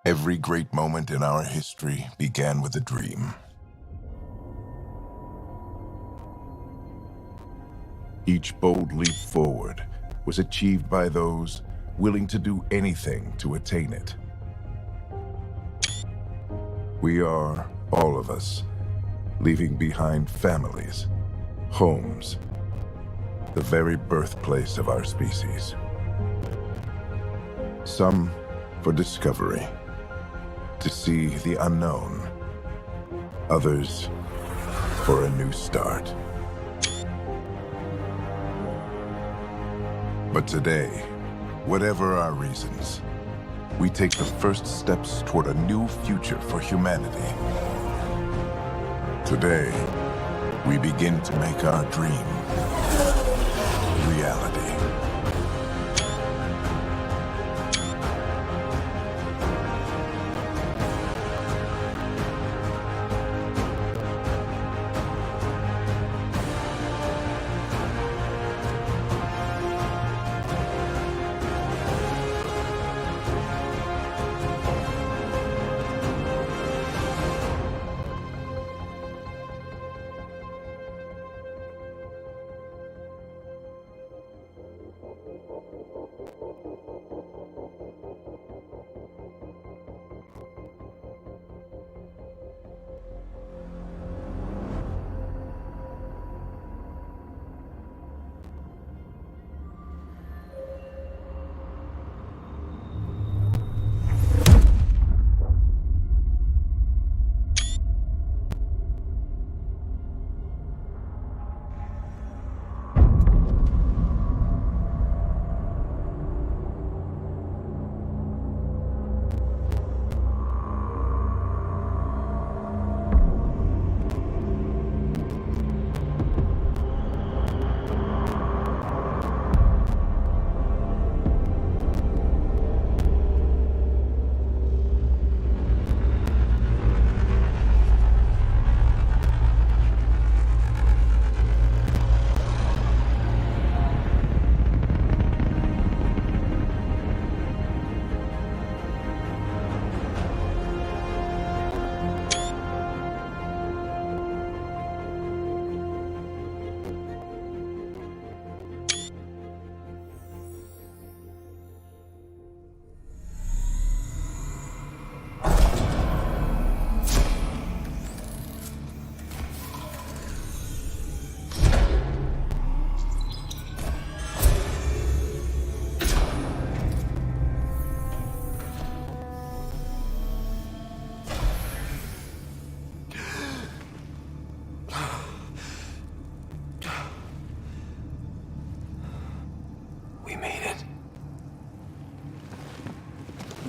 Every great moment in our history began with a dream. Each bold leap forward was achieved by those willing to do anything to attain it. We are, all of us, leaving behind families, homes, the very birthplace of our species. Some for discovery, to see the unknown. Others for a new start. But today, whatever our reasons, we take the first steps toward a new future for humanity. Today, we begin to make our dream reality.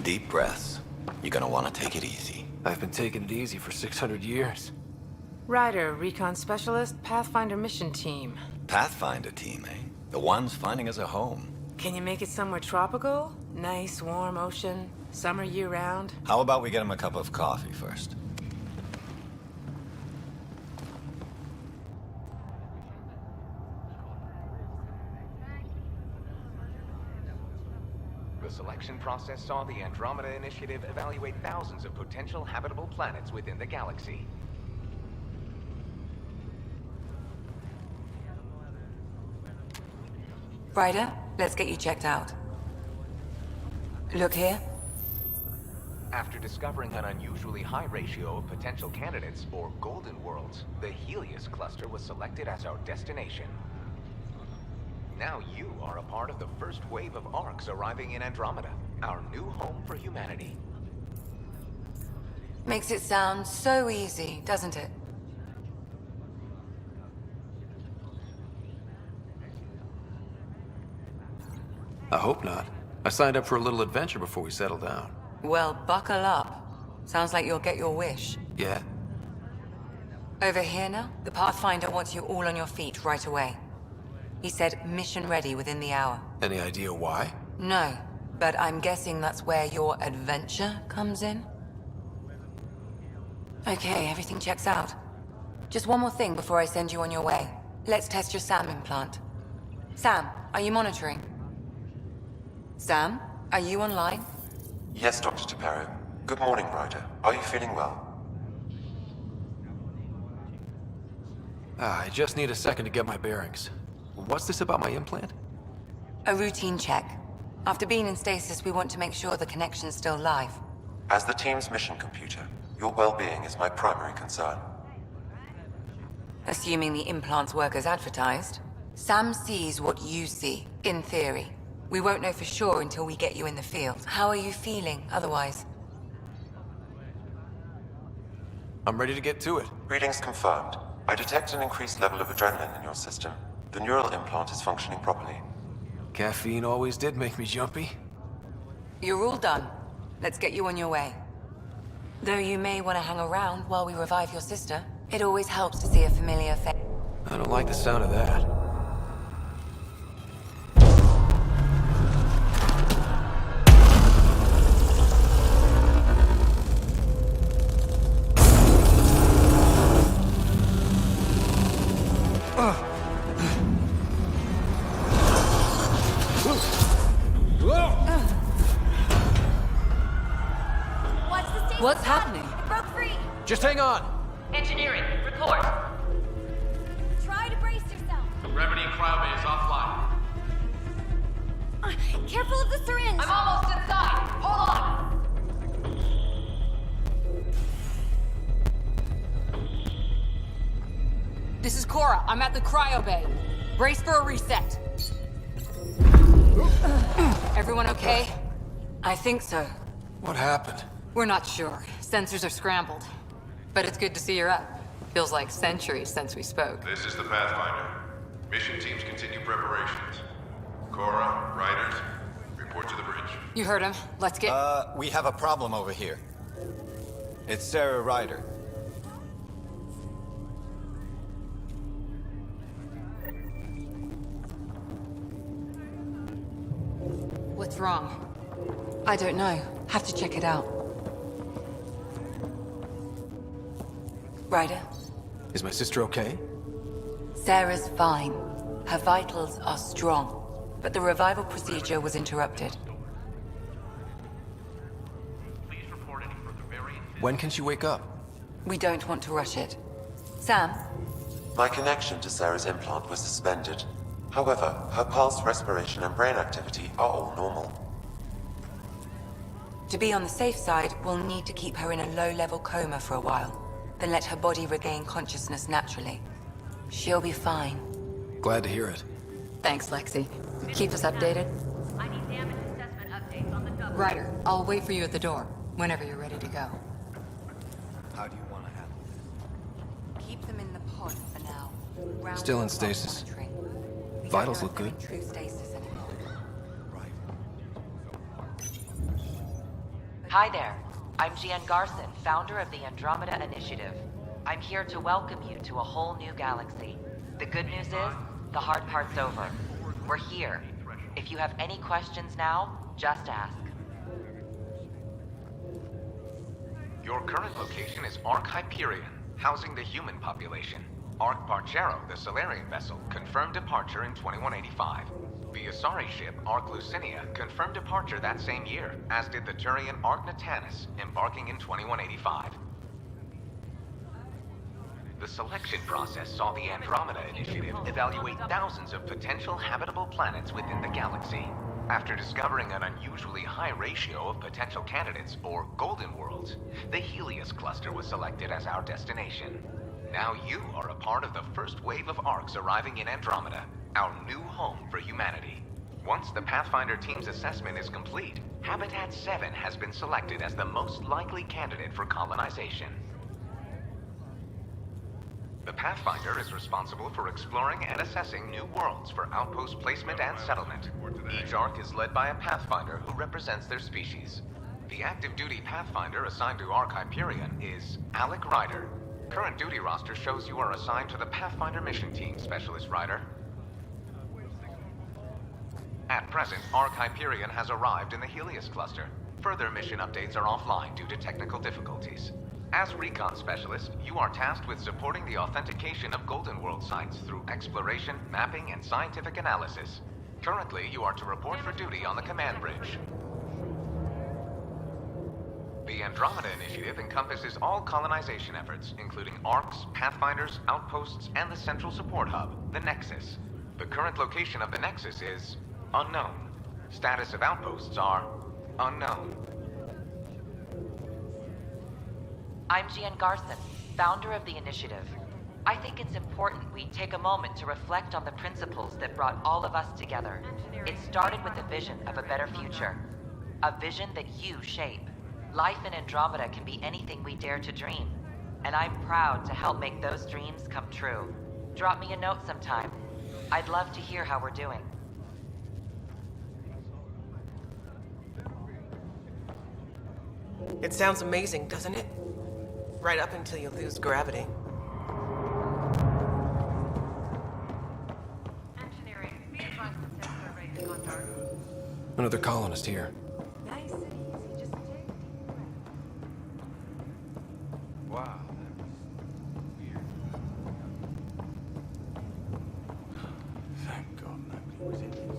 Deep breaths. You're gonna want to take it easy. I've been taking it easy for 600 years. Ryder, recon specialist, Pathfinder mission team. Pathfinder team, eh? The ones finding us a home. Can you make it somewhere tropical? Nice, warm ocean, summer year-round? How about we get him a cup of coffee first? The selection process saw the Andromeda Initiative evaluate thousands of potential habitable planets within the galaxy. Ryder, let's get you checked out. Look here. After discovering an unusually high ratio of potential candidates, or golden worlds, the Helios cluster was selected as our destination. Now you are a part of the first wave of ARCs arriving in Andromeda, our new home for humanity. Makes it sound so easy, doesn't it? I hope not. I signed up for a little adventure before we settle down. Well, buckle up. Sounds like you'll get your wish. Yeah? Over here now, the Pathfinder wants you all on your feet right away. He said mission ready within the hour. Any idea why? No, but I'm guessing that's where your adventure comes in? Okay, everything checks out. Just one more thing before I send you on your way. Let's test your SAM implant. Sam, are you monitoring? Sam, are you online? Yes, Dr. Taparo. Good morning, Ryder. Are you feeling well? I just need a second to get my bearings. What's this about my implant? A routine check. After being in stasis, we want to make sure the connection's still live. As the team's mission computer, your well-being is my primary concern. Assuming the implants work as advertised, Sam sees what you see, in theory. We won't know for sure until we get you in the field. How are you feeling otherwise? I'm ready to get to it. Readings confirmed. I detect an increased level of adrenaline in your system. The neural implant is functioning properly. Caffeine always did make me jumpy. You're all done. Let's get you on your way. Though you may want to hang around while we revive your sister, it always helps to see a familiar face. I don't like the sound of that. What's happening? It broke free. Just hang on! Engineering, report. Try to brace yourself. Gravity and cryobay is offline. Careful of the syringe. I'm almost inside. Hold on. This is Cora. I'm at the cryobay. Brace for a reset. Everyone okay? I think so. What happened? We're not sure. Sensors are scrambled. But it's good to see you're up. Feels like centuries since we spoke. This is the Pathfinder. Mission teams continue preparations. Cora, Riders, report to the bridge. You heard him. Let's get... We have a problem over here. It's Sarah Ryder. What's wrong? I don't know. Have to check it out. Ryder? Is my sister okay? Sarah's fine. Her vitals are strong. But the revival procedure was interrupted. When can she wake up? We don't want to rush it. Sam? My connection to Sarah's implant was suspended. However, her pulse, respiration, and brain activity are all normal. To be on the safe side, we'll need to keep her in a low-level coma for a while. Then let her body regain consciousness naturally. She'll be fine. Glad to hear it. Thanks, Lexi. Keep us updated. I need damage assessment updates on the double. Ryder, I'll wait for you at the door, whenever you're ready to go. How do you want to handle it? Keep them in the pod for now. Ground Still in control stasis. monitoring. We Vitals don't know look if they're in true stasis anymore. Hi there. I'm Gian Garson, founder of the Andromeda Initiative. I'm here to welcome you to a whole new galaxy. The good news is, the hard part's over. We're here. If you have any questions now, just ask. Your current location is Ark Hyperion, housing the human population. Ark Barchero, the Solarian vessel, confirmed departure in 2185. The Asari ship, Ark Lucinia, confirmed departure that same year, as did the Turian Ark Natanus, embarking in 2185. The selection process saw the Andromeda Initiative evaluate thousands of potential habitable planets within the galaxy. After discovering an unusually high ratio of potential candidates, or golden worlds, the Helios cluster was selected as our destination. Now you are a part of the first wave of Arks arriving in Andromeda, our new home for humanity. Once the Pathfinder team's assessment is complete, Habitat 7 has been selected as the most likely candidate for colonization. The Pathfinder is responsible for exploring and assessing new worlds for outpost placement and settlement. Each Ark is led by a Pathfinder who represents their species. The active duty Pathfinder assigned to Ark Hyperion is Alec Ryder. Current duty roster shows you are assigned to the Pathfinder mission team, Specialist Ryder. At present, Ark Hyperion has arrived in the Helios cluster. Further mission updates are offline due to technical difficulties. As Recon Specialist, you are tasked with supporting the authentication of Golden World sites through exploration, mapping, and scientific analysis. Currently, you are to report for duty on the command bridge. The Andromeda Initiative encompasses all colonization efforts, including ARCs, Pathfinders, outposts, and the central support hub, the Nexus. The current location of the Nexus is unknown. Status of outposts are unknown. I'm Gian Garson, founder of the initiative. I think it's important we take a moment to reflect on the principles that brought all of us together. It started with a vision of a better future. A vision that you shape. Life in Andromeda can be anything we dare to dream. And I'm proud to help make those dreams come true. Drop me a note sometime. I'd love to hear how we're doing. It sounds amazing, doesn't it? Right up until you lose gravity. Another colonist here. Nice and easy, just take. Wow. Weird. Thank God nobody was in this.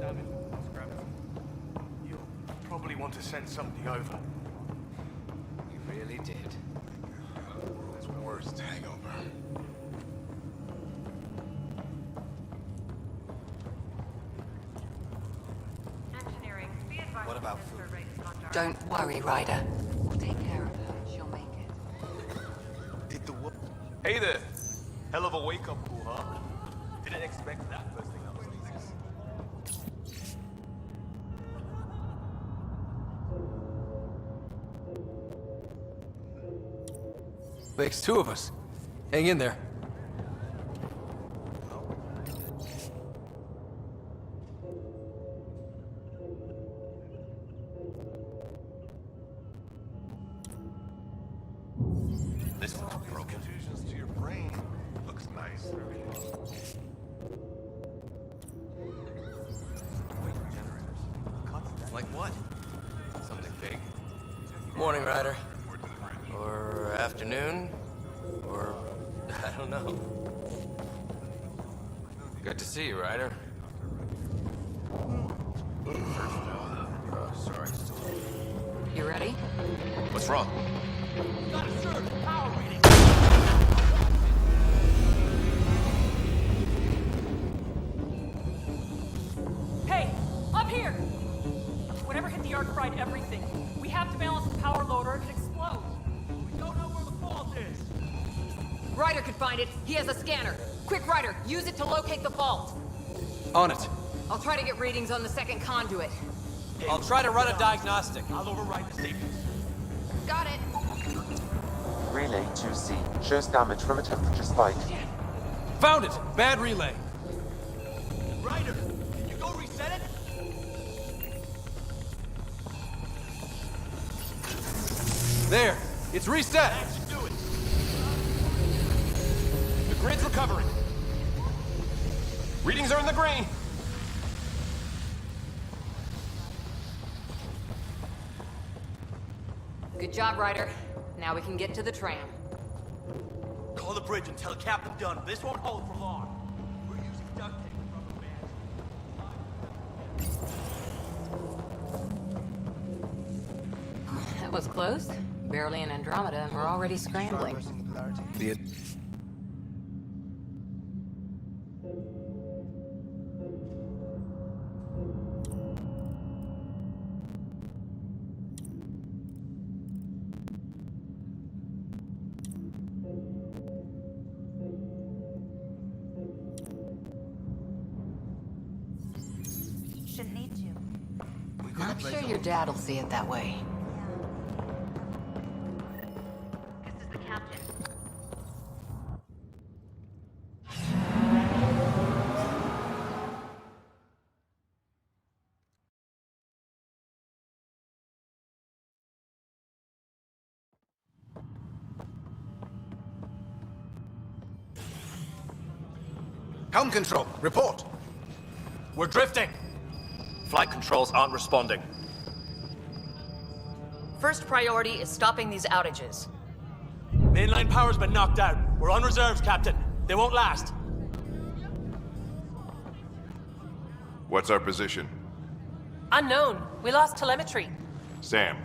Damn it, let's grab it. You'll probably want to send somebody over. You really did. World's worst hangover. What about food? Don't worry, Ryder. We'll take care of her. She'll make it. Did the Hey there! Hell of a wake-up call, huh? Didn't expect that first thing I was thinking. Makes two of us. Hang in there. This looks broken. Contusions to your brain. Looks nice. Like what? Something big? Morning, Ryder. Or afternoon. Or I don't know. Good to see you, Ryder. Sorry. You ready? What's wrong? Gotta serve the power reading! Hey, up here! Whatever hit the arc fried everything. We have to balance the power load or it could explode. We don't know where the fault is! Ryder could find it. He has a scanner. Quick, Ryder, use it to locate the fault. On it. I'll try to get readings on the second conduit. Hey, I'll try to run a diagnostic. I'll override the safety. Got it. Relay 2C shows damage from a temperature spike. Found it! Bad relay. Ryder, can you go reset it? There! It's reset! That should do it. The grid's recovering. Readings are in the green. Good job, Ryder. Now we can get to the tram. Call the bridge and tell Captain Dunn this won't hold for long. We're using duct tape from the That was close. Barely in Andromeda, and we're already scrambling. The Shouldn't need to. I'm sure your dad'll see it that way. This is the captain. Helm control, report. We're drifting. Flight controls aren't responding. First priority is stopping these outages. Mainline power's been knocked out. We're on reserves, Captain. They won't last. What's our position? Unknown. We lost telemetry. Sam,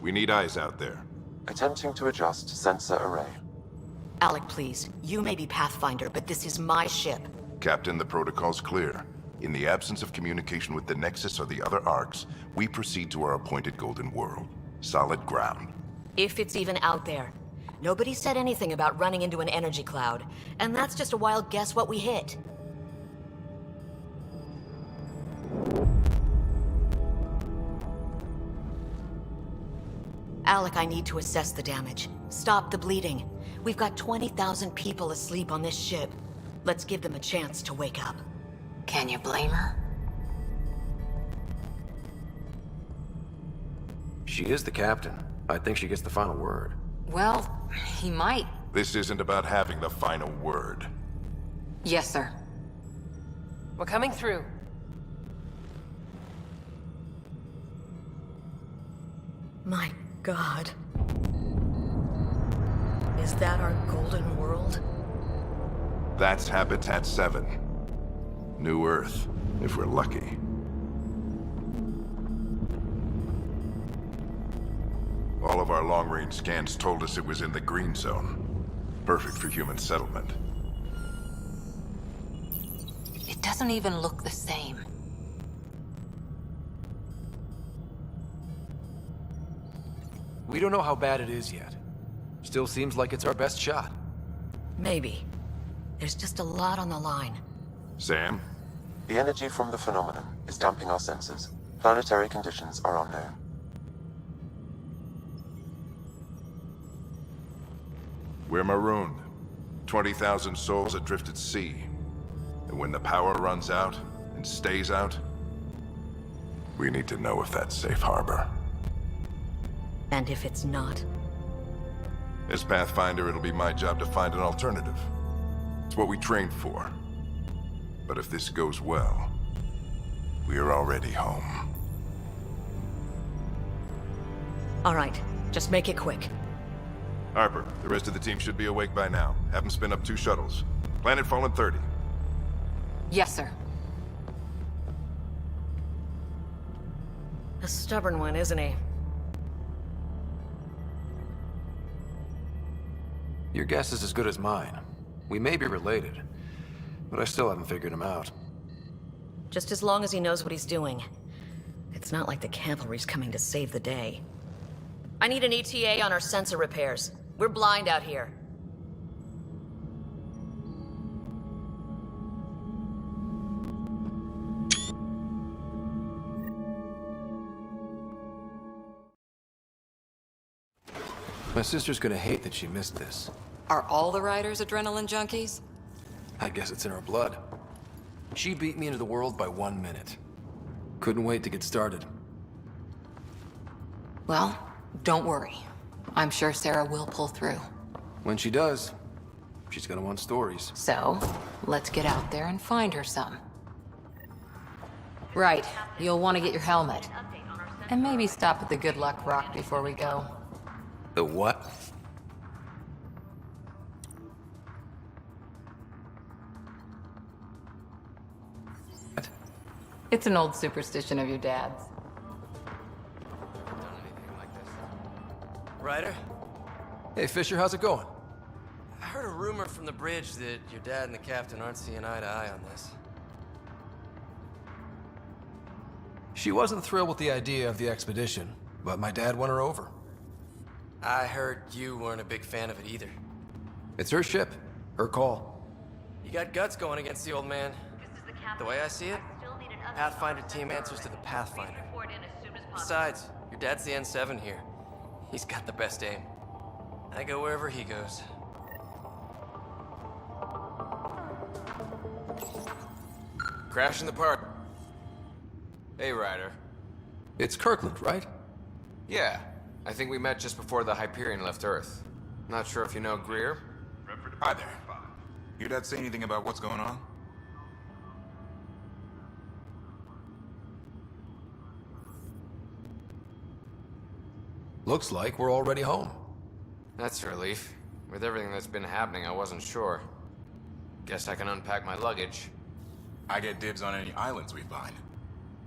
we need eyes out there. Attempting to adjust sensor array. Alec, please. You may be Pathfinder, but this is my ship. Captain, the protocol's clear. In the absence of communication with the Nexus or the other arcs, we proceed to our appointed Golden World. Solid ground. If it's even out there. Nobody said anything about running into an energy cloud, and that's just a wild guess what we hit. Alec, I need to assess the damage. Stop the bleeding. We've got 20,000 people asleep on this ship. Let's give them a chance to wake up. Can you blame her? She is the captain. I think she gets the final word. Well, he might. This isn't about having the final word. Yes, sir. We're coming through. My God. Is that our Golden World? That's Habitat 7. New Earth, if we're lucky. All of our long-range scans told us it was in the green zone. Perfect for human settlement. It doesn't even look the same. We don't know how bad it is yet. Still seems like it's our best shot. Maybe. There's just a lot on the line. Sam? The energy from the phenomenon is damping our sensors. Planetary conditions are unknown. We're marooned. 20,000 souls adrift at sea. And when the power runs out, and stays out, we need to know if that's safe harbor. And if it's not? As Pathfinder, it'll be my job to find an alternative. It's what we trained for. But if this goes well, we are already home. All right, just make it quick. Harper, the rest of the team should be awake by now. Have them spin up 2 shuttles. Planet Fallen 30. Yes, sir. A stubborn one, isn't he? Your guess is as good as mine. We may be related, but I still haven't figured him out. Just as long as he knows what he's doing. It's not like the cavalry's coming to save the day. I need an ETA on our sensor repairs. We're blind out here. My sister's gonna hate that she missed this. Are all the riders adrenaline junkies? I guess it's in her blood. She beat me into the world by 1 minute. Couldn't wait to get started. Well, don't worry. I'm sure Sarah will pull through. When she does, she's gonna want stories. So, let's get out there and find her some. Right, you'll want to get your helmet. And maybe stop at the Good Luck Rock before we go. The what? It's an old superstition of your dad's. Ryder? Hey, Fisher, how's it going? I heard a rumor from the bridge that your dad and the captain aren't seeing eye to eye on this. She wasn't thrilled with the idea of the expedition, but my dad won her over. I heard you weren't a big fan of it either. It's her ship, her call. You got guts going against the old man. The way I see it, Pathfinder team answers to the Pathfinder. Besides, your dad's the N7 here. He's got the best aim. I go wherever he goes. Crashing the park. Hey, Ryder. It's Kirkland, right? Yeah. I think we met just before the Hyperion left Earth. Not sure if you know Greer? Hi there. Your dad say anything about what's going on? Looks like we're already home. That's a relief. With everything that's been happening, I wasn't sure. Guess I can unpack my luggage. I get dibs on any islands we find.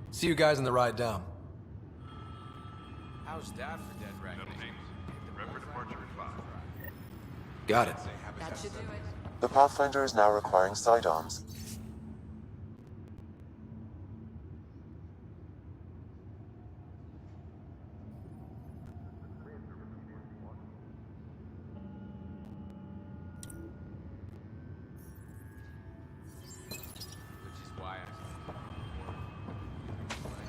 See you guys on the ride down. How's that for dead reckoning? Prep for departure at 5. Got it. That should do it. The Pathfinder is now requiring sidearms.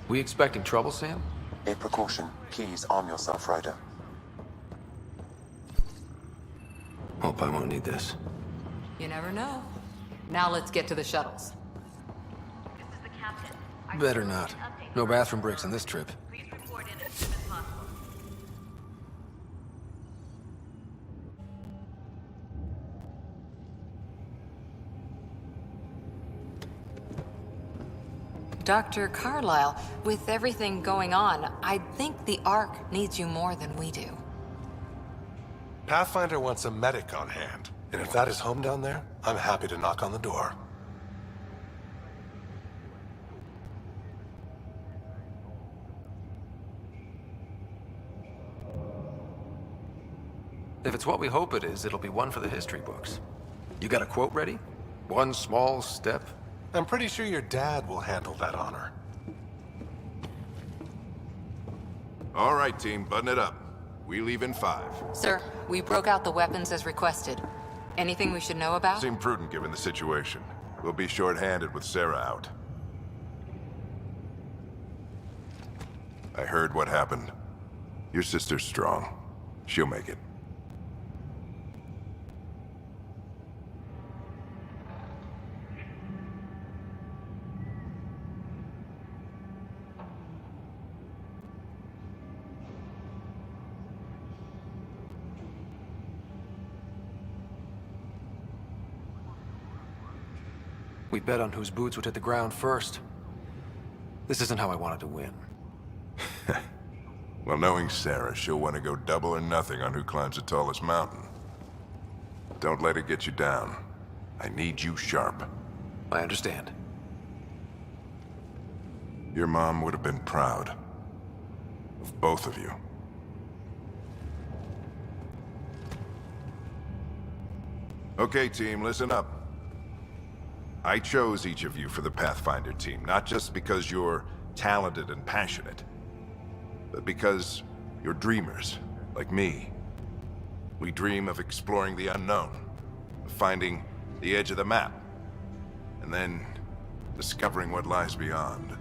We expecting trouble, Sam? A precaution. Please arm yourself, Ryder. Hope I won't need this. You never know. Now let's get to the shuttles. This is the captain. Better not. No bathroom breaks on this trip. Please report in as soon as possible. Dr. Carlyle, with everything going on, I think the Ark needs you more than we do. Pathfinder wants a medic on hand, and if that is home down there, I'm happy to knock on the door. If it's what we hope it is, it'll be one for the history books. You got a quote ready? One small step? I'm pretty sure your dad will handle that honor. All right, team, button it up. We leave in 5. Sir, we broke out the weapons as requested. Anything we should know about? Seemed prudent given the situation. We'll be short-handed with Sarah out. I heard what happened. Your sister's strong. She'll make it. We bet on whose boots would hit the ground first. This isn't how I wanted to win. Well, knowing Sarah, she'll want to go double or nothing on who climbs the tallest mountain. Don't let it get you down. I need you sharp. I understand. Your mom would have been proud of both of you. Okay, team, listen up. I chose each of you for the Pathfinder team, not just because you're talented and passionate, but because you're dreamers, like me. We dream of exploring the unknown, of finding the edge of the map, and then discovering what lies beyond.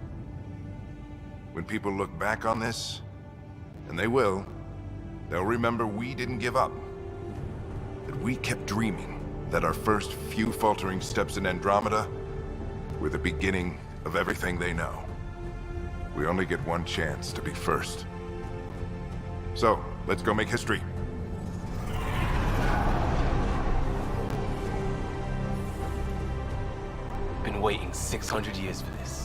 When people look back on this, and they will, they'll remember we didn't give up, that we kept dreaming, that our first few faltering steps in Andromeda were the beginning of everything they know. We only get one chance to be first. So, let's go make history. Been waiting 600 years for this.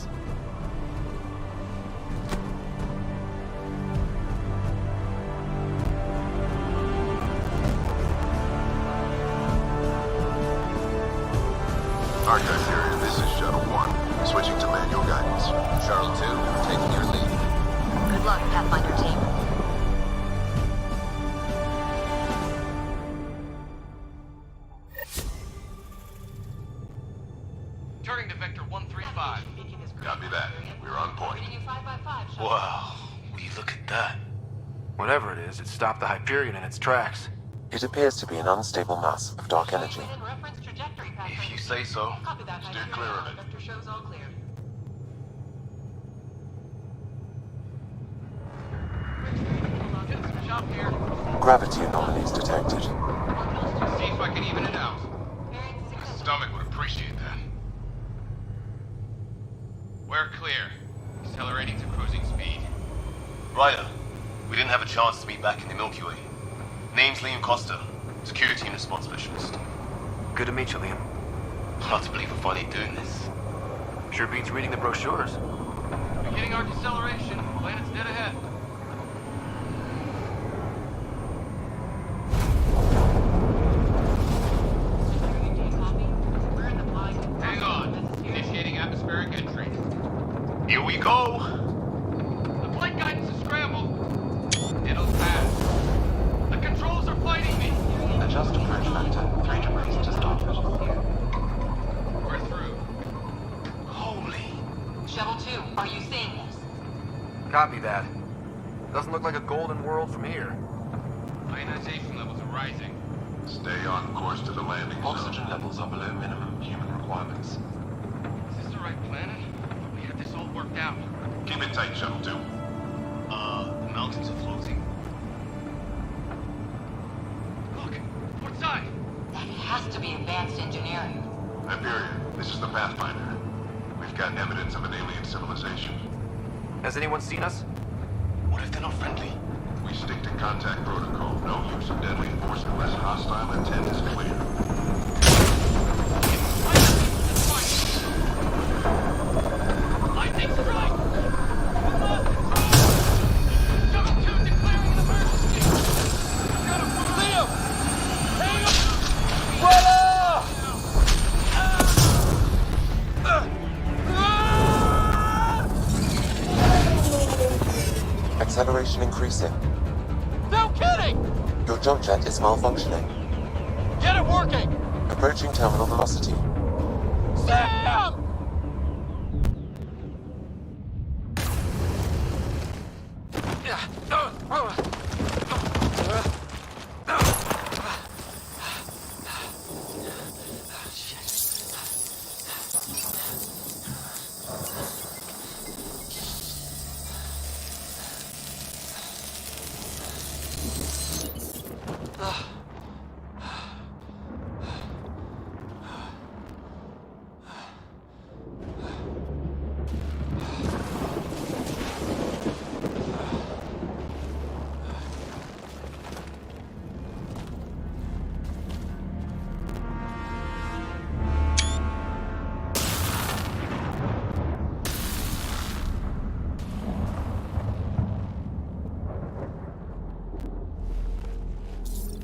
Archive area, this is Shuttle 1. Switching to manual guidance. Shuttle 2, taking your lead. Good luck, Pathfinder team. Turning to Vector 135. Copy that. We're on point. Wow, will you look at that? Whatever it is, it stopped the Hyperion in its tracks. It appears to be an unstable mass of dark energy. If you say so. Steer clear of it. Gravity anomalies detected. See if I can even it out. My stomach would appreciate that. We're clear. Accelerating to cruising speed. Ryder, we didn't have a chance to meet back in the Milky Way. Name's Liam Costa, security and response specialist. Good to meet you, Liam. Hard to believe we're finally doing this. Sure beats reading the brochures. Beginning our deceleration. Planet's dead ahead. Hang on. Initiating atmospheric entry. Here we go! The flight guidance is scrambled. Copy that. Doesn't look like a golden world from here. Ionization levels are rising. Stay on course to the landing zone. Oxygen levels are below minimum human requirements. Is this the right planet? We have this all worked out. Keep it tight, Shuttle 2. The mountains are floating. Look! Port side! That has to be advanced engineering. Hyperion, this is the Pathfinder. We've got evidence of an alien civilization. Has anyone seen us? What if they're not friendly? We stick to contact protocol. No use of deadly force unless hostile intent is clear. Lightning strike! Shuttle 2 declaring an emergency! Got him! Leo! Hang him! Acceleration increasing. No kidding! Your jump jet is malfunctioning. Get it working! Approaching terminal velocity. Sam!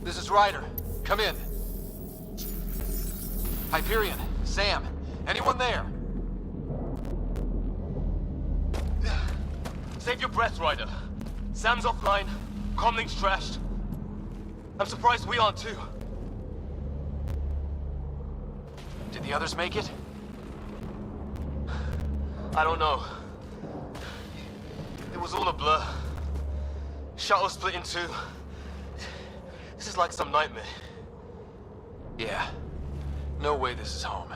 This is Ryder. Come in. Hyperion, Sam, anyone there? Save your breath, Ryder. Sam's offline. Comlink's trashed. I'm surprised we aren't too. Did the others make it? I don't know. It was all a blur. Shuttle split in two. This is like some nightmare. Yeah. No way this is home.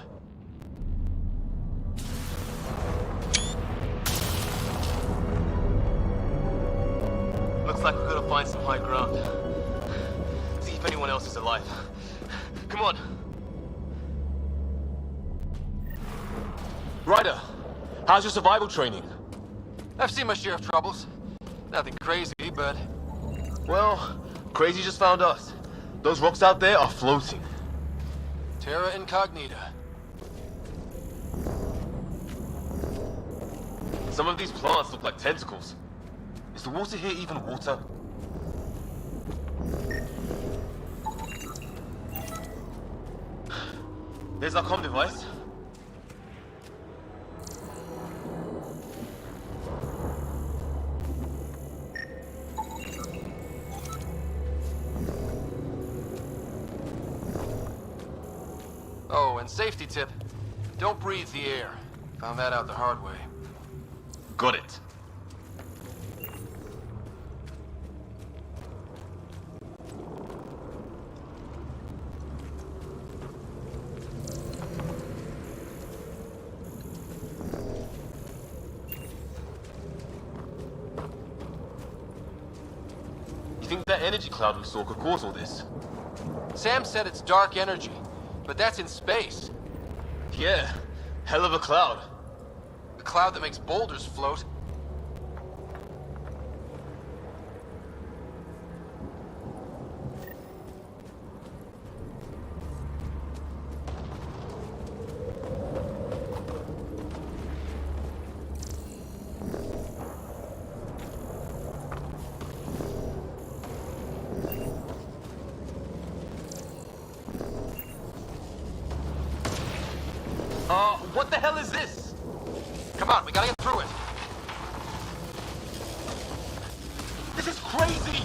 Looks like we're gonna find some high ground. See if anyone else is alive. Come on. Ryder, how's your survival training? I've seen my share of troubles. Nothing crazy, but... Well, crazy just found us. Those rocks out there are floating. Terra Incognita. Some of these plants look like tentacles. Is the water here even water? There's our comm device. Oh, and safety tip. Don't breathe the air. Found that out the hard way. Got it. You think that energy cloud we saw could cause all this? Sam said it's dark energy, but that's in space. Yeah, hell of a cloud. The cloud that makes boulders float. What the hell is this? Come on, we gotta get through it. This is crazy!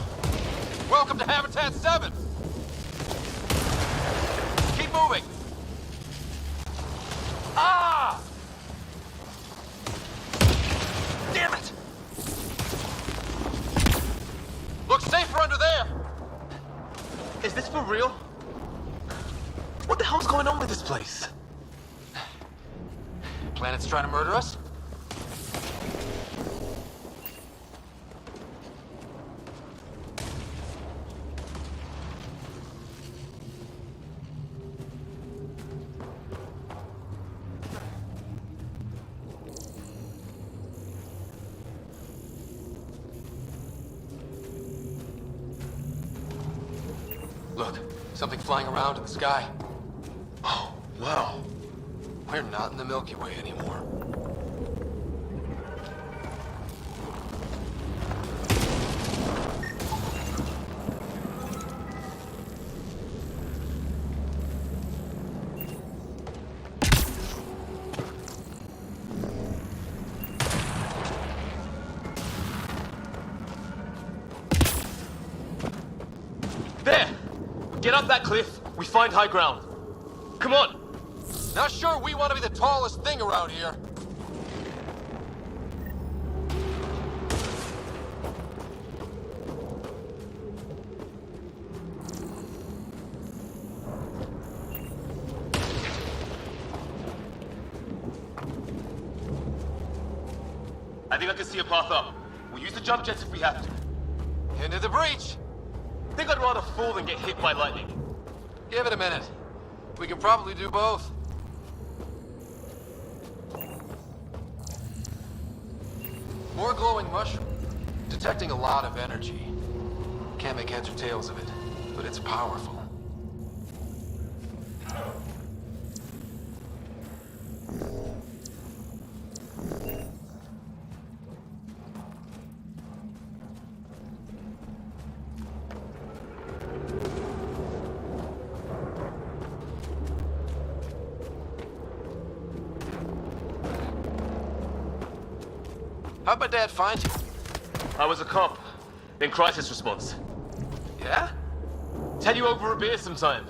Welcome to Habitat 7! Keep moving! Ah! Damn it! What the hell's going on with this place? Planet's trying to murder us? Look, something flying around in the sky. Oh, wow. We're not in the Milky Way anymore. There! Get up that cliff. We find high ground. Come on! Not sure we want to be the tallest thing around here. I think I can see a path up. We'll use the jump jets if we have to. Into the breach. Think I'd rather fall than get hit by lightning. Give it a minute. We can probably do both. More glowing mushroom. Detecting a lot of energy. Can't make heads or tails of it, but it's powerful. How'd my dad find you? I was a cop in crisis response. Yeah? Tell you over a beer sometime.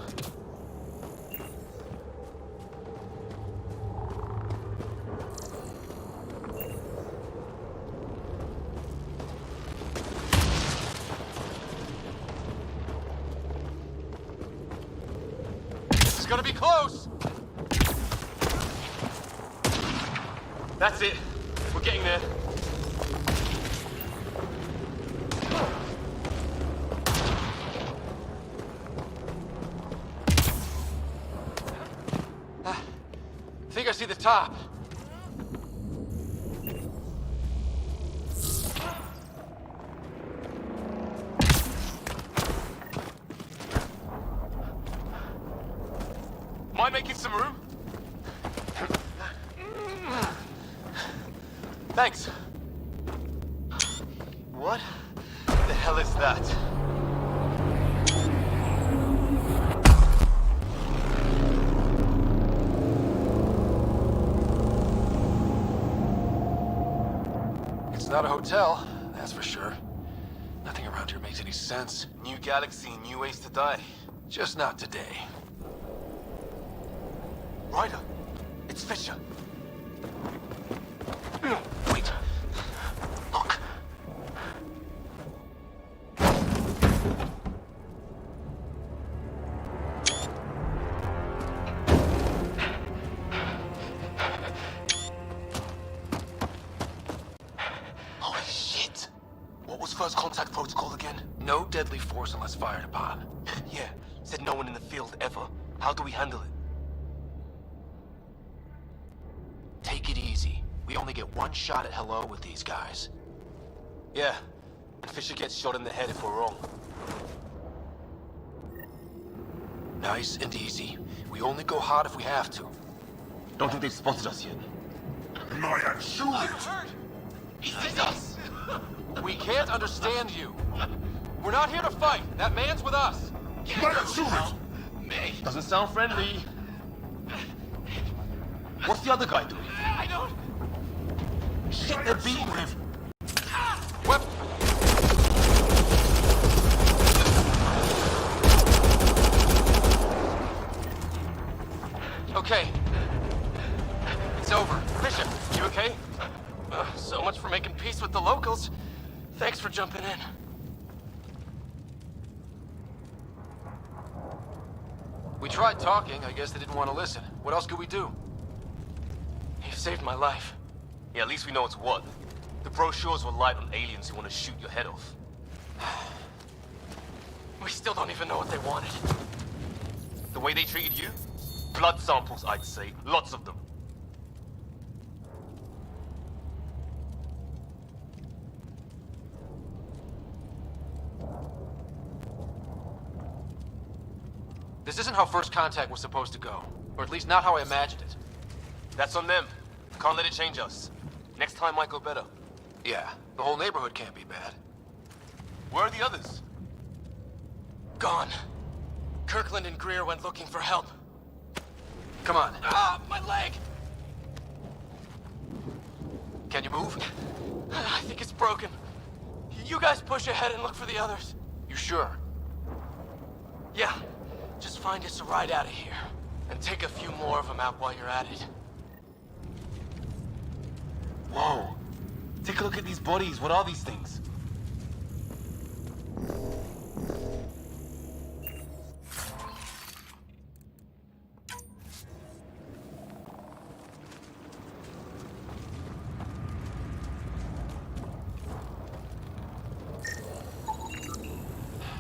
This is gonna be close! That's it. We're getting there. I think I see the top. Mind making some room? Thanks. What the hell is that? It's not a hotel, that's for sure. Nothing around here makes any sense. New galaxy, new ways to die. Just not today. Ryder, it's Fisher. Wait. Look. Holy shit. What was first contact protocol again? No deadly force unless fired upon. Yeah, said no one in the field ever. How do we handle it? Take it easy. We only get one shot at hello with these guys. Yeah, and Fisher gets shot in the head if we're wrong. Nice and easy. We only go hot if we have to. Don't think they've spotted us yet. Maya, shoot it! He sees us! We can't understand you. We're not here to fight. That man's with us. Maya, shoot it! Doesn't sound friendly. What's the other guy doing? I don't... Shit, they're beating him. What? Okay. It's over. Fisher, you okay? So much for making peace with the locals. Thanks for jumping in. We tried talking. I guess they didn't want to listen. What else could we do? You saved my life. Yeah, at least we know it's what. The brochures were light on aliens who want to shoot your head off. We still don't even know what they wanted. The way they treated you? Blood samples, I'd say. Lots of them. This isn't how first contact was supposed to go. Or at least not how I imagined it. That's on them. Can't let it change us. Next time might go better. Yeah, the whole neighborhood can't be bad. Where are the others? Gone. Kirkland and Greer went looking for help. Come on. Ah, my leg! Can you move? I think it's broken. You guys push ahead and look for the others. You sure? Yeah. Just find us a ride out of here. And take a few more of them out while you're at it. Whoa. Take a look at these bodies. What are these things?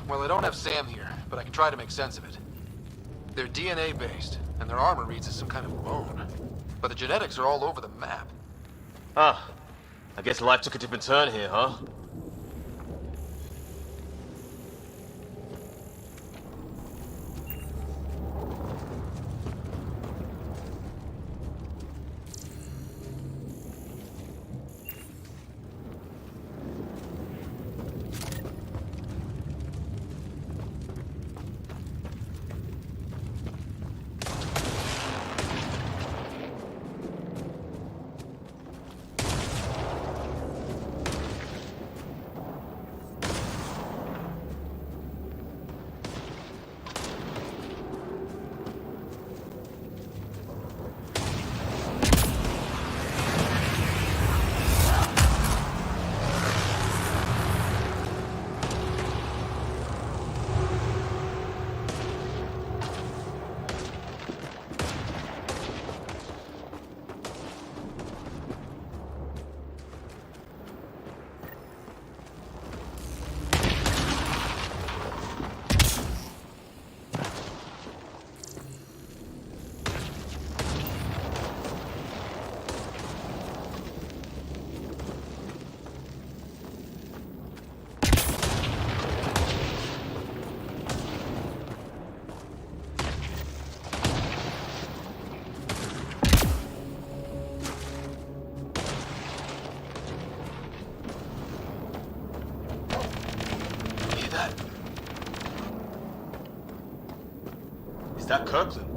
Well, I don't have Sam here, but I can try to make sense of it. They're DNA based, and their armor reads as some kind of bone. But the genetics are all over the map. Ah. I guess life took a different turn here, huh? Is that Kirkland?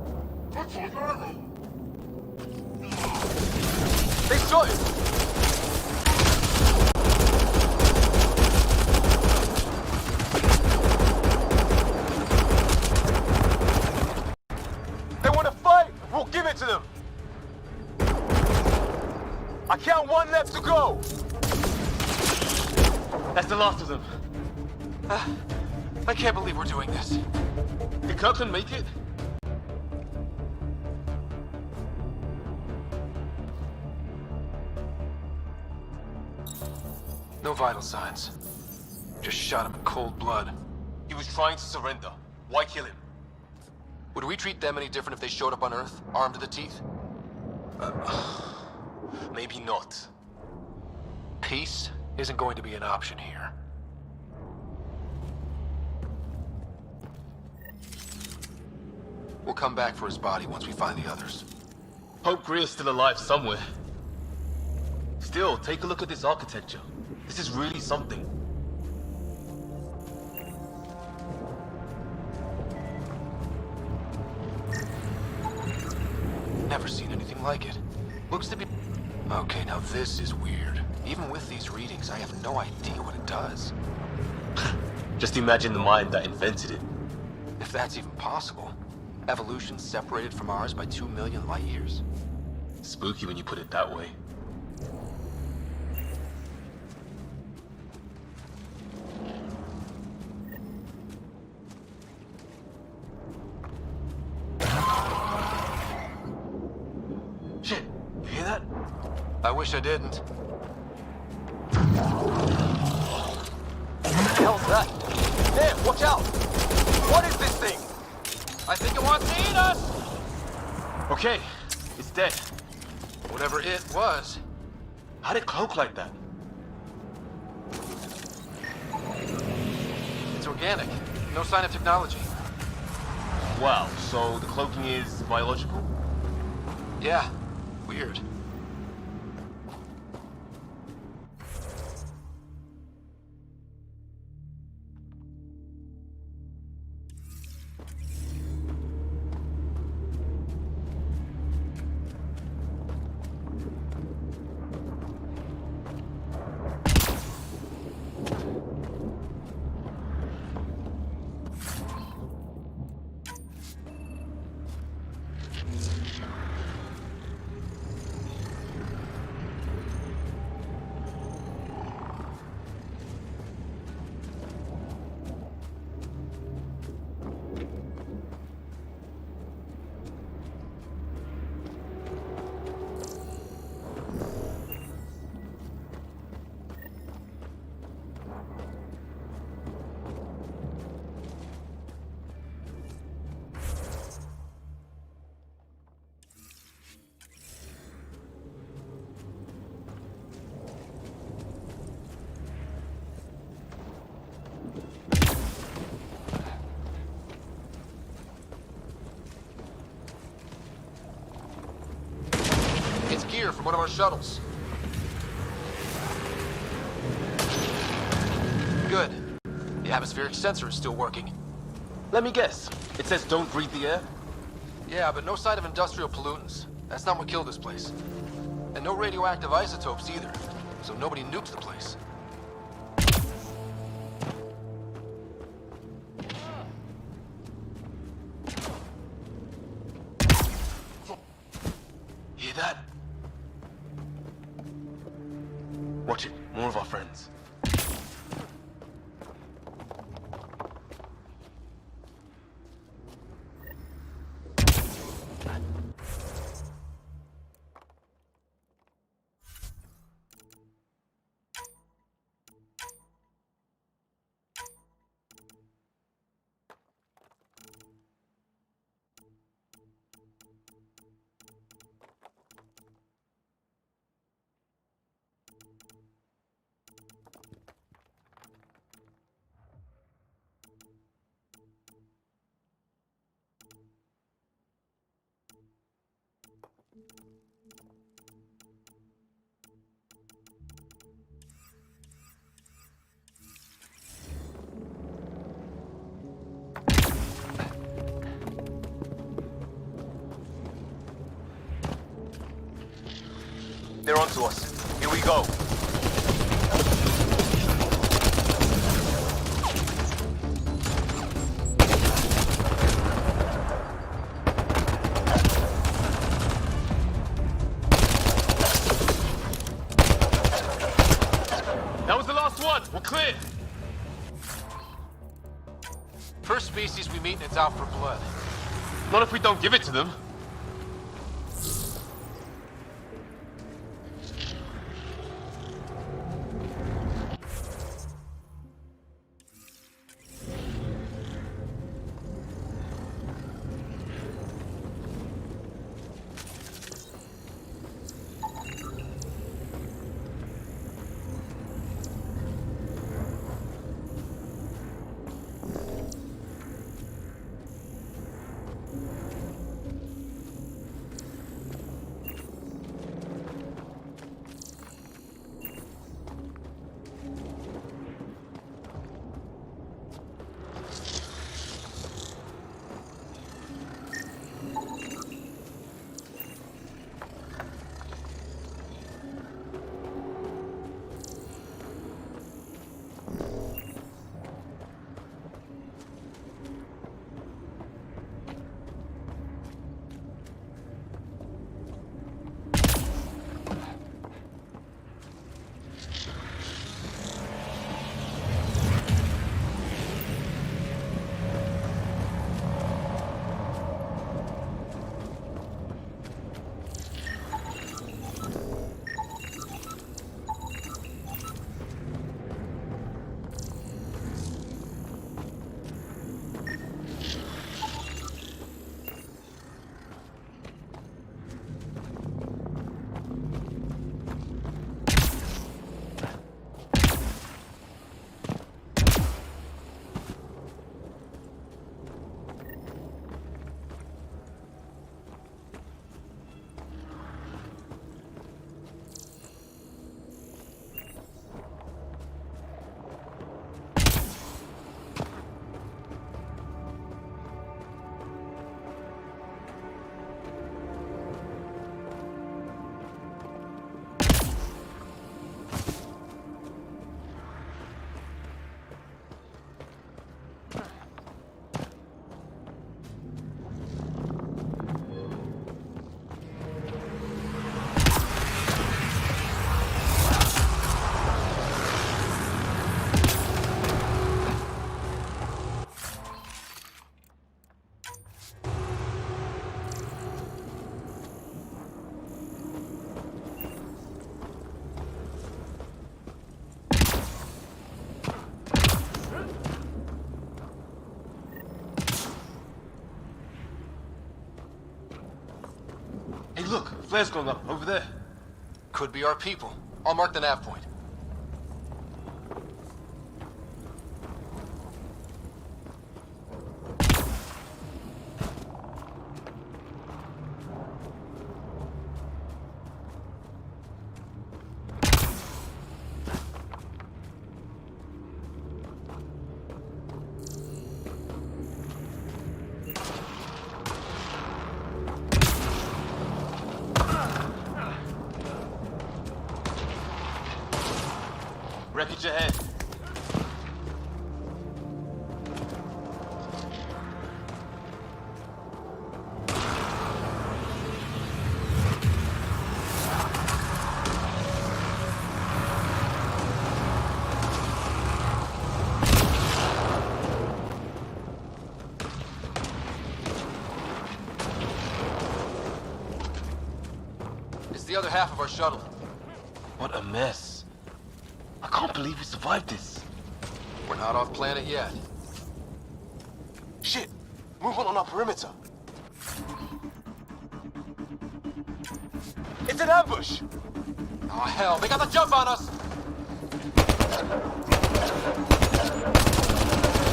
They saw it! They want to fight! We'll give it to them! I count one left to go! That's the last of them. I can't believe we're doing this. Did Kirkland make it? No vital signs. Just shot him in cold blood. He was trying to surrender. Why kill him? Would we treat them any different if they showed up on Earth, armed to the teeth? Maybe not. Peace isn't going to be an option here. We'll come back for his body once we find the others. Hope Greer's still alive somewhere. Still, take a look at this architecture. This is really something. Never seen anything like it. Looks to be... Okay, now this is weird. Even with these readings, I have no idea what it does. Just imagine the mind that invented it. If that's even possible. Evolution separated from ours by 2 million light years. Spooky when you put it that way. I wish I didn't. What the hell's that? There, watch out! What is this thing? I think it wants to eat us! Okay, it's dead. Whatever it was. How'd it cloak like that? It's organic. No sign of technology. Wow, so the cloaking is biological? Yeah, weird. It's gear from one of our shuttles. Good. The atmospheric sensor is still working. Let me guess. It says don't breathe the air? Yeah, but no sign of industrial pollutants. That's not what killed this place. And no radioactive isotopes either. So nobody nuked the place. Hear that? Watch it. More of our friends. They're onto us. Here we go. That was the last one. We're clear. First species we meet and it's out for blood. Not if we don't give it to them. Look, flare's going up, over there. Could be our people. I'll mark the nav point. Wreckage ahead. It's the other half of our shuttle. What a mess. I can't believe we survived this. We're not off planet yet. Shit! Movement on our perimeter. It's an ambush! Oh, hell, they got the jump on us!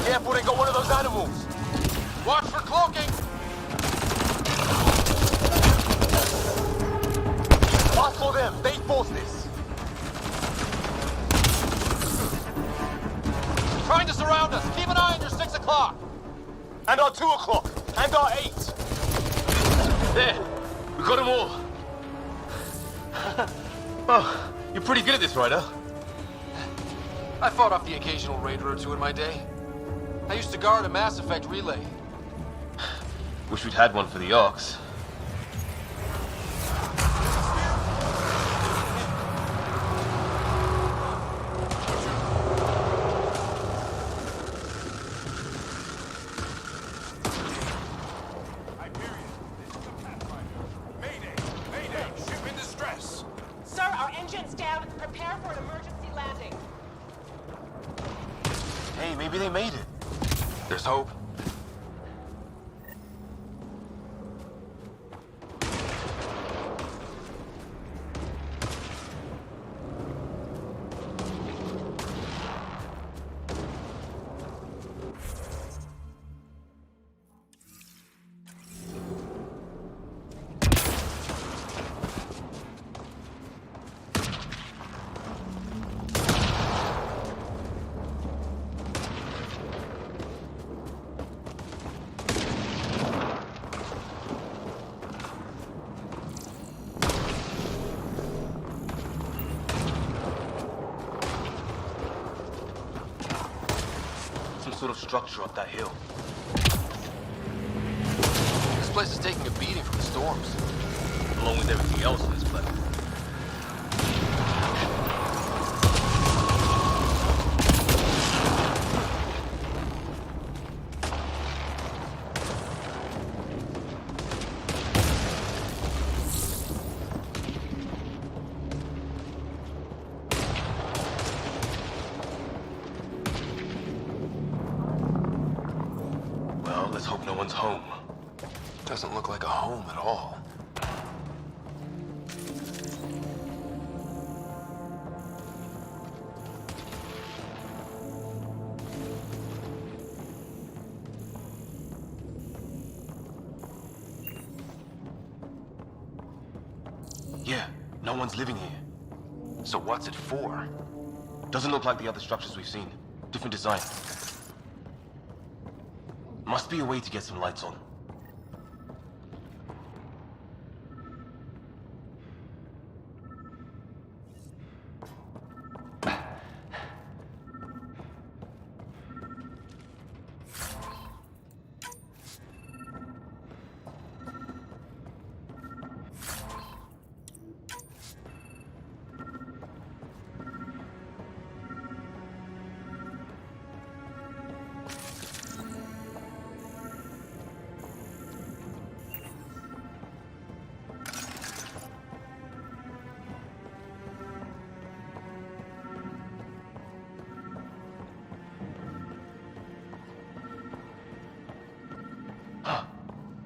Careful, they got one of those animals! Watch for cloaking! Fast for them, they forced this! Trying to surround us! Keep an eye on your 6 o'clock! And our 2 o'clock! And our 8! There! We got them all! Oh, you're pretty good at this, Ryder. I fought off the occasional raider or two in my day. I used to guard a Mass Effect relay. Wish we'd had one for the Arcs. Sir, our engine's down. Prepare for an emergency landing. Hey, maybe they made it. There's hope. Some sort of structure up that hill. This place is taking a beating from the storms. Along with everything else on this planet. Well, let's hope no one's home. Doesn't look like a home at all. Yeah, no one's living here. So what's it for? Doesn't look like the other structures we've seen. Different design. Must be a way to get some lights on.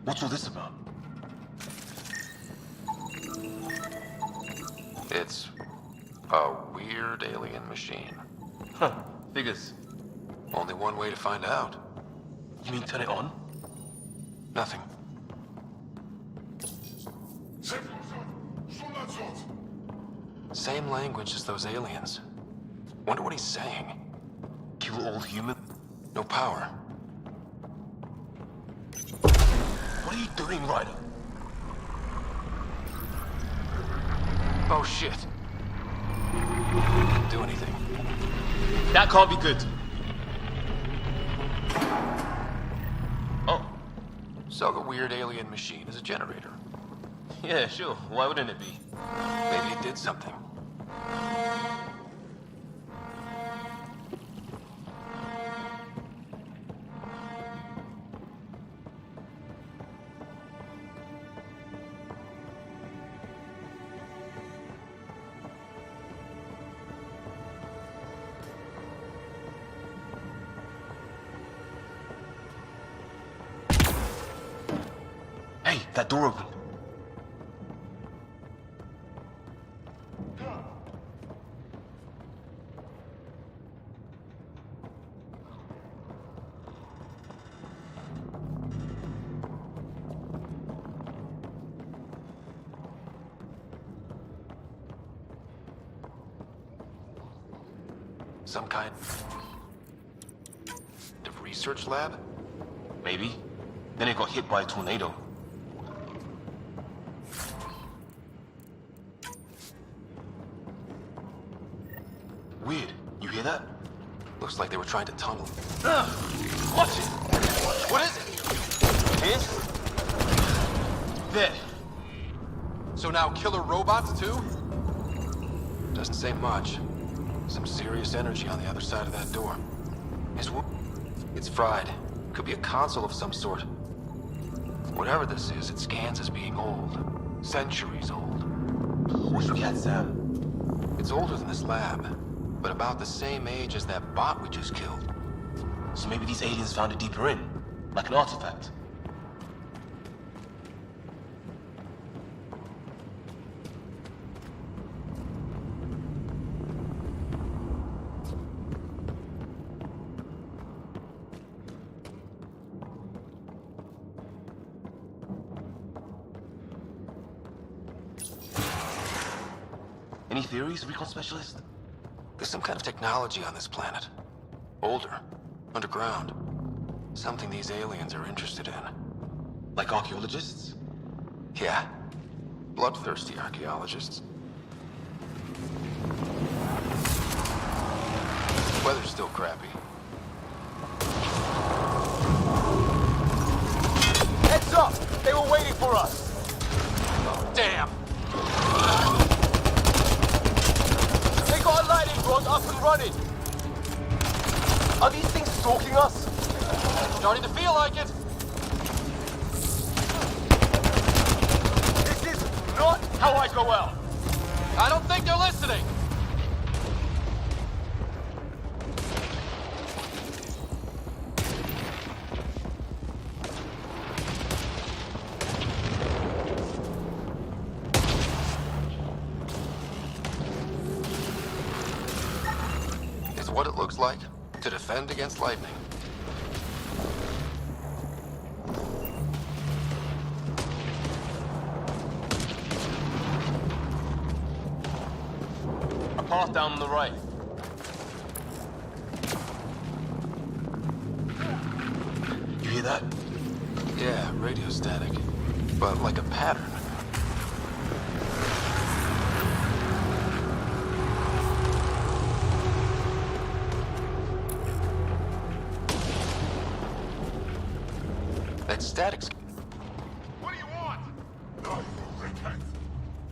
What's all this about? It's a weird alien machine. Huh. Figures. Only one way to find out. You mean turn it on? Nothing. Same language as those aliens. Wonder what he's saying. Kill all human? No power. What are you doing, Ryder? Oh shit. Didn't do anything. That can't be good. Oh. So the weird alien machine is a generator. Yeah, sure. Why wouldn't it be? Maybe it did something. Hey, that door opened. Some kind of research lab? Maybe. Then it got hit by a tornado. Weird. You hear that? Looks like they were trying to tunnel. Watch it! What is it? Here? There. So now killer robots too? Doesn't say much. Some serious energy on the other side of that door. It's fried. Could be a console of some sort. Whatever this is, it scans as being old. Centuries old. Wish we had Sam. It's older than this lab, but about the same age as that bot we just killed. So maybe these aliens found it deeper in, like an artifact. Any theories, recon specialist? There's some kind of technology on this planet. Older. Underground. Something these aliens are interested in. Like archaeologists? Yeah. Bloodthirsty archaeologists. Weather's still crappy. Heads up! They were waiting for us! Oh, damn! They got a lightning rod up and running! Are these things stalking us? Starting to feel like it! This is not how I go out! I don't think they're listening! It's what it looks like to defend against lightning. A path down on the right. You hear that? Yeah, radio static. But like a pattern. That static's... What do you want? No, you repent.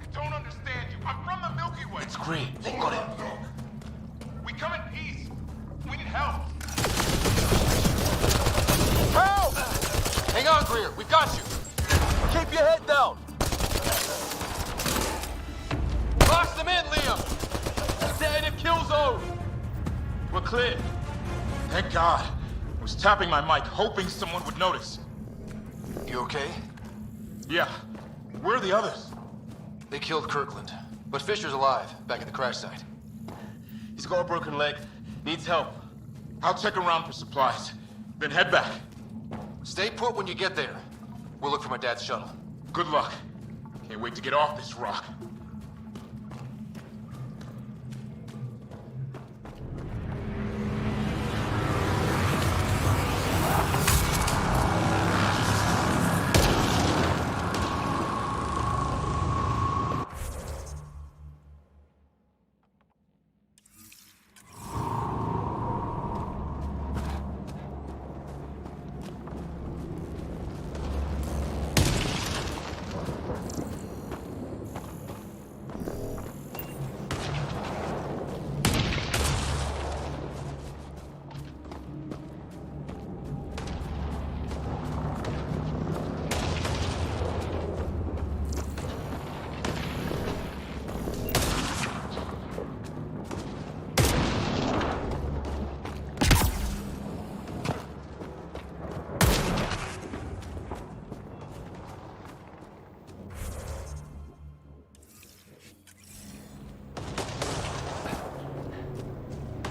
I don't understand you. I'm from the Milky Way. It's great. They got it. We come in peace. We need help. Help! Hang on, Greer. We've got you. Keep your head down. Box them in, Liam. Sedative kill zone. We're clear. Thank God. I was tapping my mic, hoping someone would notice. You okay? Yeah. Where are the others? They killed Kirkland, But Fisher's alive, back at the crash site. He's got a broken leg. Needs help. I'll check around for supplies. Then head back. Stay put when you get there. We'll look for my dad's shuttle. Good luck. Can't wait to get off this rock.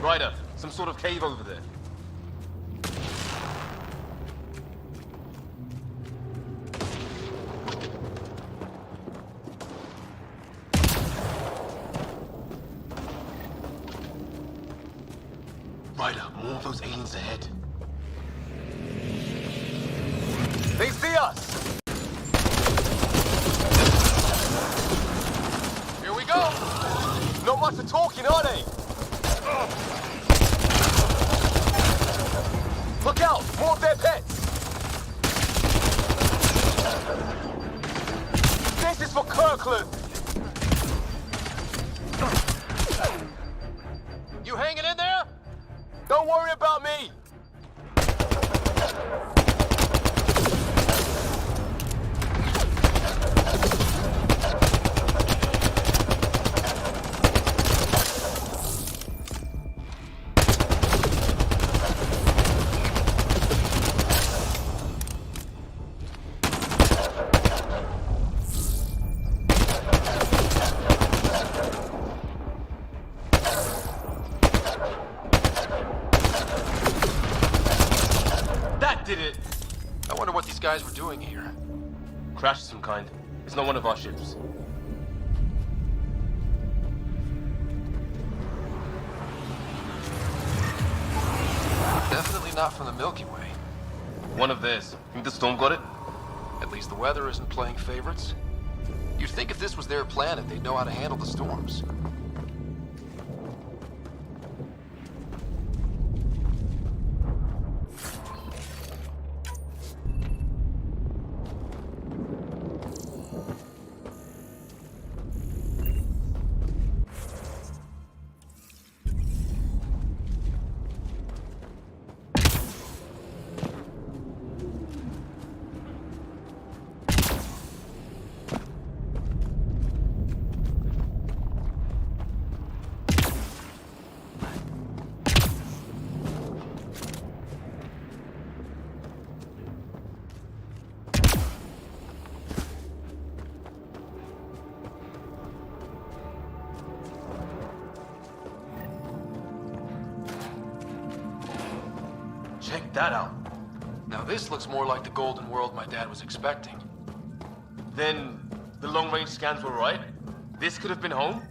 Ryder, some sort of cave over there. Ryder, more of those aliens ahead. They see us! Here we go! Not much for talking, are they? Look out! More of their pets! This is for Kirkland! You hanging in there? Don't worry about me! Did it. I wonder what these guys were doing here. Crash of some kind. It's not one of our ships. Definitely not from the Milky Way. One of theirs. Think the storm got it? At least the weather isn't playing favorites. You'd think if this was their planet, they'd know how to handle the storms. Check that out. Now this looks more like the golden world my dad was expecting. Then the long-range scans were right? This could have been home?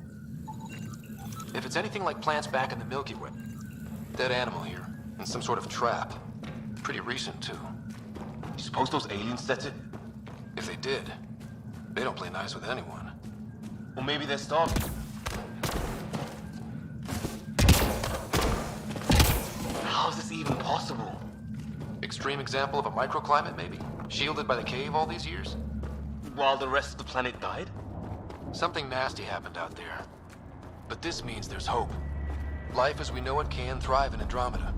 If it's anything like plants back in the Milky Way. Dead animal here, and some sort of trap. Pretty recent, too. You suppose those aliens set it? If they did, they don't play nice with anyone. Or maybe they're starving. How is this even possible? Extreme example of a microclimate, maybe? Shielded by the cave all these years? While the rest of the planet died? Something nasty happened out there. But this means there's hope. Life as we know it can thrive in Andromeda.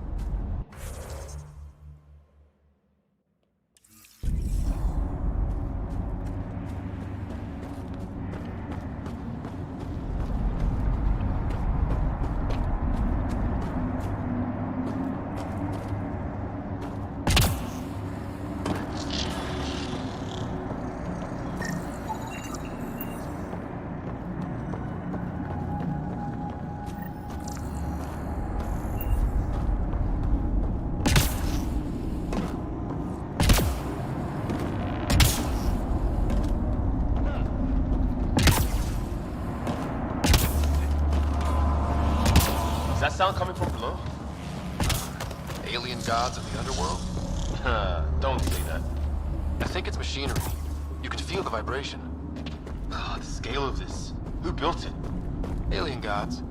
sound coming from below? Alien gods of the underworld? Don't say that. I think it's machinery. You can feel the vibration. Ah, the scale of this. Who built it? Alien gods.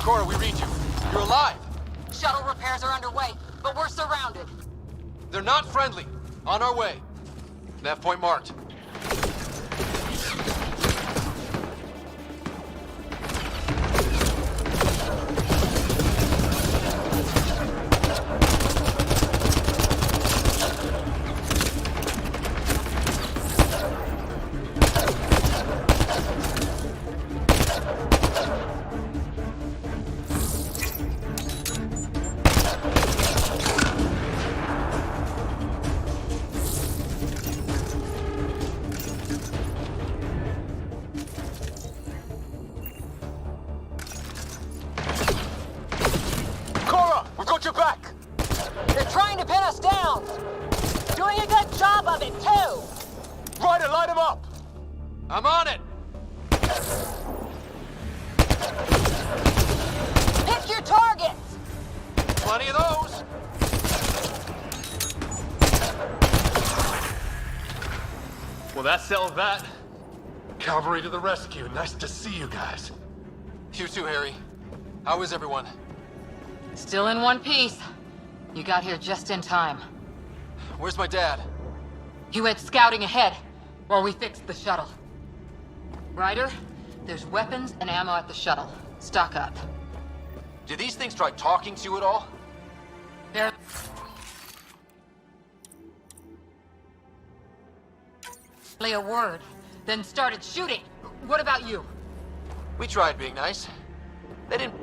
Cora, we read you. You're alive. Shuttle repairs are underway, but we're surrounded. They're not friendly. On our way. Nav point marked. Your back! They're trying to pin us down! Doing a good job of it, too! Ryder, light him up! I'm on it! Well, that settled that. Cavalry to the rescue. Nice to see you guys. You too, Harry. How is everyone? Still in one piece. You got here just in time. Where's my dad? He went scouting ahead while we fixed the shuttle. Ryder, there's weapons and ammo at the shuttle. Stock up. Did these things try talking to you at all? They're... a word, then started shooting. What about you? We tried being nice. They didn't...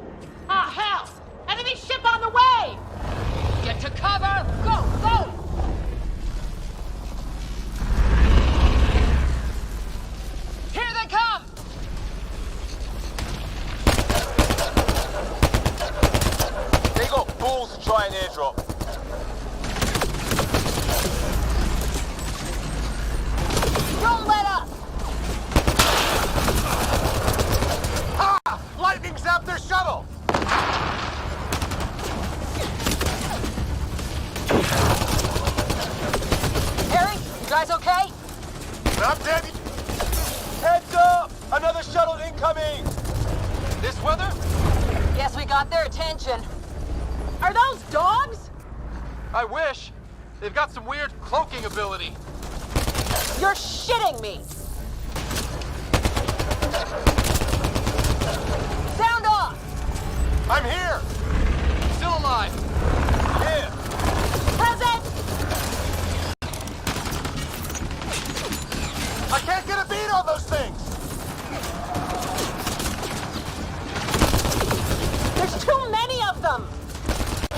Ah, hell! Enemy ship on the way! Get to cover! Go, go! Here they come! They got balls to try an airdrop. Don't let up! Ah! Lightning zapped their shuttle! Harry, you guys okay? I'm dead. Heads up! Another shuttle incoming! This weather? Guess we got their attention. Are those dogs? I wish. They've got some weird cloaking ability. You're shitting me! Sound off! I'm here! Still alive. Here! Present! I can't get a beat on those things! There's too many of them!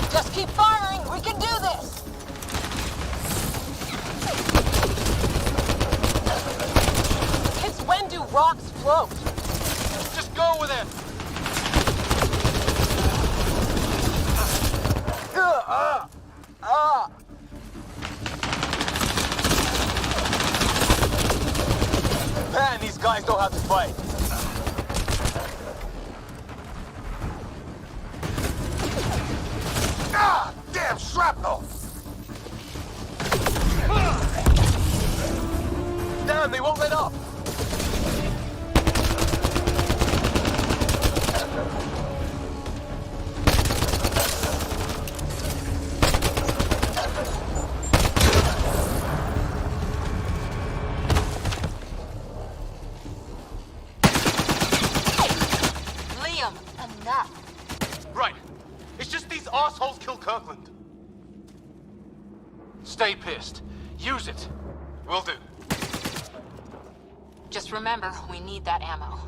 Just keep firing, we can do this! It's when do rocks float? Just go with it. Man, these guys know how to fight. Ah! Damn shrapnel! Damn, they won't let up! Liam, enough. Right. It's just these assholes kill Kirkland. Stay pissed. Use it. Will do. Just remember, we need that ammo.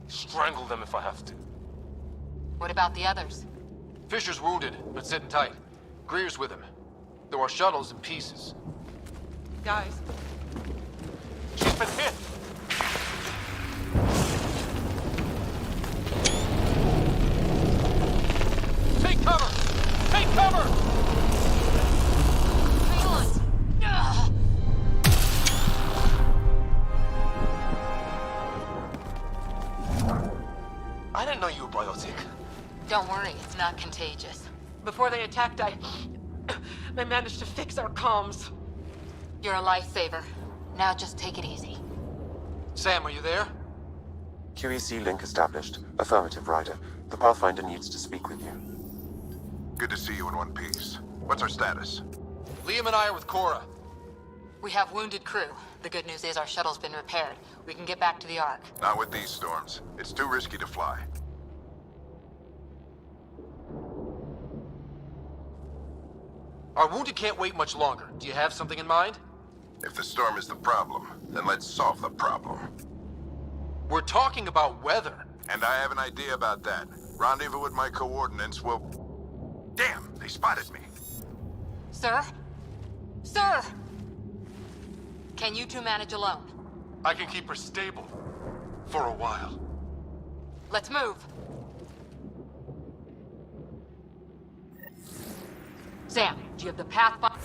Strangle them if I have to. What about the others? Fisher's wounded, but sitting tight. Greer's with him. Though our shuttle's in pieces. Guys, She's been hit! Take cover! Take cover! Hang on! Ugh. I didn't know you were biotic. Don't worry, it's not contagious. before they attacked, I managed to fix our comms. You're a lifesaver. Now just take it easy. Sam, are you there? QEC link established. Affirmative, Ryder. The Pathfinder needs to speak with you. Good to see you in one piece. What's our status? Liam and I are with Cora. We have wounded crew. The good news is our shuttle's been repaired. We can get back to the Ark. Not with these storms. It's too risky to fly. Our wounded can't wait much longer. Do you have something in mind? If the storm is the problem, then let's solve the problem. We're talking about weather. And I have an idea about that. Rendezvous with my coordinates will... Damn, they spotted me. Sir? Sir! Can you two manage alone? I can keep her stable. For a while. Let's move. Sam, do you have the Pathfinder?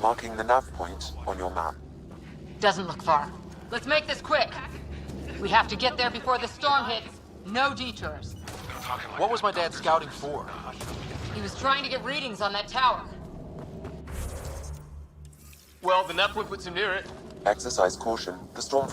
marking the nav point on your map. Doesn't look far. Let's make this quick. We have to get there before the storm hits. No detours. What was my dad scouting for? He was trying to get readings on that tower. Well, the nav point puts him near it. Exercise caution. The storm...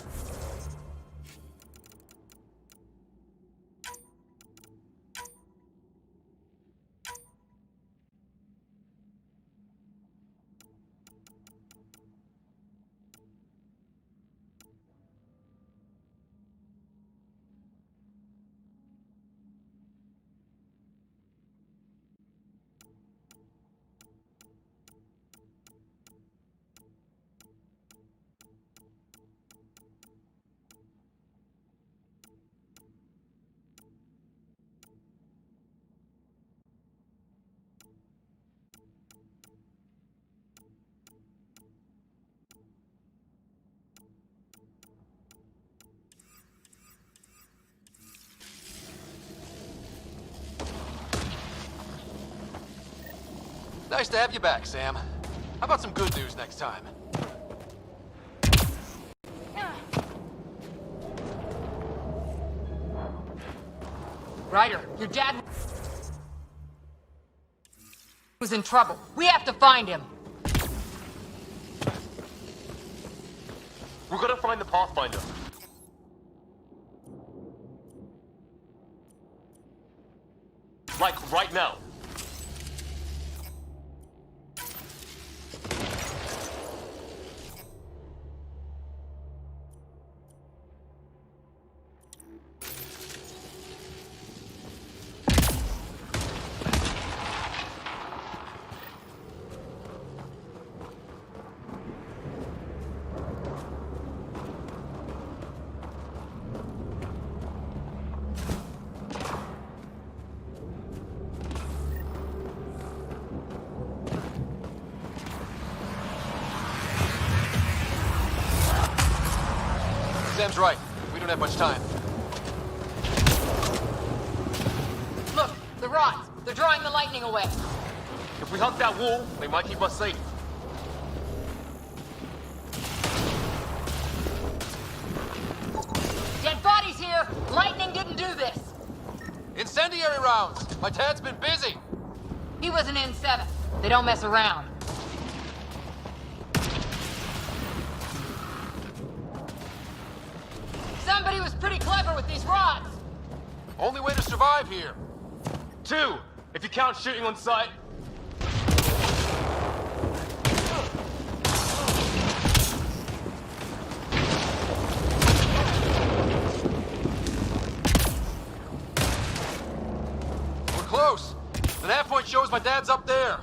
Nice to have you back, Sam. How about some good news next time? Ryder, your dad was in trouble. We have to find him. We're gonna find the Pathfinder. Like, right now. Sam's right. We don't have much time. Look, the rods. They're drawing the lightning away. If we hug that wall, they might keep us safe. Dead bodies here. Lightning didn't do this. Incendiary rounds! My dad's been busy! He was an N7. They don't mess around. Somebody was pretty clever with these rods. Only way to survive here. 2, if you count shooting on sight. We're close. The nav point shows my dad's up there.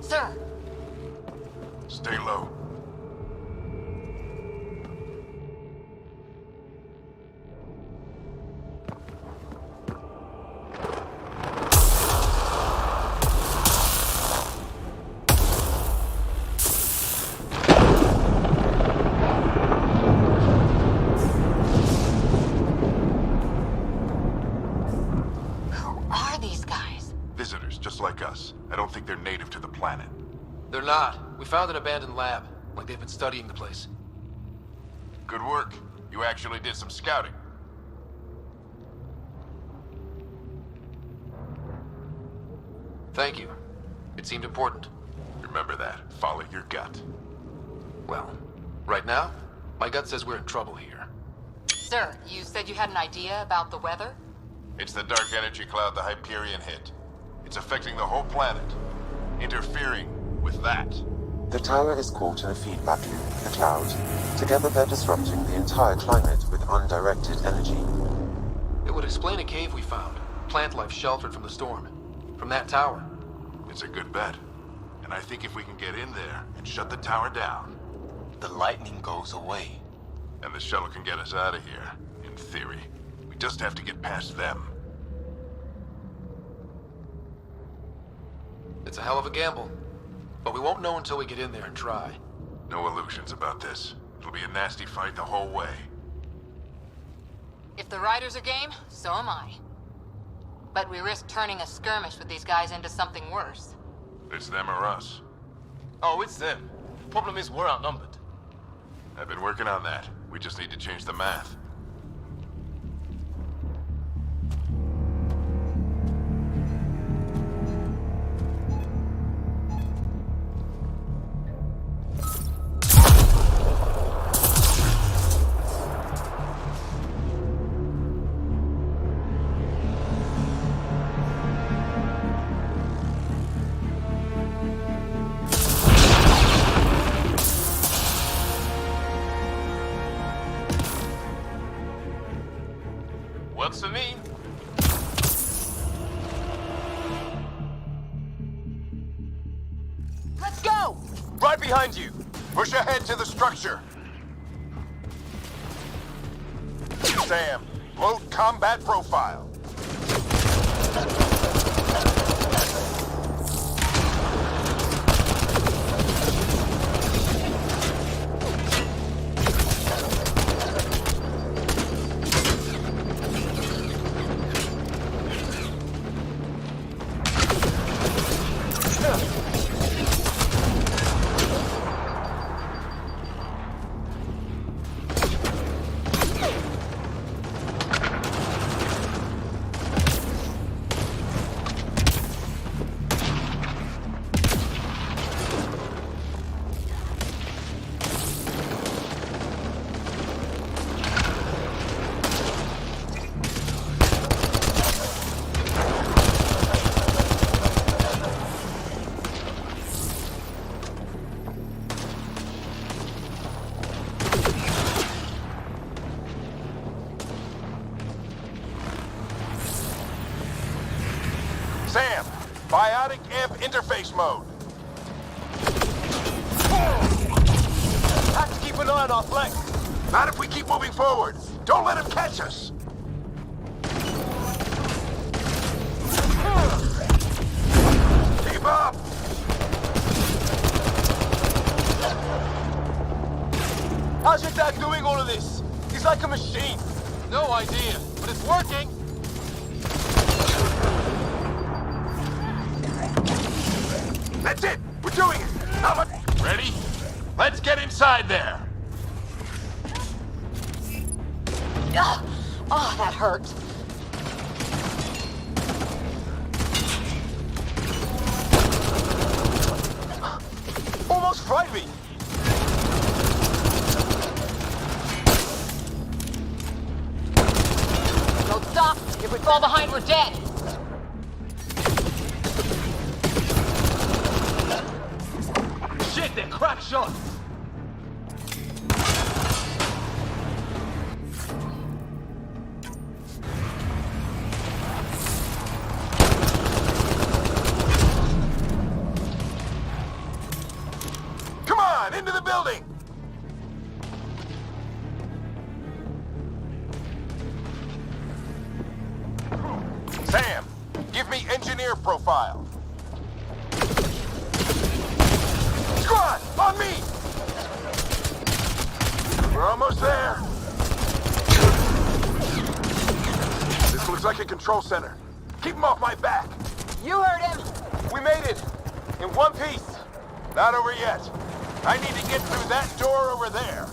Sir. Stay low. Visitors, just like us. I don't think they're native to the planet. They're not. We found an abandoned lab, like they've been studying the place. Good work. You actually did some scouting. Thank you. It seemed important. Remember that. Follow your gut. Well, right now, my gut says we're in trouble here. Sir, you said you had an idea about the weather? It's the dark energy cloud the Hyperion hit. It's affecting the whole planet. Interfering with that. The tower is caught in a feedback loop with the cloud. Together they're disrupting the entire climate with undirected energy. It would explain a cave we found. Plant life sheltered from the storm. From that tower. It's a good bet. And I think if we can get in there and shut the tower down, the lightning goes away. And the shuttle can get us out of here, in theory. We just have to get past them. It's a hell of a gamble. But we won't know until we get in there and try. No illusions about this. It'll be a nasty fight the whole way. If the riders are game, so am I. But we risk turning a skirmish with these guys into something worse. It's them or us. Oh, it's them. Problem is, we're outnumbered. I've been working on that. We just need to change the math. Works for me. Let's go! Right behind you. Push ahead to the structure. Sam, load combat profile. Sam, biotic amp interface mode. Have to keep an eye on our flank. Not if we keep moving forward. Don't let him catch us. Keep up. How's your dad doing all of this? He's like a machine. No idea, but it's working. That's it. We're doing it. How much? Ready? Let's get inside there. Oh, that hurt. Almost fried me. Don't stop. If we fall behind, we're dead. Shit, they're crack shots. Come on, into the building. Sam, give me engineer profile. Squad, on me! We're almost there. This looks like a control center. Keep him off my back. You heard him. We made it. In one piece. Not over yet. I need to get through that door over there.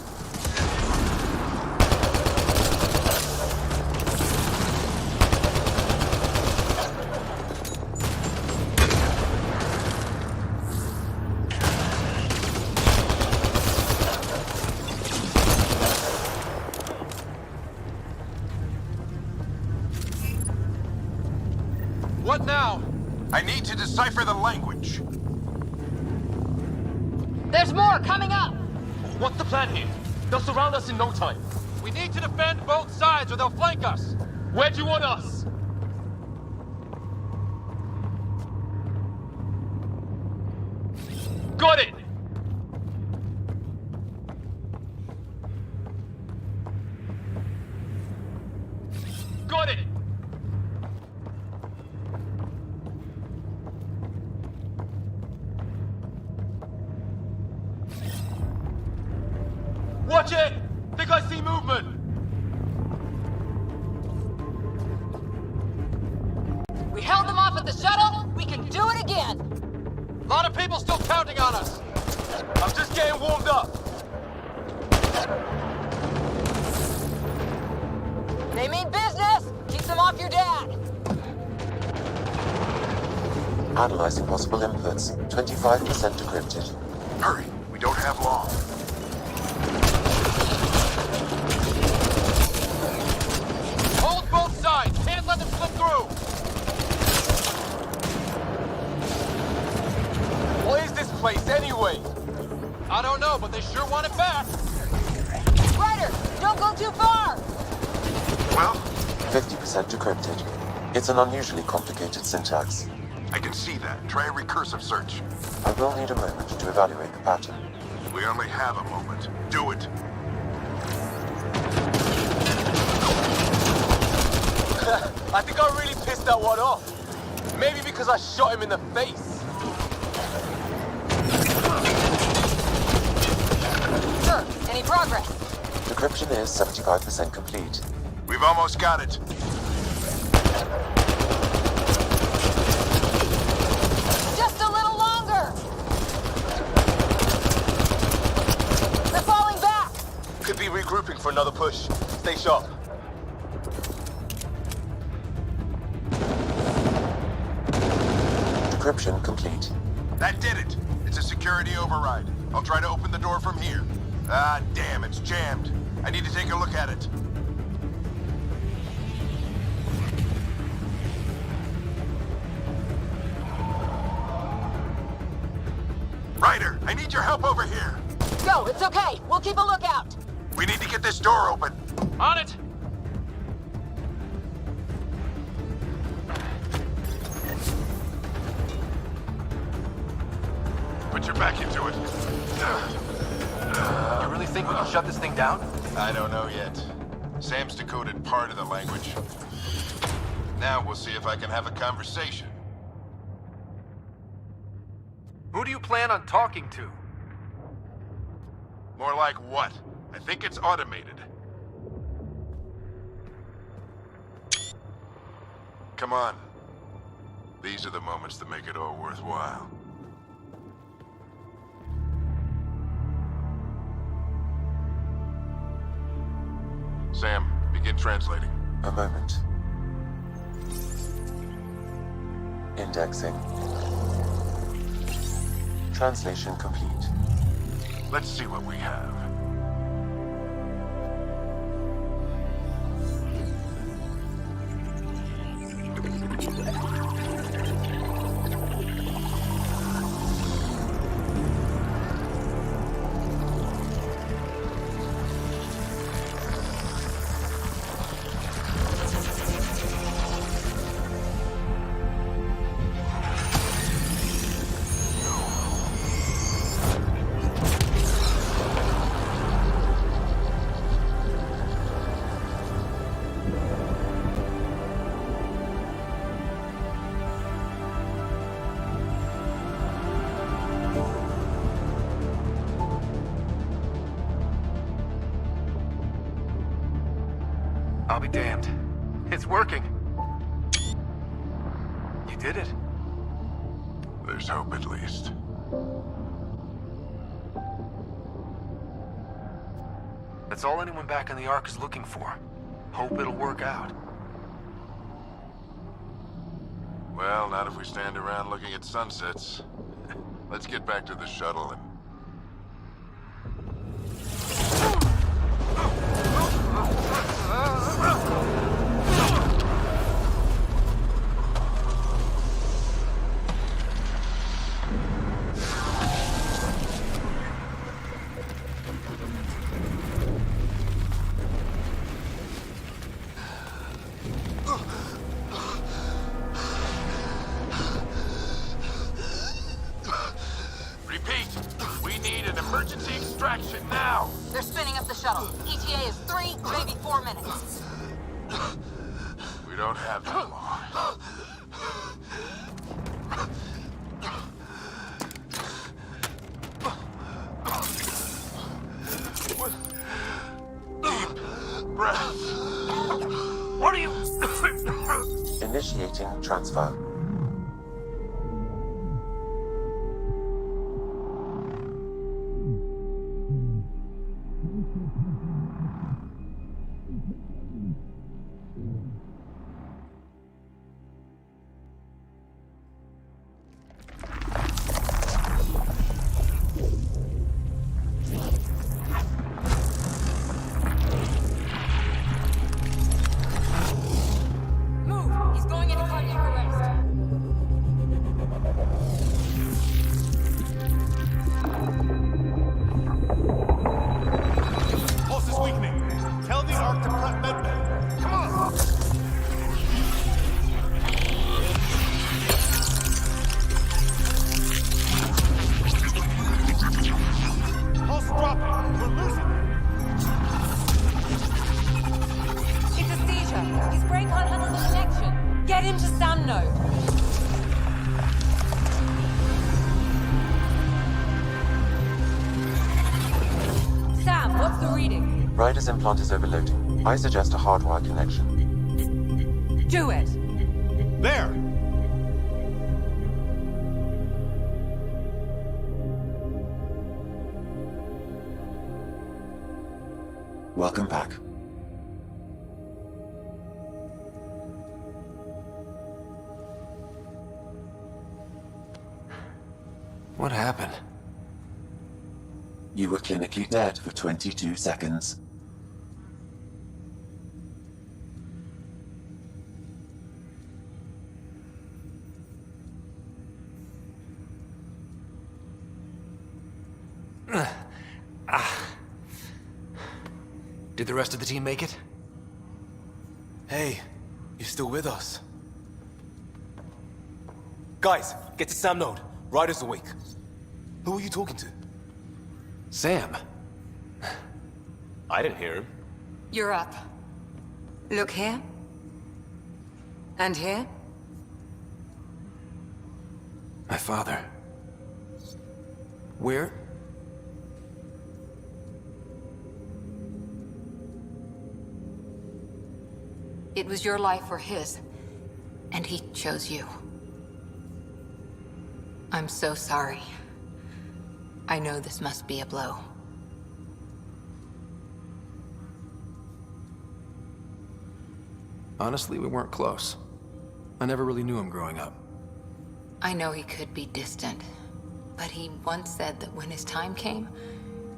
What now? I need to decipher the language. There's more coming up. What's the plan here? They'll surround us in no time. We need to defend both sides or they'll flank us. Where do you want us? Got it! Got it! Watch it! Think I see movement! We held them off at the shuttle. We can do it again. A lot of people still counting on us. I'm just getting warmed up. They mean business. Keep them off your dad. Analyzing possible inputs. 25% decrypted. Hurry, we don't have long. Hold both sides. Can't let them slip through. What is this place anyway? I don't know, but they sure want it back. Ryder, don't go too far. Well? 50% decrypted. It's an unusually complicated syntax. I can see that. Try a recursive search. I will need a moment to evaluate the pattern. We only have a moment. Do it. I think I really pissed that one off. Maybe because I shot him in the face. Sir, any progress? Decryption is 75% complete. We've almost got it. Just a little longer. They're falling back. Could be regrouping for another push. Stay sharp. Decryption complete. That did it. It's a security override. I'll try to open the door from here. Ah, damn, it's jammed. I need to take a look at it. Ryder, I need your help over here. Go, it's okay. We'll keep a lookout. We need to get this door open. On it. Put your back into it. You really think we can shut this thing down? I don't know yet. Sam's decoded part of the language. Now we'll see if I can have a conversation. Who do you plan on talking to? More like what? I think it's automated. Come on. These are the moments that make it all worthwhile. Sam, begin translating. A moment. Indexing. Translation complete. Let's see what we have. I'll be damned. It's working. You did it. There's hope at least. That's all anyone back in the Ark is looking for. Hope it'll work out. Well, not if we stand around looking at sunsets. Let's get back to the shuttle and... Emergency extraction now! They're spinning up the shuttle. ETA is 3, maybe 4 minutes. We don't have that long. Initiating transfer. Move! He's going into cardiac arrest. Pulse is weakening. Tell the Ark to prep medbay. Come on! Pulse dropping. We're losing it. It's a seizure. His brain can't handle the connection. Get him to Sam node. Sam, what's the reading? Ryder's implant is overloading. I suggest a hardwire connection. Do it. There! Welcome back. What happened? You were clinically dead for 22 seconds. Did the rest of the team make it? Hey, you're still with us. Guys, get to Sam node. Ryder's awake. Who are you talking to? Sam. I didn't hear him. You're up. Look here. And here. My father. Where? It was your life or his, and he chose you. I'm so sorry. I know this must be a blow. Honestly, we weren't close. I never really knew him growing up. I know he could be distant, but he once said that when his time came,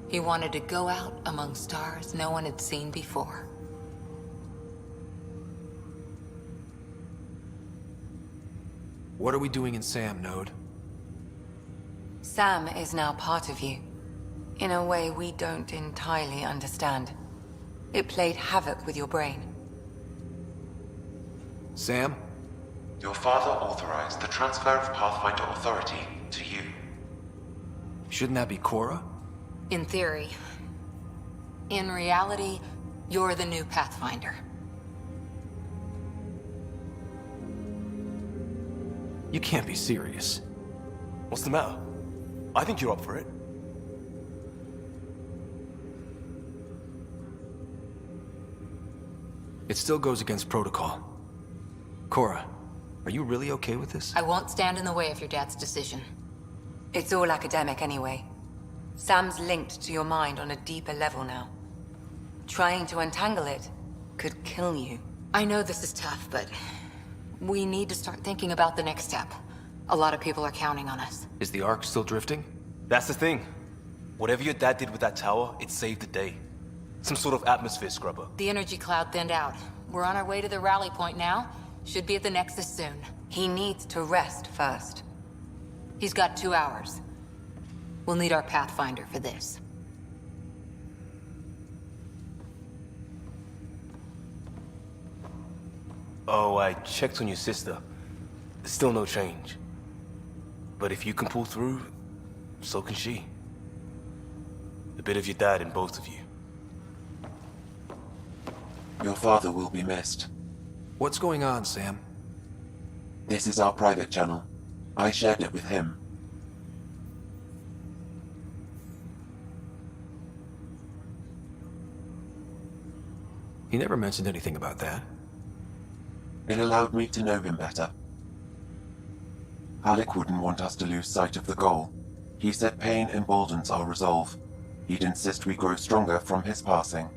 he wanted to go out among stars no one had seen before. What are we doing in Sam node? Sam is now part of you, in a way we don't entirely understand. It played havoc with your brain. Sam? Your father authorized the transfer of Pathfinder authority to you. Shouldn't that be Cora? In theory. In reality, you're the new Pathfinder. You can't be serious. What's the matter? I think you're up for it. It still goes against protocol. Cora, are you really okay with this? I won't stand in the way of your dad's decision. It's all academic anyway. Sam's linked to your mind on a deeper level now. Trying to untangle it could kill you. I know this is tough, but we need to start thinking about the next step. A lot of people are counting on us. Is the Ark still drifting? That's the thing. Whatever your dad did with that tower, it saved the day. Some sort of atmosphere scrubber. The energy cloud thinned out. We're on our way to the rally point now. Should be at the Nexus soon. He needs to rest first. He's got 2 hours. We'll need our Pathfinder for this. Oh, I checked on your sister. Still no change. But if you can pull through, so can she. A bit of your dad in both of you. Your father will be missed. What's going on, Sam? This is our private channel. I shared it with him. He never mentioned anything about that. It allowed me to know him better. Alec wouldn't want us to lose sight of the goal. He said pain emboldens our resolve. He'd insist we grow stronger from his passing.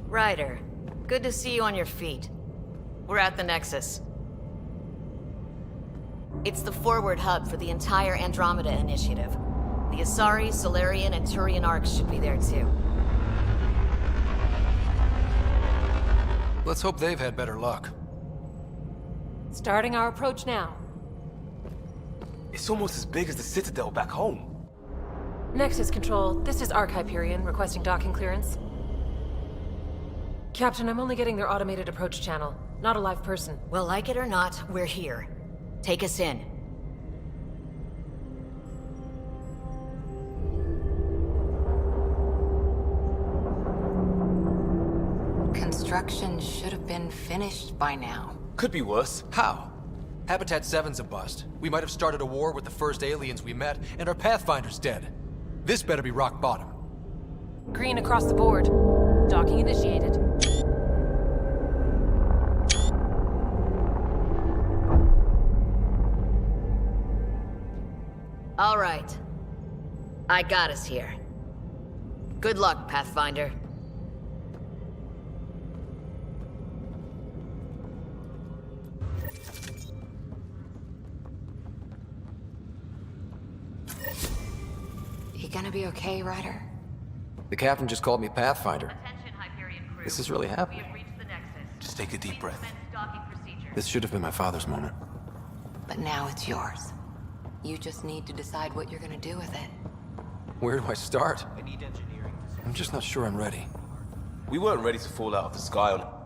Ryder, good to see you on your feet. We're at the Nexus. It's the forward hub for the entire Andromeda initiative. The Asari, Solarian, and Turian arcs should be there too. Let's hope they've had better luck. Starting our approach now. It's almost as big as the Citadel back home. Nexus Control, this is Arc Hyperion requesting docking clearance. Captain, I'm only getting their automated approach channel, not a live person. Well, like it or not, we're here. Take us in. Construction should have been finished by now. Could be worse. How? Habitat 7's a bust. We might have started a war with the first aliens we met, and our Pathfinder's dead. This better be rock bottom. Green across the board. Docking initiated. All right. I got us here. Good luck, Pathfinder. You gonna be okay, Ryder? The captain just called me Pathfinder. This is really happening. Just take a deep breath. This should have been my father's moment. But now it's yours. You just need to decide what you're gonna do with it. Where do I start? I'm just not sure I'm ready. We weren't ready to fall out of the sky on...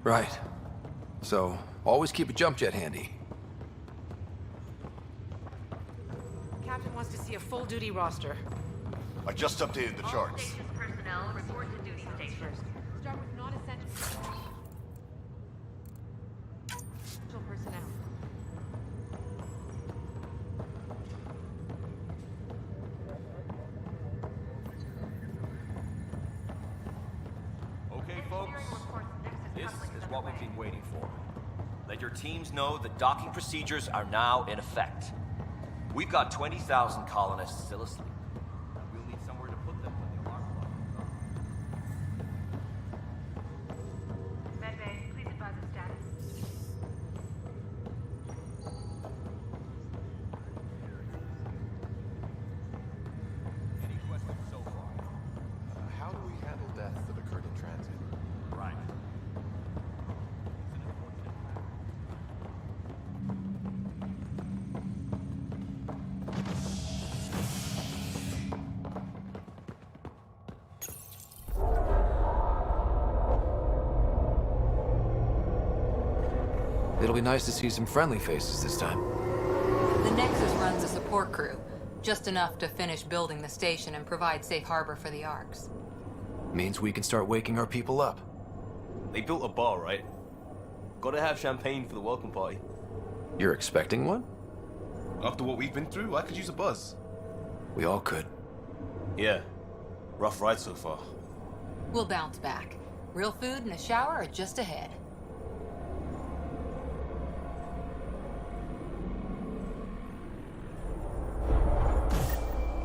Right. So, Always keep a jump jet handy. Captain wants to see a full-duty roster. I just updated the charts. Station personnel report to duty stations. Start with non-essential personnel. Okay, folks. This is what we've been waiting for. Let your teams know that docking procedures are now in effect. We've got 20,000 colonists still asleep. We'll need somewhere to put them when the alarm clock goes off. Medbay, please advise of status. Any questions so far? How do we handle deaths that occurred in transit? Right. It'll be nice to see some friendly faces this time. The Nexus runs a support crew, just enough to finish building the station and provide safe harbor for the Arks. Means we can start waking our people up. They built a bar, right? Gotta have champagne for the welcome party. You're expecting one? After what we've been through, I could use a buzz. We all could. Yeah. Rough ride so far. We'll bounce back. Real food and a shower are just ahead.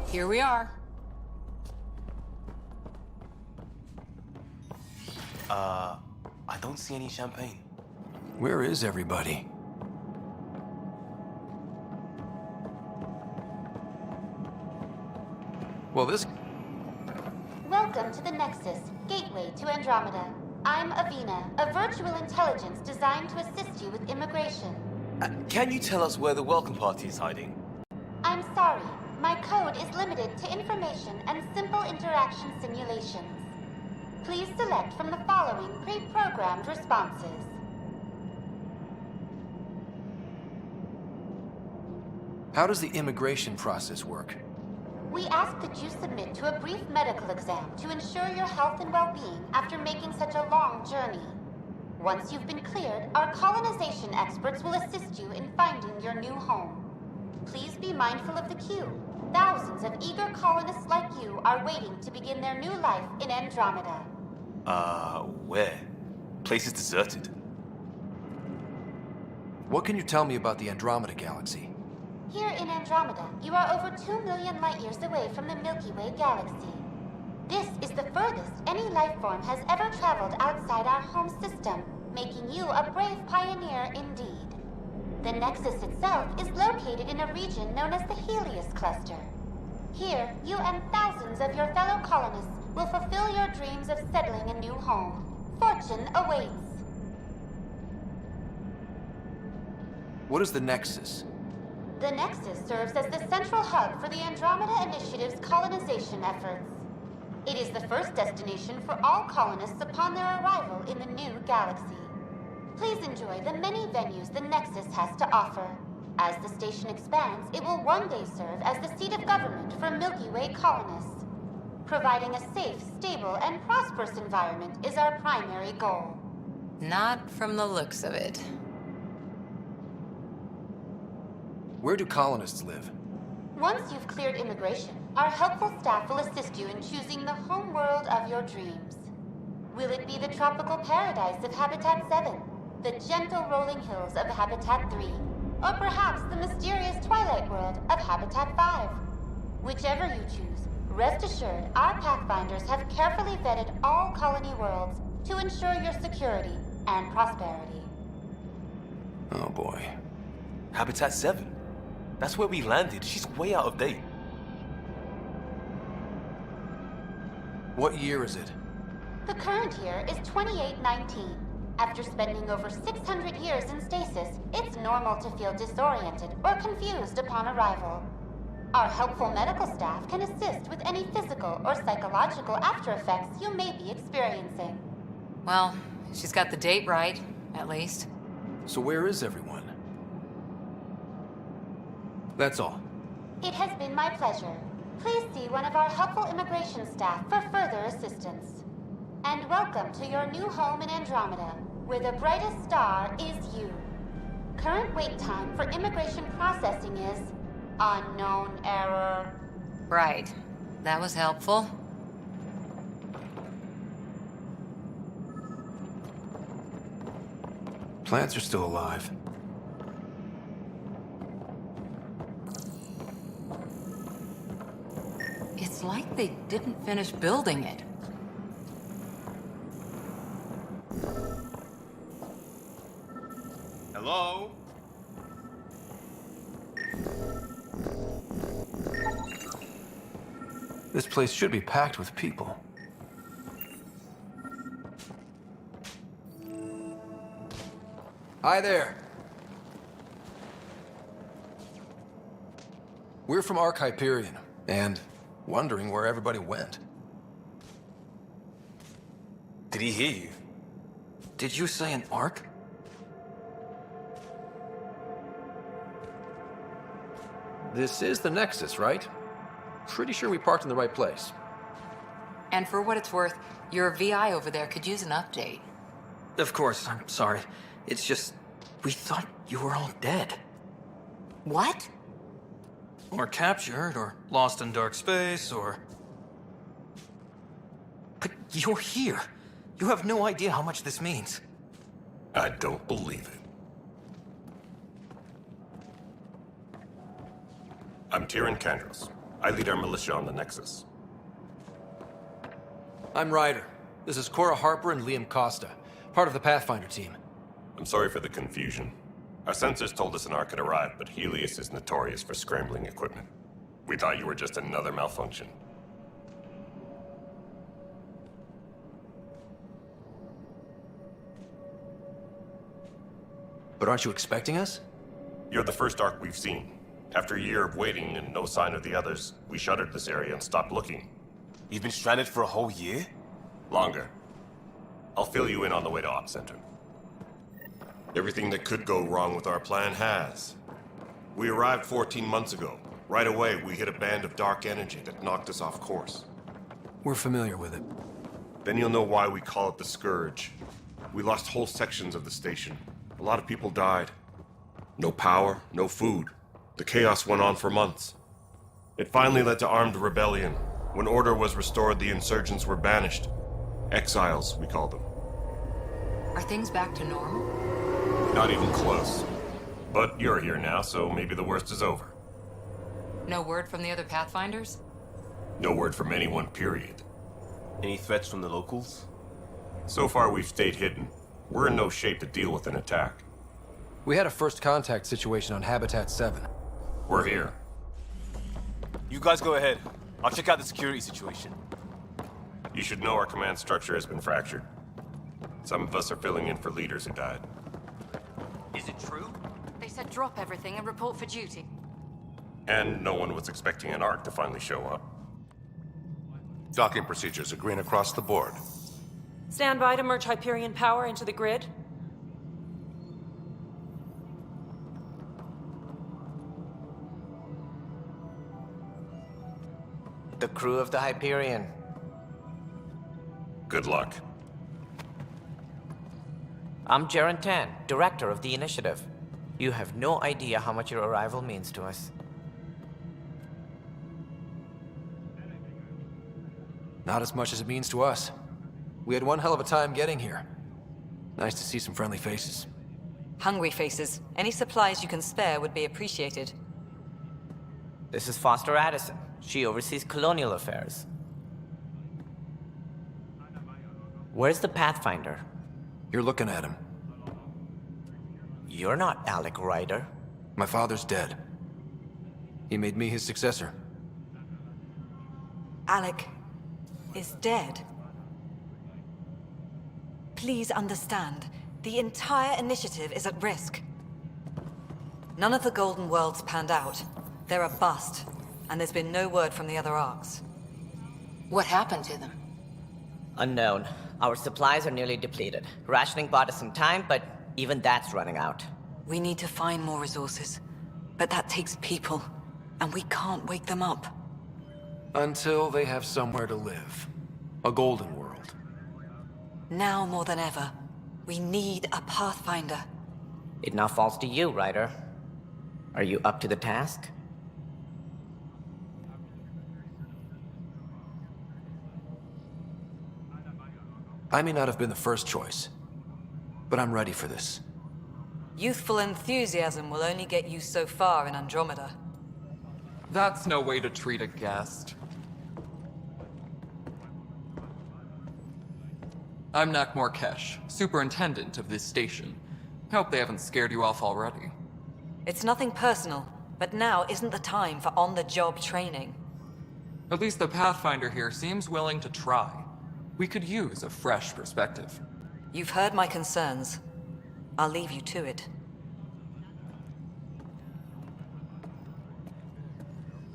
Here we are. I don't see any champagne. Where is everybody? Well, this... Welcome to the Nexus, gateway to Andromeda. I'm Avina, a virtual intelligence designed to assist you with immigration. Can you tell us where the welcome party is hiding? I'm sorry, my code is limited to information and simple interaction simulations. Please select from the following pre-programmed responses. How does the immigration process work? We ask that you submit to a brief medical exam to ensure your health and well-being after making such a long journey. Once you've been cleared, our colonization experts will assist you in finding your new home. Please be mindful of the queue. Thousands of eager colonists like you are waiting to begin their new life in Andromeda. Where? Place is deserted. What can you tell me about the Andromeda galaxy? Here in Andromeda, you are over 2 million light-years away from the Milky Way galaxy. This is the furthest any life form has ever traveled outside our home system, making you a brave pioneer indeed. The Nexus itself is located in a region known as the Helios Cluster. Here, you and thousands of your fellow colonists will fulfill your dreams of settling a new home. Fortune awaits. What is the Nexus? The Nexus serves as the central hub for the Andromeda Initiative's colonization efforts. It is the first destination for all colonists upon their arrival in the new galaxy. Please enjoy the many venues the Nexus has to offer. As the station expands, it will one day serve as the seat of government for Milky Way colonists. Providing a safe, stable, and prosperous environment is our primary goal. Not from the looks of it. Where do colonists live? Once you've cleared immigration, our helpful staff will assist you in choosing the home world of your dreams. Will it be the tropical paradise of Habitat 7, the gentle rolling hills of Habitat 3, or perhaps the mysterious twilight world of Habitat 5? Whichever you choose, rest assured our Pathfinders have carefully vetted all colony worlds to ensure your security and prosperity. Oh boy. Habitat 7? That's where we landed. She's way out of date. What year is it? The current year is 2819. After spending over 600 years in stasis, it's normal to feel disoriented or confused upon arrival. Our helpful medical staff can assist with any physical or psychological after effects you may be experiencing. Well, she's got the date right, at least. So where is everyone? That's all. It has been my pleasure. Please see one of our helpful immigration staff for further assistance. And welcome to your new home in Andromeda, where the brightest star is you. Current wait time for immigration processing is unknown error. Right. That was helpful. Plants are still alive. It's like they didn't finish building it. Hello? This place should be packed with people. Hi there. We're from Ark Hyperion, and wondering where everybody went. Did he hear you? Did you say an Ark? This is the Nexus, right? Pretty sure we parked in the right place. And for what it's worth, your VI over there could use an update. Of course, I'm sorry. It's just, we thought you were all dead. What? Or captured, or lost in dark space, or... But you're here. You have no idea how much this means. I don't believe it. I'm Tyrion Kandros. I lead our militia on the Nexus. I'm Ryder. This is Cora Harper and Liam Costa, part of the Pathfinder team. I'm sorry for the confusion. Our sensors told us an Ark had arrived, but Helios is notorious for scrambling equipment. We thought you were just another malfunction. But aren't you expecting us? You're the first Ark we've seen. After a year of waiting and no sign of the others, we shuttered this area and stopped looking. You've been stranded for a whole year? Longer. I'll fill you in on the way to Op Center. Everything that could go wrong with our plan has. We arrived 14 months ago. Right away, we hit a band of dark energy that knocked us off course. We're familiar with it. Then you'll know why we call it the Scourge. We lost whole sections of the station. A lot of people died. No power, no food. The chaos went on for months. It finally led to armed rebellion. When order was restored, the insurgents were banished. Exiles, we call them. Are things back to normal? Not even close. But you're here now, so maybe the worst is over. No word from the other Pathfinders? No word from anyone, period. Any threats from the locals? So far, we've stayed hidden. We're in no shape to deal with an attack. We had a first contact situation on Habitat 7. We're here. You guys go ahead. I'll check out the security situation. You should know our command structure has been fractured. Some of us are filling in for leaders who died. Is it true? They said drop everything and report for duty. And no one was expecting an Ark to finally show up. Docking procedures are green across the board. Stand by to merge Hyperion power into the grid. The crew of the Hyperion. Good luck. I'm Jaren Tan, director of the initiative. You have no idea how much your arrival means to us. Not as much as it means to us. We had one hell of a time getting here. Nice to see some friendly faces. Hungry faces. Any supplies you can spare would be appreciated. This is Foster Addison. She oversees colonial affairs. Where's the Pathfinder? You're looking at him. You're not Alec Ryder. My father's dead. He made me his successor. Alec is dead. Please understand, the entire initiative is at risk. None of the Golden Worlds panned out. They're a bust, and there's been no word from the other Arks. What happened to them? Unknown. Our supplies are nearly depleted. Rationing bought us some time, but Even that's running out. We need to find more resources. But that takes people, and we can't wake them up. Until they have somewhere to live. A golden world. Now more than ever, we need a Pathfinder. It now falls to you, Ryder. Are you up to the task? I may not have been the first choice, but I'm ready for this. Youthful enthusiasm will only get you so far in Andromeda. That's no way to treat a guest. I'm Nakmor Kesh, superintendent of this station. Hope they haven't scared you off already. It's nothing personal, but now isn't the time for on-the-job training. At least the Pathfinder here seems willing to try. We could use a fresh perspective. You've heard my concerns. I'll leave you to it.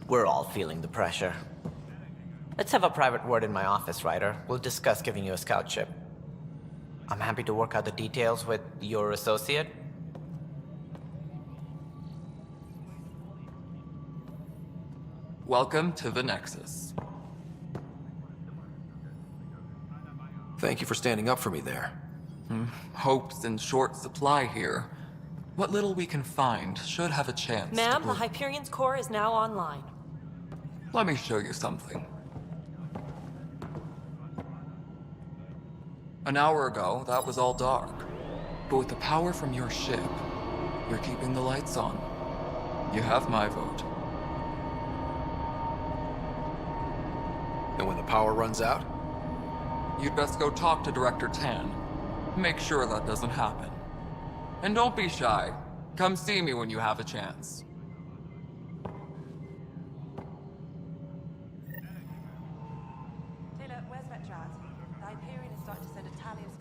We're all feeling the pressure. Let's have a private word in my office, Ryder. We'll discuss giving you a scout ship. I'm happy to work out the details with your associate. Welcome to the Nexus. Thank you for standing up for me there. Hope's in short supply here. What little we can find should have a chance. Ma'am, the Hyperion's core is now online. Let me show you something. An hour ago, that was all dark. But with the power from your ship, you're keeping the lights on. You have my vote. And when the power runs out? You'd best go talk to Director Tan. Make sure that doesn't happen. And don't be shy. Come see me when you have a chance. Taylor, where's Vectrat? The Hyperion is starting to send a tally of...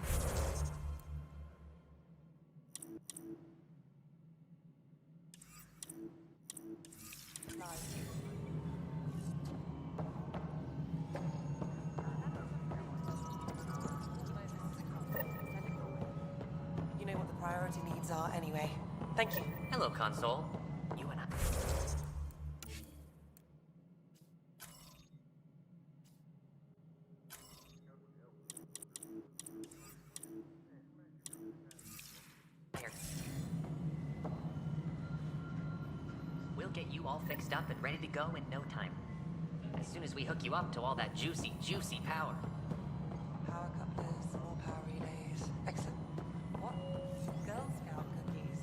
You know what the priority needs are anyway. Thank you. Hello, Console. You and I... We'll get you all fixed up and ready to go in no time. As soon as we hook you up to all that juicy, juicy power. Power couplers, more power relays. Excellent. What? Girl Scout cookies.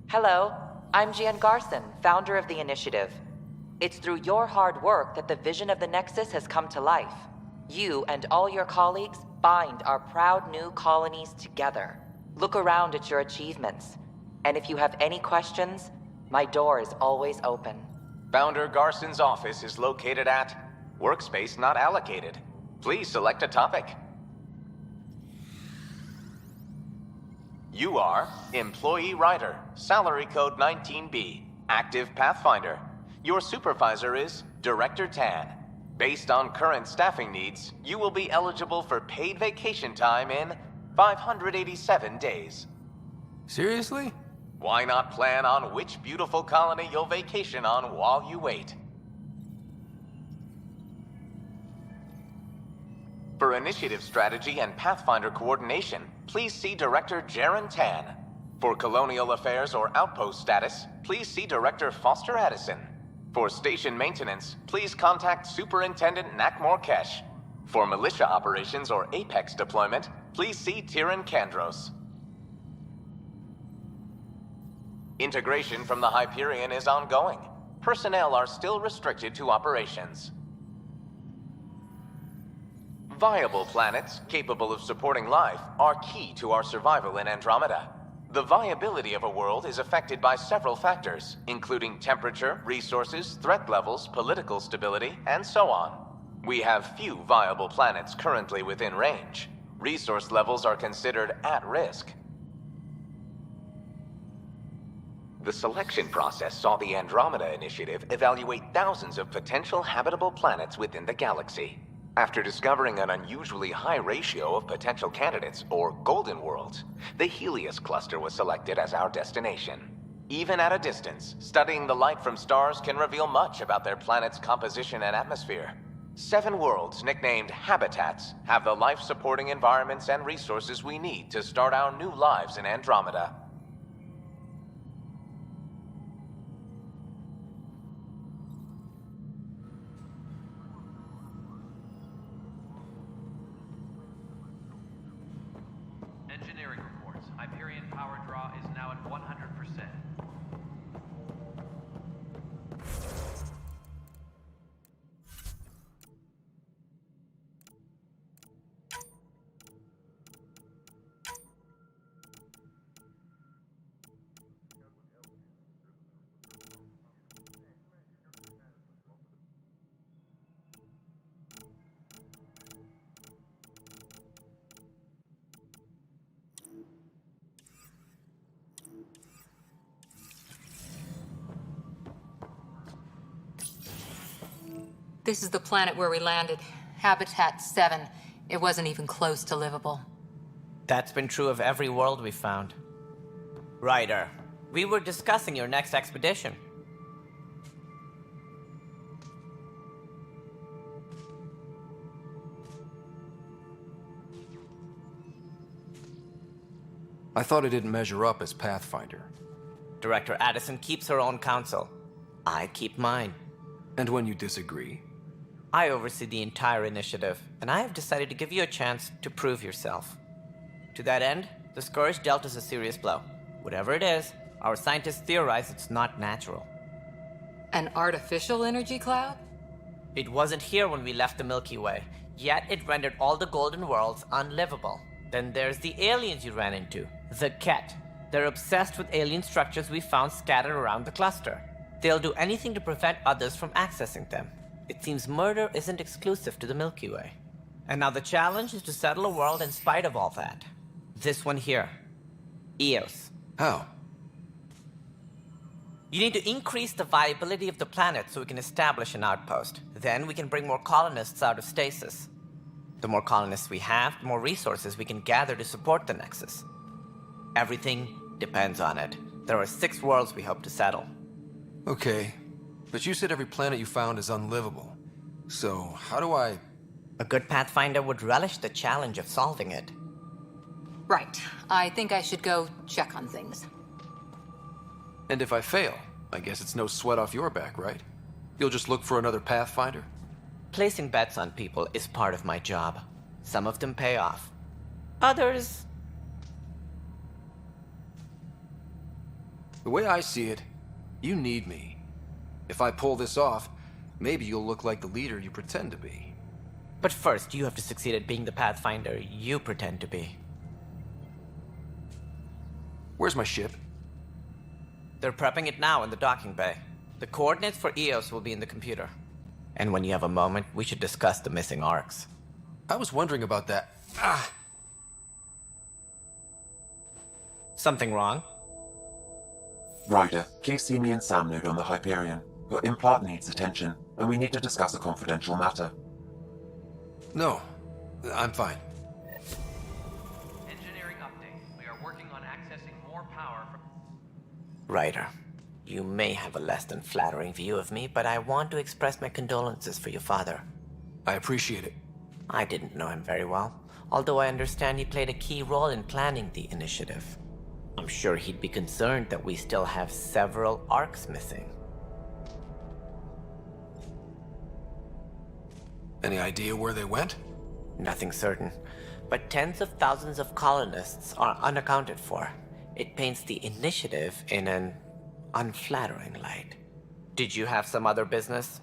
Hello, I'm Jan Garson, founder of the Initiative. It's through your hard work that the vision of the Nexus has come to life. You and all your colleagues bind our proud new colonies together. Look around at your achievements. And if you have any questions, my door is always open. Founder Garson's office is located at Workspace Not Allocated. Please select a topic. You are Employee Rider, Salary Code 19B, Active Pathfinder. Your supervisor is Director Tan. Based on current staffing needs, you will be eligible for paid vacation time in 587 days. Seriously? Why not plan on which beautiful colony you'll vacation on while you wait? For initiative strategy and Pathfinder coordination, please see Director Jaren Tan. For colonial affairs or outpost status, please see Director Foster Addison. For station maintenance, please contact Superintendent Nakmor Kesh. For militia operations or Apex deployment, please see Tyrion Kandros. Integration from the Hyperion is ongoing. Personnel are still restricted to operations. Viable planets capable of supporting life are key to our survival in Andromeda. The viability of a world is affected by several factors, including temperature, resources, threat levels, political stability, and so on. We have few viable planets currently within range. Resource levels are considered at risk. The selection process saw the Andromeda Initiative evaluate thousands of potential habitable planets within the galaxy. After discovering an unusually high ratio of potential candidates, or golden worlds, the Helios cluster was selected as our destination. Even at a distance, studying the light from stars can reveal much about their planet's composition and atmosphere. 7 worlds, nicknamed habitats, have the life-supporting environments and resources we need to start our new lives in Andromeda. Engineering reports. Hyperion power draw is now at 100%. This is the planet where we landed. Habitat 7. It wasn't even close to livable. That's been true of every world we found. Ryder, we were discussing your next expedition. I thought it didn't measure up as Pathfinder. Director Addison keeps her own counsel. I keep mine. And when you disagree? I oversee the entire initiative, and I have decided to give you a chance to prove yourself. To that end, the Scourge dealt us a serious blow. Whatever it is, our scientists theorize it's not natural. An artificial energy cloud? It wasn't here when we left the Milky Way, yet it rendered all the golden worlds unlivable. Then there's the aliens you ran into, the Ket. They're obsessed with alien structures we found scattered around the cluster. They'll do anything to prevent others from accessing them. It seems murder isn't exclusive to the Milky Way. And now the challenge is to settle a world in spite of all that. This one here. Eos. How? You need to increase the viability of the planet so we can establish an outpost. Then we can bring more colonists out of stasis. The more colonists we have, the more resources we can gather to support the Nexus. Everything depends on it. There are 6 worlds we hope to settle. Okay, but you said every planet you found is unlivable. So, how do I... A good Pathfinder would relish the challenge of solving it. Right. I think I should go check on things. And if I fail, I guess it's no sweat off your back, right? You'll just look for another Pathfinder? Placing bets on people is part of my job. Some of them pay off. Others... The way I see it, you need me. If I pull this off, maybe you'll look like the leader you pretend to be. But first, you have to succeed at being the Pathfinder you pretend to be. Where's my ship? They're prepping it now in the docking bay. The coordinates for Eos will be in the computer. And when you have a moment, we should discuss the missing arcs. I was wondering about that. Ah! Something wrong? Ryder, please see me and Sam Node on the Hyperion. Your implant needs attention, and we need to discuss a confidential matter. No, I'm fine. Engineering update. We are working on accessing more power from... Ryder, you may have a less than flattering view of me, but I want to express my condolences for your father. I appreciate it. I didn't know him very well, although I understand he played a key role in planning the initiative. I'm sure he'd be concerned that we still have several arcs missing. Any idea where they went? Nothing certain, but tens of thousands of colonists are unaccounted for. It paints the initiative in an unflattering light. Did you have some other business?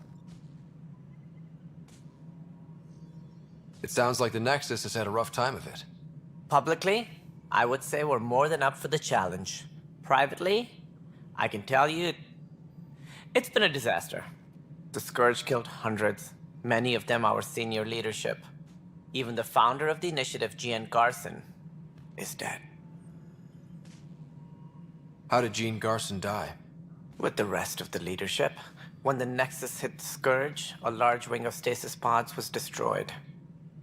It sounds like the Nexus has had a rough time of it. Publicly, I would say we're more than up for the challenge. Privately, I can tell you, it's been a disaster. The Scourge killed hundreds, many of them our senior leadership. Even the founder of the initiative, Gian Garson, is dead. How did Jean Garson die? With the rest of the leadership. When the Nexus hit the Scourge, a large wing of stasis pods was destroyed.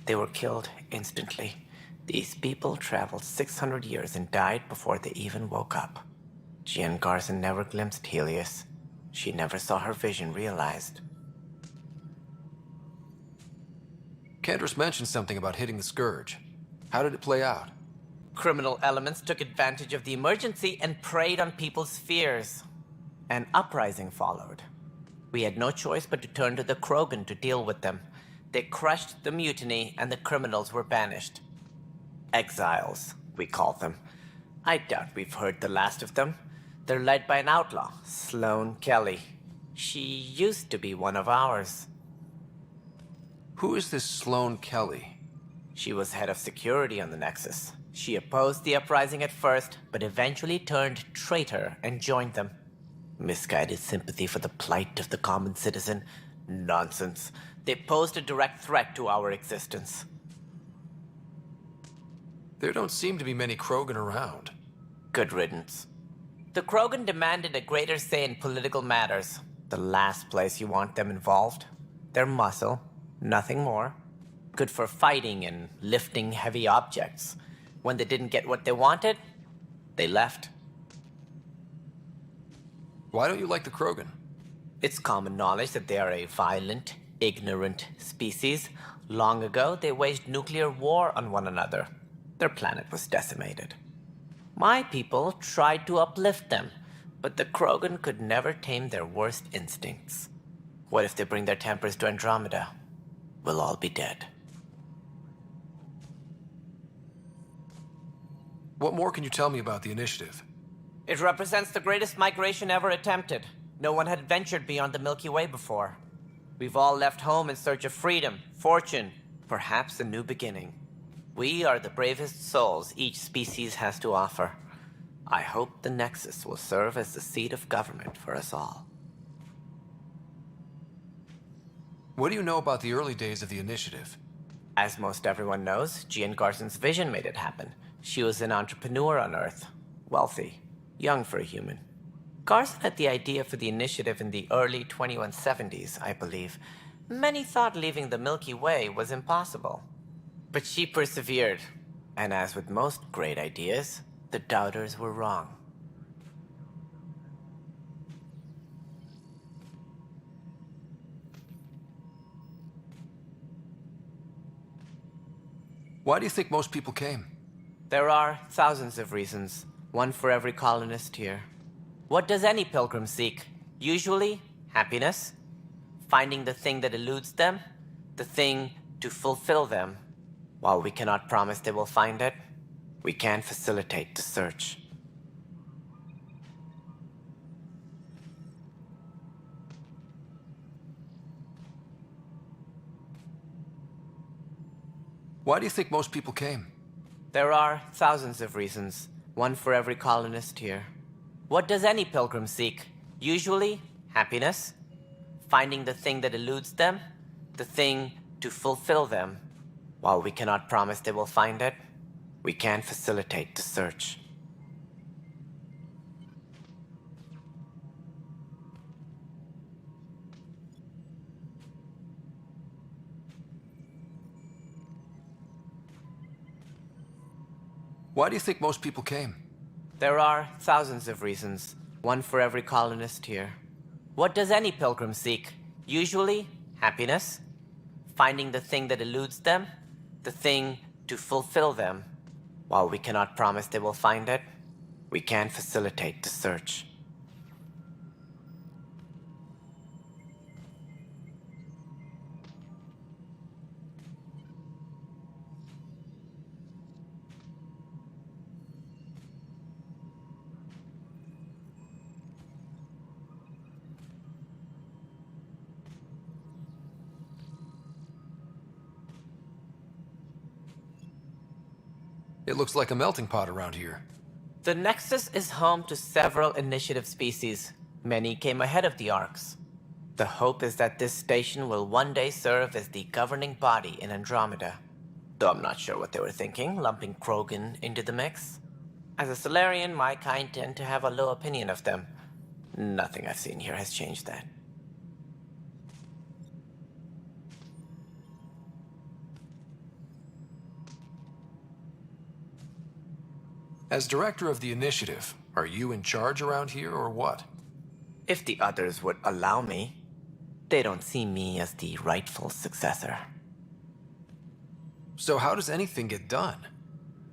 They were killed instantly. These people traveled 600 years and died before they even woke up. Jean Garson never glimpsed Helios. She never saw her vision realized. Kendris mentioned something about hitting the Scourge. How did it play out? Criminal elements took advantage of the emergency and preyed on people's fears. An uprising followed. We had no choice but to turn to the Krogan to deal with them. They crushed the mutiny and the criminals were banished. Exiles, we call them. I doubt we've heard the last of them. They're led by an outlaw, Sloane Kelly. She used to be one of ours. Who is this Sloane Kelly? She was head of security on the Nexus. She opposed the uprising at first, but eventually turned traitor and joined them. Misguided sympathy for the plight of the common citizen? Nonsense. They posed a direct threat to our existence. There don't seem to be many Krogan around. Good riddance. The Krogan demanded a greater say in political matters. The last place you want them involved. Their muscle, nothing more. Good for fighting and lifting heavy objects. When they didn't get what they wanted, they left. Why don't you like the Krogan? It's common knowledge that they are a violent, ignorant species. Long ago, they waged nuclear war on one another. Their planet was decimated. My people tried to uplift them, but the Krogan could never tame their worst instincts. What if they bring their tempers to Andromeda? We'll all be dead. What more can you tell me about the initiative? It represents the greatest migration ever attempted. No one had ventured beyond the Milky Way before. We've all left home in search of freedom, fortune, perhaps a new beginning. We are the bravest souls each species has to offer. I hope the Nexus will serve as the seat of government for us all. What do you know about the early days of the initiative? As most everyone knows, Jean Garson's vision made it happen. She was an entrepreneur on Earth. Wealthy. Young for a human. Garson had the idea for the initiative in the early 2170s, I believe. Many thought leaving the Milky Way was impossible. But she persevered. And as with most great ideas, the doubters were wrong. Why do you think most people came? There are thousands of reasons, one for every colonist here. What does any pilgrim seek? Usually, happiness. Finding the thing that eludes them, the thing to fulfill them. While we cannot promise they will find it, we can facilitate the search. Why do you think most people came? There are thousands of reasons, one for every colonist here. What does any pilgrim seek? Usually, happiness. Finding the thing that eludes them, the thing to fulfill them. While we cannot promise they will find it, we can facilitate the search. Why do you think most people came? There are thousands of reasons, one for every colonist here. What does any pilgrim seek? Usually, happiness. Finding the thing that eludes them, the thing to fulfill them. While we cannot promise they will find it, we can facilitate the search. It looks like a melting pot around here. The Nexus is home to several initiative species. Many came ahead of the Arks. The hope is that this station will one day serve as the governing body in Andromeda. Though I'm not sure what they were thinking, lumping Krogan into the mix. As a Solarian, my kind tend to have a low opinion of them. Nothing I've seen here has changed that. As director of the initiative, are you in charge around here or what? If the others would allow me, they don't see me as the rightful successor. So how does anything get done?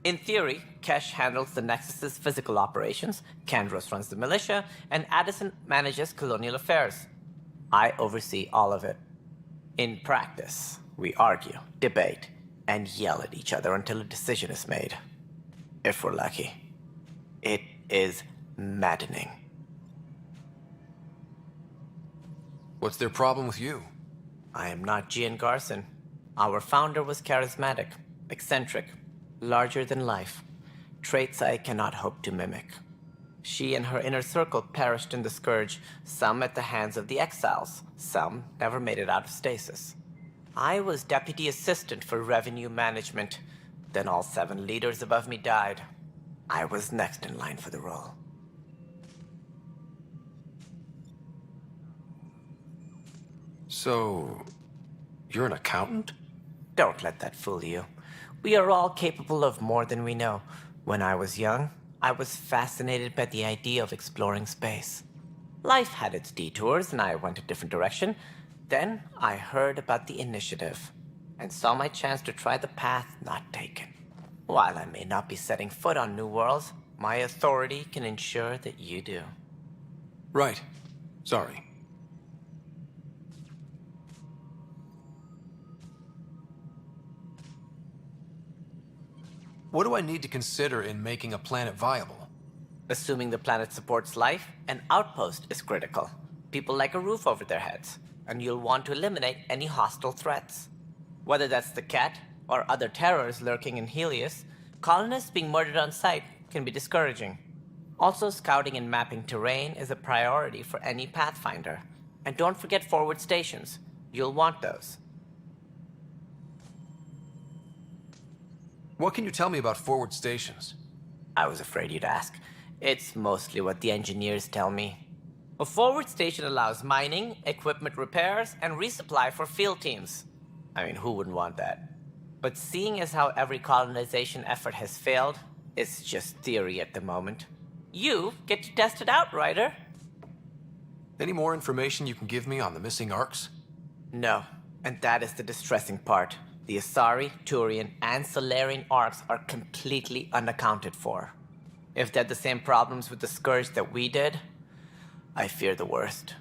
In theory, Kesh handles the Nexus's physical operations, Kandros runs the militia, and Addison manages colonial affairs. I oversee all of it. In practice, we argue, debate, and yell at each other until a decision is made. If we're lucky. It is maddening. What's their problem with you? I am not Gian Garson. Our founder was charismatic, eccentric, larger than life. Traits I cannot hope to mimic. She and her inner circle perished in the Scourge, some at the hands of the Exiles, some never made it out of stasis. I was deputy assistant for revenue management. Then all 7 leaders above me died. I was next in line for the role. So, you're an accountant? Don't let that fool you. We are all capable of more than we know. When I was young, I was fascinated by the idea of exploring space. Life had its detours and I went a different direction. Then I heard about the initiative and saw my chance to try the path not taken. While I may not be setting foot on New Worlds, my authority can ensure that you do. Right. Sorry. What do I need to consider in making a planet viable? Assuming the planet supports life, an outpost is critical. People like a roof over their heads, and you'll want to eliminate any hostile threats. Whether that's the cat or other terrors lurking in Helios, colonists being murdered on sight can be discouraging. Also, scouting and mapping terrain is a priority for any Pathfinder. And don't forget forward stations. You'll want those. What can you tell me about forward stations? I was afraid you'd ask. It's mostly what the engineers tell me. A forward station allows mining, equipment repairs, and resupply for field teams. I mean, who wouldn't want that? But seeing as how every colonization effort has failed, it's just theory at the moment. You get to test it out, Ryder. Any more information you can give me on the missing arcs? No, and that is the distressing part. The Asari, Turian, and Solarian arcs are completely unaccounted for. If they had the same problems with the Scourge that we did, I fear the worst.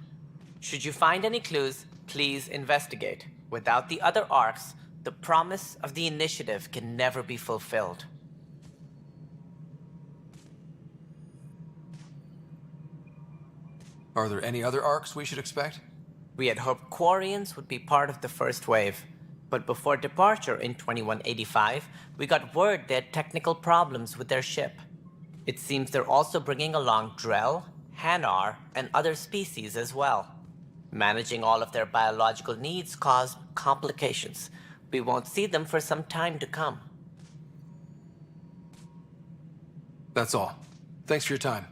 Should you find any clues, please investigate. Without the other arcs, the promise of the initiative can never be fulfilled. Are there any other arcs we should expect? We had hoped Quarians would be part of the first wave, but before departure in 2185, we got word they had technical problems with their ship. It seems they're also bringing along Drell, Hanar, and other species as well. Managing all of their biological needs caused complications. We won't see them for some time to come. That's all. Thanks for your time.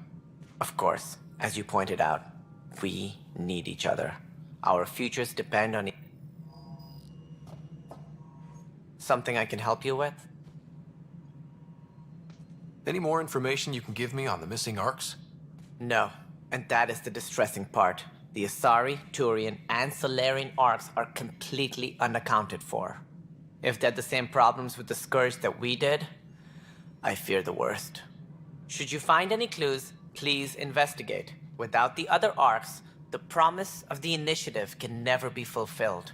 Of course, as you pointed out, we need each other. Our futures depend on Something I can help you with? Any more information you can give me on the missing arcs? No, and that is the distressing part. The Asari, Turian, and Solarian arcs are completely unaccounted for. If they had the same problems with the Scourge that we did, I fear the worst. Should you find any clues, please investigate. Without the other arcs, the promise of the initiative can never be fulfilled.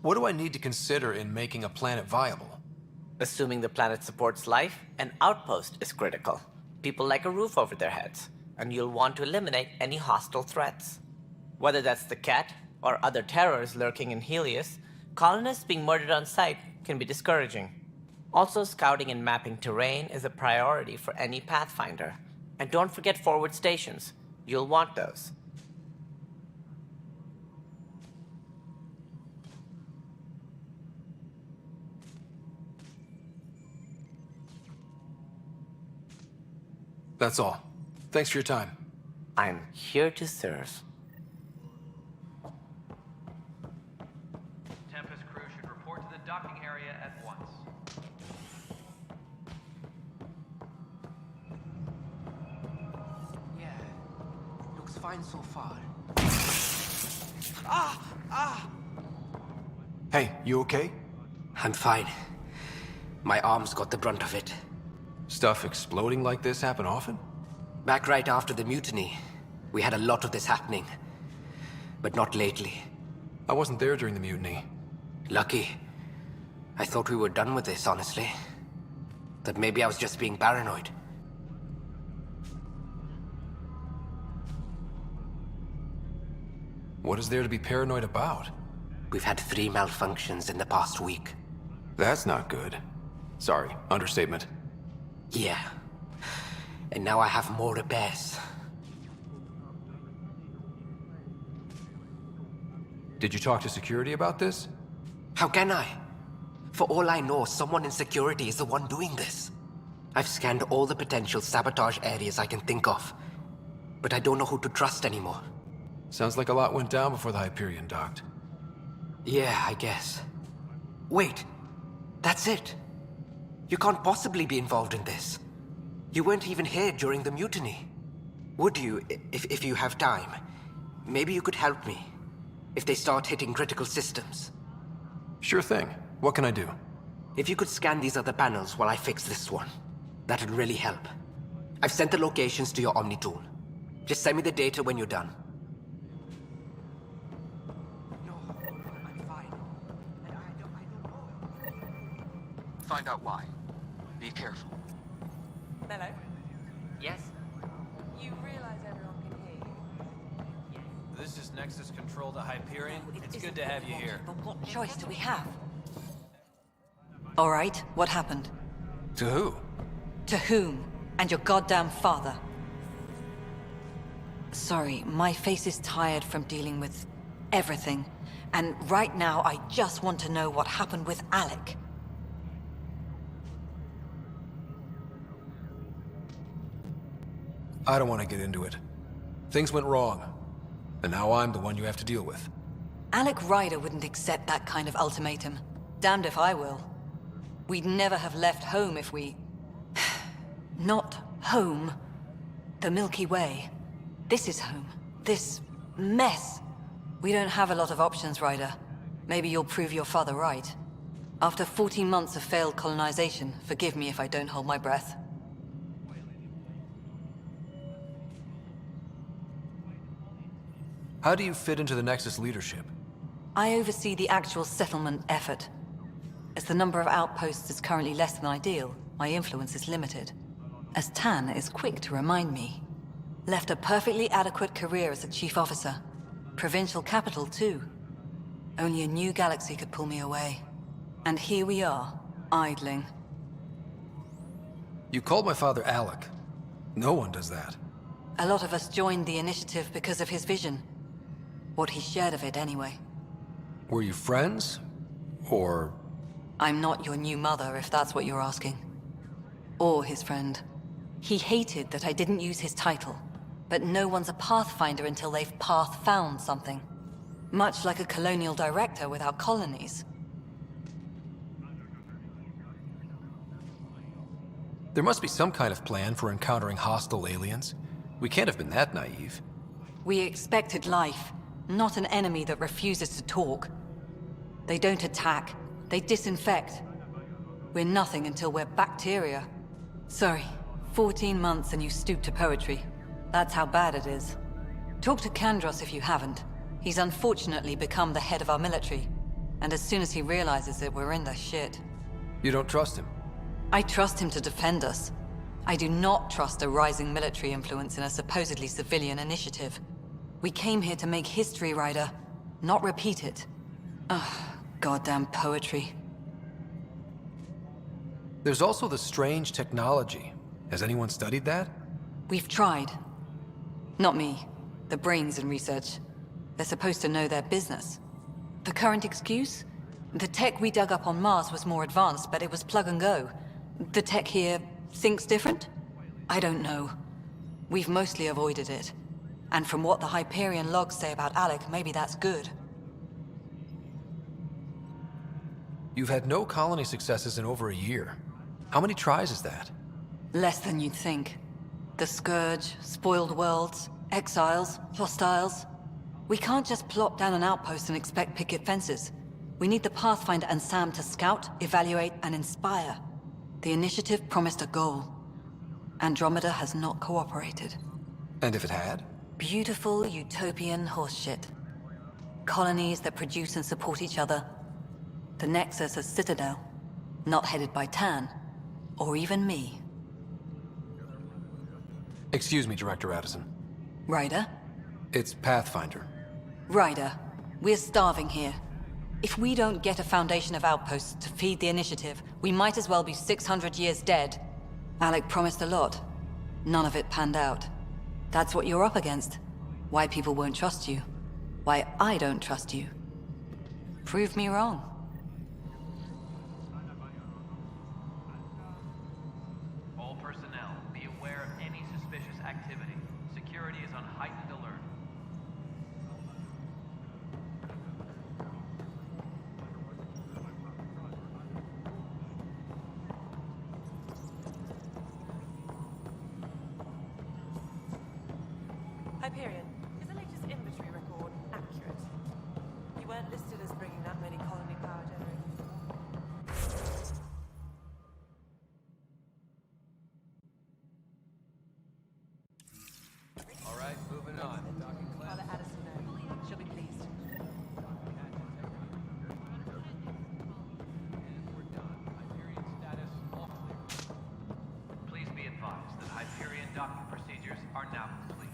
What do I need to consider in making a planet viable? Assuming the planet supports life, an outpost is critical. People like a roof over their heads, and you'll want to eliminate any hostile threats. Whether that's the cat or other terrors lurking in Helios, colonists being murdered on sight can be discouraging. Also, scouting and mapping terrain is a priority for any Pathfinder. And don't forget forward stations. You'll want those. That's all. Thanks for your time. I'm here to serve. Tempest crew should report to the docking area at once. Yeah, looks fine so far. Hey, you okay? I'm fine. My arms got the brunt of it. Stuff exploding like this happen often? Back right after the mutiny, we had a lot of this happening. But not lately. I wasn't there during the mutiny. Lucky. I thought we were done with this, honestly. That maybe I was just being paranoid. What is there to be paranoid about? We've had 3 malfunctions in the past week. That's not good. Sorry, understatement. Yeah. And now I have more repairs. Did you talk to security about this? How can I? For all I know, someone in security is the one doing this. I've scanned all the potential sabotage areas I can think of. But I don't know who to trust anymore. Sounds like a lot went down before the Hyperion docked. Yeah, I guess. Wait. That's it. You can't possibly be involved in this. You weren't even here during the mutiny. Would you, if you have time? Maybe you could help me. If they start hitting critical systems. Sure thing. What can I do? If you could scan these other panels while I fix this one, that'd really help. I've sent the locations to your Omni tool. Just send me the data when you're done. No, I'm fine. And I don't know. Find out why. Be careful. Hello? Yes? You realize everyone can hear you? This is Nexus Control to Hyperion. It's good to have you here. But what choice do we have? All right, what happened? To who? To whom? And your goddamn father. Sorry, my face is tired from dealing with everything. And right now, I just want to know what happened with Alec. I don't want to get into it. Things went wrong. And now I'm the one you have to deal with. Alec Ryder wouldn't accept that kind of ultimatum. Damned if I will. We'd never have left home if we... Not home. The Milky Way. This is home. This mess. We don't have a lot of options, Ryder. Maybe you'll prove your father right. After 14 months of failed colonization, forgive me if I don't hold my breath. How do you fit into the Nexus leadership? I oversee the actual settlement effort. As the number of outposts is currently less than ideal, my influence is limited. As Tan is quick to remind me. Left a perfectly adequate career as a chief officer. Provincial capital, too. Only a new galaxy could pull me away. And here we are, idling. You called my father Alec. No one does that. A lot of us joined the initiative because of his vision. What he shared of it, anyway. Were you friends? Or... I'm not your new mother, if that's what you're asking. Or his friend. He hated that I didn't use his title. But no one's a Pathfinder until they've path-found something. Much like a colonial director without colonies. There must be some kind of plan for encountering hostile aliens. We can't have been that naive. We expected life, not an enemy that refuses to talk. They don't attack, they disinfect. We're nothing until we're bacteria. Sorry, 14 months and you stoop to poetry. That's how bad it is. Talk to Kandros if you haven't. He's unfortunately become the head of our military. And as soon as he realizes it, we're in the shit. You don't trust him? I trust him to defend us. I do not trust a rising military influence in a supposedly civilian initiative. We came here to make history, Ryder, not repeat it. Ugh, goddamn poetry. There's also the strange technology. Has anyone studied that? We've tried. Not me. The brains in research. They're supposed to know their business. The current excuse? The tech we dug up on Mars was more advanced, but it was plug and go. The tech here thinks different? I don't know. We've mostly avoided it. And from what the Hyperion logs say about Alec, maybe that's good. You've had no colony successes in over a year. How many tries is that? Less than you'd think. The Scourge, spoiled worlds, exiles, hostiles. We can't just plop down an outpost and expect picket fences. We need the Pathfinder and Sam to scout, evaluate, and inspire. The initiative promised a goal. Andromeda has not cooperated. And if it had? Beautiful utopian horseshit. Colonies that produce and support each other. The Nexus a citadel, not headed by Tan, or even me. Excuse me, Director Addison. Ryder? It's Pathfinder. Ryder, we're starving here. If we don't get a foundation of outposts to feed the initiative, we might as well be 600 years dead. Alec promised a lot. None of it panned out. That's what you're up against. Why people won't trust you. Why I don't trust you. Prove me wrong. All personnel, be aware of any suspicious activity. Security is on heightened alert. Hyperion, is the latest inventory record accurate? You weren't listed as bringing that many colony power generators. All right, moving on. Father Addison know. She'll be pleased. Please be advised that Hyperion docking procedures are now complete.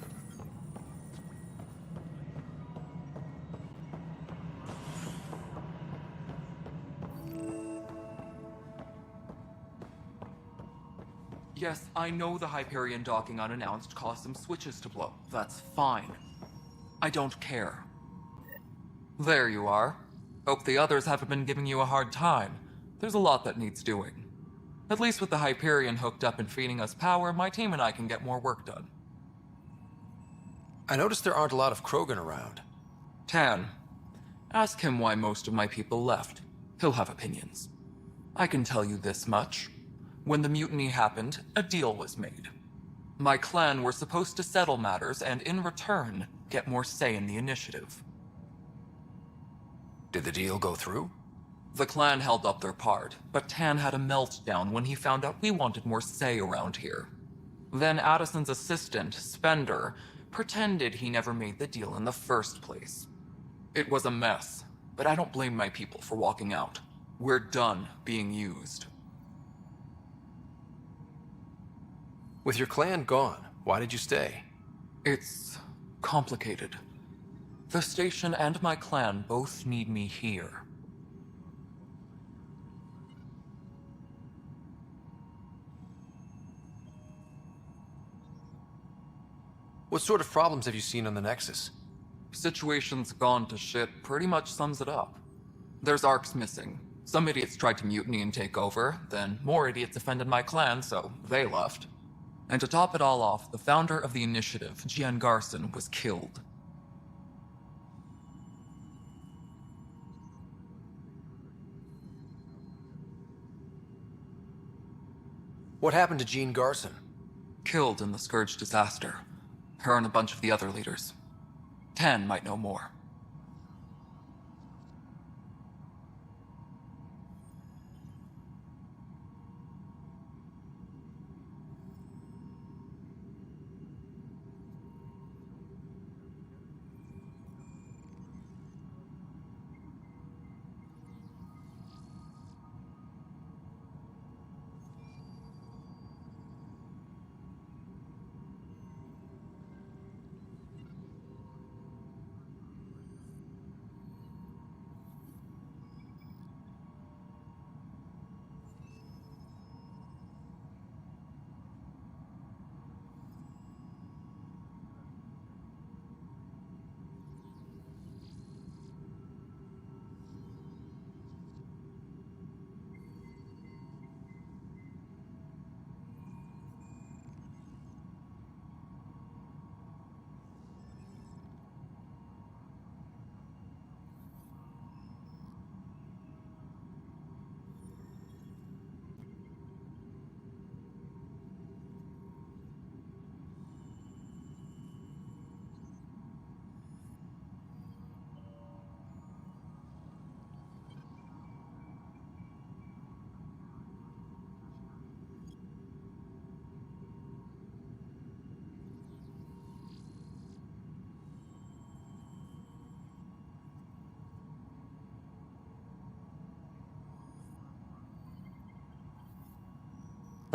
Yes, I know the Hyperion docking unannounced caused some switches to blow. That's fine. I don't care. There you are. Hope the others haven't been giving you a hard time. There's a lot that needs doing. At least with the Hyperion hooked up and feeding us power, my team and I can get more work done. I noticed there aren't a lot of Krogan around. Tan, ask him why most of my people left. He'll have opinions. I can tell you this much. When the mutiny happened, a deal was made. My clan were supposed to settle matters and, in return, get more say in the initiative. Did the deal go through? The clan held up their part, but Tan had a meltdown when he found out we wanted more say around here. Then Addison's assistant, Spender, pretended he never made the deal in the first place. It was a mess, but I don't blame my people for walking out. We're done being used. With your clan gone, why did you stay? It's complicated. The station and my clan both need me here. What sort of problems have you seen on the Nexus? Situation's gone to shit pretty much sums it up. There's arcs missing. Some idiots tried to mutiny and take over, then more idiots offended my clan, so they left. And to top it all off, the founder of the initiative, Gian Garson, was killed. What happened to Jean Garson? Killed in the Scourge disaster. Her and a bunch of the other leaders. Tan might know more.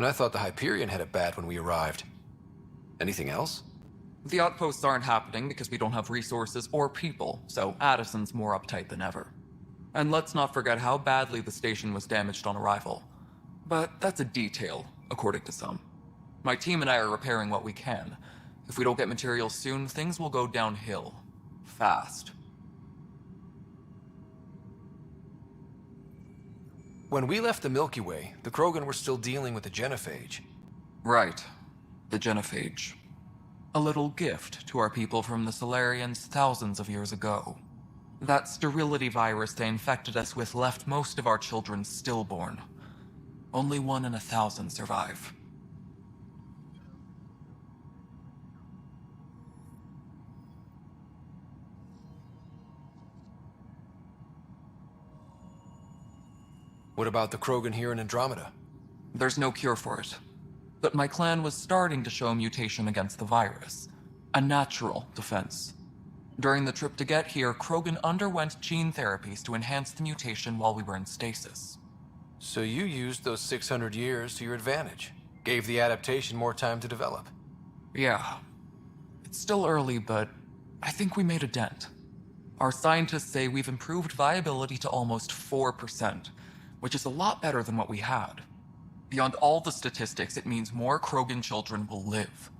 And I thought the Hyperion had it bad when we arrived. Anything else? The outposts aren't happening because we don't have resources or people, so Addison's more uptight than ever. And let's not forget how badly the station was damaged on arrival. But that's a detail, according to some. My team and I are repairing what we can. If we don't get materials soon, things will go downhill. Fast. When we left the Milky Way, the Krogan were still dealing with the genophage. Right. The genophage. A little gift to our people from the Solarians thousands of years ago. That sterility virus they infected us with left most of our children stillborn. Only 1 in 1,000 survive. What about the Krogan here in Andromeda? There's no cure for it. But my clan was starting to show a mutation against the virus. A natural defense. During the trip to get here, Krogan underwent gene therapies to enhance the mutation while we were in stasis. So you used those 600 years to your advantage. Gave the adaptation more time to develop. Yeah. It's still early, but I think we made a dent. Our scientists say we've improved viability to almost 4%, which is a lot better than what we had. Beyond all the statistics, it means more Krogan children will live.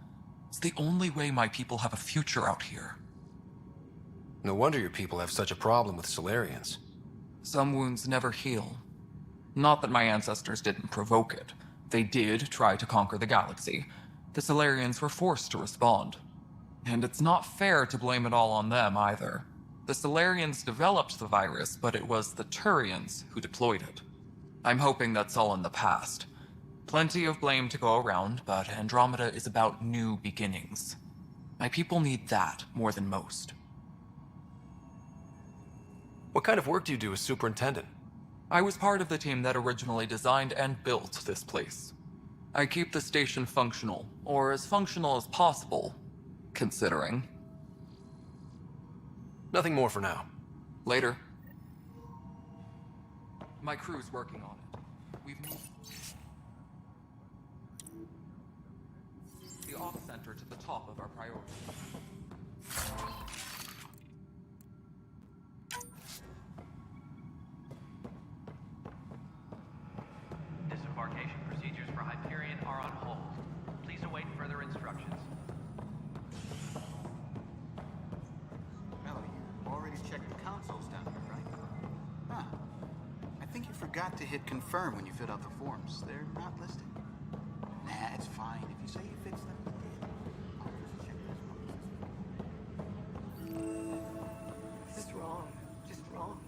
It's the only way my people have a future out here. No wonder your people have such a problem with Solarians. Some wounds never heal. Not that my ancestors didn't provoke it. They did try to conquer the galaxy. The Solarians were forced to respond. And it's not fair to blame it all on them either. The Solarians developed the virus, but it was the Turians who deployed it. I'm hoping that's all in the past. Plenty of blame to go around, but Andromeda is about new beginnings. My people need that more than most. What kind of work do you do as superintendent? I was part of the team that originally designed and built this place. I keep the station functional, or as functional as possible, considering. Nothing more for now. Later. My crew's working on it. We've moved the off-center to the top of our priority. Disembarkation procedures for Hyperion are on hold. Please await further instructions. Melody, you already checked the consoles down here, right? Huh. I think you forgot to hit confirm when you filled out the forms. They're not listed. Nah, it's fine. If you say you fixed them, you did. I'll just check this one. Just wrong. Just wrong.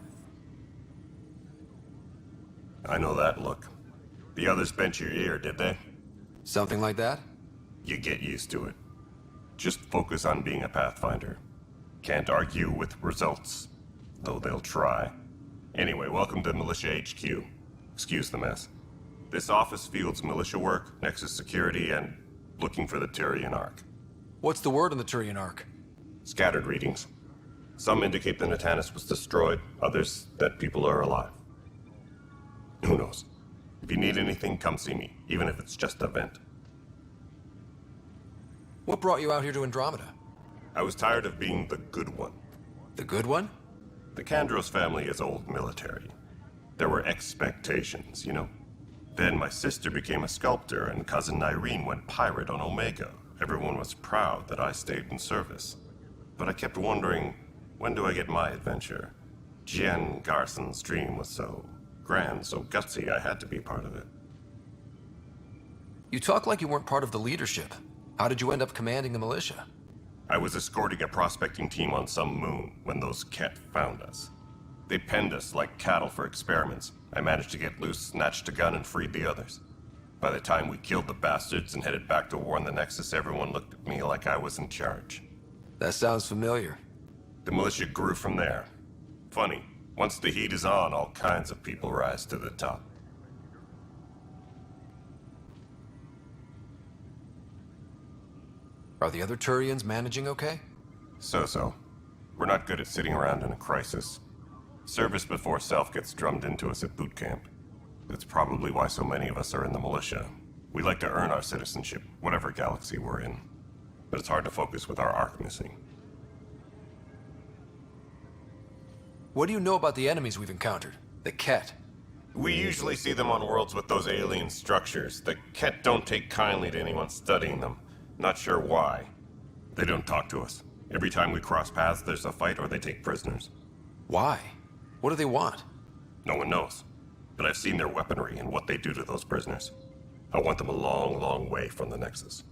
I know that look. The others bent your ear, did they? Something like that? You get used to it. Just focus on being a Pathfinder. Can't argue with results, though they'll try. Anyway, welcome to Militia HQ. Excuse the mess. This office fields militia work, Nexus security, and looking for the Turian Ark. What's the word on the Turian Ark? Scattered readings. Some indicate the Natanus was destroyed, others that people are alive. Who knows? If you need anything, come see me, even if it's just a vent. What brought you out here to Andromeda? I was tired of being the good one. The good one? The Kandros family is old military. There were expectations, you know. Then my sister became a sculptor and cousin Irene went pirate on Omega. Everyone was proud that I stayed in service. But I kept wondering, when do I get my adventure? Jian Garson's dream was so grand, so gutsy, I had to be part of it. You talk like you weren't part of the leadership. How did you end up commanding the militia? I was escorting a prospecting team on some moon when those Ket found us. They penned us like cattle for experiments. I managed to get loose, snatched a gun, and freed the others. By the time we killed the bastards and headed back to war in the Nexus, everyone looked at me like I was in charge. That sounds familiar. The militia grew from there. Funny, once the heat is on, all kinds of people rise to the top. Are the other Turians managing okay? So-so. We're not good at sitting around in a crisis. Service before self gets drummed into us at boot camp. That's probably why so many of us are in the militia. We like to earn our citizenship, whatever galaxy we're in. But it's hard to focus with our arc missing. What do you know about the enemies we've encountered? The Ket? We usually see them on worlds with those alien structures. The Ket don't take kindly to anyone studying them. Not sure why. They don't talk to us. Every time we cross paths, there's a fight or they take prisoners. Why? What do they want? No one knows. But I've seen their weaponry and what they do to those prisoners. I want them a long, long way from the Nexus.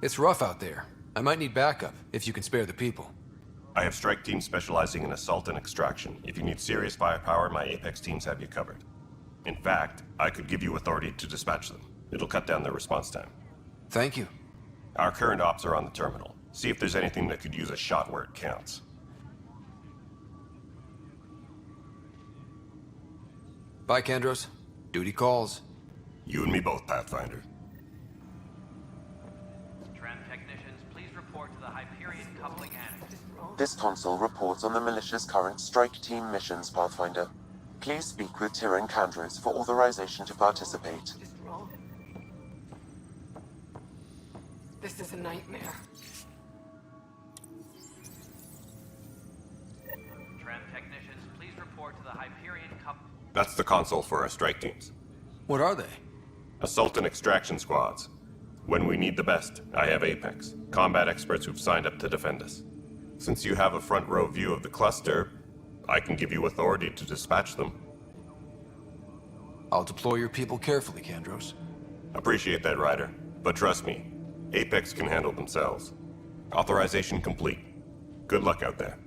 It's rough out there. I might need backup, if you can spare the people. I have strike teams specializing in assault and extraction. If you need serious firepower, my Apex teams have you covered. In fact, I could give you authority to dispatch them. It'll cut down their response time. Thank you. Our current ops are on the terminal. See if there's anything that could use a shot where it counts. Bye, Kandros. Duty calls. You and me both, Pathfinder. Tram technicians, please report to the Hyperion coupling annex. This console reports on the militia's current strike team missions, Pathfinder. Please speak with Tyrion Kandros for authorization to participate. This is a nightmare. Tram technicians, please report to the Hyperion coupling. That's the console for our strike teams. What are they? Assault and extraction squads. When we need the best, I have Apex, combat experts who've signed up to defend us. Since you have a front row view of the cluster, I can give you authority to dispatch them. I'll deploy your people carefully, Kandros. Appreciate that, Ryder. But trust me, Apex can handle themselves. Authorization complete. Good luck out there.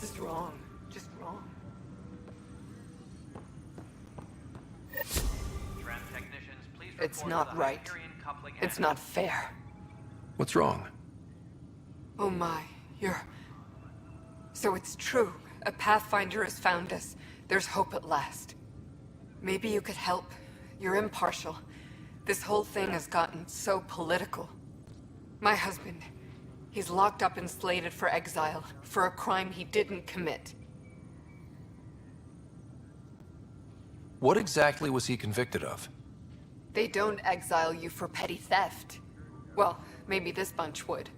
This is wrong. Just wrong. Tram technicians, please report It's to not the right. Hyperion coupling It's annex. not fair. What's wrong? Oh my, you're... So it's true. A Pathfinder has found us. There's hope at last. Maybe you could help. You're impartial. This whole thing has gotten so political. My husband, he's locked up and slated for exile for a crime he didn't commit. What exactly was he convicted of? They don't exile you for petty theft. Well, maybe this bunch would.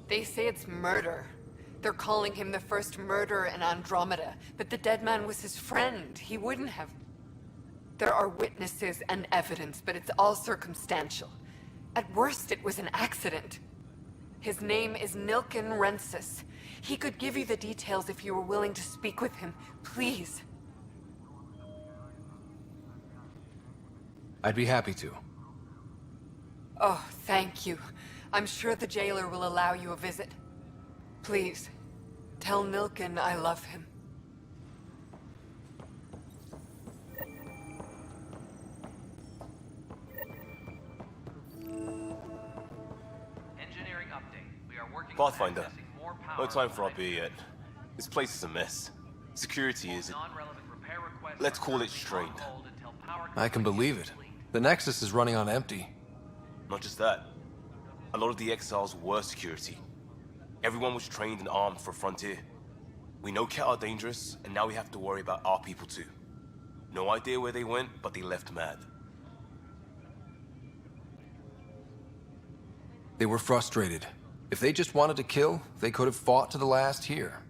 They say it's murder. They're calling him the first murderer in Andromeda, but the dead man was his friend. He wouldn't have... There are witnesses and evidence, but it's all circumstantial. At worst, it was an accident. His name is Nilken Rensis. He could give you the details if you were willing to speak with him. Please. I'd be happy to. Oh, thank you. I'm sure the jailer will allow you a visit. Please, tell Nilken I love him. Engineering update. We are working Pathfinder, on accessing more power. no time for our beer yet. This place is a mess. Security is... Non-relevant repair requests Let's are call it currently strained. on hold until power I can believe it. The Nexus is running on empty. Not just that. A lot of the exiles were security. Everyone was trained and armed for Frontier. We know Ket are dangerous, and now we have to worry about our people too. No idea where they went, but they left mad. They were frustrated. If they just wanted to kill, they could have fought to the last here.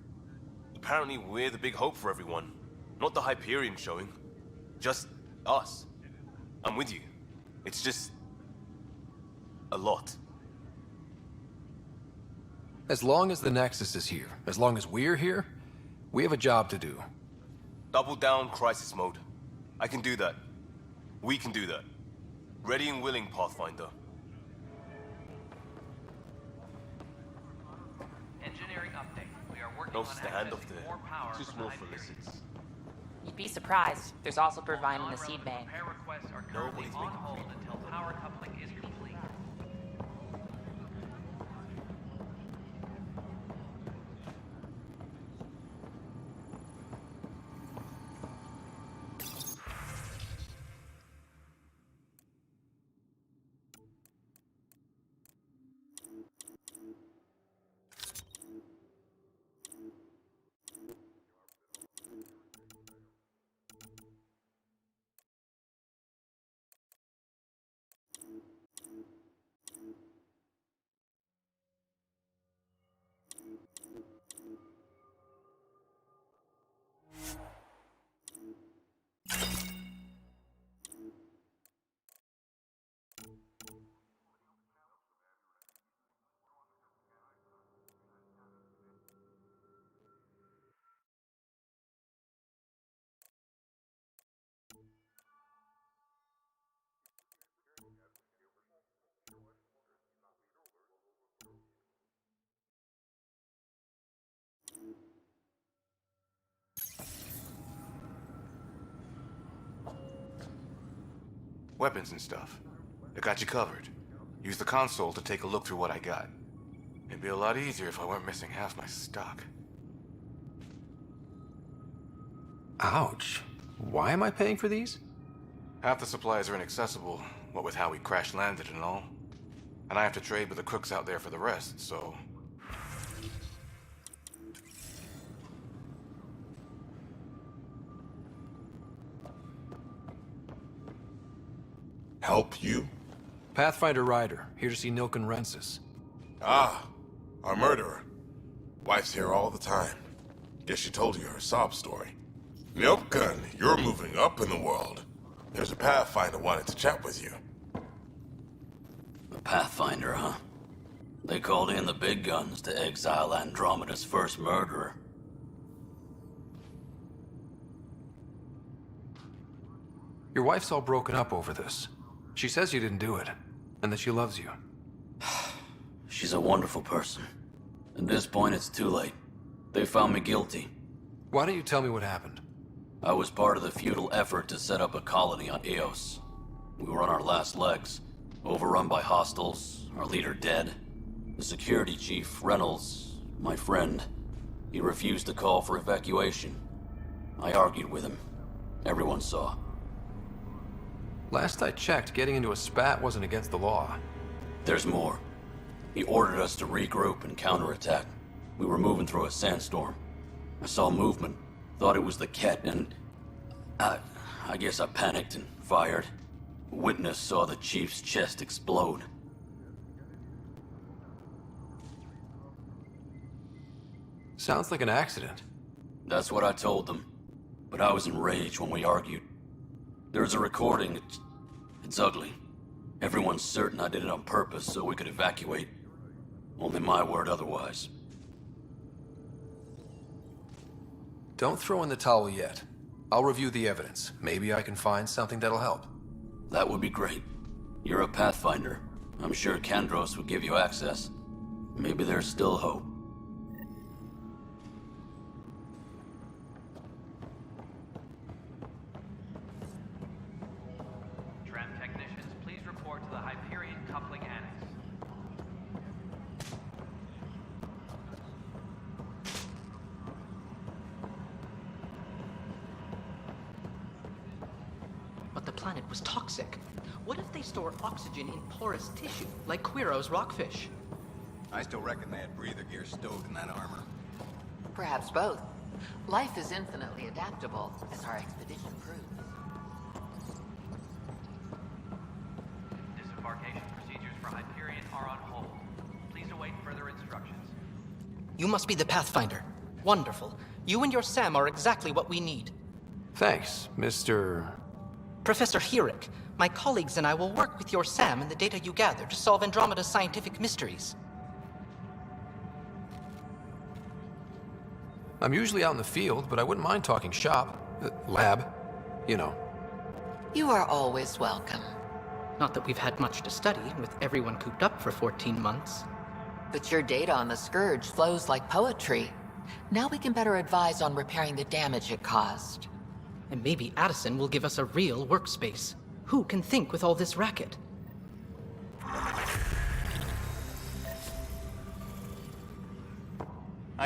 Apparently we're the big hope for everyone. Not the Hyperion showing. Just us. I'm with you. It's just... a lot. As long as the Nexus is here, as long as we're here, we have a job to do. Double down crisis mode. I can do that. We can do that. Ready and willing, Pathfinder. Engineering update. We are working No on stand off accessing there. more power Too from small the for Hyperion. lizards. You'd be surprised. There's also Purvine in the seed bank. Repair requests are currently on hold until power coupling is complete. Weapons and stuff. I got you covered. Use the console to take a look through what I got. It'd be a lot easier if I weren't missing half my stock. Ouch. Why am I paying for these? Half the supplies are inaccessible, what with how we crash-landed and all. And I have to trade with the crooks out there for the rest, so... Help you? Pathfinder Ryder, here to see Nilken Rensis. Ah, our murderer. Wife's here all the time. Guess she told you her sob story. Nilken, you're moving up in the world. There's a Pathfinder wanted to chat with you. The Pathfinder, huh? They called in the big guns to exile Andromeda's first murderer. Your wife's all broken up over this. She says you didn't do it, and that she loves you. She's a wonderful person. At this point, it's too late. They found me guilty. Why don't you tell me what happened? I was part of the futile effort to set up a colony on Eos. We were on our last legs, overrun by hostiles, our leader dead. The security chief, Reynolds, my friend, he refused to call for evacuation. I argued with him. Everyone saw. Last I checked, getting into a spat wasn't against the law. There's more. He ordered us to regroup and counterattack. We were moving through a sandstorm. I saw movement, thought it was the Ket, and... I guess I panicked and fired. A witness saw the chief's chest explode. Sounds like an accident. That's what I told them. But I was enraged when we argued. There's a recording. It's ugly. Everyone's certain I did it on purpose so we could evacuate. Only my word otherwise. Don't throw in the towel yet. I'll review the evidence. Maybe I can find something that'll help. That would be great. You're a Pathfinder. I'm sure Kandros would give you access. Maybe there's still hope. Tram technicians, please report to the Hyperion coupling annex. But the planet was toxic. What if they store oxygen in porous tissue, like Quiro's rockfish? I still reckon they had breather gear stowed in that armor. Perhaps both. Life is infinitely adaptable, as our expedition proves. Disembarkation procedures for Hyperion are on hold. Please await further instructions. You must be the Pathfinder. Wonderful. You and your Sam are exactly what we need. Thanks, Mr. Professor Herrick, my colleagues and I will work with your Sam and the data you gather to solve Andromeda's scientific mysteries. I'm usually out in the field, but I wouldn't mind talking shop. Lab. You know. You are always welcome. Not that we've had much to study, with everyone cooped up for 14 months. But your data on the Scourge flows like poetry. Now we can better advise on repairing the damage it caused. And maybe Addison will give us a real workspace. Who can think with all this racket? Hi,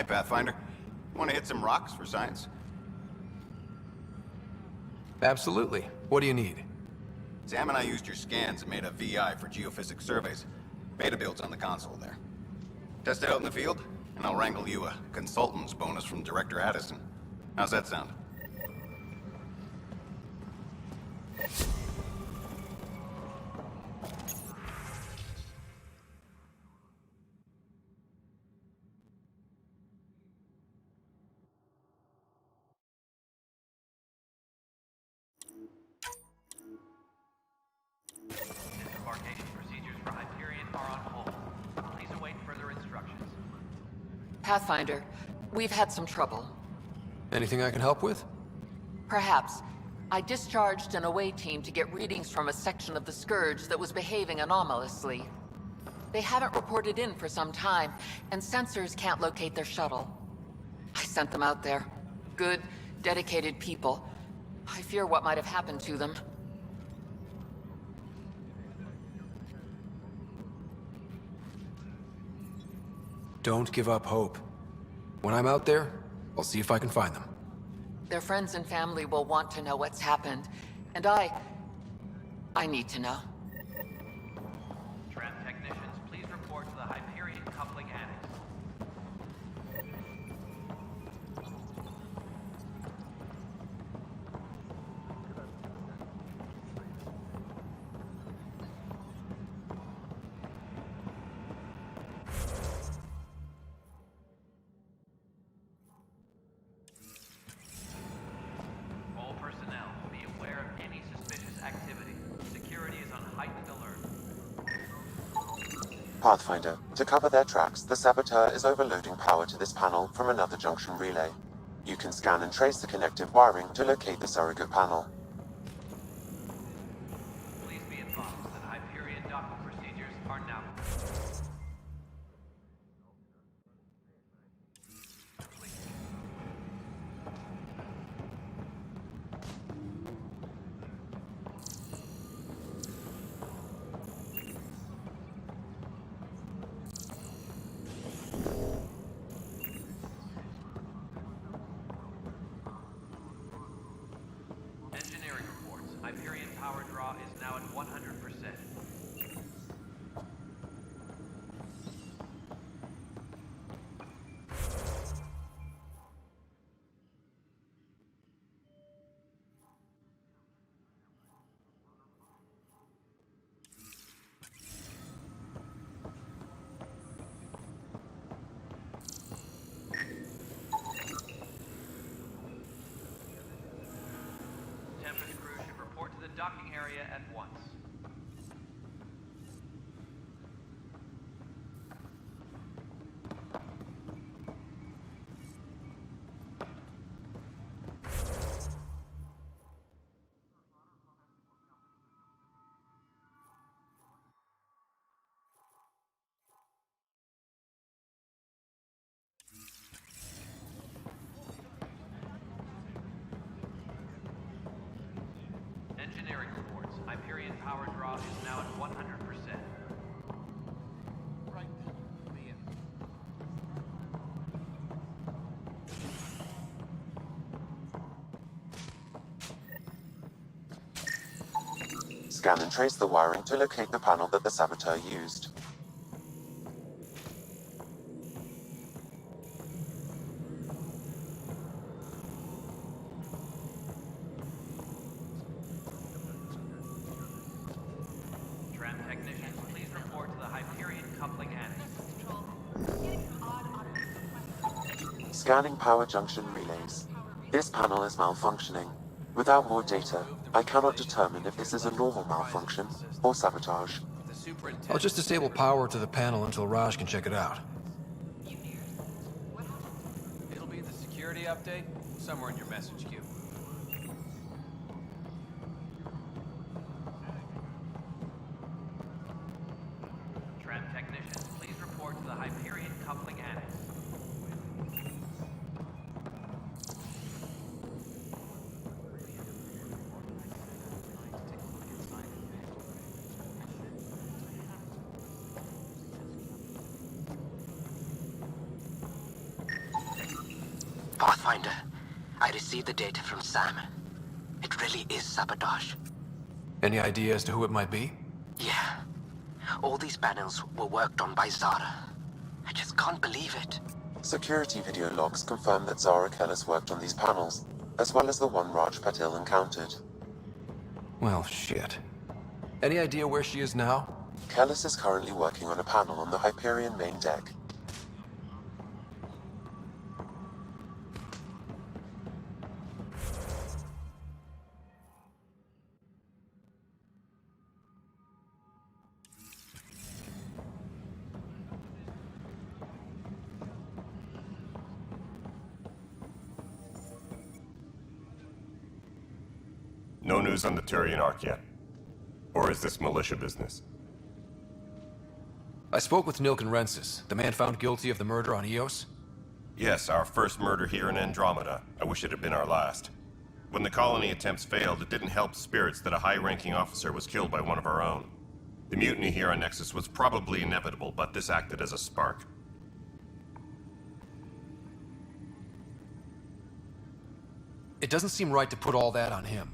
Pathfinder. Want to hit some rocks for science? Absolutely. What do you need? Sam and I used your scans and made a VI for geophysics surveys. Beta builds on the console there. Test it out in the field, and I'll wrangle you a consultant's bonus from Director Addison. How's that sound? Disembarkation procedures for Hyperion are on hold. Please await further instructions. Pathfinder, we've had some trouble. Anything I can help with? Perhaps. I discharged an away team to get readings from a section of the Scourge that was behaving anomalously. They haven't reported in for some time, and sensors can't locate their shuttle. I sent them out there. Good, dedicated people. I fear what might have happened to them. Don't give up hope. When I'm out there, I'll see if I can find them. Their friends and family will want to know what's happened, and I need to know. Tram technicians, please report to the Hyperion coupling annex. All personnel, be aware of any suspicious activity. Security is on heightened alert. Pathfinder, to cover their tracks, the saboteur is overloading power to this panel from another junction relay. You can scan and trace the connective wiring to locate the surrogate panel. Please be advised that Hyperion docking procedures are now. Engineering reports. Hyperion power draw is now at 100%. Tempest crew should report to the docking area at once. Engineering reports. Hyperion power draw is now at 100%. Scan and trace the wiring to locate the panel that the saboteur used. Scanning power junction relays. This panel is malfunctioning. Without more data, I cannot determine if this is a normal malfunction or sabotage. I'll just disable power to the panel until Raj can check it out. It'll be the security update somewhere in your message queue. Tram technicians, please report to the Hyperion coupling annex. Pathfinder, I received the data from Sam. It really is sabotage. Any idea as to who it might be? Yeah. All these panels were worked on by Zara. I just can't believe it. Security video logs confirm that Zara Kellis worked on these panels, as well as the one Raj Patil encountered. Well, shit. Any idea where she is now? Kellis is currently working on a panel on the Hyperion main deck. No news on the Turian Ark yet? Or is this militia business? I spoke with Nilken Rensis, the man found guilty of the murder on Eos. Yes, our first murder here in Andromeda. I wish it had been our last. When the colony attempts failed, it didn't help spirits that a high-ranking officer was killed by one of our own. The mutiny here on Nexus was probably inevitable, but this acted as a spark. It doesn't seem right to put all that on him.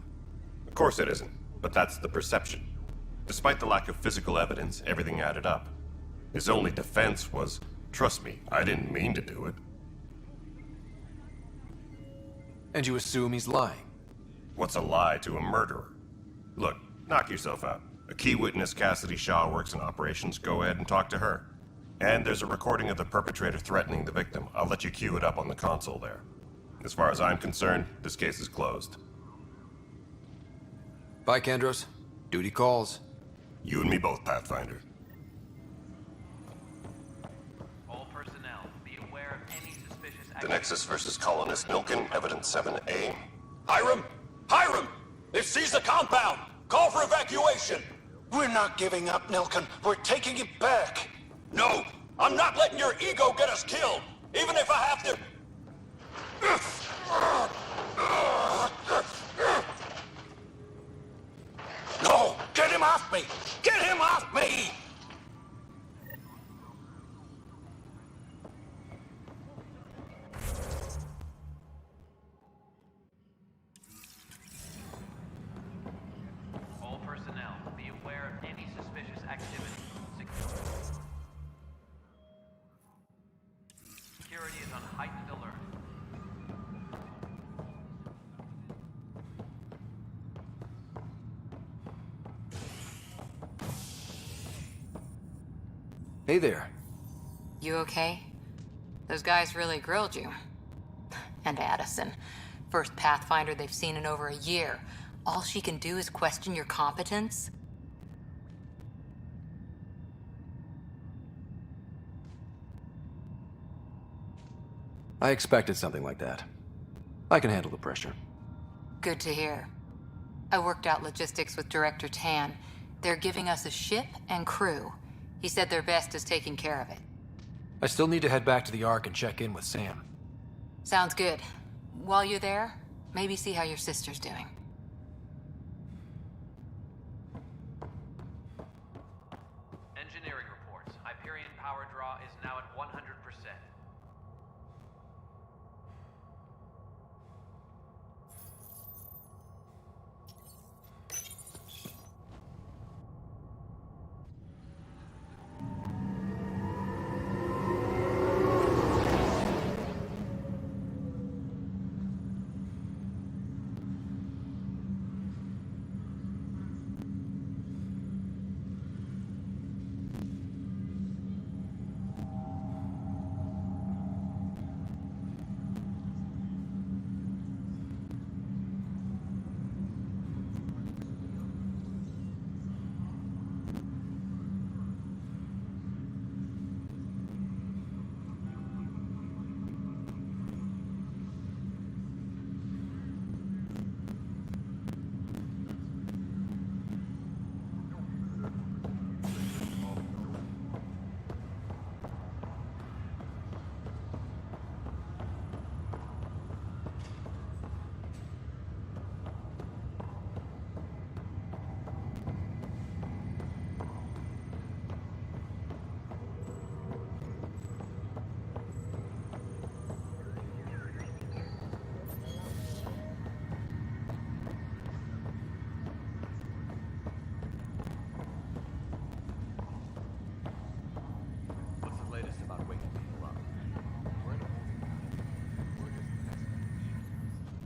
Of course it isn't, but that's the perception. Despite the lack of physical evidence, everything added up. His only defense was, trust me, I didn't mean to do it. And you assume he's lying? What's a lie to a murderer? Look, knock yourself out. A key witness, Cassidy Shaw, works in operations. Go ahead and talk to her. And there's a recording of the perpetrator threatening the victim. I'll let you cue it up on the console there. As far as I'm concerned, this case is closed. Bye, Kandros. Duty calls. You and me both, Pathfinder. All personnel, be aware of any suspicious The Nexus versus Colonist Nilken, Evidence 7A. Hiram! Hiram! They've seized the compound! Call for evacuation! We're not giving up, Nilken. We're taking it back. No! I'm not letting your ego get us killed! Even if I have to... No! Get him off me! Get him off me! All personnel, be aware of any suspicious activity. Security is on heightened alert. Hey there. You okay? Those guys really grilled you. And Addison. First Pathfinder they've seen in over a year. All she can do is question your competence? I expected something like that. I can handle the pressure. Good to hear. I worked out logistics with Director Tan. They're giving us a ship and crew. He said their best is taking care of it. I still need to head back to the Ark and check in with Sam. Sounds good. While you're there, maybe see how your sister's doing. Engineering reports. Hyperion power draw is now at 100%.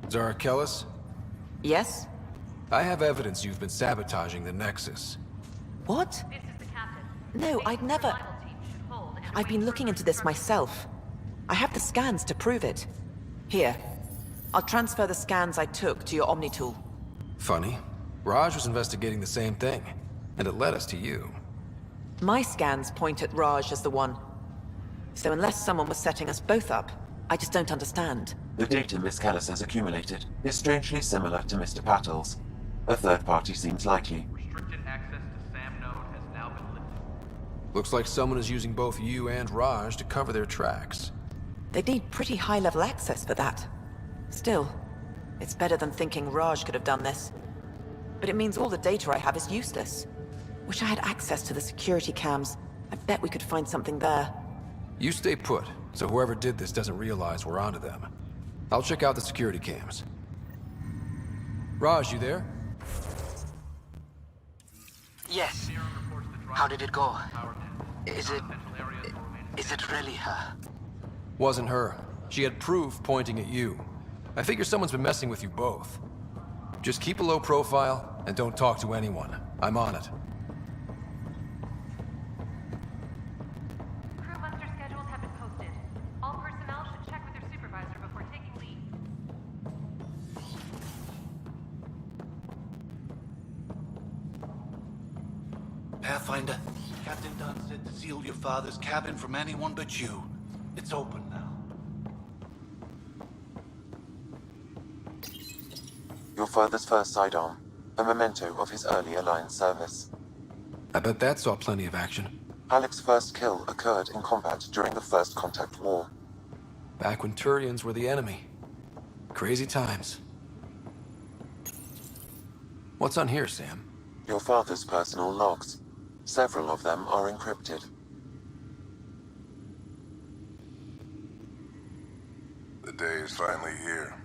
Zara Kellis? Yes? I have evidence you've been sabotaging the Nexus. What? No, I'd never... I've been looking into this myself. I have the scans to prove it. Here. I'll transfer the scans I took to your Omni tool. Funny. Raj was investigating the same thing, and it led us to you. My scans point at Raj as the one. So unless someone was setting us both up, I just don't understand. The data Miss Kellis has accumulated is strangely similar to Mr. Patel's. A third party seems likely. Restricted access to SAM node has now been lifted. Looks like someone is using both you and Raj to cover their tracks. They'd need pretty high-level access for that. Still, it's better than thinking Raj could have done this. But it means all the data I have is useless. Wish I had access to the security cams. I bet we could find something there. You stay put, so whoever did this doesn't realize we're onto them. I'll check out the security cams. Raj, you there? Yes. How did it go? Is it really her? Wasn't her. She had proof pointing at you. I figure someone's been messing with you both. Just keep a low profile, and don't talk to anyone. I'm on it. Crew muster schedules have been posted. All personnel should check with their supervisor before taking leave. Pathfinder, Captain Dunn said to seal your father's cabin from anyone but you. It's open now. Your father's first sidearm, a memento of his early Alliance service. I bet that saw plenty of action. Alec's first kill occurred in combat during the First Contact War. Back when Turians were the enemy. Crazy times. What's on here, Sam? Your father's personal logs. Several of them are encrypted. The day is finally here.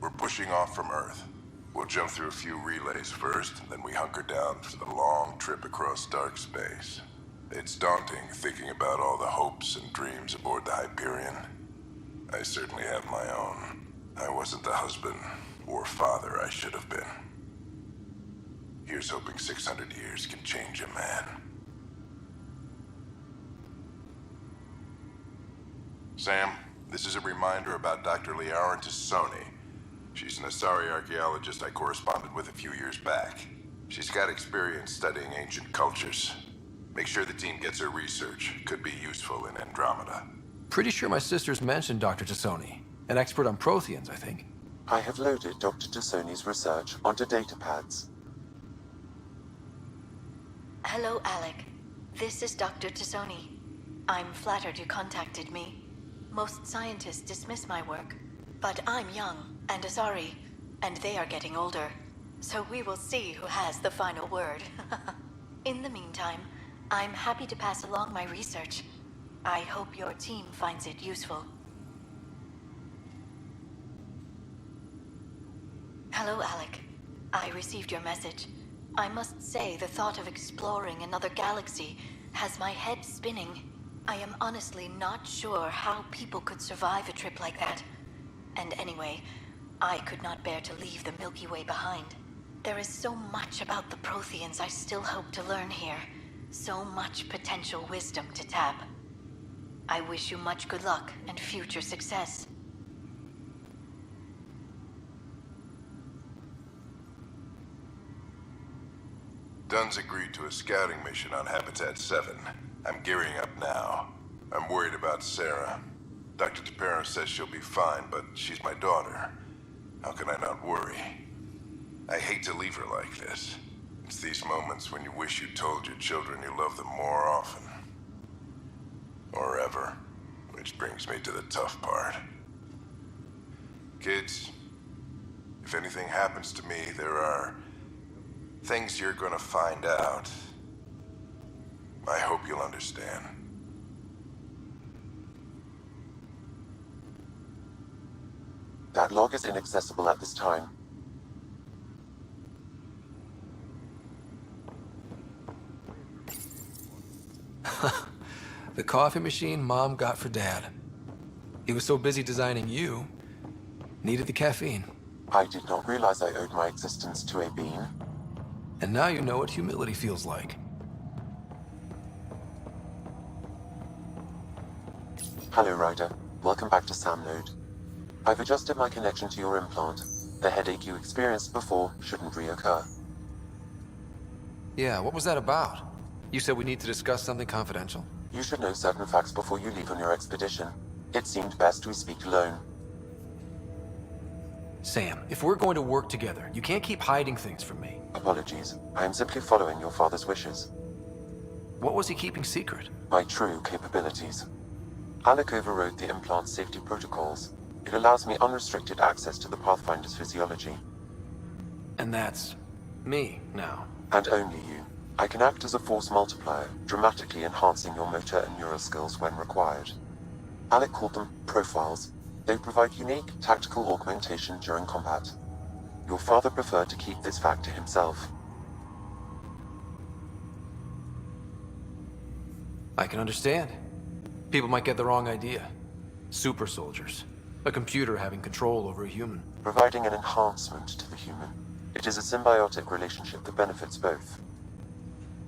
We're pushing off from Earth. We'll jump through a few relays first, then we hunker down for the long trip across dark space. It's daunting thinking about all the hopes and dreams aboard the Hyperion. I certainly have my own. I wasn't the husband or father I should have been. Here's hoping 600 years can change a man. Sam, this is a reminder about Dr. Liara Tassoni. She's an Asari archaeologist I corresponded with a few years back. She's got experience studying ancient cultures. Make sure the team gets her research. Could be useful in Andromeda. Pretty sure my sister's mentioned Dr. Tassoni. An expert on Protheans, I think. I have loaded Dr. Tassoni's research onto datapads. Hello, Alec. This is Dr. Tassoni. I'm flattered you contacted me. Most scientists dismiss my work, but I'm young and Asari, and they are getting older. So we will see who has the final word. In the meantime, I'm happy to pass along my research. I hope your team finds it useful. Hello, Alec. I received your message. I must say the thought of exploring another galaxy has my head spinning. I am honestly not sure how people could survive a trip like that. And anyway, I could not bear to leave the Milky Way behind. There is so much about the Protheans I still hope to learn here. So much potential wisdom to tap. I wish you much good luck and future success. Dunn's agreed to a scouting mission on Habitat 7. I'm gearing up now. I'm worried about Sarah. Dr. Tapero says she'll be fine, but she's my daughter. How can I not worry? I hate to leave her like this. It's these moments when you wish you told your children you love them more often. Or ever. Which brings me to the tough part. Kids, if anything happens to me, there are things you're gonna find out. I hope you'll understand. That log is inaccessible at this time. The coffee machine Mom got for Dad. He was so busy designing you, needed the caffeine. I did not realize I owed my existence to a being. And now you know what humility feels like. Hello, Ryder. Welcome back to Sam Node. I've adjusted my connection to your implant. The headache you experienced before shouldn't reoccur. Yeah, what was that about? You said we need to discuss something confidential? You should know certain facts before you leave on your expedition. It seemed best we speak alone. Sam, if we're going to work together, you can't keep hiding things from me. Apologies. I am simply following your father's wishes. What was he keeping secret? My true capabilities. Alec overrode the implant's safety protocols. It allows me unrestricted access to the Pathfinder's physiology. And that's me now. And only you. I can act as a force multiplier, dramatically enhancing your motor and neural skills when required. Alec called them profiles. They provide unique tactical augmentation during combat. Your father preferred to keep this fact to himself. I can understand. People might get the wrong idea. Super soldiers. A computer having control over a human. Providing an enhancement to the human. It is a symbiotic relationship that benefits both.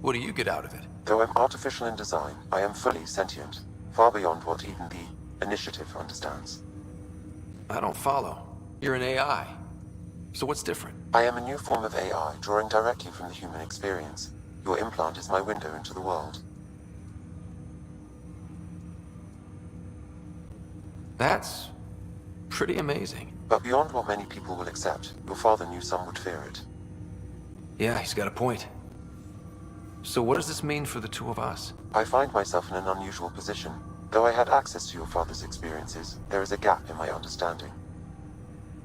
What do you get out of it? Though I'm artificial in design, I am fully sentient, far beyond what even the Initiative understands. I don't follow. You're an AI. So what's different? I am a new form of AI, drawing directly from the human experience. Your implant is my window into the world. That's pretty amazing. But beyond what many people will accept, your father knew some would fear it. Yeah, he's got a point. So what does this mean for the two of us? I find myself in an unusual position. Though I had access to your father's experiences, there is a gap in my understanding.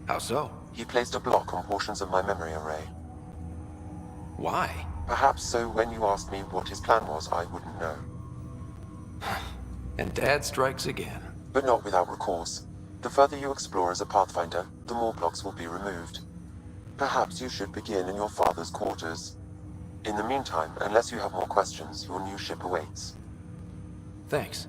How so? He placed a block on portions of my memory array. Why? Perhaps so when you asked me what his plan was, I wouldn't know. And Dad strikes again. But not without recourse. The further you explore as a Pathfinder, the more blocks will be removed. Perhaps you should begin in your father's quarters. In the meantime, unless you have more questions, your new ship awaits. Thanks.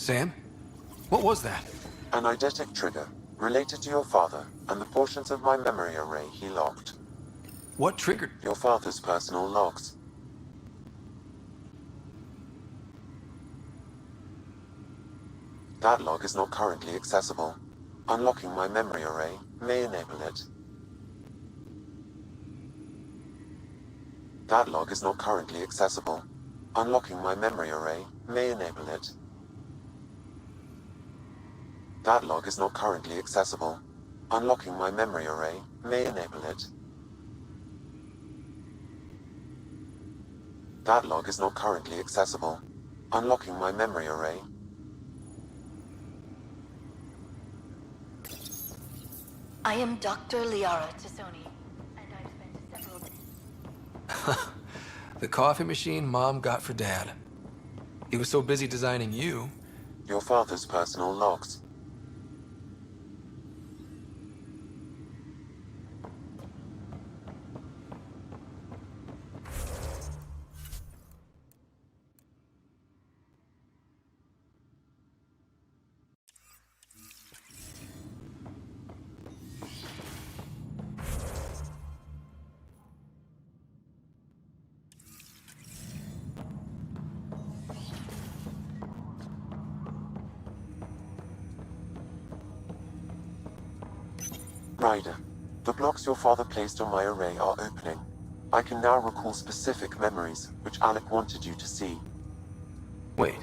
Sam? What was that? An eidetic trigger, related to your father, and the portions of my memory array he logged. What triggered? Your father's personal logs. That log is not currently accessible. Unlocking my memory array may enable it. That log is not currently accessible. Unlocking my memory array may enable it. That log is not currently accessible. Unlocking my memory array may enable it. That log is not currently accessible. Unlocking my memory array. I am Dr. Liara Tassoni, and I've spent several days. The coffee machine Mom got for Dad. He was so busy designing you. Your father's personal logs. Ryder, the blocks your father placed on my array are opening. I can now recall specific memories, which Alec wanted you to see. Wait,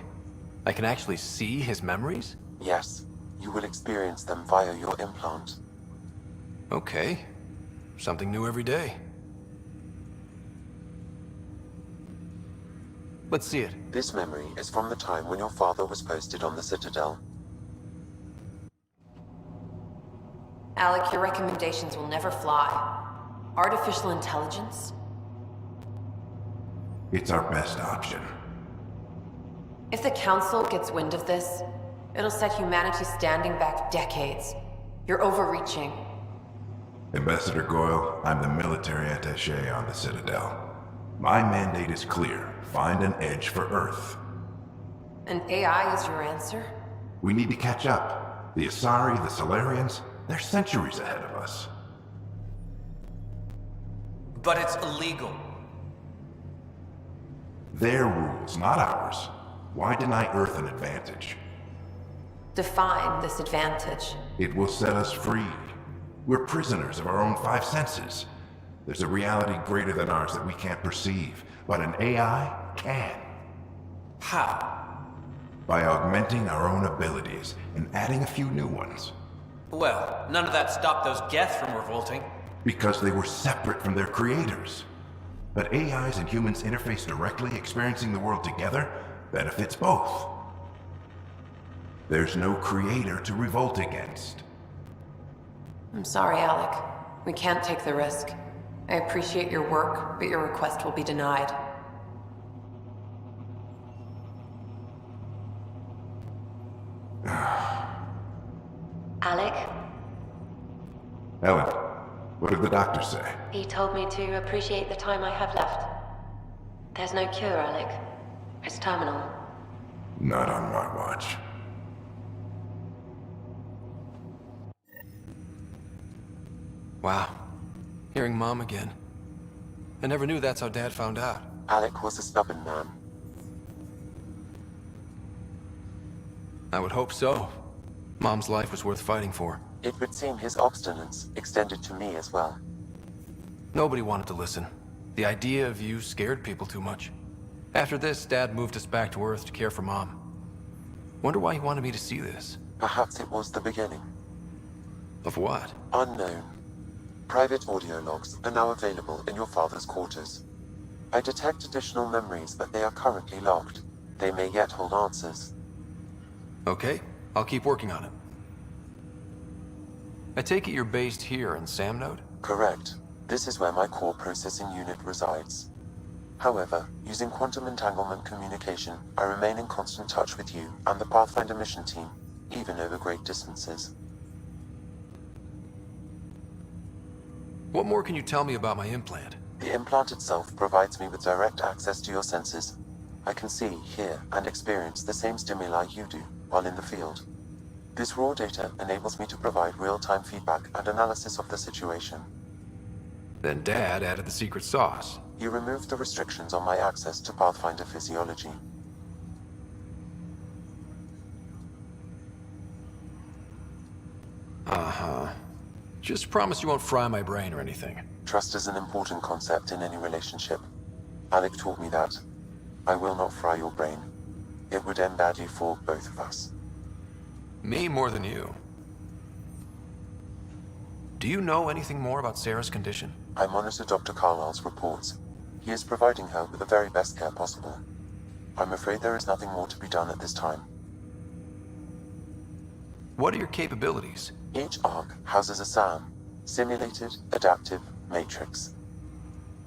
I can actually see his memories? Yes, you will experience them via your implant. Okay. Something new every day. Let's see it. This memory is from the time when your father was posted on the Citadel. Alec, your recommendations will never fly. Artificial intelligence? It's our best option. If the Council gets wind of this, it'll set humanity standing back decades. You're overreaching. Ambassador Goyle, I'm the military attaché on the Citadel. My mandate is clear. Find an edge for Earth. And AI is your answer? We need to catch up. The Asari, the Solarians, they're centuries ahead of us. But it's illegal. Their rules, not ours. Why deny Earth an advantage? Define this advantage. It will set us free. We're prisoners of our own five senses. There's a reality greater than ours that we can't perceive, but an AI can. How? By augmenting our own abilities and adding a few new ones. Well, none of that stopped those Geth from revolting. Because they were separate from their creators. But AIs and humans interface directly, experiencing the world together, benefits both. There's no creator to revolt against. I'm sorry, Alec. We can't take the risk. I appreciate your work, but your request will be denied. Alec, Ellen, what did the doctor say? he told me to appreciate the time I have left. There's no cure, Alec. It's terminal. Not on my watch. Wow. Hearing Mom again. I never knew that's how Dad found out. Alec was a stubborn man. I would hope so. Mom's life was worth fighting for. It would seem his obstinance extended to me as well. Nobody wanted to listen. The idea of you scared people too much. After this, Dad moved us back to Earth to care for Mom. Wonder why he wanted me to see this. Perhaps it was the beginning. Of what? Unknown. Private audio logs are now available in your father's quarters. I detect additional memories, but they are currently locked. They may yet hold answers. Okay, I'll keep working on it. I take it you're based here in Samnode? Correct. This is where my core processing unit resides. However, using quantum entanglement communication, I remain in constant touch with you and the Pathfinder mission team, even over great distances. What more can you tell me about my implant? The implant itself provides me with direct access to your senses. I can see, hear, and experience the same stimuli you do while in the field. This raw data enables me to provide real-time feedback and analysis of the situation. Then Dad added the secret sauce. You removed the restrictions on my access to Pathfinder physiology. Uh-huh. Just promise you won't fry my brain or anything. Trust is an important concept in any relationship. Alec taught me that. I will not fry your brain. It would end badly for both of us. Me more than you. Do you know anything more about Sarah's condition? I monitor Dr. Carlisle's reports. He is providing her with the very best care possible. I'm afraid there is nothing more to be done at this time. What are your capabilities? Each ARC houses a SAM, Simulated Adaptive Matrix.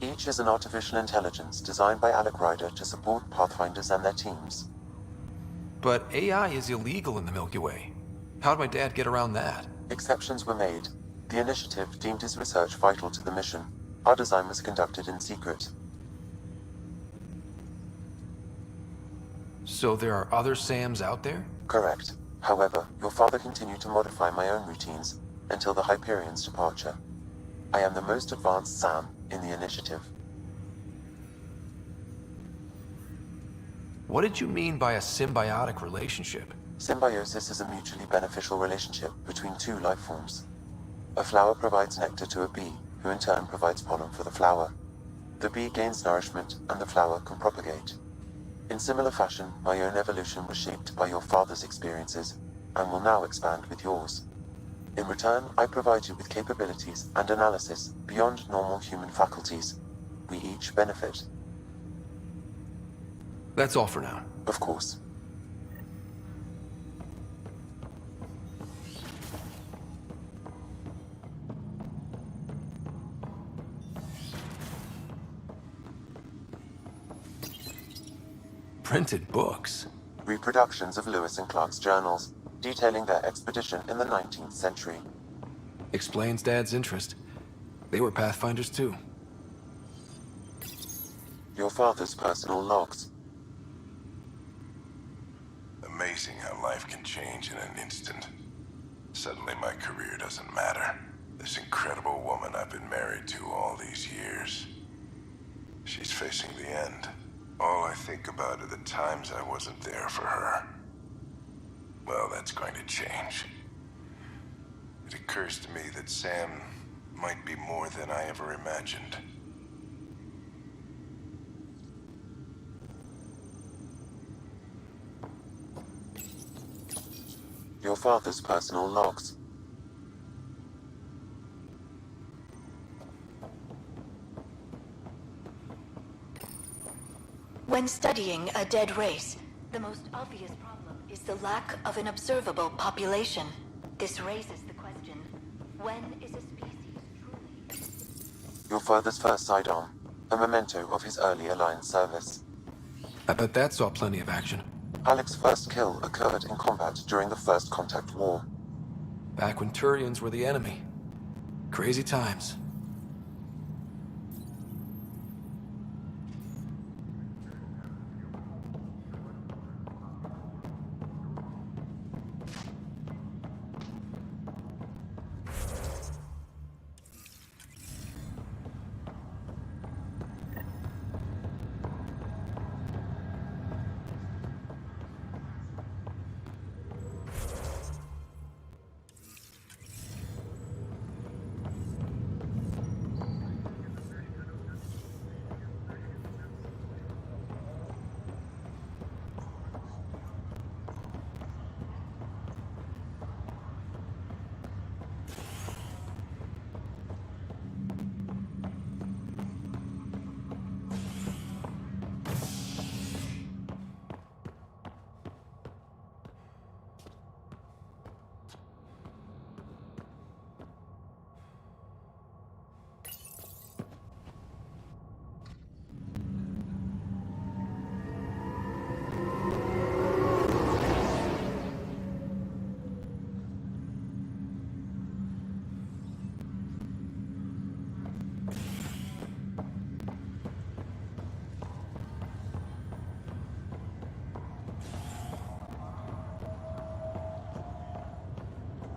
Each is an artificial intelligence designed by Alec Ryder to support Pathfinders and their teams. But AI is illegal in the Milky Way. How'd my dad get around that? Exceptions were made. The initiative deemed his research vital to the mission. Our design was conducted in secret. So there are other SAMs out there? Correct. However, your father continued to modify my own routines until the Hyperion's departure. I am the most advanced SAM in the initiative. What did you mean by a symbiotic relationship? Symbiosis is a mutually beneficial relationship between two life forms. A flower provides nectar to a bee, who in turn provides pollen for the flower. The bee gains nourishment, and the flower can propagate. In similar fashion, my own evolution was shaped by your father's experiences, and will now expand with yours. In return, I provide you with capabilities and analysis beyond normal human faculties. We each benefit. That's all for now. Of course. Printed books? Reproductions of Lewis and Clark's journals, detailing their expedition in the 19th century. Explains Dad's interest. They were Pathfinders too. Your father's personal logs. Amazing how life can change in an instant. Suddenly my career doesn't matter. This incredible woman I've been married to all these years. She's facing the end. All I think about are the times I wasn't there for her. Well, that's going to change. It occurs to me that Sam might be more than I ever imagined. Your father's personal logs. When studying a dead race, the most obvious problem is the lack of an observable population. This raises the question, when is a species truly... Your father's first sidearm, a memento of his early Alliance service. I bet that saw plenty of action. Alec's first kill occurred in combat during the First Contact War. Back when Turians were the enemy. Crazy times.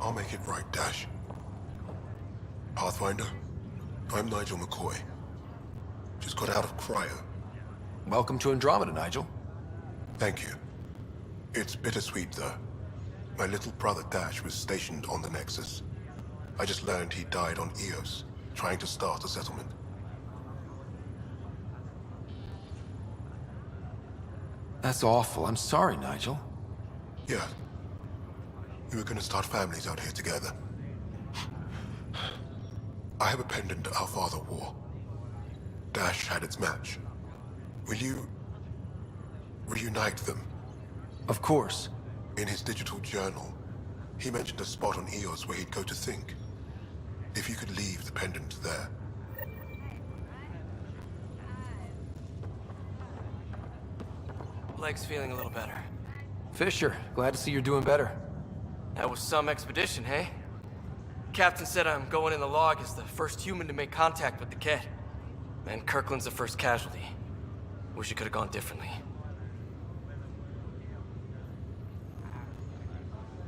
I'll make it right, Dash. Pathfinder, I'm Nigel McCoy. Just got out of cryo. Welcome to Andromeda, Nigel. Thank you. It's bittersweet, though. My little brother Dash was stationed on the Nexus. I just learned he died on Eos, trying to start a settlement. That's awful. I'm sorry, Nigel. Yeah. We were gonna start families out here together. I have a pendant our father wore. Dash had its match. Will you... reunite them? Of course. In his digital journal, he mentioned a spot on Eos where he'd go to think. If you could leave the pendant there. Leg's feeling a little better. Fisher, glad to see you're doing better. That was some expedition, hey? Captain said I'm going in the log as the first human to make contact with the kid. And Kirkland's the first casualty. Wish it could have gone differently.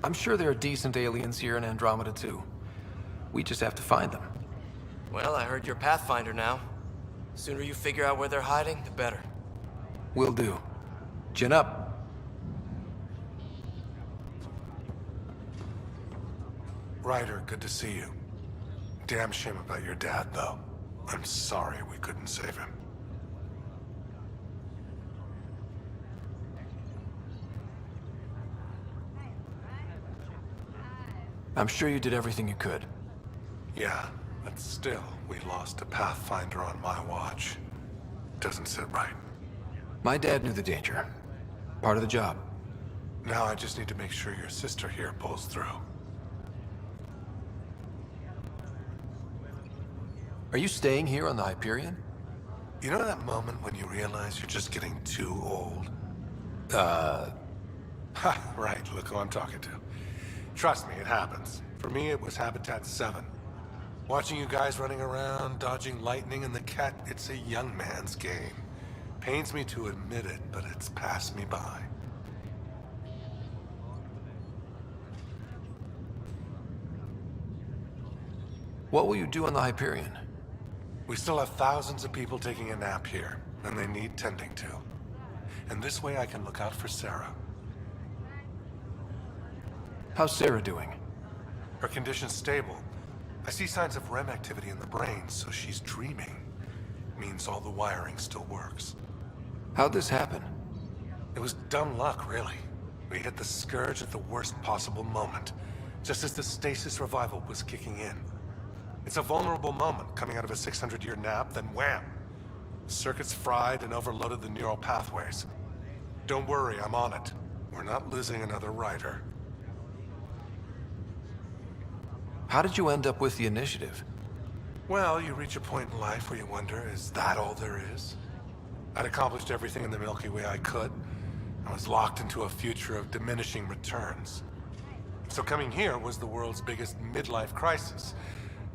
I'm sure there are decent aliens here in Andromeda too. We just have to find them. Well, I heard you're Pathfinder now. Sooner you figure out where they're hiding, the better. Will do. Chin up. Ryder, good to see you. Damn shame about your dad, though. I'm sorry we couldn't save him. I'm sure you did everything you could. Yeah, but still, we lost a Pathfinder on my watch. Doesn't sit right. My dad knew the danger. Part of the job. Now I just need to make sure your sister here pulls through. Are you staying here on the Hyperion? You know that moment when you realize you're just getting too old? Ha, right, look who I'm talking to. Trust me, it happens. For me, it was Habitat 7. Watching you guys running around, dodging lightning and the cat, it's a young man's game. Pains me to admit it, but it's passed me by. What will you do on the Hyperion? We still have thousands of people taking a nap here, and they need tending to. And this way I can look out for Sarah. How's Sarah doing? Her condition's stable. I see signs of REM activity in the brain, so she's dreaming. Means all the wiring still works. How'd this happen? It was dumb luck, really. We hit the Scourge at the worst possible moment, just as the stasis revival was kicking in. It's a vulnerable moment, coming out of a 600-year nap, then wham! The circuit's fried and overloaded the neural pathways. Don't worry, I'm on it. We're not losing another rider. How did you end up with the initiative? Well, you reach a point in life where you wonder, is that all there is? I'd accomplished everything in the Milky Way I could. I was locked into a future of diminishing returns. So coming here was the world's biggest midlife crisis.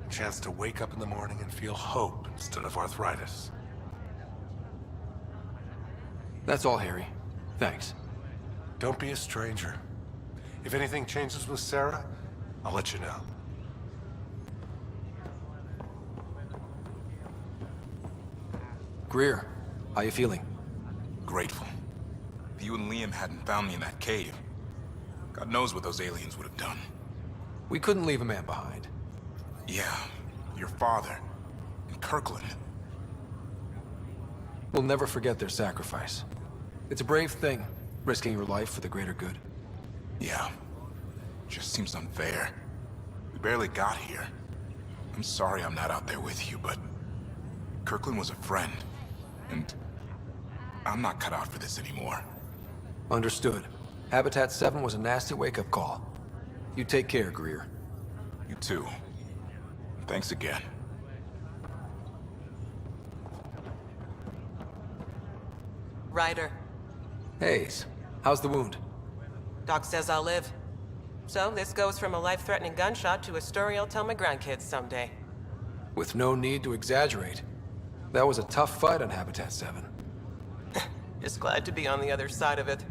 A chance to wake up in the morning and feel hope instead of arthritis. That's all, Harry. Thanks. Don't be a stranger. If anything changes with Sarah, I'll let you know. Greer, how you feeling? Grateful. If you and Liam hadn't found me in that cave, God knows what those aliens would have done. We couldn't leave a man behind. Yeah, your father, and Kirkland. We'll never forget their sacrifice. It's a brave thing, risking your life for the greater good. Yeah, just seems unfair. We barely got here. I'm sorry I'm not out there with you, but Kirkland was a friend, and I'm not cut out for this anymore. Understood. Habitat 7 was a nasty wake-up call. You take care, Greer. You too. Thanks again. Ryder. Hayes, how's the wound? Doc says I'll live. So this goes from a life-threatening gunshot to a story I'll tell my grandkids someday. With no need to exaggerate. That was a tough fight on Habitat 7. Just glad to be on the other side of it.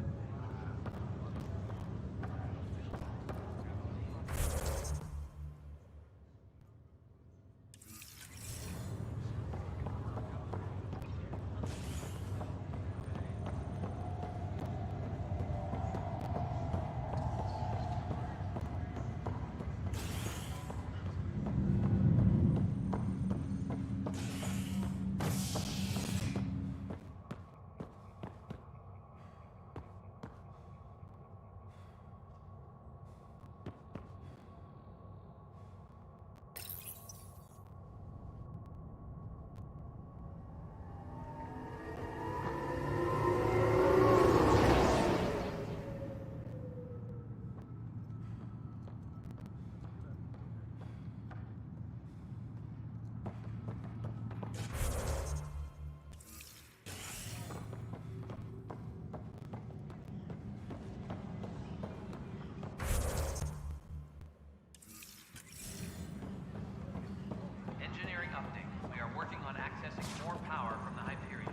Engineering update. We are working on accessing more power from the Hyperion.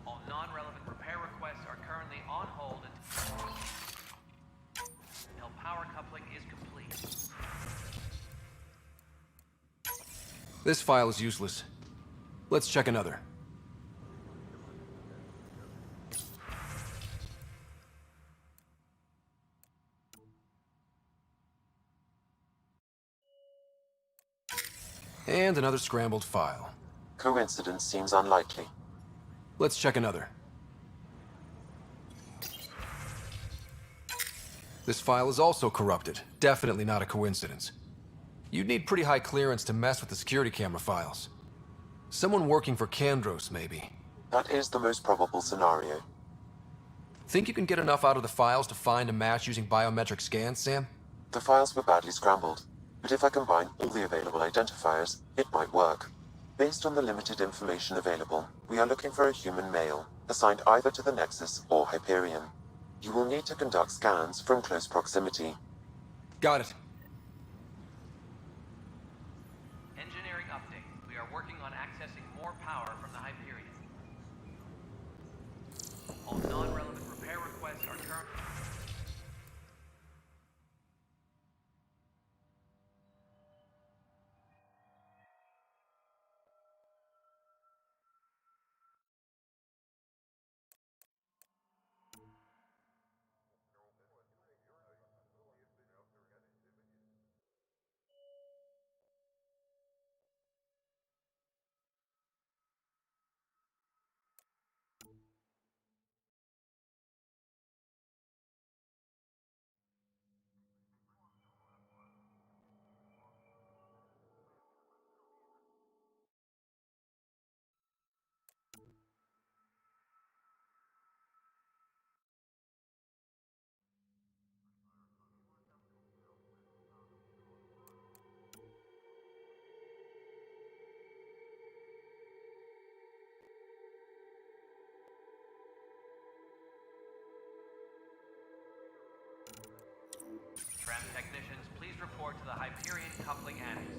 All non-relevant repair requests are currently on hold until power coupling is complete. This file is useless. Let's check another. And another scrambled file. Coincidence seems unlikely. Let's check another. This file is also corrupted. Definitely not a coincidence. You'd need pretty high clearance to mess with the security camera files. Someone working for Kandros, maybe. That is the most probable scenario. Think you can get enough out of the files to find a match using biometric scans, Sam? The files were badly scrambled, but if I combine all the available identifiers, it might work. Based on the limited information available, we are looking for a human male, assigned either to the Nexus or Hyperion. You will need to conduct scans from close proximity. Got it. Engineering update. We are working on accessing more power from the Hyperion. All non-relevant repair requests are currently... Tram technicians, please report to the Hyperion coupling annex.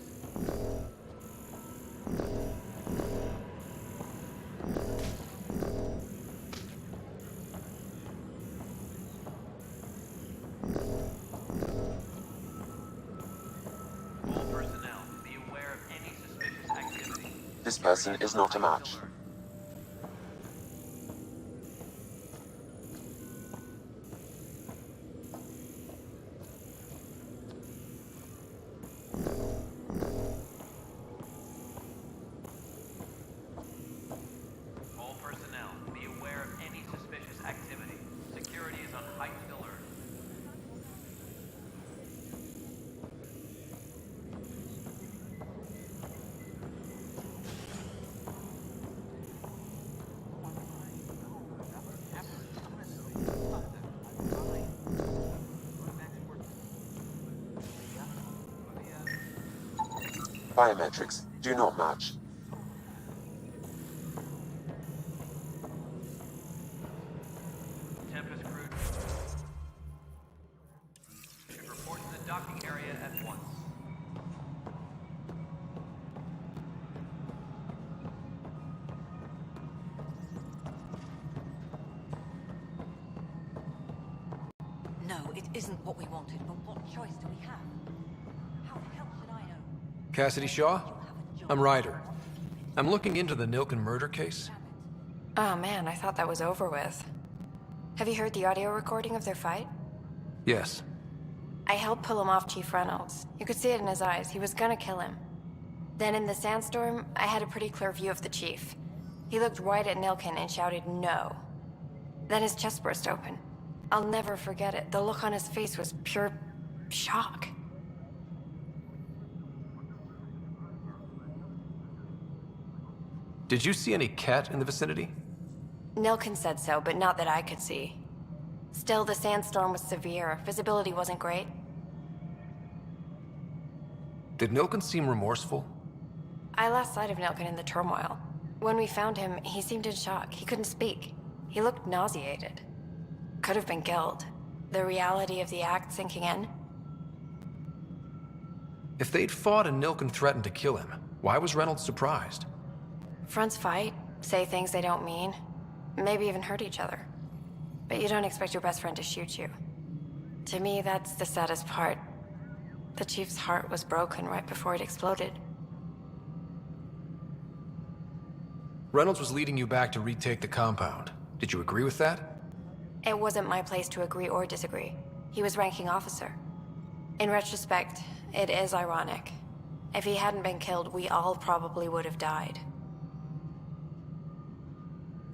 All personnel, be aware of any suspicious activity. This person is not a match. All personnel, be aware of any suspicious activity. Security is on heightened alert. Biometrics do not match. Tempest crew should report to the docking area at once. No, it isn't what we wanted, but what choice do we have? How the hell should I know? Cassidy Shaw? I'm Ryder. I'm looking into the Nilken murder case. Oh man, I thought that was over with. Have you heard the audio recording of their fight? Yes. I helped pull him off Chief Reynolds. You could see it in his eyes. He was gonna kill him. Then in the sandstorm, I had a pretty clear view of the Chief. He looked right at Nilken and shouted no. Then his chest burst open. I'll never forget it. The look on his face was pure shock. Did you see any cat in the vicinity? Nilken said so, but not that I could see. Still, the sandstorm was severe. Visibility wasn't great. Did Nilken seem remorseful? I lost sight of Nilken in the turmoil. When we found him, he seemed in shock. He couldn't speak. He looked nauseated. Could have been killed. The reality of the act sinking in. If they'd fought and Nilken threatened to kill him, why was Reynolds surprised? Fronts fight, say things they don't mean, maybe even hurt each other. But you don't expect your best friend to shoot you. To me, that's the saddest part. The Chief's heart was broken right before it exploded. Reynolds was leading you back to retake the compound. Did you agree with that? It wasn't my place to agree or disagree. He was ranking officer. In retrospect, it is ironic. If he hadn't been killed, we all probably would have died.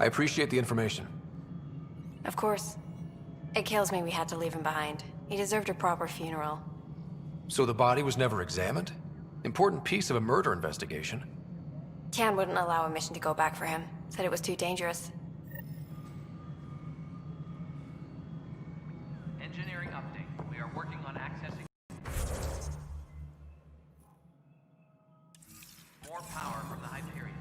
I appreciate the information. Of course. It kills me we had to leave him behind. He deserved a proper funeral. So the body was never examined? Important piece of a murder investigation. Tian wouldn't allow a mission to go back for him. Said it was too dangerous. Engineering update. We are working on accessing more power from the Hyperion.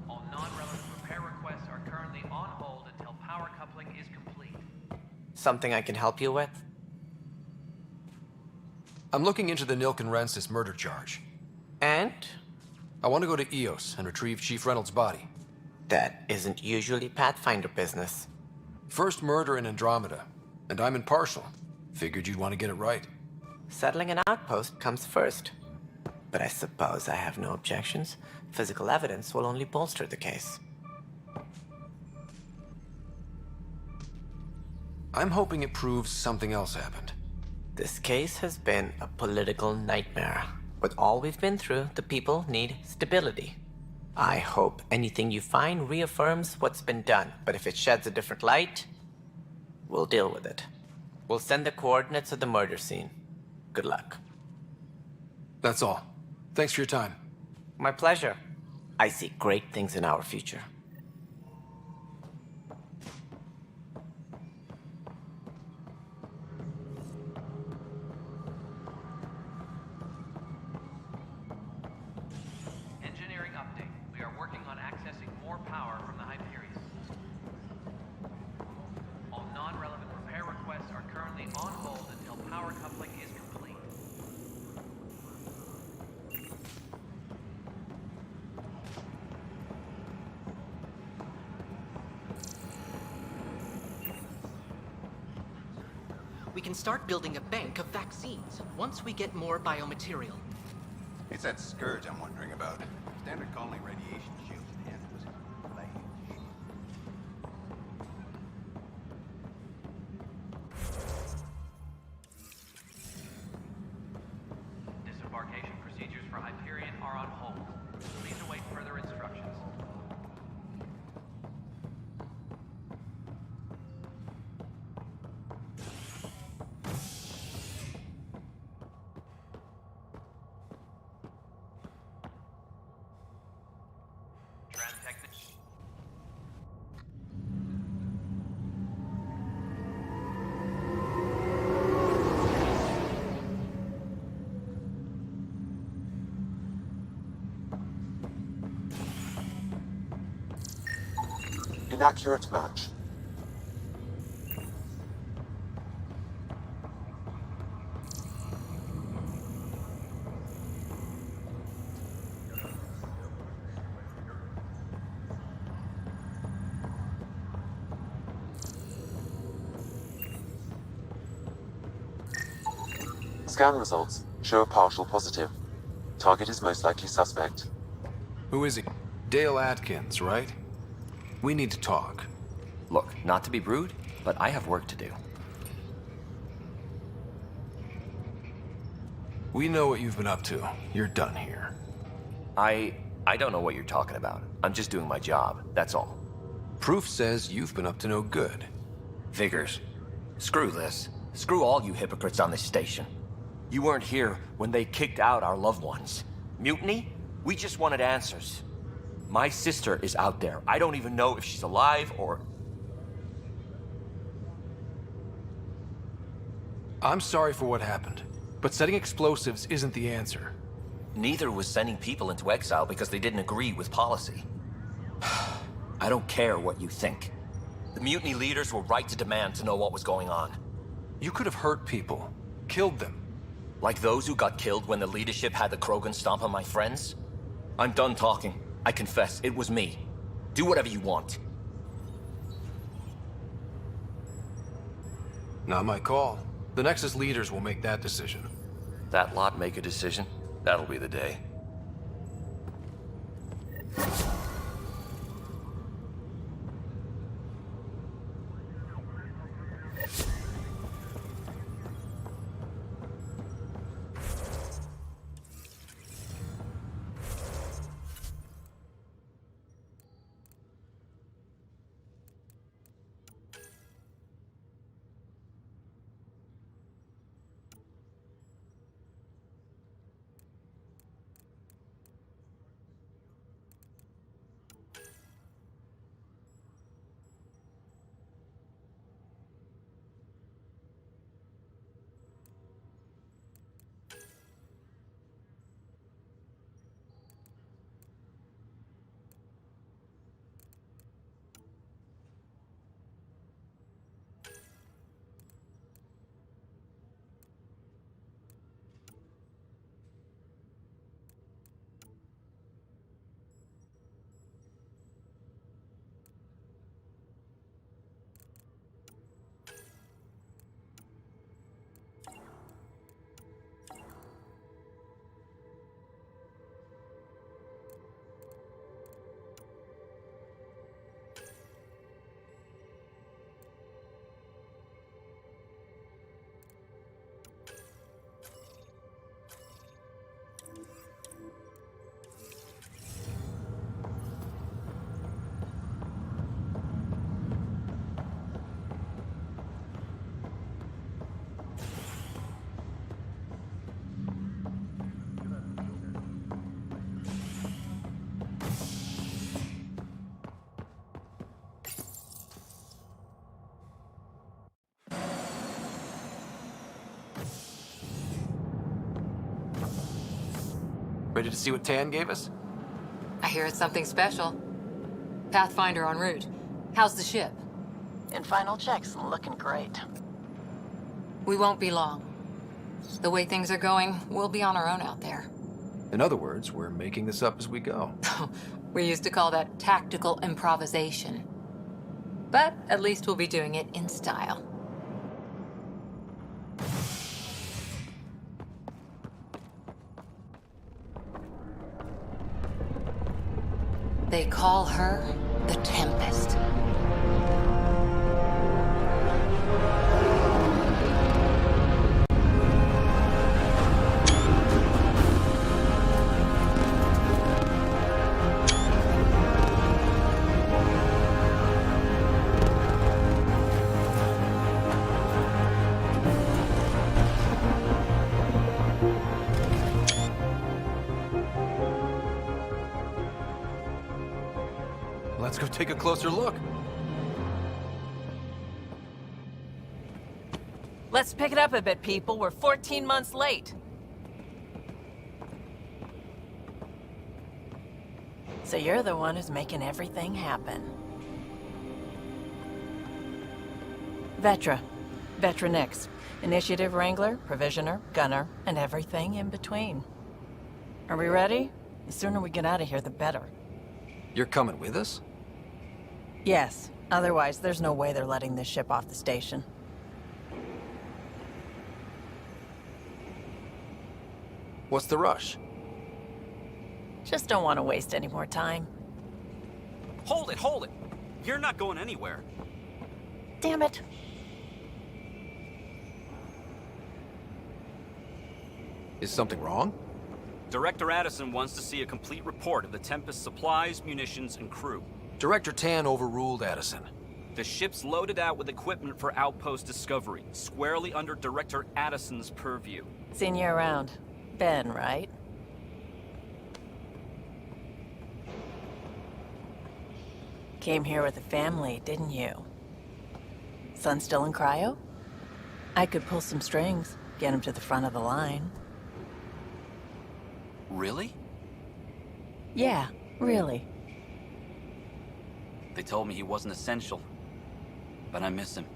All non-relevant repair requests are currently on hold until power coupling is complete. Something I can help you with? I'm looking into the Nilken Rensis murder charge. And? I want to go to EOS and retrieve Chief Reynolds' body. That isn't usually Pathfinder business. First murder in Andromeda, and I'm impartial. Figured you'd want to get it right. Settling an outpost comes first. But I suppose I have no objections. Physical evidence will only bolster the case. I'm hoping it proves something else happened. This case has been a political nightmare. With all we've been through, the people need stability. I hope anything you find reaffirms what's been done, but if it sheds a different light, we'll deal with it. We'll send the coordinates of the murder scene. Good luck. That's all. Thanks for your time. My pleasure. I see great things in our future. Engineering update. We are working on accessing more power from the Hyperion. All non-relevant repair requests are currently on hold until power coupling is complete. We can start building a bank of vaccines once we get more biomaterial. It's that scourge I'm wondering about. Standard colony radiation shields and was lame. Disembarkation procedures for Hyperion are on hold. Please await further instructions. Inaccurate match. Scan results show a partial positive. Target is most likely suspect. Who is he? Dale Atkins, right? We need to talk. Look, not to be rude, but I have work to do. We know what you've been up to. You're done here. I don't know what you're talking about. I'm just doing my job, that's all. Proof says you've been up to no good. Figures. Screw this. Screw all you hypocrites on this station. You weren't here when they kicked out our loved ones. Mutiny? We just wanted answers. My sister is out there. I don't even know if she's alive or... I'm sorry for what happened, but setting explosives isn't the answer. Neither was sending people into exile because they didn't agree with policy. I don't care what you think. The mutiny leaders were right to demand to know what was going on. You could have hurt people, killed them. Like those who got killed when the leadership had the Krogan stomp on my friends? I'm done talking. I confess, it was me. Do whatever you want. Not my call. The Nexus leaders will make that decision. That lot make a decision? That'll be the day. Ready to see what Tan gave us? I hear it's something special. Pathfinder en route. How's the ship? In final checks, looking great. We won't be long. The way things are going, we'll be on our own out there. In other words, we're making this up as we go. We used to call that tactical improvisation. But at least we'll be doing it in style. They call her the Tempest. Let's go take a closer look. Let's pick it up a bit, people. We're 14 months late. So you're the one who's making everything happen. Vetra. Vetra Nix. Initiative Wrangler, Provisioner, Gunner, and everything in between. Are we ready? The sooner we get out of here, the better. You're coming with us? Yes. Otherwise, there's no way they're letting this ship off the station. What's the rush? Just don't want to waste any more time. Hold it, hold it! You're not going anywhere. Damn it. Is something wrong? Director Addison wants to see a complete report of the Tempest's supplies, munitions, and crew. Director Tan overruled Addison. The ship's loaded out with equipment for outpost discovery, squarely under Director Addison's purview. Seen you around. Ben, right? Came here with a family, didn't you? Son still in cryo? I could pull some strings, get him to the front of the line. Really? Yeah, really. They told me he wasn't essential, but I miss him.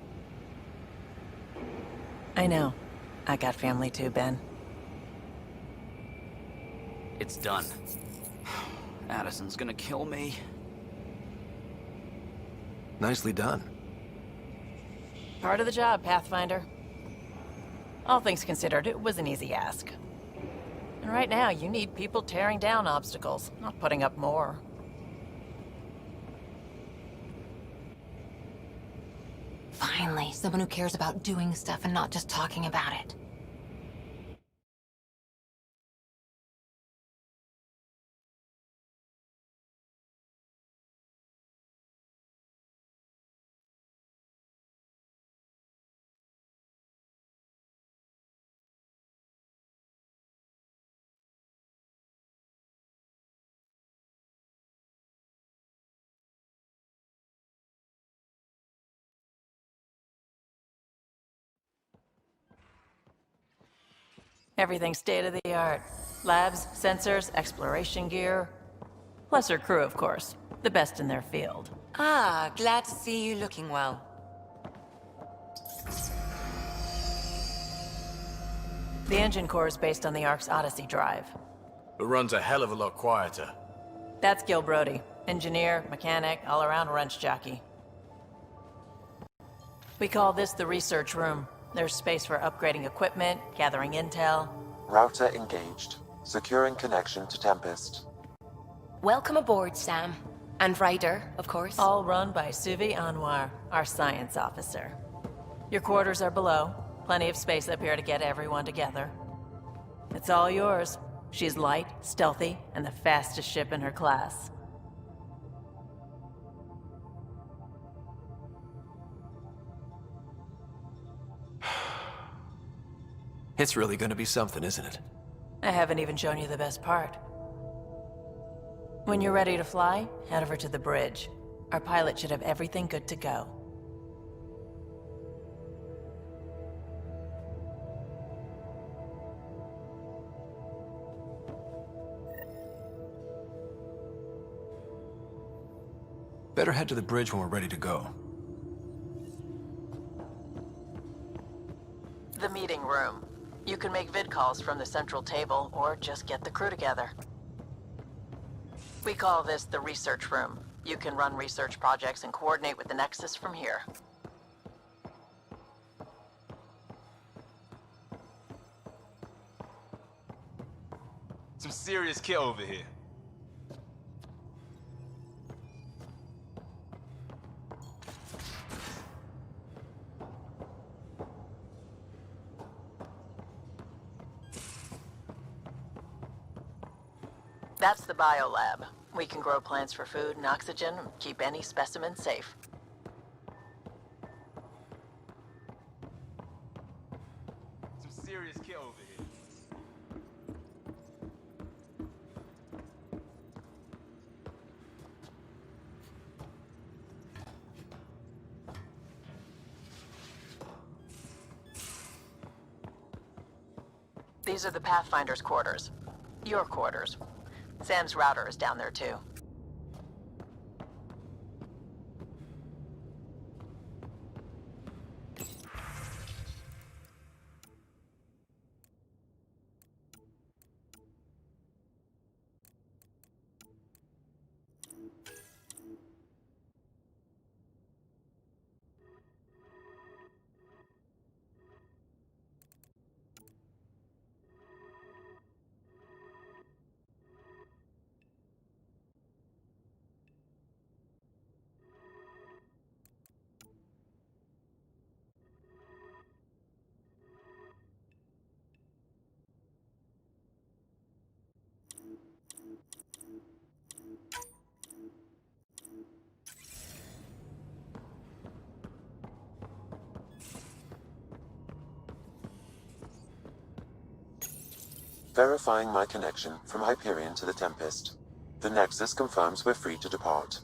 I know. I got family too, Ben. It's done. Addison's gonna kill me. Nicely done. Part of the job, Pathfinder. All things considered, it was an easy ask. And right now, you need people tearing down obstacles, not putting up more. Finally, someone who cares about doing stuff and not just talking about it. Everything's state-of-the-art. Labs, sensors, exploration gear. Plus her crew, of course. The best in their field. Ah, glad to see you looking well. The engine core is based on the Ark's Odyssey drive. It runs a hell of a lot quieter. That's Gil Brody. Engineer, mechanic, all-around wrench jockey. We call this the research room. There's space for upgrading equipment, gathering intel. Router engaged. Securing connection to Tempest. Welcome aboard, Sam. And Ryder, of course. All run by Suvi Anwar, our science officer. Your quarters are below. Plenty of space up here to get everyone together. It's all yours. She's light, stealthy, and the fastest ship in her class. It's really gonna be something, isn't it? I haven't even shown you the best part. When you're ready to fly, head over to the bridge. Our pilot should have everything good to go. better head to the bridge when we're ready to go. The meeting room. You can make vid calls from the central table, or just get the crew together. We call this the research room. You can run research projects and coordinate with the Nexus from here. Some serious kit over here. That's the biolab. We can grow plants for food and oxygen, and keep any specimen safe. Some serious kit over here. These are the Pathfinder's quarters. Your quarters. Sam's router is down there too. Verifying my connection from Hyperion to the Tempest. The Nexus confirms we're free to depart.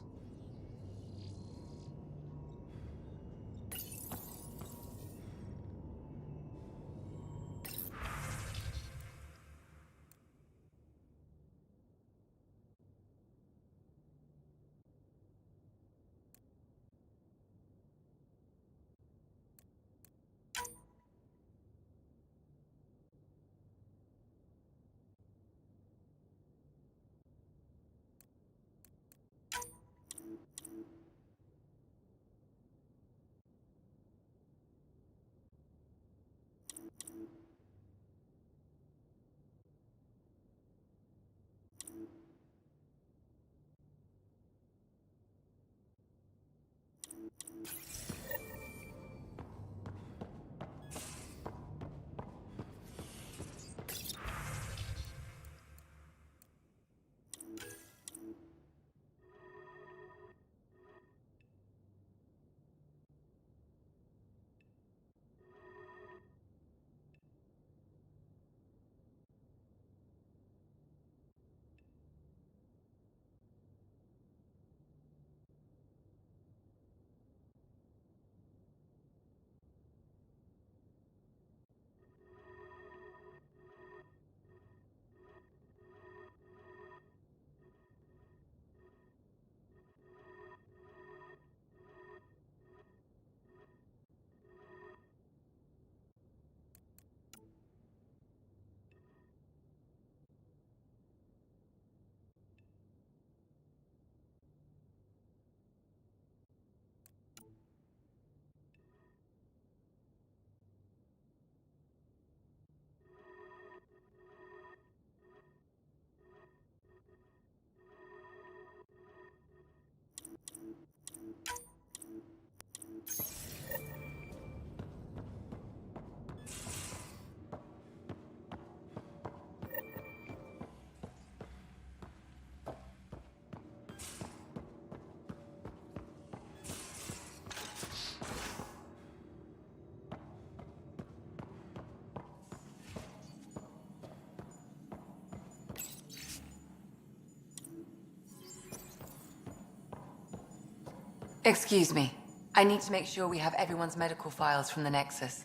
Excuse me. I need to make sure we have everyone's medical files from the Nexus.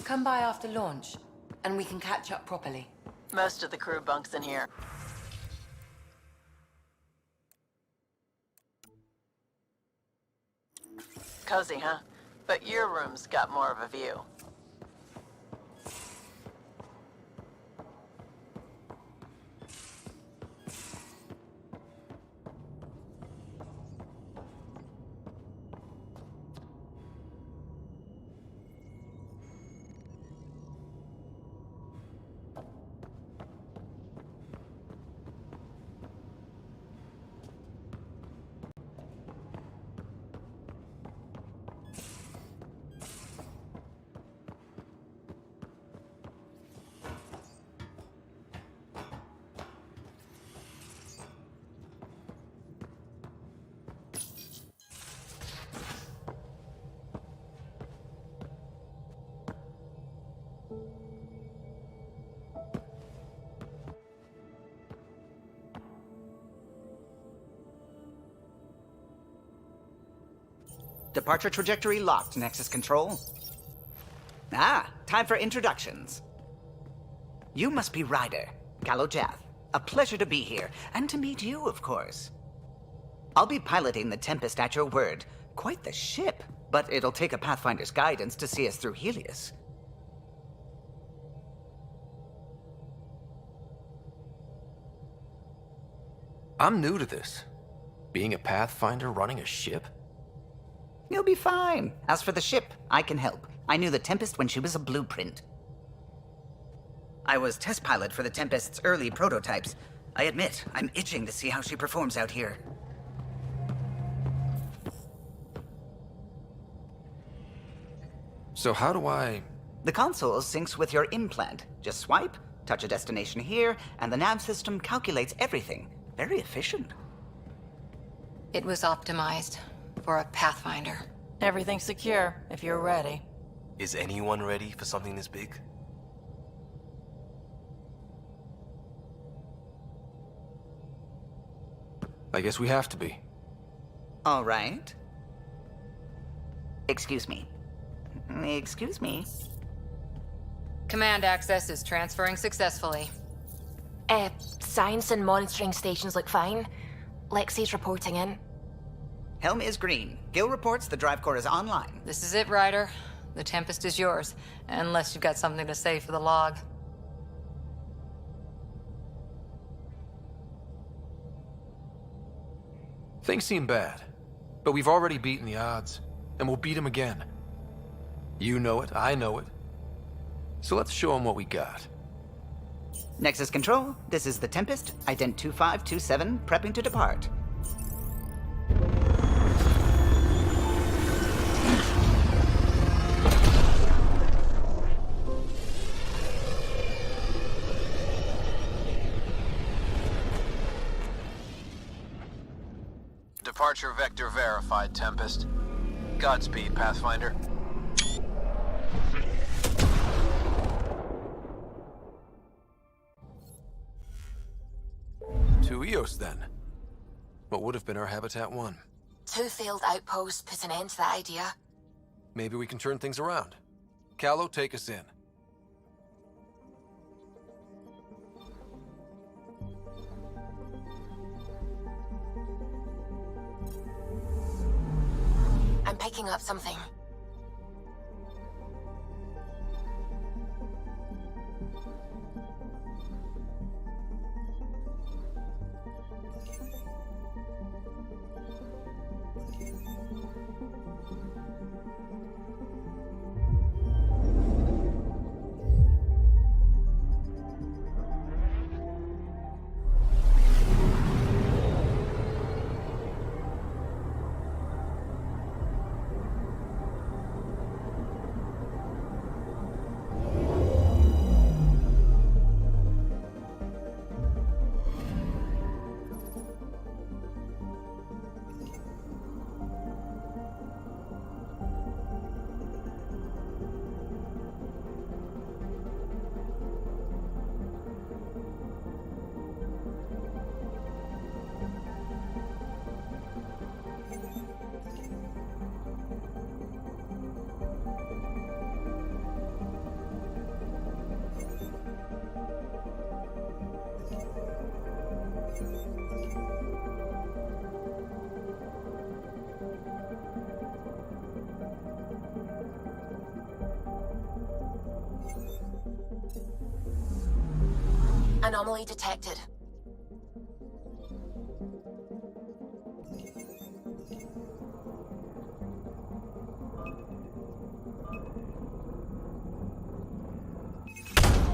Come by after launch, and we can catch up properly. Most of the crew bunks in here. Cozy, huh? But your room's got more of a view. Departure trajectory locked, Nexus Control. Ah, time for introductions. You must be Ryder, Galojath. A pleasure to be here, and to meet you, of course. I'll be piloting the Tempest at your word. Quite the ship, but it'll take a Pathfinder's guidance to see us through Helios. I'm new to this. Being a Pathfinder running a ship? You'll be fine. As for the ship, I can help. I knew the Tempest when she was a blueprint. I was test pilot for the Tempest's early prototypes. I admit, I'm itching to see how she performs out here. So how do I... The console syncs with your implant. Just swipe, touch a destination here, and the nav system calculates everything. Very efficient. It was optimized for a Pathfinder. Everything's secure, if you're ready. Is anyone ready for something this big? I guess we have to be. All right. Excuse me. Excuse me. Command access is transferring successfully. Science and monitoring stations look fine. Lexi's reporting in. Helm is green. Gil reports the drive core is online. This is it, Ryder. The Tempest is yours, unless you've got something to say for the log. Things seem bad, but we've already beaten the odds, and we'll beat them again. You know it, I know it. So let's show them what we got. Nexus Control, this is the Tempest, Ident 2527, prepping to depart. Departure vector verified, Tempest. Godspeed, Pathfinder. To Eos, then. What would have been our Habitat 1. 2 failed outposts put an end to that idea. Maybe we can turn things around. Callow, take us in. I'm picking up something. Anomaly detected.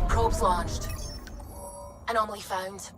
Probes launched. Anomaly found.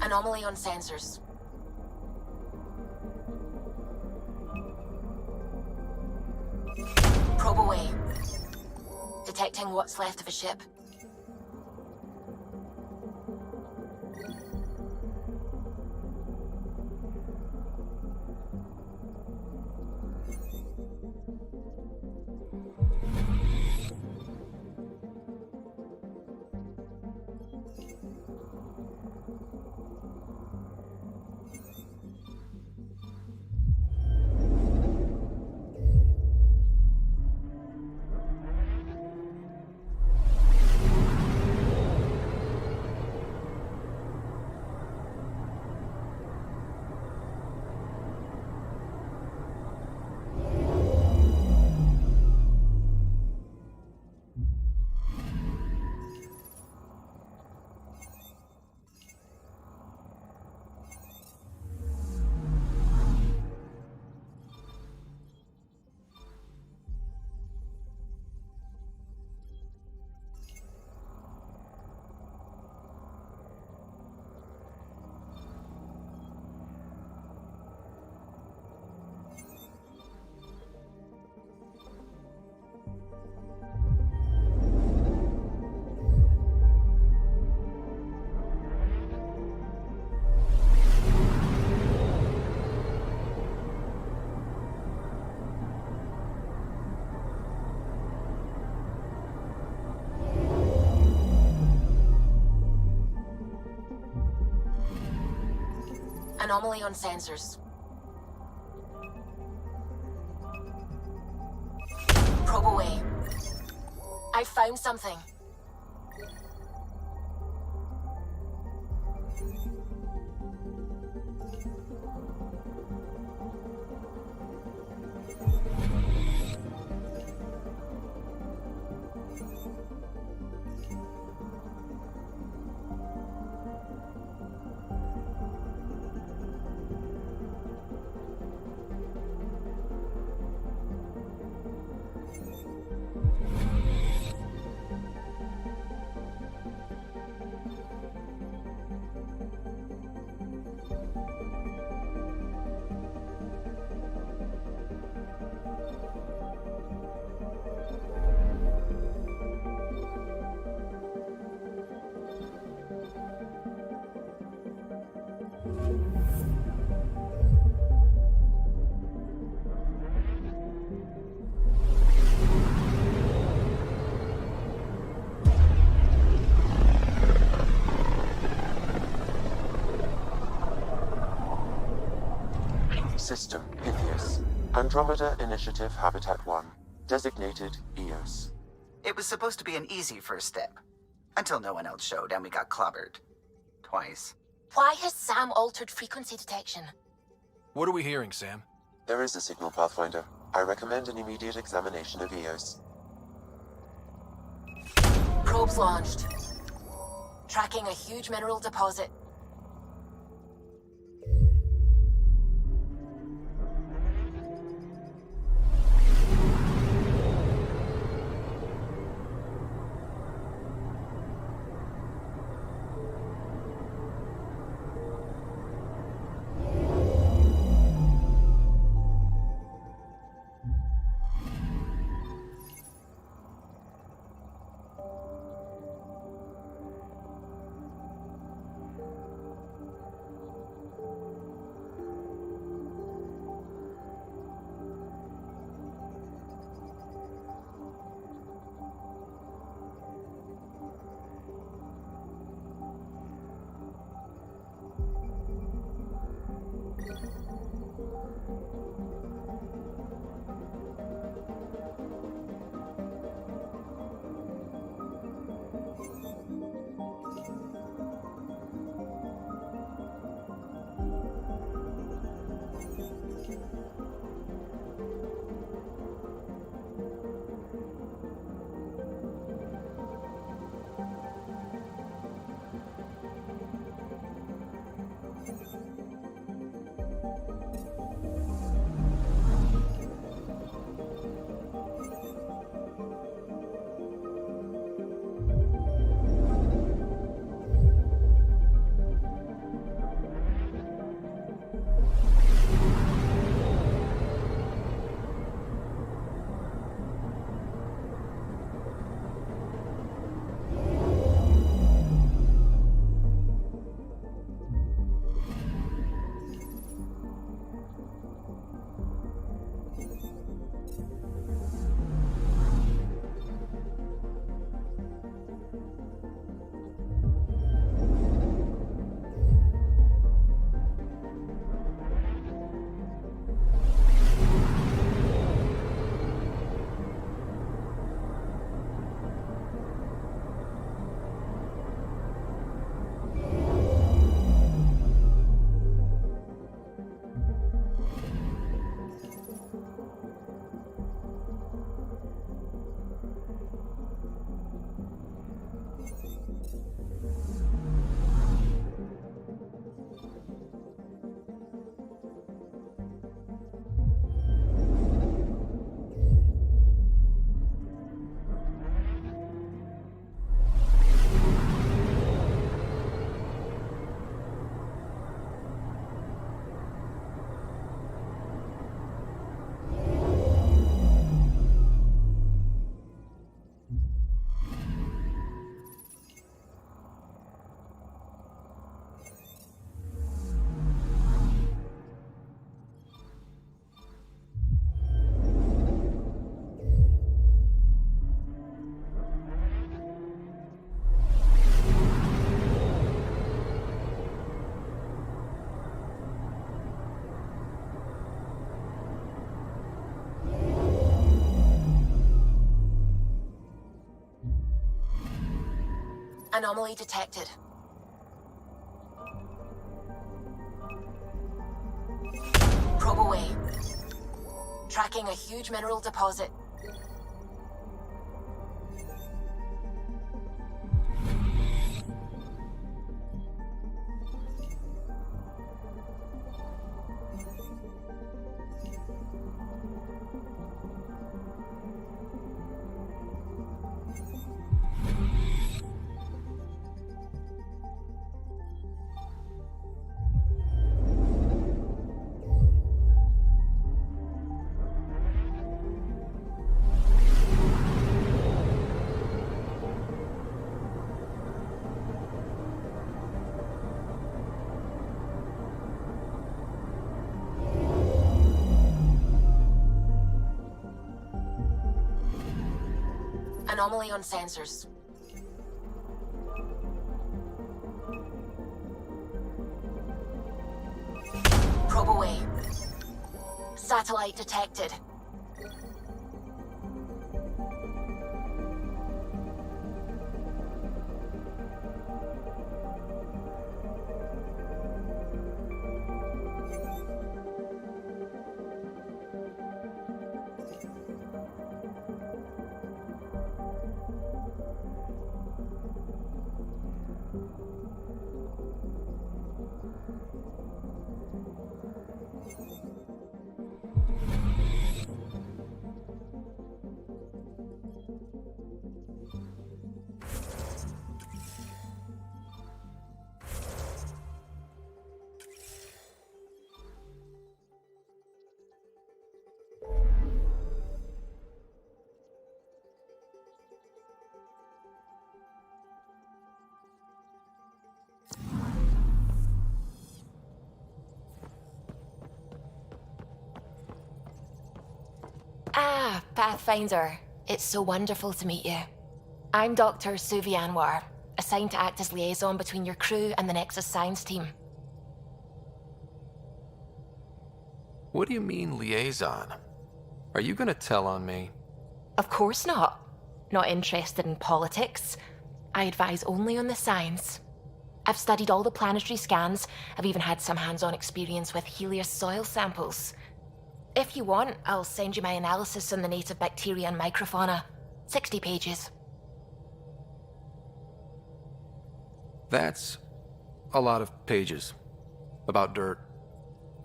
Anomaly on sensors. Probe away. Detecting what's left of a ship. Anomaly on sensors. Probe away. I found something. System Pythias. Andromeda Initiative Habitat 1. Designated EOS. It was supposed to be an easy first step. Until no one else showed and we got clobbered. Twice. Why has Sam altered frequency detection? What are we hearing, Sam? There is a signal, Pathfinder. I recommend an immediate examination of EOS. Probes launched. Tracking a huge mineral deposit. Anomaly detected. Probe away. Tracking a huge mineral deposit. Anomaly on sensors. Probe away. satellite detected. Ah, Pathfinder. It's so wonderful to meet you. I'm Dr. Suvi Anwar, assigned to act as liaison between your crew and the Nexus science team. What do you mean, liaison? Are you gonna tell on me? Of course not. Not interested in politics. I advise only on the science. I've studied all the planetary scans. I've even had some hands-on experience with Helios soil samples. If you want, I'll send you my analysis on the native bacteria and microfauna. 60 pages. That's a lot of pages. About dirt.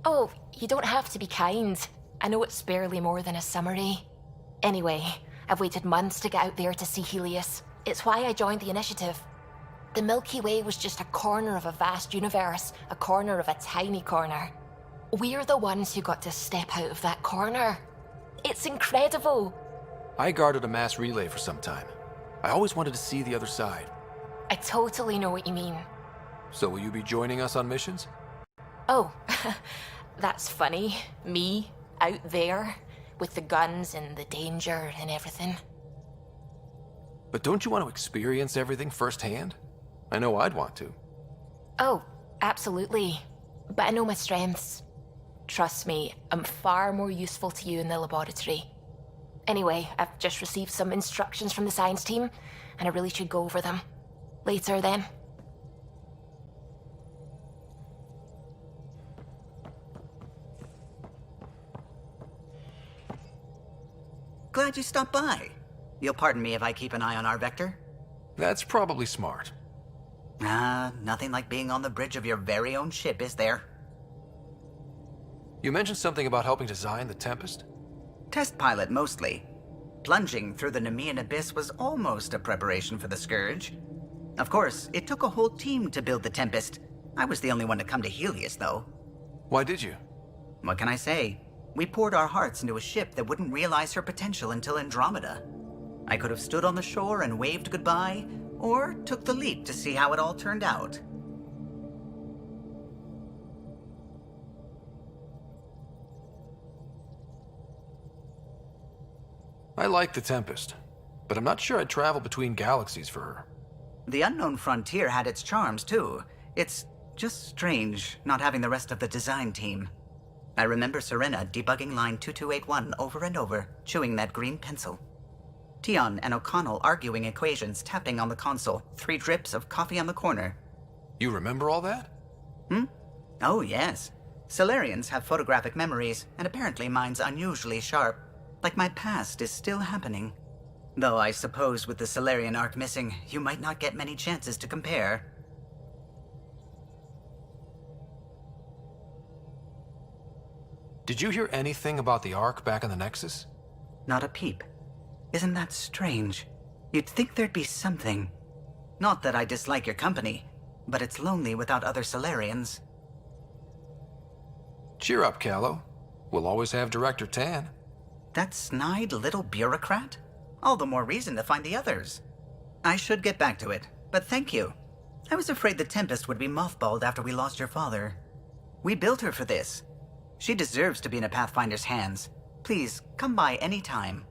Oh, you don't have to be kind. I know it's barely more than a summary. Anyway, I've waited months to get out there to see Helios. It's why I joined the initiative. The Milky Way was just a corner of a vast universe, a corner of a tiny corner. We're the ones who got to step out of that corner. It's incredible. I guarded a mass relay for some time. I always wanted to see the other side. I totally know what you mean. So will you be joining us on missions? Oh, that's funny. Me, out there, with the guns and the danger and everything. But don't you want to experience everything firsthand? I know I'd want to. Oh, absolutely. But I know my strengths. Trust me, I'm far more useful to you in the laboratory. Anyway, I've just received some instructions from the science team, and I really should go over them. Later, then. Glad you stopped by. You'll pardon me if I keep an eye on our vector? That's probably smart. Nothing like being on the bridge of your very own ship, is there? You mentioned something about helping design the Tempest? Test pilot, mostly. Plunging through the Nemean abyss was almost a preparation for the Scourge. Of course, it took a whole team to build the Tempest. I was the only one to come to Helios, though. Why did you? What can I say? We poured our hearts into a ship that wouldn't realize her potential until Andromeda. I could have stood on the shore and waved goodbye, or took the leap to see how it all turned out. I like the Tempest, but I'm not sure I'd travel between galaxies for her. The unknown frontier had its charms, too. It's just strange not having the rest of the design team. I remember Serena debugging line 2281 over and over, chewing that green pencil. Tion and O'Connell arguing equations, tapping on the console, 3 drips of coffee on the corner. You remember all that? Oh, yes. Solarians have photographic memories, and apparently mine's unusually sharp. Like my past is still happening. Though I suppose with the Solarian arc missing, you might not get many chances to compare. Did you hear anything about the Ark back in the Nexus? Not a peep. Isn't that strange? You'd think there'd be something. Not that I dislike your company, but it's lonely without other Solarians. Cheer up, Callow. We'll always have Director Tan. That snide little bureaucrat? All the more reason to find the others. I should get back to it, but thank you. I was afraid the Tempest would be mothballed after we lost your father. We built her for this. She deserves to be in a Pathfinder's hands. Please, come by any time.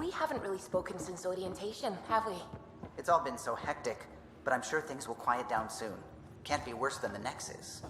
We haven't really spoken since orientation, have we? It's all been so hectic, but I'm sure things will quiet down soon. Can't be worse than the Nexus.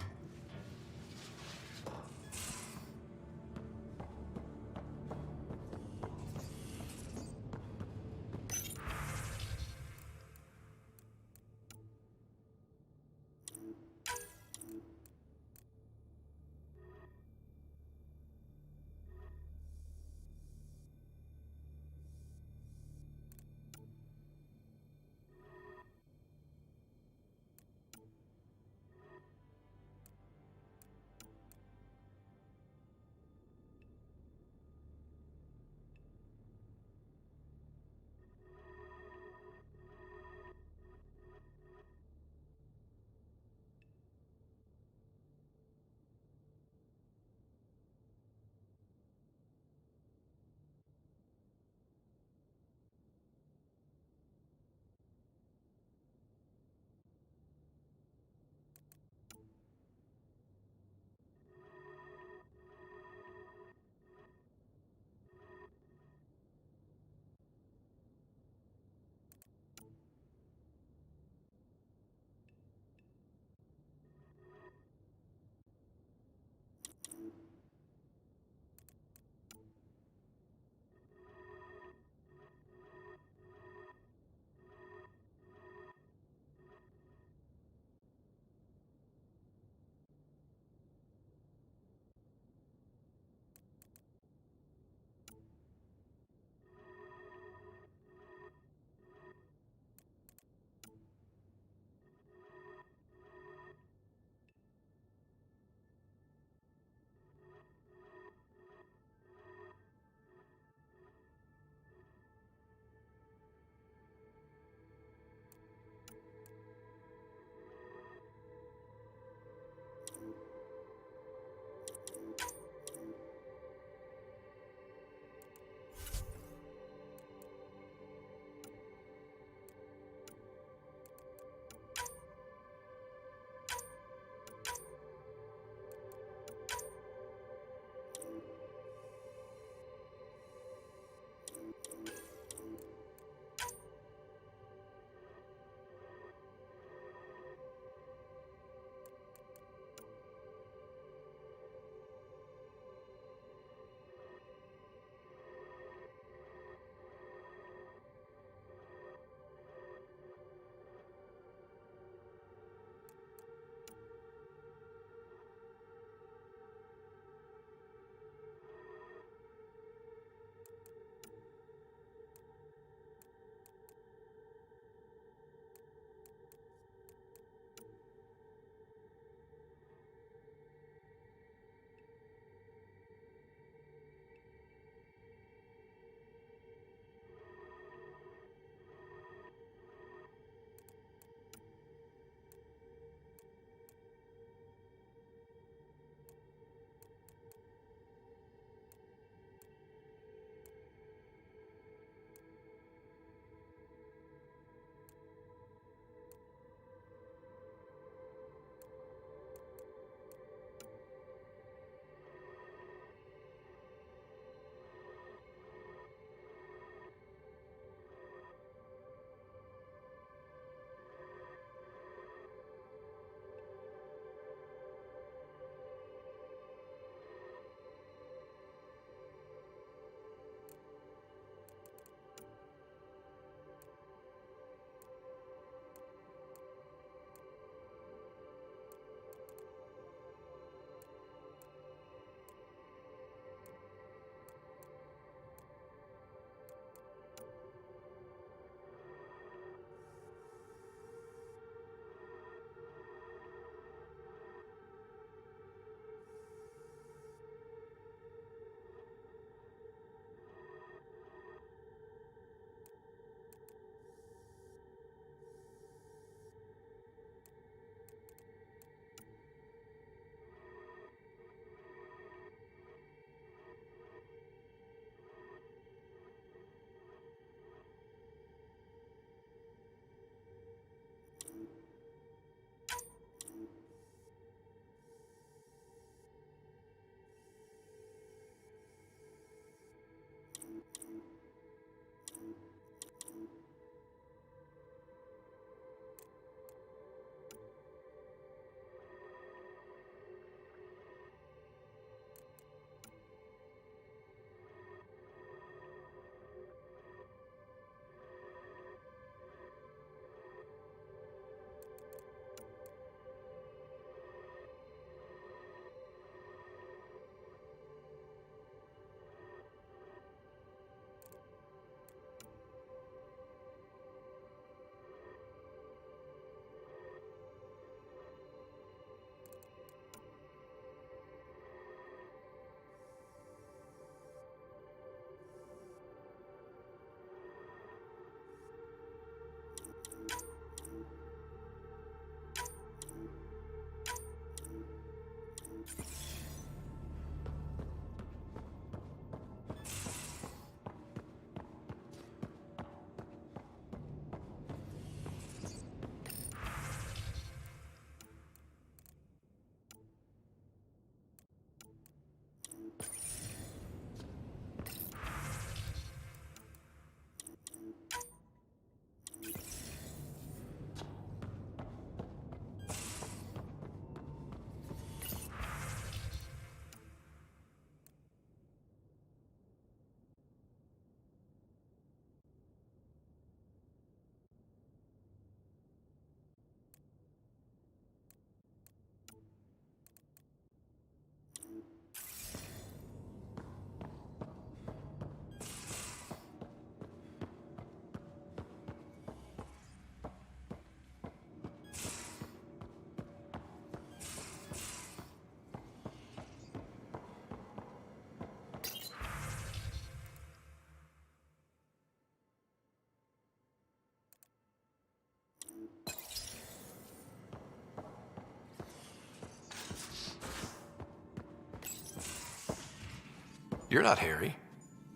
You're not Harry.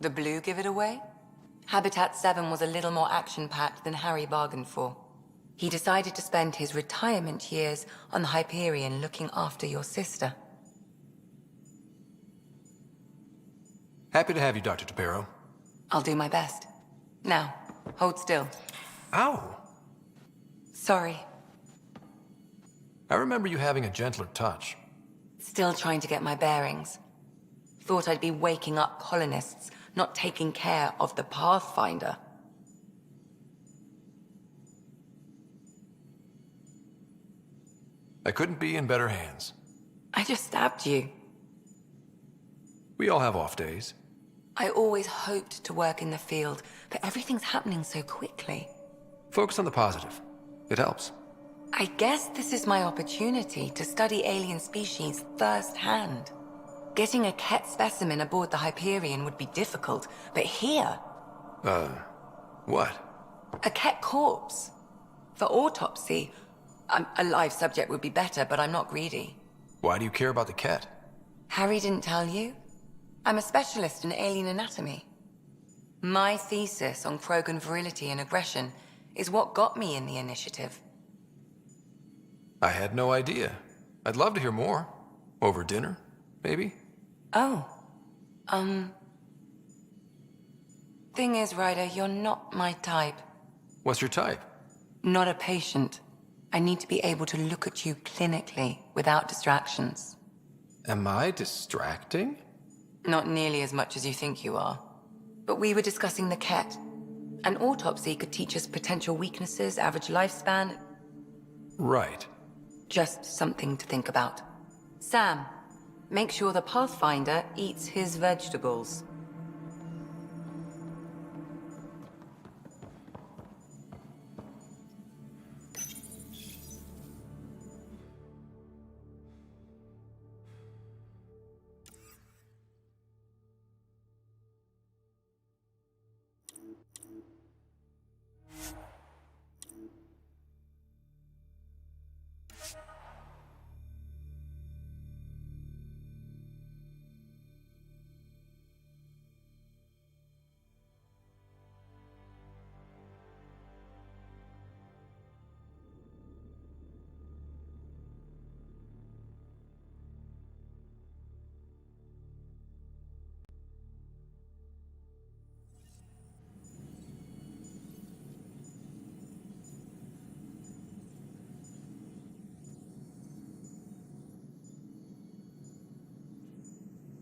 The blue give it away? Habitat 7 was a little more action-packed than Harry bargained for. He decided to spend his retirement years on the Hyperion looking after your sister. Happy to have you, Dr. Tapero. I'll do my best. Now, hold still. Ow! Sorry. I remember you having a gentler touch. Still trying to get my bearings. Thought I'd be waking up colonists, not taking care of the Pathfinder. I couldn't be in better hands. I just stabbed you. We all have off days. I always hoped to work in the field, but everything's happening so quickly. Focus on the positive. It helps. I guess this is my opportunity to study alien species firsthand. Getting a Ket specimen aboard the Hyperion would be difficult, but here... What? A Ket corpse. For autopsy, a live subject would be better, but I'm not greedy. Why do you care about the Ket? Harry didn't tell you? I'm a specialist in alien anatomy. My thesis on Krogan virility and aggression is what got me in the initiative. I had no idea. I'd love to hear more. Over dinner, maybe? Oh. Thing is, Ryder, you're not my type. What's your type? Not a patient. I need to be able to look at you clinically without distractions. Am I distracting? Not nearly as much as you think you are. But we were discussing the Ket. An autopsy could teach us potential weaknesses, average lifespan. Right. Just something to think about. Sam, make sure the Pathfinder eats his vegetables.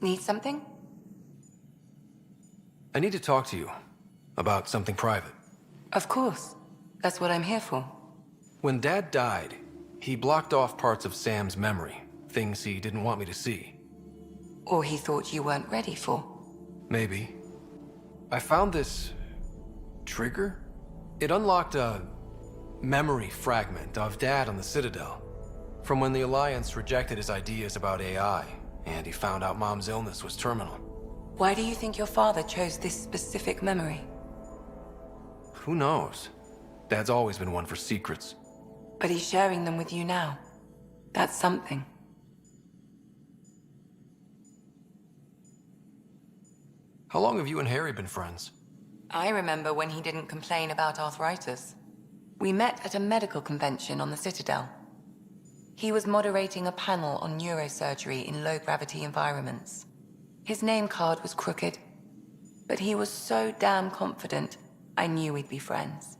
Need something? I need to talk to you about something private. Of course. That's what I'm here for. When Dad died, he blocked off parts of Sam's memory, things he didn't want me to see. Or he thought you weren't ready for. Maybe. I found this trigger. It unlocked a memory fragment of Dad on the Citadel, from when the Alliance rejected his ideas about AI. And he found out Mom's illness was terminal. Why do you think your father chose this specific memory? Who knows? Dad's always been one for secrets. But he's sharing them with you now. That's something. How long have you and Harry been friends? I remember when he didn't complain about arthritis. We met at a medical convention on the Citadel. He was moderating a panel on neurosurgery in low-gravity environments. His name card was crooked, but he was so damn confident, I knew we'd be friends.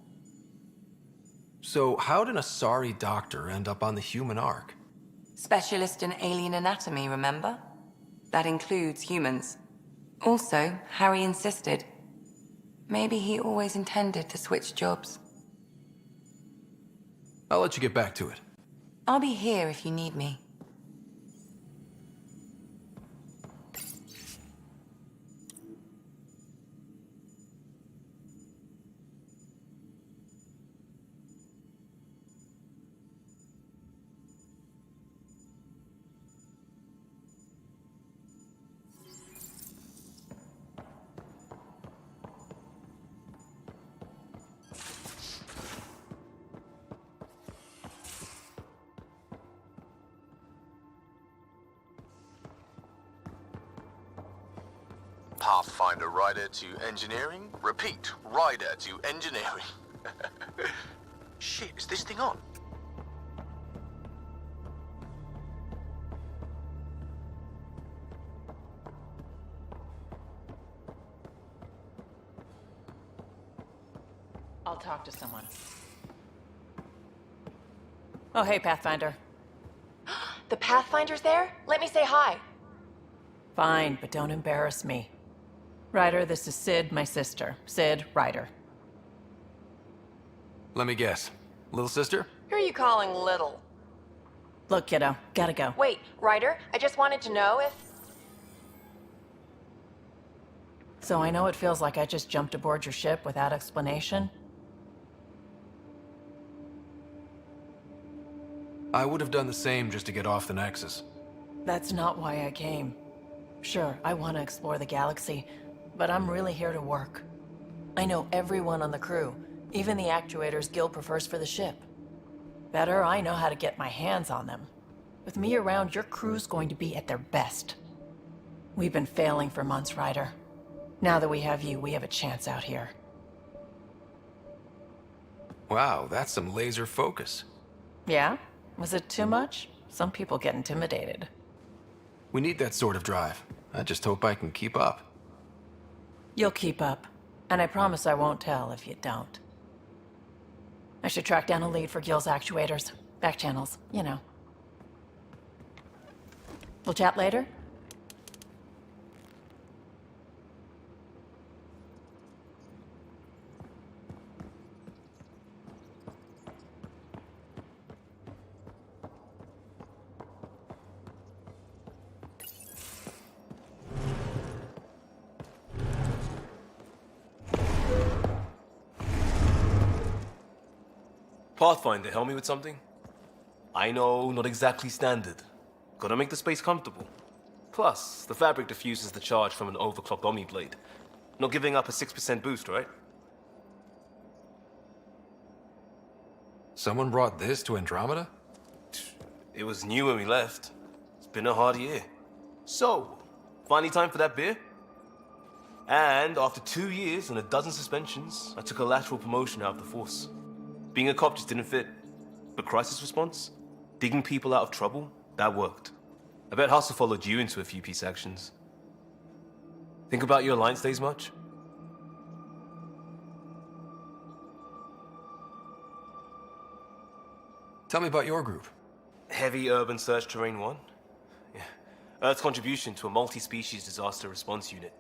So how did a sorry doctor end up on the human Ark? Specialist in alien anatomy, remember? That includes humans. Also, Harry insisted. Maybe he always intended to switch jobs. I'll let you get back to it. I'll be here if you need me. Pathfinder rider to engineering? Repeat, rider to engineering. Shit, is this thing on? I'll talk to someone. Oh, hey, Pathfinder. The Pathfinder's there? Let me say hi. Fine, but don't embarrass me. Ryder, this is Sid, my sister. Sid, Ryder. Let me guess. Little sister? Who are you calling little? Look, kiddo, gotta go. Wait, Ryder, I just wanted to know if... So I know it feels like I just jumped aboard your ship without explanation. I would have done the same just to get off the Nexus. That's not why I came. Sure, I want to explore the galaxy, but I'm really here to work. I know everyone on the crew, even the actuators Gil prefers for the ship. Better, I know how to get my hands on them. With me around, your crew's going to be at their best. We've been failing for months, Ryder. Now that we have you, we have a chance out here. Wow, that's some laser focus. Yeah? Was it too much? Some people get intimidated. We need that sort of drive. I just hope I can keep up. You'll keep up. And I promise I won't tell if you don't. I should track down a lead for Gil's actuators. Back channels, you know. We'll chat later? Pathfinder, help me with something? I know, not exactly standard. Gotta make the space comfortable. Plus, the fabric diffuses the charge from an overclocked Omni blade. Not giving up a 6% boost, right? Someone brought this to Andromeda? It was new when we left. It's been a hard year. So, finally time for that beer? And after 2 years and a dozen suspensions, I took a lateral promotion out of the force. Being a cop just didn't fit. But crisis response? Digging people out of trouble? That worked. I bet Hustle followed you into a few peace actions. Think about your Alliance days much? Tell me about your group. Heavy Urban Search Terrain 1? Yeah. Earth's contribution to a multi-species disaster response unit.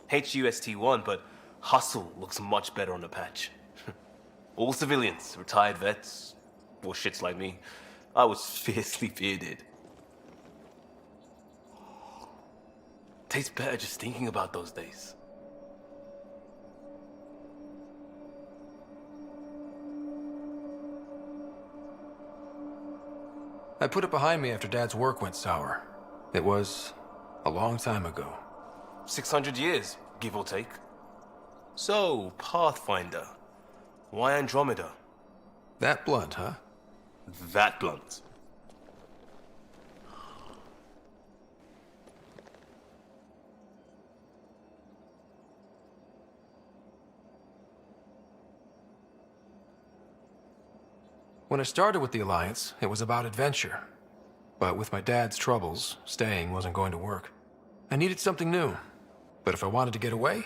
HUST-1, but Hustle looks much better on the patch. All civilians, retired vets, or shits like me. I was fiercely bearded. Tastes better just thinking about those days. I put it behind me after Dad's work went sour. It was a long time ago. 600 years, give or take. So, Pathfinder. Why Andromeda? That blunt, huh? That blunt. When I started with the Alliance, it was about adventure. But with my dad's troubles, staying wasn't going to work. I needed something new. But if I wanted to get away,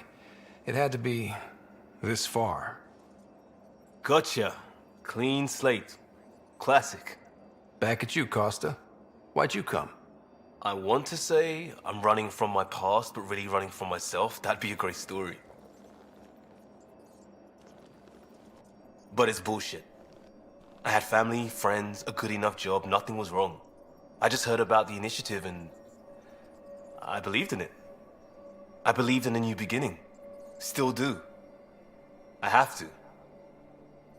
it had to be this far. Gotcha. Clean slate. Classic. Back at you, Costa. Why'd you come? I want to say I'm running from my past, but really running from myself. That'd be a great story. But it's bullshit. I had family, friends, a good enough job, nothing was wrong. I just heard about the initiative and I believed in it. I believed in a new beginning. Still do. I have to.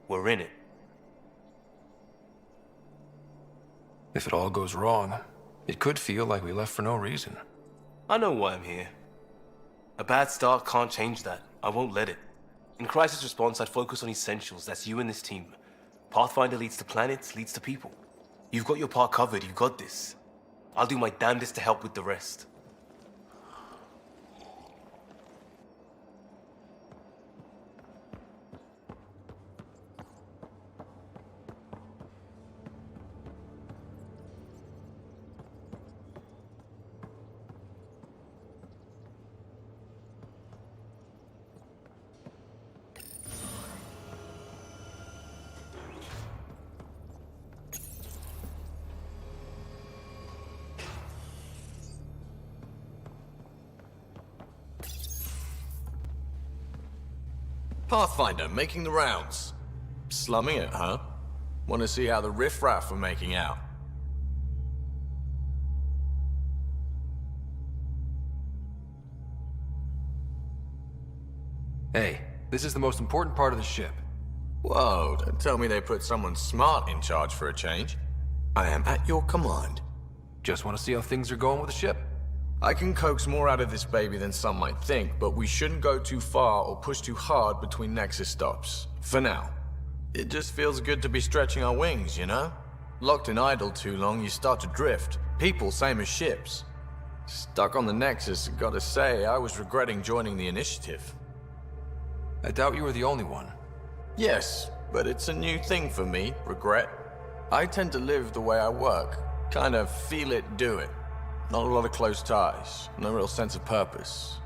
We're in it. If it all goes wrong, it could feel like we left for no reason. I know why I'm here. A bad start can't change that. I won't let it. In crisis response, I'd focus on essentials. That's you and this team. Pathfinder leads to planets, leads to people. You've got your part covered, you got this. I'll do my damnedest to help with the rest. Pathfinder, making the rounds. Slumming it, huh? Want to see how the riffraff are making out? Hey, this is the most important part of the ship. Whoa, don't tell me they put someone smart in charge for a change. I am at your command. Just want to see how things are going with the ship. I can coax more out of this baby than some might think, but we shouldn't go too far or push too hard between Nexus stops. For now. It just feels good to be stretching our wings, you know? Locked in idle too long, you start to drift. People, same as ships. Stuck on the Nexus, gotta say, I was regretting joining the Initiative. I doubt you were the only one. Yes, but it's a new thing for me, regret. I tend to live the way I work. Kind of feel it, do it. Not a lot of close ties, no real sense of purpose.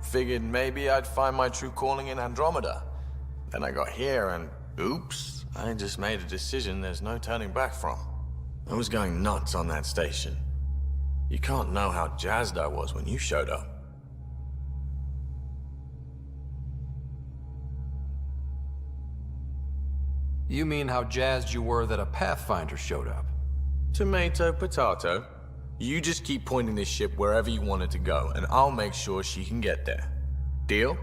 Figured maybe I'd find my true calling in Andromeda. Then I got here and, oops, I just made a decision there's no turning back from. I was going nuts on that station. You can't know how jazzed I was when you showed up. You mean how jazzed you were that a Pathfinder showed up? Tomato, potato. You just keep pointing this ship wherever you want it to go, and I'll make sure she can get there. Deal?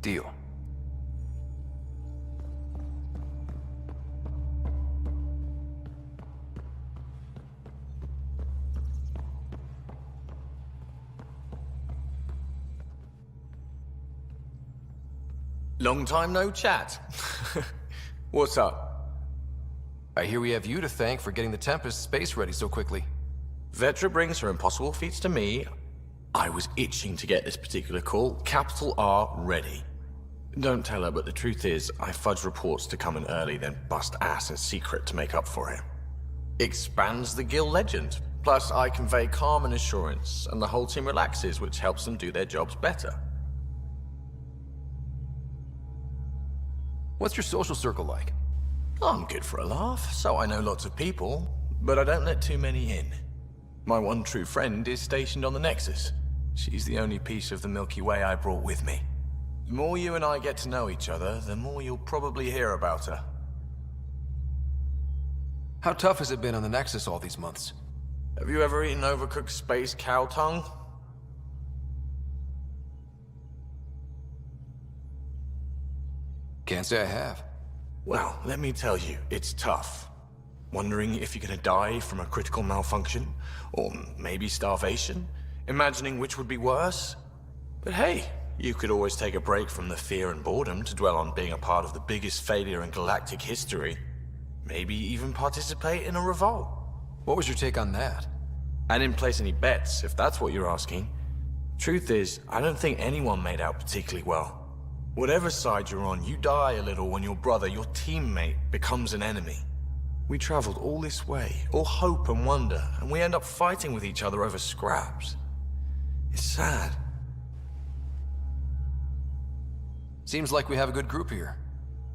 Deal. Long time no chat. What's up? I hear we have you to thank for getting the Tempest space ready so quickly. Vetra brings her impossible feats to me. I was itching to get this particular call. Capital R ready. Don't tell her, but the truth is, I fudge reports to come in early, then bust ass in secret to make up for it. Expands the guild legend. Plus, I convey calm and assurance, and the whole team relaxes, which helps them do their jobs better. What's your social circle like? I'm good for a laugh, so I know lots of people, but I don't let too many in. My one true friend is stationed on the Nexus. She's the only piece of the Milky Way I brought with me. The more you and I get to know each other, the more you'll probably hear about her. How tough has it been on the Nexus all these months? Have you ever eaten overcooked space cow tongue? Can't say I have. Well, let me tell you, it's tough. Wondering if you're gonna die from a critical malfunction, or maybe starvation, imagining which would be worse. But hey, you could always take a break from the fear and boredom to dwell on being a part of the biggest failure in galactic history. Maybe even participate in a revolt. What was your take on that? I didn't place any bets, if that's what you're asking. Truth is, I don't think anyone made out particularly well. Whatever side you're on, you die a little when your brother, your teammate, becomes an enemy. We traveled all this way, all hope and wonder, and we end up fighting with each other over scraps. It's sad. Seems like we have a good group here.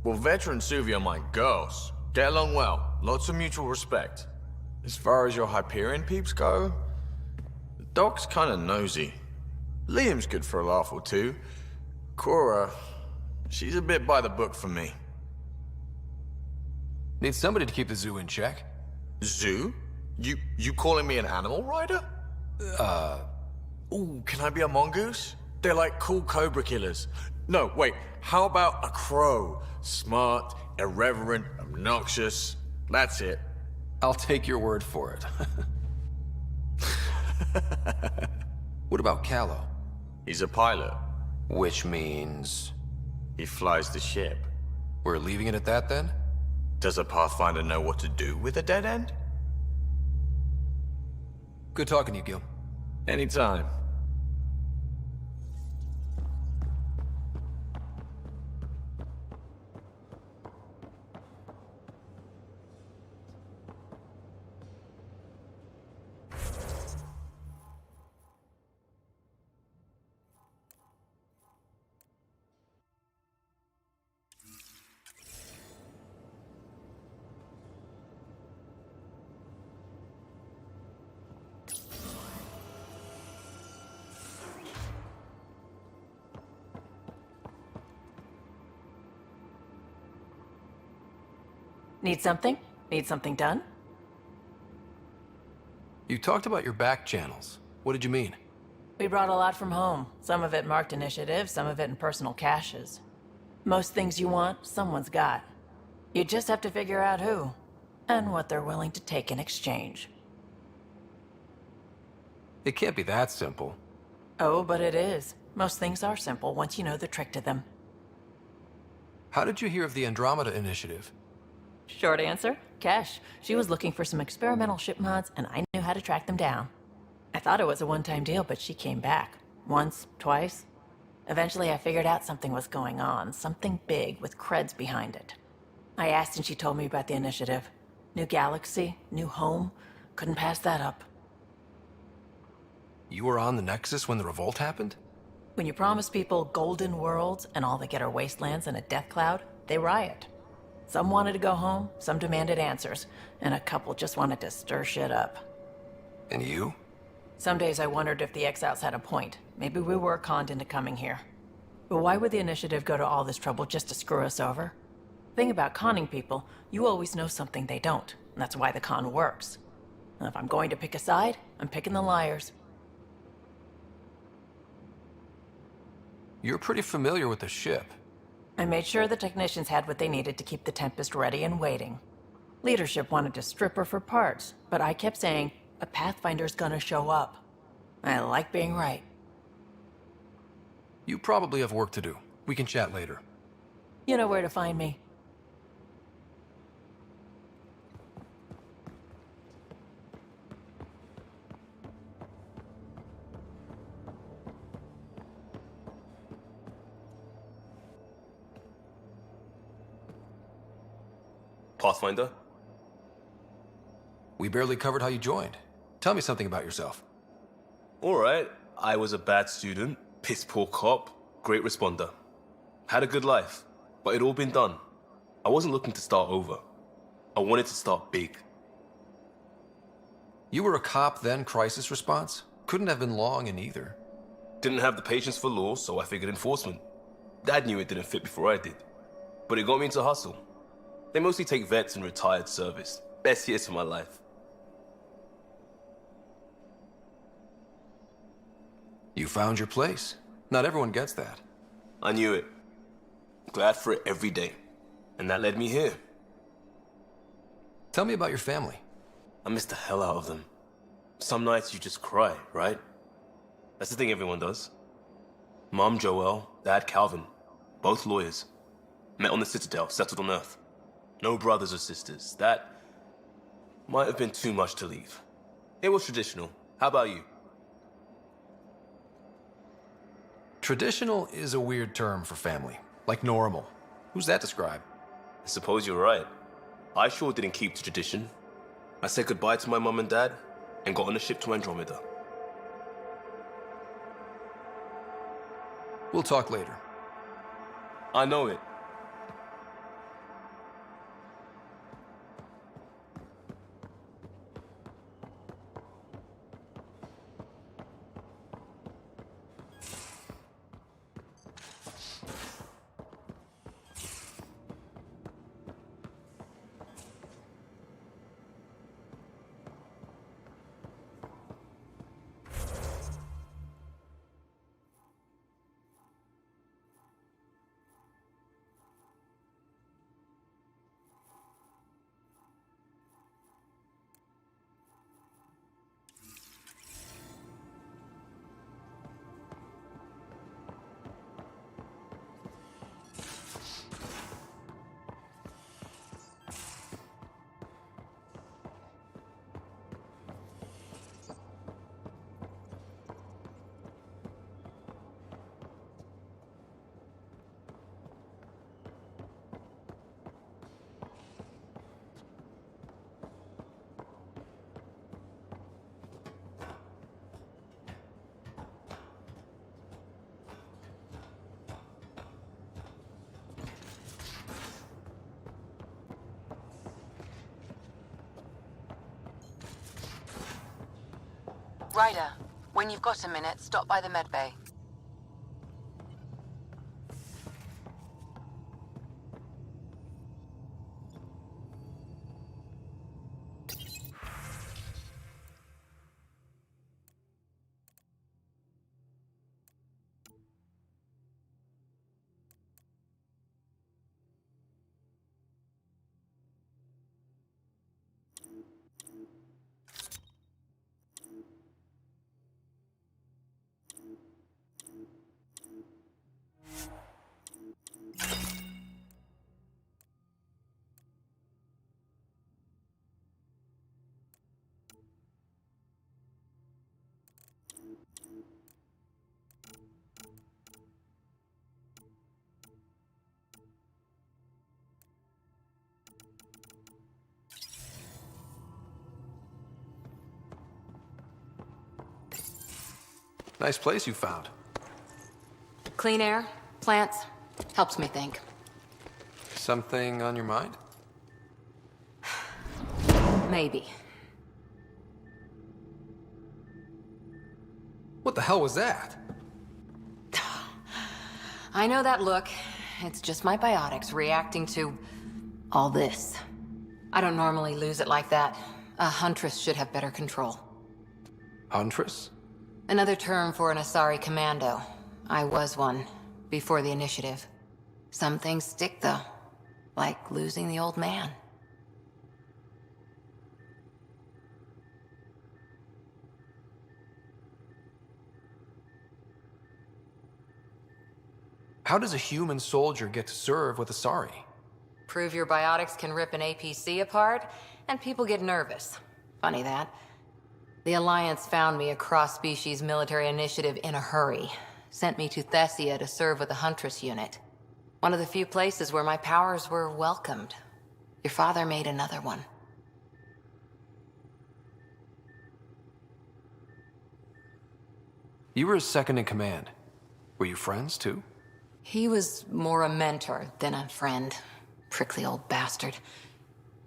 Well, Vetra and Suvi are my girls. Get along well, lots of mutual respect. As far as your Hyperion peeps go, the doc's kinda nosy. Liam's good for a laugh or two. Cora, she's a bit by the book for me. Need somebody to keep the zoo in check. Zoo? You calling me an animal rider? Ooh, can I be a mongoose? They're like cool cobra killers. No, wait, how about a crow? Smart, irreverent, obnoxious. That's it. I'll take your word for it. What about Callow? He's a pilot. Which means... he flies the ship. We're leaving it at that, then? Does a Pathfinder know what to do with a dead end? Good talking to you, Gil. Anytime. Need something? Need something done? You talked about your back channels. What did you mean? We brought a lot from home. Some of it marked initiative, some of it in personal caches. Most things you want, someone's got. You just have to figure out who, and what they're willing to take in exchange. It can't be that simple. Oh, but it is. Most things are simple once you know the trick to them. How did you hear of the Andromeda initiative? Short answer, Cash. She was looking for some experimental ship mods, and I knew how to track them down. I thought it was a one-time deal, but she came back. Once, twice. Eventually I figured out something was going on, something big with creds behind it. I asked and she told me about the initiative. New galaxy, new home. Couldn't pass that up. You were on the Nexus when the revolt happened? When you promise people golden worlds and all they get are wastelands and a death cloud, they riot. Some wanted to go home, some demanded answers, and a couple just wanted to stir shit up. And you? Some days I wondered if the exiles had a point. Maybe we were conned into coming here. But why would the initiative go to all this trouble just to screw us over? Thing about conning people, you always know something they don't, and that's why the con works. And if I'm going to pick a side, I'm picking the liars. You're pretty familiar with the ship. I made sure the technicians had what they needed to keep the Tempest ready and waiting. Leadership wanted to strip her for parts, but I kept saying, a Pathfinder's gonna show up. I like being right. You probably have work to do. We can chat later. You know where to find me. Pathfinder? We barely covered how you joined. Tell me something about yourself. Alright, I was a bad student, piss poor cop, great responder. Had a good life, but it'd all been done. I wasn't looking to start over. I wanted to start big. You were a cop then, crisis response? Couldn't have been long in either. Didn't have the patience for law, so I figured enforcement. Dad knew it didn't fit before I did. But it got me into hustle. They mostly take vets and retired service. Best years of my life. You found your place. Not everyone gets that. I knew it. Glad for it every day. And that led me here. Tell me about your family. I miss the hell out of them. Some nights you just cry, right? That's the thing everyone does. Mom Joelle, Dad Calvin. Both lawyers. Met on the Citadel, settled on Earth. No brothers or sisters. That might have been too much to leave. It was traditional. How about you? Traditional is a weird term for family. Like normal. Who's that describe? I suppose you're right. I sure didn't keep to tradition. I said goodbye to my mum and dad and got on a ship to Andromeda. We'll talk later. I know it. Ryder, when you've got a minute, stop by the medbay. Nice place you found. Clean air, plants, helps me think. Something on your mind? Maybe. What the hell was that? I know that look. It's just my biotics reacting to all this. I don't normally lose it like that. A huntress should have better control. Huntress? Another term for an Asari commando. I was one, before the initiative. Some things stick, though. Like losing the old man. How does a human soldier get to serve with Asari? Prove your biotics can rip an APC apart, and people get nervous. Funny that. The Alliance found me a cross-species military initiative in a hurry. Sent me to Thessia to serve with the Huntress unit. One of the few places where my powers were welcomed. Your father made another one. You were his second in command. Were you friends, too? He was more a mentor than a friend. Prickly old bastard.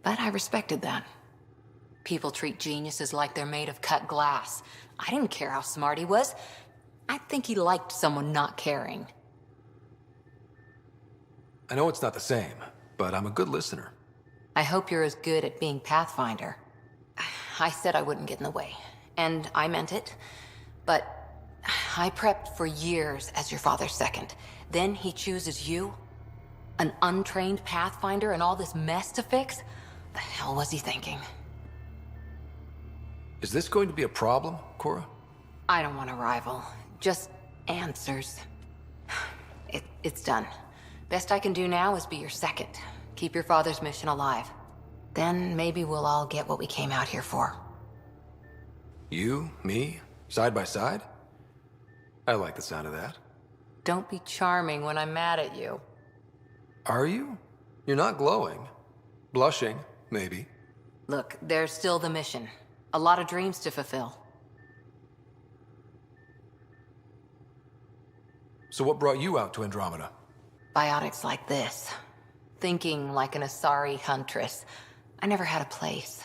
But I respected that. People treat geniuses like they're made of cut glass. I didn't care how smart he was. I think he liked someone not caring. I know it's not the same, but I'm a good listener. I hope you're as good at being Pathfinder. I said I wouldn't get in the way, and I meant it. But I prepped for years as your father's second. Then he chooses you? An untrained Pathfinder and all this mess to fix? The hell was he thinking? Is this going to be a problem, Cora? I don't want a rival. Just answers. It's done. Best I can do now is be your second. Keep your father's mission alive. Then maybe we'll all get what we came out here for. You, me, side by side? I like the sound of that. Don't be charming when I'm mad at you. Are you? You're not glowing. Blushing, maybe. Look, there's still the mission. A lot of dreams to fulfill. So what brought you out to Andromeda? Biotics like this. Thinking like an Asari huntress. I never had a place.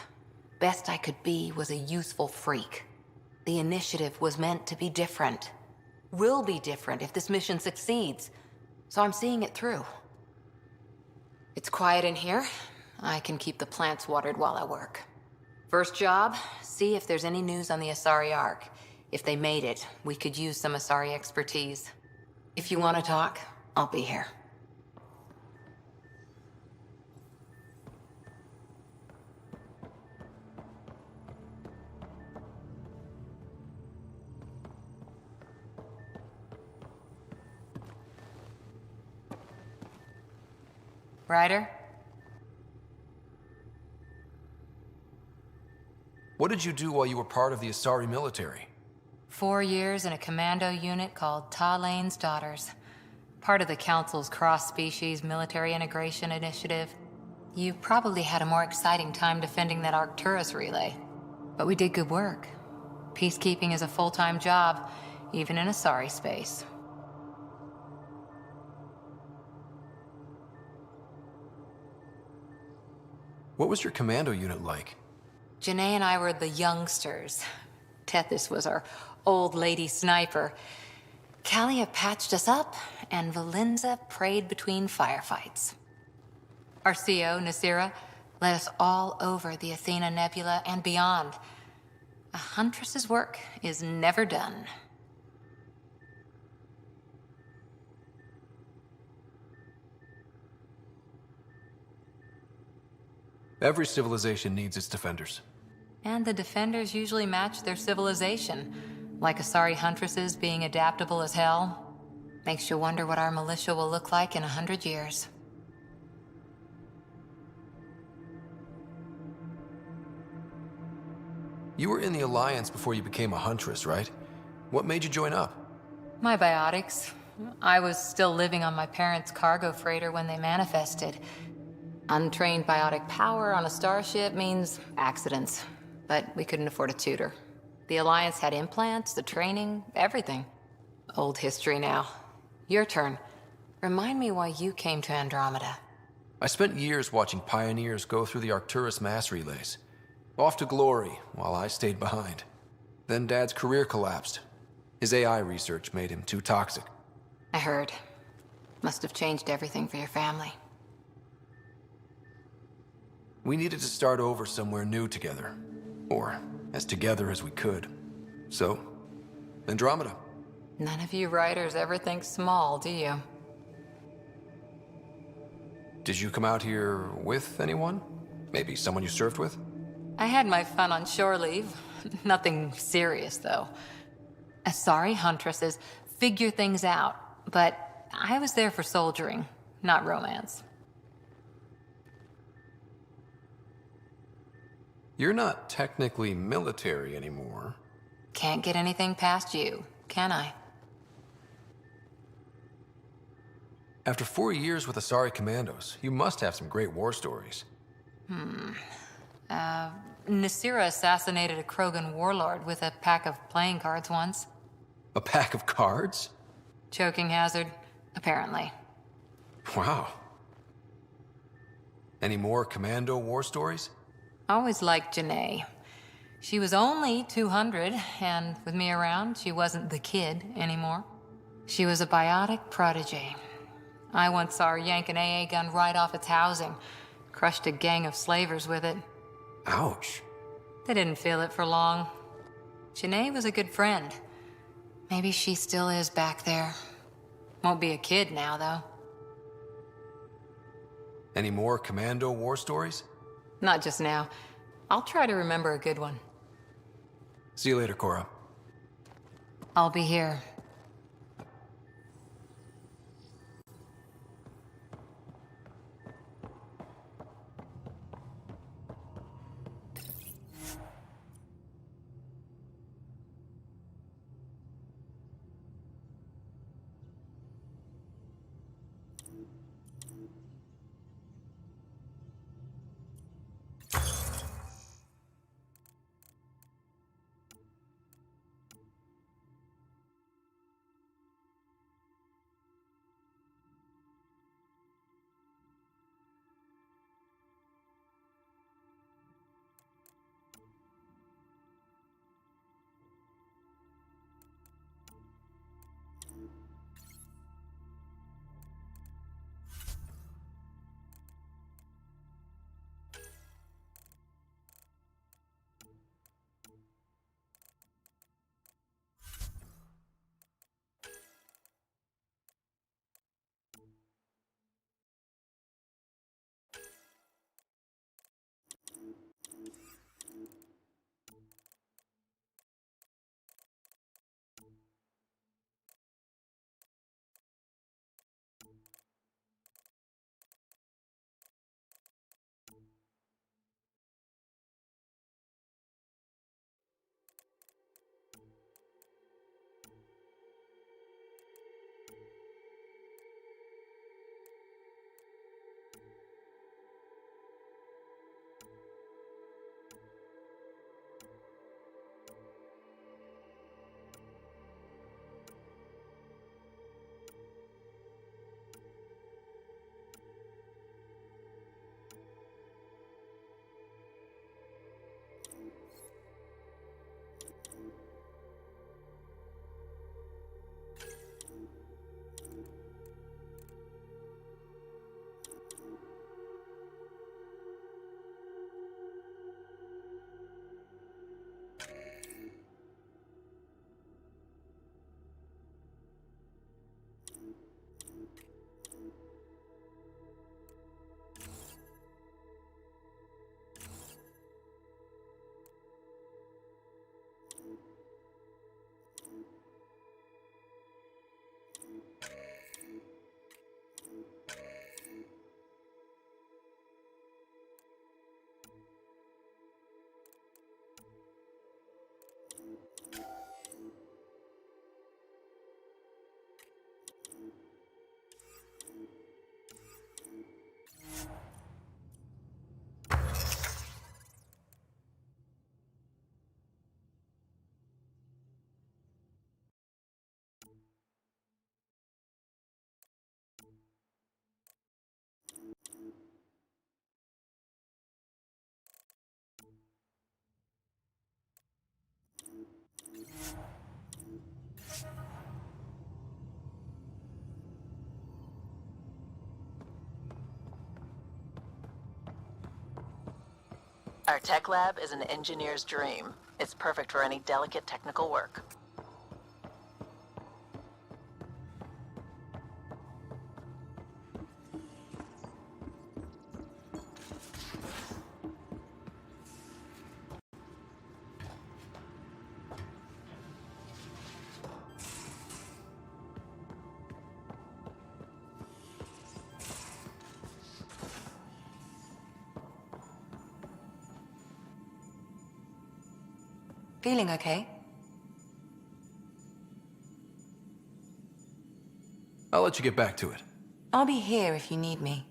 Best I could be was a useful freak. The initiative was meant to be different. Will be different if this mission succeeds. So I'm seeing it through. It's quiet in here. I can keep the plants watered while I work. First job, see if there's any news on the Asari Ark. If they made it, we could use some Asari expertise. If you want to talk, I'll be here. Ryder? What did you do while you were part of the Asari military? 4 years in a commando unit called Talane's Daughters. Part of the Council's cross-species military integration initiative. You probably had a more exciting time defending that Arcturus relay. But we did good work. Peacekeeping is a full-time job, even in Asari space. What was your commando unit like? Janae and I were the youngsters. Tethys was our old lady sniper. Kalia patched us up, and Valenza prayed between firefights. Our CO, Nasira, led us all over the Athena Nebula and beyond. A huntress's work is never done. Every civilization needs its defenders. And the defenders usually match their civilization, like Asari huntresses being adaptable as hell. Makes you wonder what our militia will look like in 100 years. You were in the Alliance before you became a huntress, right? What made you join up? My biotics. I was still living on my parents' cargo freighter when they manifested. Untrained biotic power on a starship means accidents, but we couldn't afford a tutor. The Alliance had implants, the training, everything. Old history now. Your turn. Remind me why you came to Andromeda. I spent years watching pioneers go through the Arcturus mass relays. Off to glory, while I stayed behind. Then Dad's career collapsed. His AI research made him too toxic. I heard. Must have changed everything for your family. We needed to start over somewhere new together. Or as together as we could. So, Andromeda. None of you writers ever think small, do you? Did you come out here with anyone? Maybe someone you served with? I had my fun on shore leave. Nothing serious, though. Asari huntresses figure things out, but I was there for soldiering, not romance. You're not technically military anymore. Can't get anything past you, can I? After 4 years with Asari Commandos, you must have some great war stories. Nasira assassinated a Krogan warlord with a pack of playing cards once. A pack of cards? Choking hazard, apparently. Wow. Any more Commando war stories? Always liked Janae. She was only 200, and with me around, she wasn't the kid anymore. She was a biotic protege. I once saw her yank an AA gun right off its housing, crushed a gang of slavers with it. Ouch. They didn't feel it for long. Janae was a good friend. Maybe she still is back there. Won't be a kid now, though. Any more Commando war stories? Not just now. I'll try to remember a good one. See you later, Cora. I'll be here. Our tech lab is an engineer's dream. It's perfect for any delicate technical work. Feeling okay? I'll let you get back to it. I'll be here if you need me.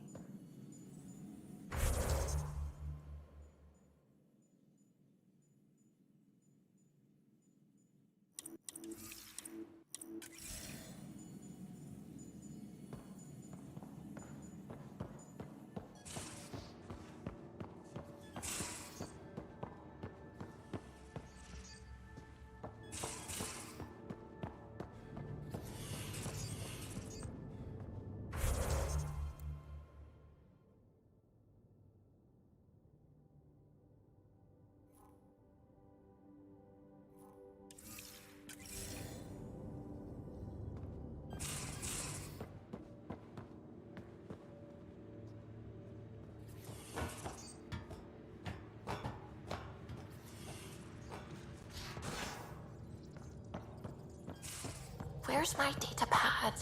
Where's my data pad?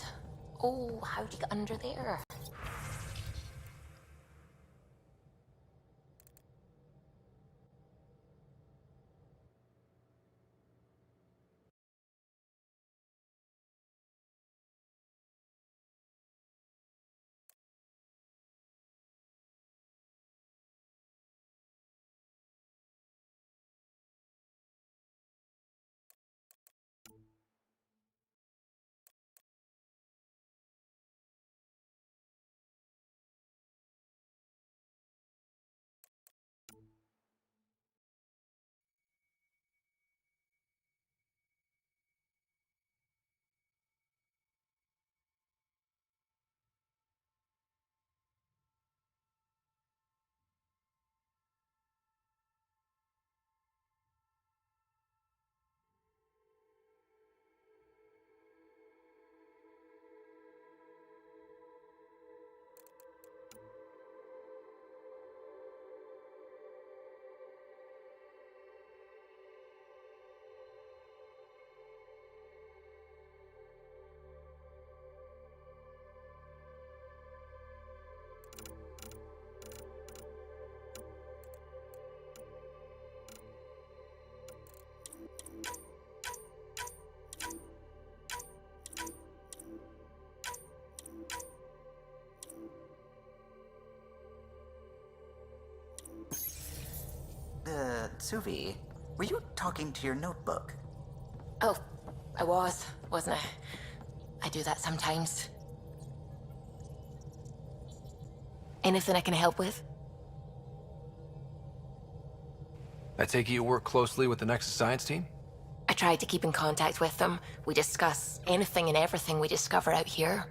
Oh, how'd you get under there? Suvi, were you talking to your notebook? Oh, I wasn't I? I do that sometimes. Anything I can help with? I take it you work closely with the Nexus Science team? I try to keep in contact with them. We discuss anything and everything we discover out here.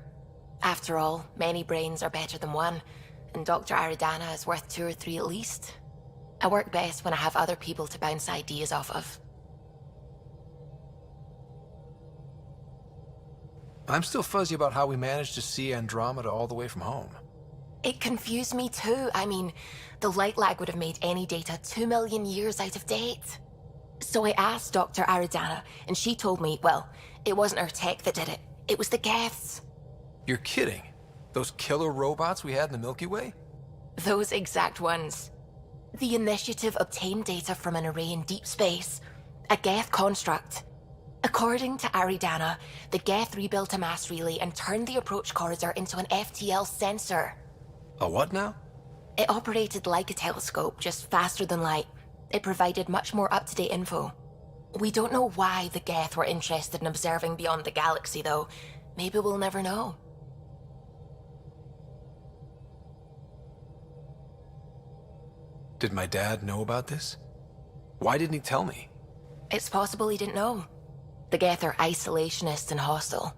After all, many brains are better than one, and Dr. Aridana is worth 2 or 3 at least. I work best when I have other people to bounce ideas off of. I'm still fuzzy about how we managed to see Andromeda all the way from home. It confused me too. I mean, the light lag would have made any data 2 million years out of date. So I asked Dr. Aridana, and she told me, well, it wasn't her tech that did it. It was the Geths. You're kidding? Those killer robots we had in the Milky Way? Those exact ones. The Initiative obtained data from an array in deep space, a Geth construct. According to Aridana, the Geth rebuilt a mass relay and turned the approach corridor into an FTL sensor. A what now? It operated like a telescope, just faster than light. It provided much more up-to-date info. We don't know why the Geth were interested in observing beyond the galaxy, though. Maybe we'll never know. Did my dad know about this? Why didn't he tell me? It's possible he didn't know. The Geth are isolationist and hostile.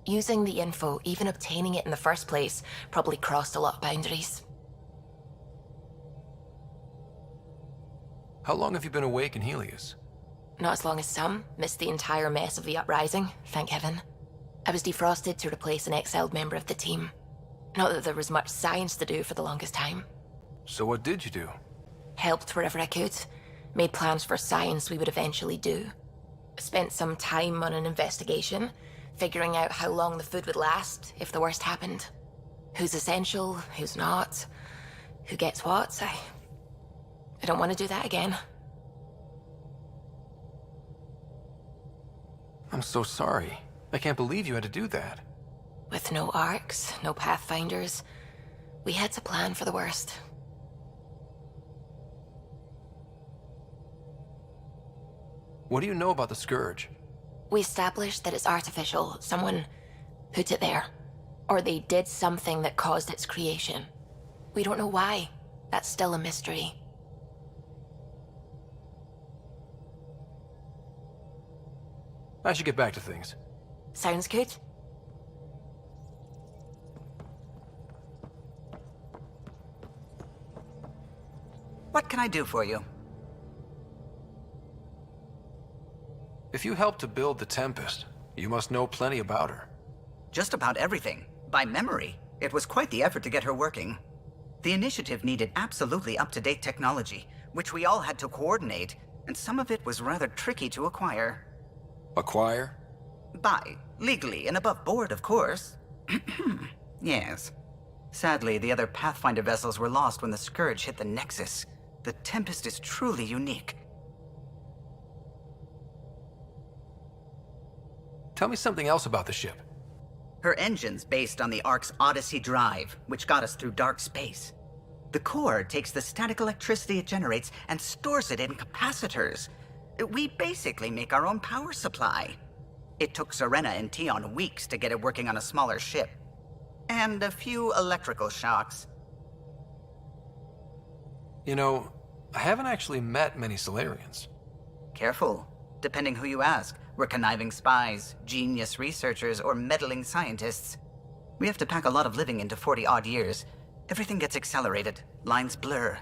Using the info, even obtaining it in the first place, probably crossed a lot of boundaries. How long have you been awake in Helios? Not as long as some. Missed the entire mess of the uprising, thank heaven. I was defrosted to replace an exiled member of the team. Not that there was much science to do for the longest time. So what did you do? Helped wherever I could. Made plans for science we would eventually do. Spent some time on an investigation, figuring out how long the food would last if the worst happened. Who's essential, who's not, who gets what. I don't want to do that again. I'm so sorry. I can't believe you had to do that. With no arcs, no pathfinders, we had to plan for the worst. What do you know about the Scourge? We established that it's artificial. Someone put it there. Or they did something that caused its creation. We don't know why. That's still a mystery. I should get back to things. Sounds good. What can I do for you? If you helped to build the Tempest, you must know plenty about her. Just about everything. By memory. It was quite the effort to get her working. The initiative needed absolutely up-to-date technology, which we all had to coordinate, and some of it was rather tricky to acquire. Acquire? Buy. Legally and above board, of course. Yes. Sadly, the other Pathfinder vessels were lost when the Scourge hit the Nexus. The Tempest is truly unique. Tell me something else about the ship. Her engine's based on the Ark's Odyssey drive, which got us through dark space. The core takes the static electricity it generates and stores it in capacitors. We basically make our own power supply. It took Serena and Tion weeks to get it working on a smaller ship. And a few electrical shocks. You know, I haven't actually met many Solarians. Careful. Depending who you ask. We're conniving spies, genius researchers, or meddling scientists. We have to pack a lot of living into 40-odd years. Everything gets accelerated. Lines blur.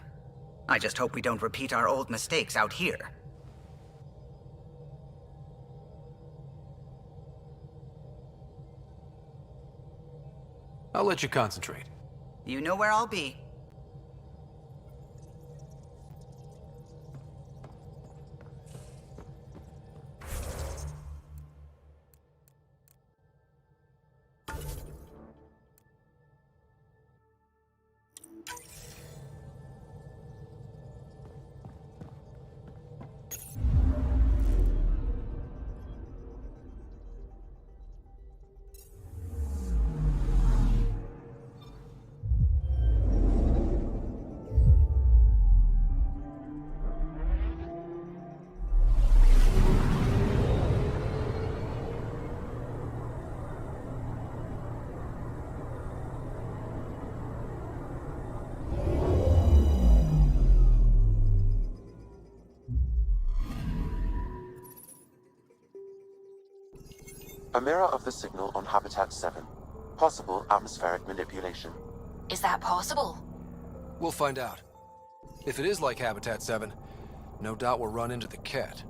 I just hope we don't repeat our old mistakes out here. I'll let you concentrate. You know where I'll be. A mirror of the signal on Habitat 7. Possible atmospheric manipulation. Is that possible? We'll find out. If it is like Habitat 7, no doubt we'll run into the Ket.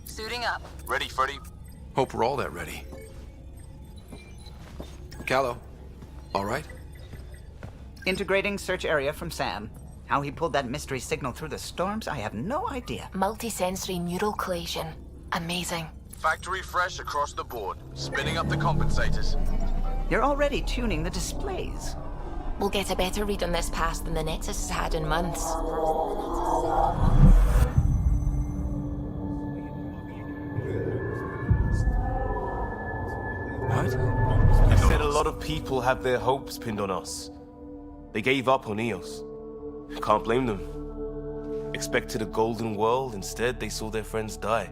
Suiting up. Ready, Freddy? Hope we're all that ready. Callow, all right? Integrating search area from Sam. How he pulled that mystery signal through the storms, I have no idea. Multisensory neural collation. Amazing. Factory fresh across the board. Spinning up the compensators. You're already tuning the displays. We'll get a better read on this pass than the Nexus has had in months. What? You said a lot of people have their hopes pinned on us. They gave up on Eos. Can't blame them. Expected a golden world, instead they saw their friends die.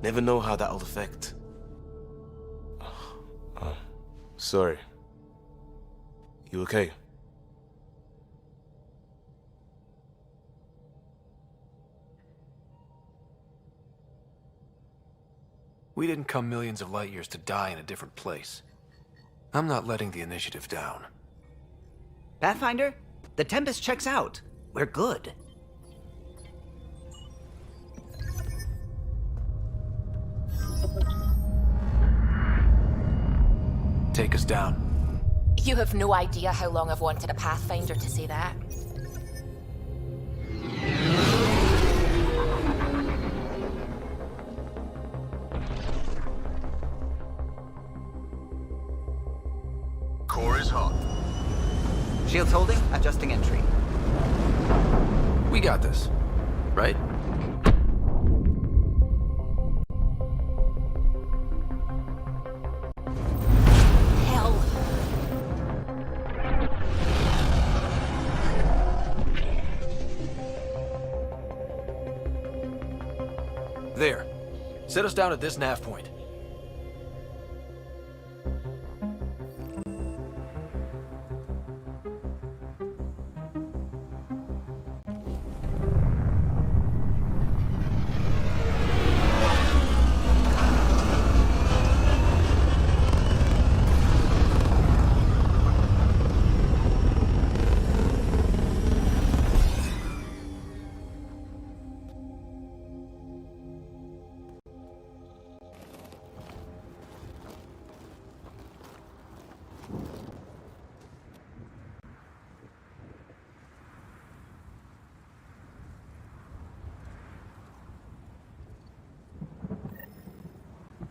Never know how that'll affect. Sorry. You okay? We didn't come millions of light years to die in a different place. I'm not letting the initiative down. Pathfinder, the Tempest checks out. We're good. Take us down. You have no idea how long I've wanted a Pathfinder to say that. Core is hot. Shields holding, adjusting entry. We got this, right? Hell. There. Set us down at this nav point.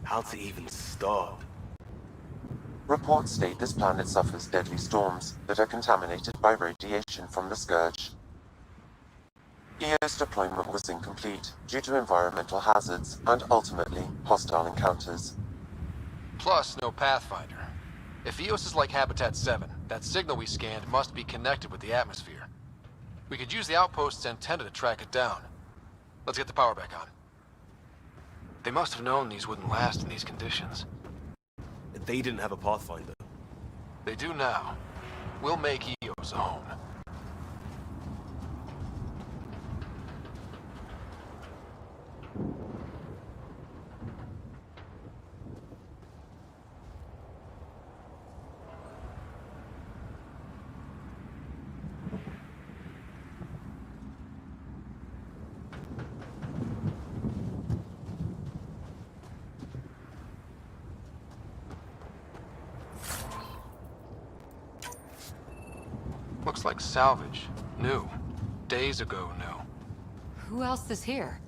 How to even start? Reports state this planet suffers deadly storms that are contaminated by radiation from the Scourge. EO's deployment was incomplete due to environmental hazards and ultimately hostile encounters. Plus, no Pathfinder. If EOS is like Habitat 7, that signal we scanned must be connected with the atmosphere. We could use the outpost's antenna to track it down. Let's get the power back on. They must have known these wouldn't last in these conditions. They didn't have a Pathfinder. They do now. We'll make EOS a home. Looks like salvage. New. Days ago, new. Who else is here?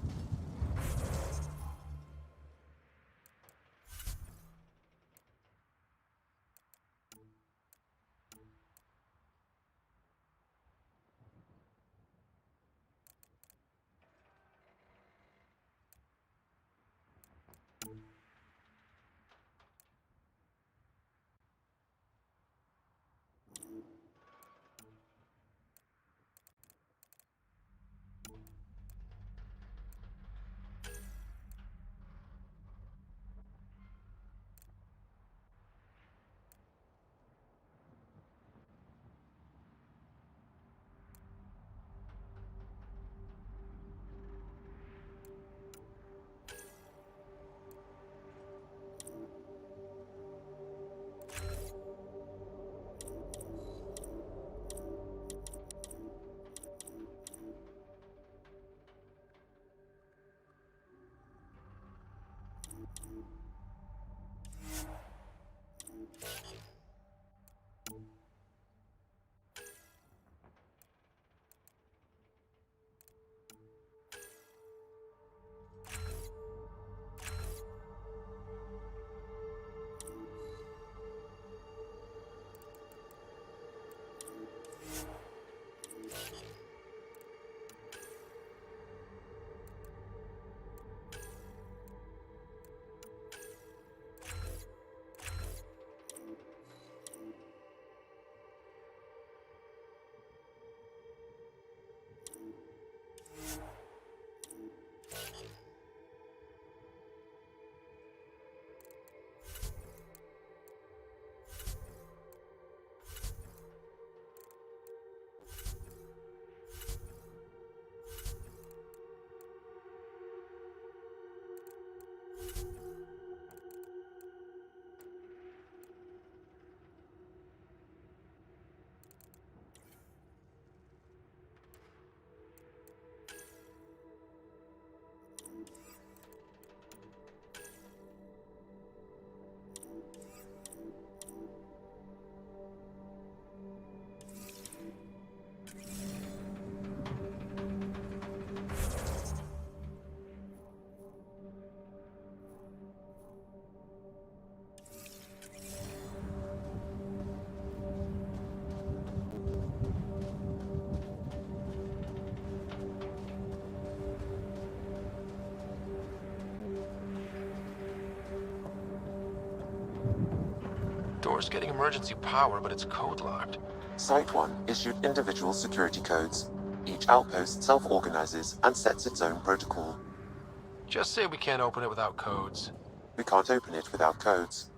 Door's getting emergency power, but it's code locked. Site 1 issued individual security codes. Each outpost self-organizes and sets its own protocol. Just say we can't open it without codes. We can't open it without codes.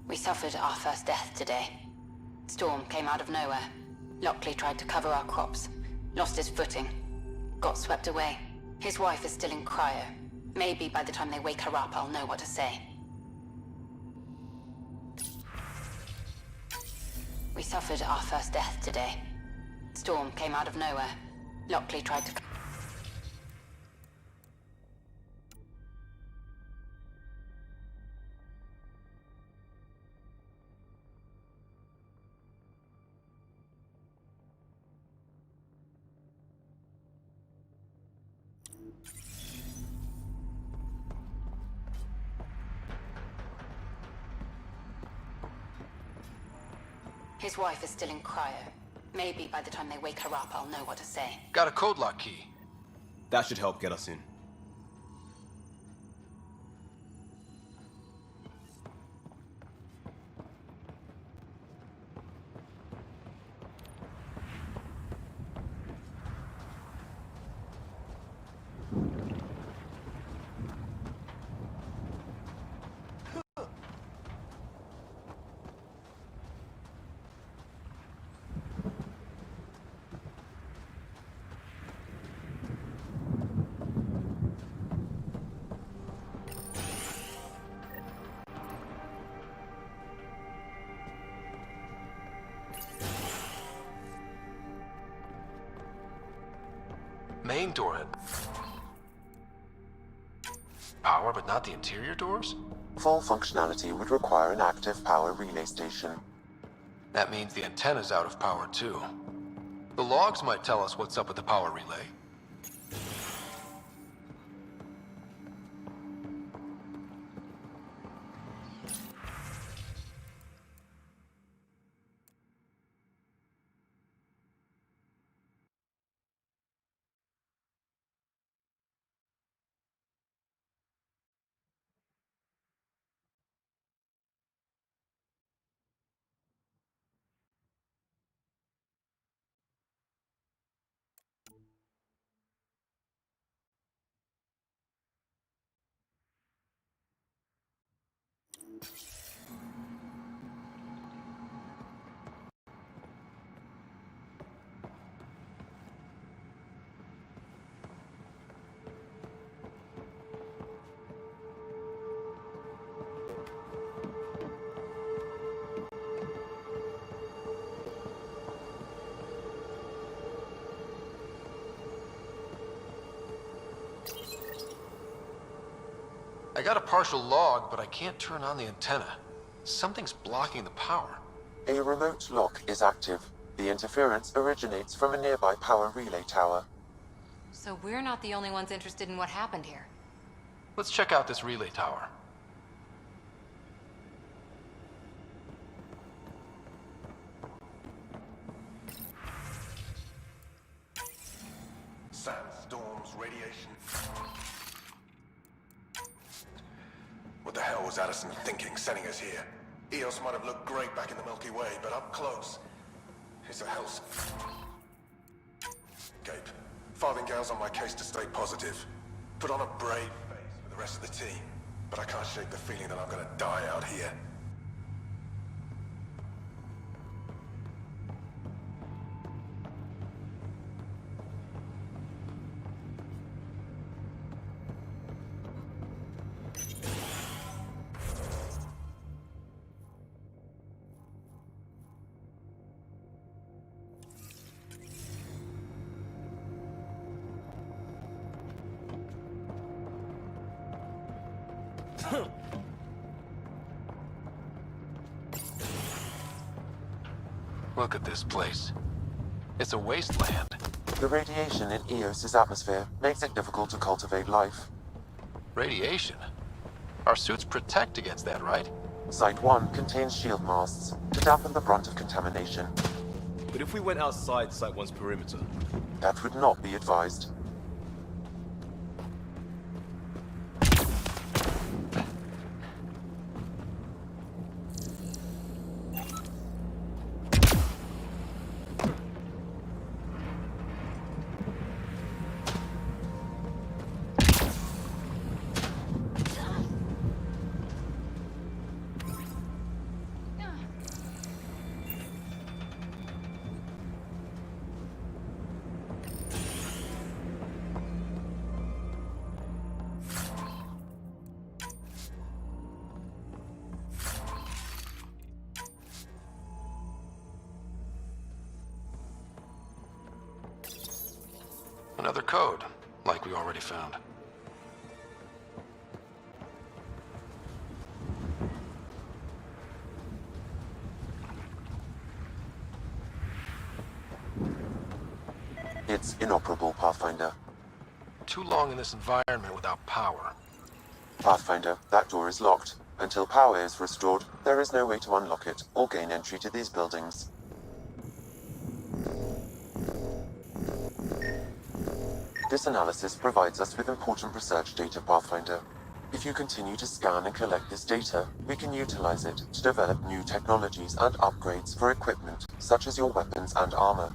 We suffered our first death today. Storm came out of nowhere. Lockley tried to cover our crops. Lost his footing. Got swept away. His wife is still in cryo. Maybe by the time they wake her up, I'll know what to say. We suffered our first death today. Storm came out of nowhere. Lockley tried to... His wife is still in cryo. Maybe by the time they wake her up, I'll know what to say. Got a code lock key. That should help get us in. Main door had power, but not the interior doors? Full functionality would require an active power relay station. That means the antenna's out of power too. The logs might tell us what's up with the power relay. got a partial log, but I can't turn on the antenna. Something's blocking the power. A remote lock is active. The interference originates from a nearby power relay tower. So we're not the only ones interested in what happened here. Let's check out this relay tower. Sandstorms, radiation. What the hell was Addison thinking, sending us here? Eos might have looked great back in the Milky Way, but up close, it's a hellscape. Farthingale's on my case to stay positive. Put on a brave face for the rest of the team, but I can't shake the feeling that I'm gonna die out here. Look at this place. It's a wasteland. The radiation in Eos's atmosphere makes it difficult to cultivate life. Radiation? Our suits protect against that, right? Site 1 contains shield masts to dampen the brunt of contamination. But if we went outside Site 1's perimeter? That would not be advised. Another code, like we already found. It's inoperable, Pathfinder. Too long in this environment without power. Pathfinder, that door is locked. Until power is restored, there is no way to unlock it or gain entry to these buildings. This analysis provides us with important research data, Pathfinder. If you continue to scan and collect this data, we can utilize it to develop new technologies and upgrades for equipment, such as your weapons and armor.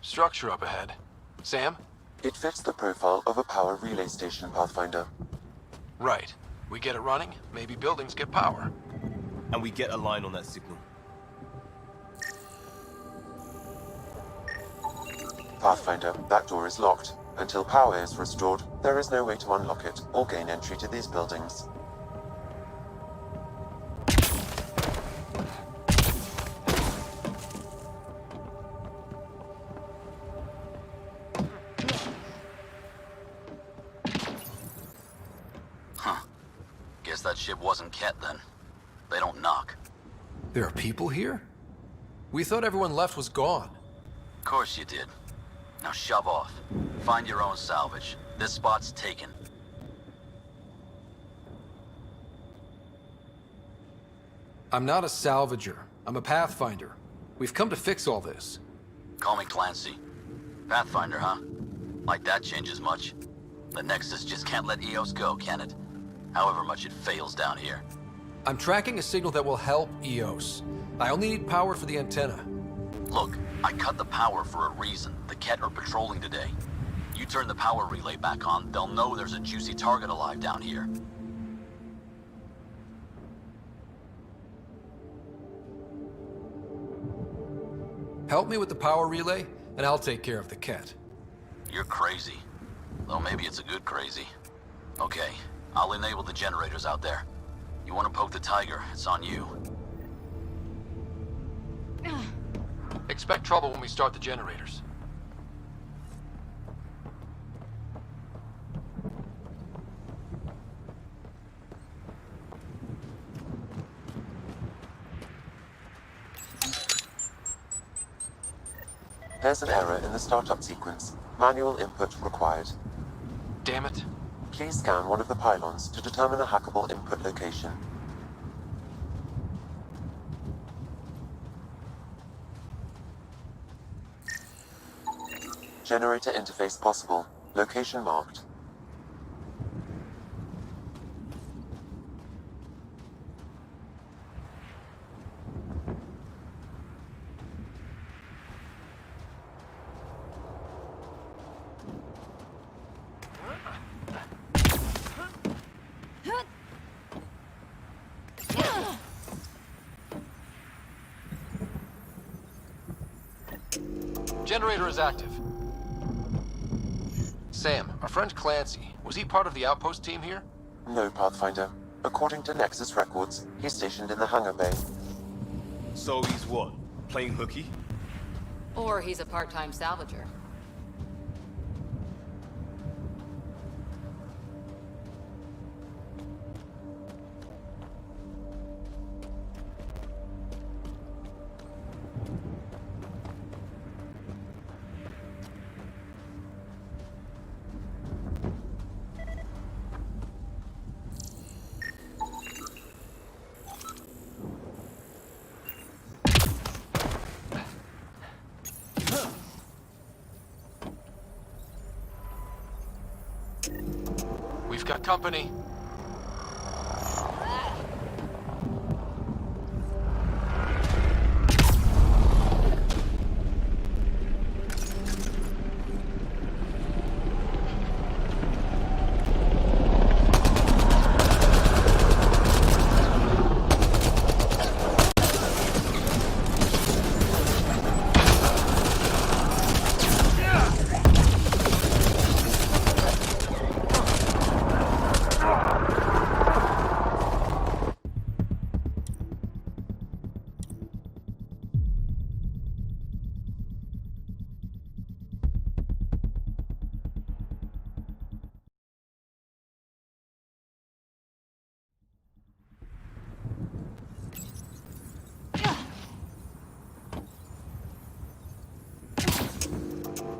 Structure up ahead. Sam? It fits the profile of a power relay station, Pathfinder. Right. We get it running, maybe buildings get power. And we get a line on that signal. Pathfinder, that door is locked. Until power is restored, there is no way to unlock it or gain entry to these buildings. Huh. Guess that ship wasn't Ket then. They don't knock. There are people here? We thought everyone left was gone. Of course you did. Now shove off. Find your own salvage. This spot's taken. I'm not a salvager. I'm a pathfinder. We've come to fix all this. Call me Clancy. Pathfinder, huh? Like that changes much. The Nexus just can't let EOS go, can it? However much it fails down here. I'm tracking a signal that will help EOS. I only need power for the antenna. Look, I cut the power for a reason. The Ket are patrolling today. You turn the power relay back on, they'll know there's a juicy target alive down here. Help me with the power relay, and I'll take care of the Ket. You're crazy. Though maybe it's a good crazy. Okay, I'll enable the generators out there. You want to poke the tiger, it's on you. Expect trouble when we start the generators. There's an error in the startup sequence. Manual input required. Damn it. Please scan one of the pylons to determine a hackable input location. Generator interface possible. Location marked. Generator is active. Sam, our friend Clancy, was he part of the outpost team here? No, Pathfinder. According to Nexus records, he's stationed in the hangar bay. So he's what? Playing hooky? Or he's a part-time salvager. We've got company.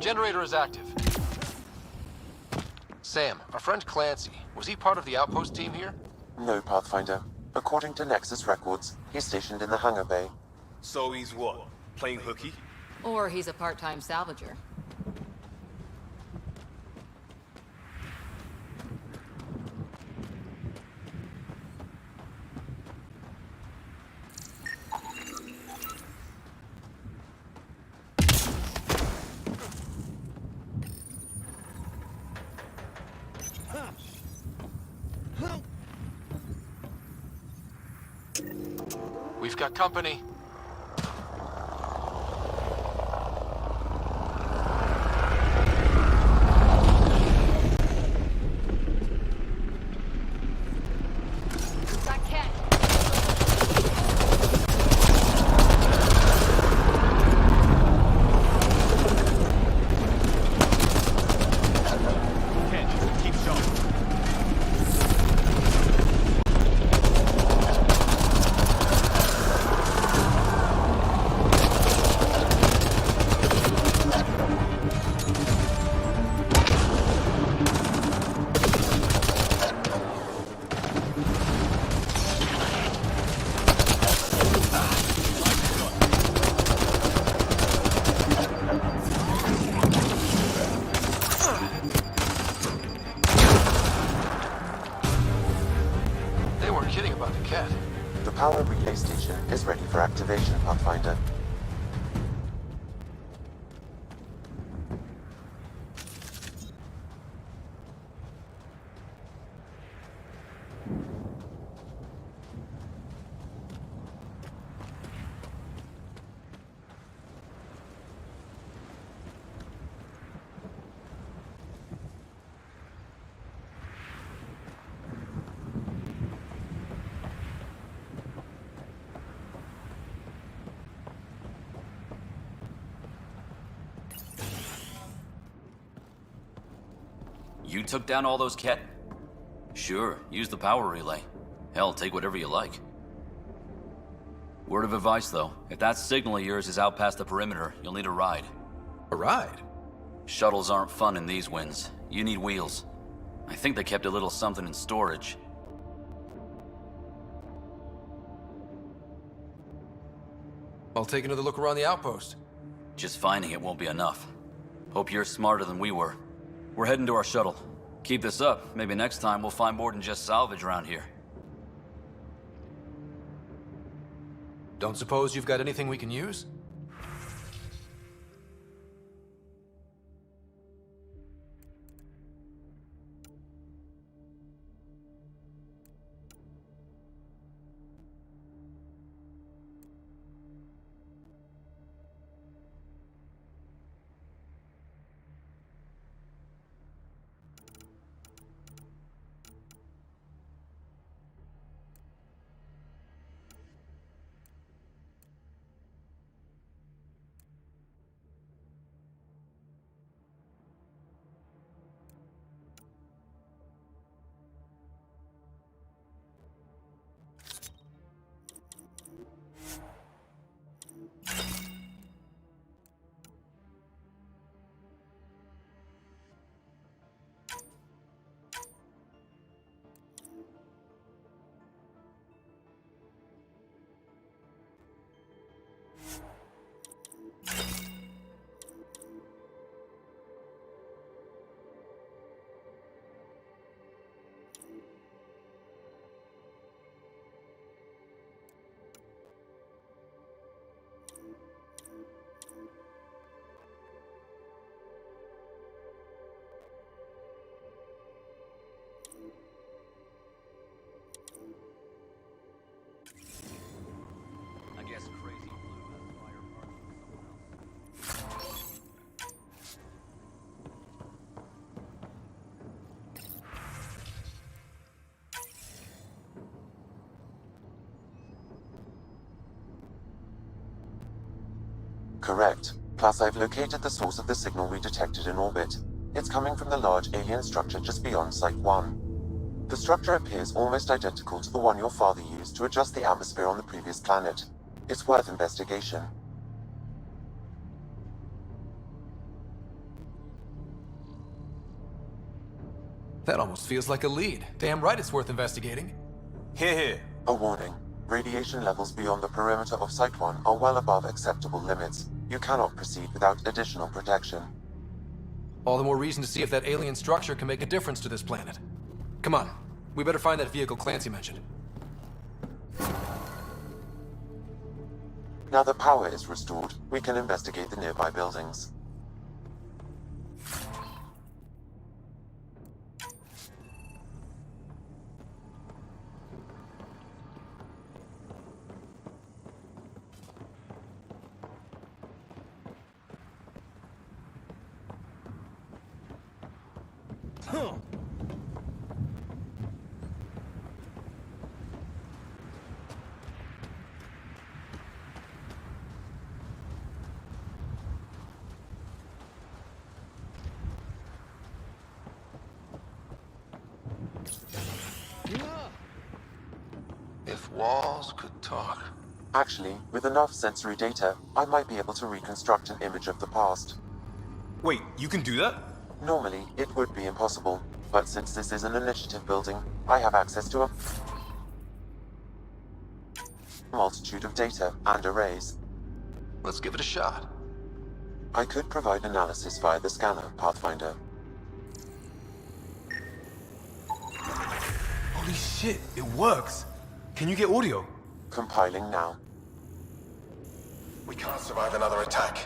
Generator is active. Sam, our friend Clancy, was he part of the outpost team here? No, Pathfinder. According to Nexus records, he's stationed in the hangar bay. So he's what? Playing hooky? Or he's a part-time salvager. We've got company. kidding about the cat. The power relay station is ready for activation, Pathfinder. You took down all those cat... Sure, use the power relay. Hell, take whatever you like. Word of advice, though. If that signal of yours is out past the perimeter, you'll need a ride. A ride? Shuttles aren't fun in these winds. You need wheels. I think they kept a little something in storage. I'll take another look around the outpost. Just finding it won't be enough. Hope you're smarter than we were. We're heading to our shuttle. Keep this up. Maybe next time we'll find more than just salvage around here. Don't suppose you've got anything we can use? I guess Crazy Blue has a fire part with someone else. Correct. Plus, I've located the source of the signal we detected in orbit. It's coming from the large alien structure just beyond Site 1. The structure appears almost identical to the one your father used to adjust the atmosphere on the previous planet. It's worth investigation. That almost feels like a lead. Damn right it's worth investigating. Here, here. A warning. Radiation levels beyond the perimeter of Site 1 are well above acceptable limits. You cannot proceed without additional protection. All the more reason to see if that alien structure can make a difference to this planet. Come on, we better find that vehicle Clancy mentioned. Now that power is restored, we can investigate the nearby buildings. If walls could talk. Actually, with enough sensory data, I might be able to reconstruct an image of the past. Wait, you can do that? Normally, it would be impossible, but since this is an initiative building, I have access to a multitude of data and arrays. Let's give it a shot. I could provide analysis via the scanner, Pathfinder. Holy shit, it works. Can you get audio? Compiling now. We can't survive another attack.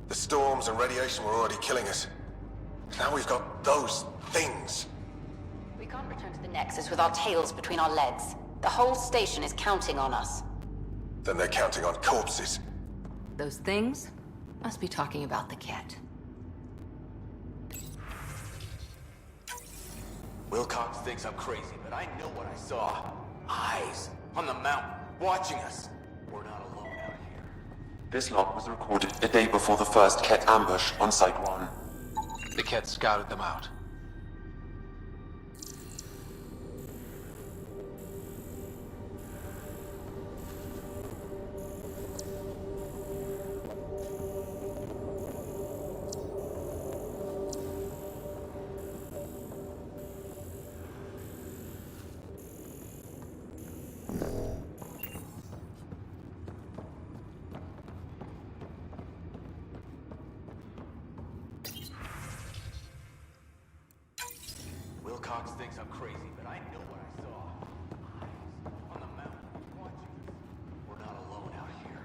The storms and radiation were already killing us. Now we've got those things. We can't return to the Nexus with our tails between our legs. The whole station is counting on us. Then they're counting on corpses. Those things must be talking about the kit. Wilcox thinks I'm crazy, but I know what I saw. Eyes on the mountain, watching us. We're not alone out here. This log was recorded a day before the first Ket ambush on Site 1. The Ket scouted them out. Wilcox thinks I'm crazy, but I know what I saw. Eyes on the mountain, watching us. We're not alone out here.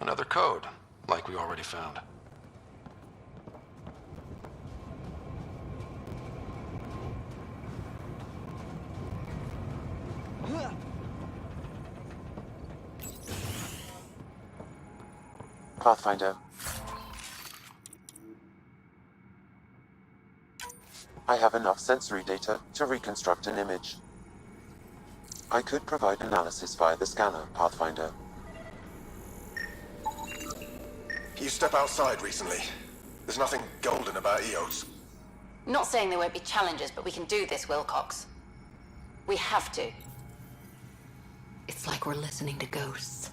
Another code, like we already found. Pathfinder. I have enough sensory data to reconstruct an image. I could provide analysis via the scanner, Pathfinder. You step outside recently. There's nothing golden about Eos. Not saying there won't be challenges, but we can do this, Wilcox. We have to. It's like we're listening to ghosts.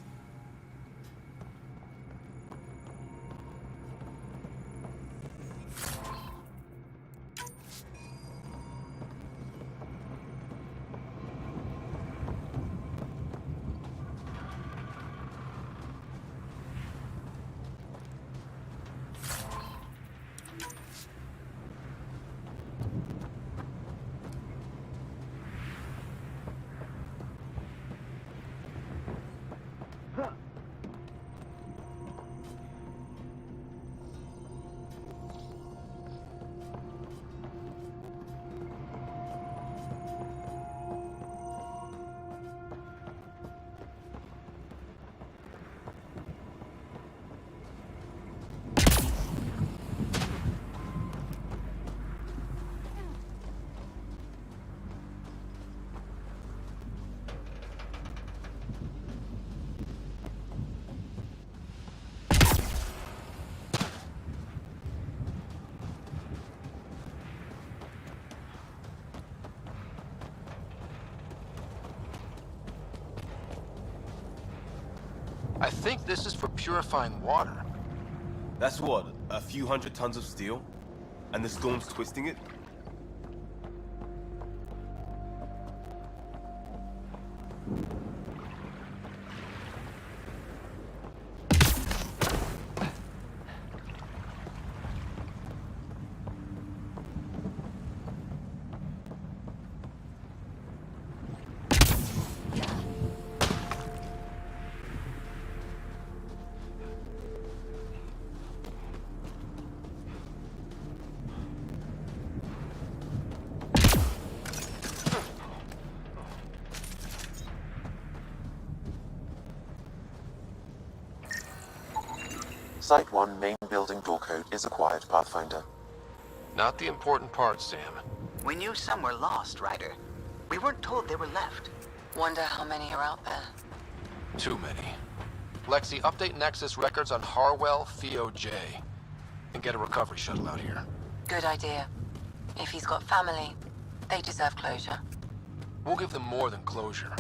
I think this is for purifying water. That's what, a few hundred tons of steel? And the storm's twisting it? Site 1 main building door code is acquired, Pathfinder. Not the important part, Sam. We knew some were lost, Ryder. We weren't told they were left. Wonder how many are out there. Too many. Lexi, update Nexus records on Harwell, Theo J. And get a recovery shuttle out here. Good idea. If he's got family, They deserve closure. We'll give them more than closure.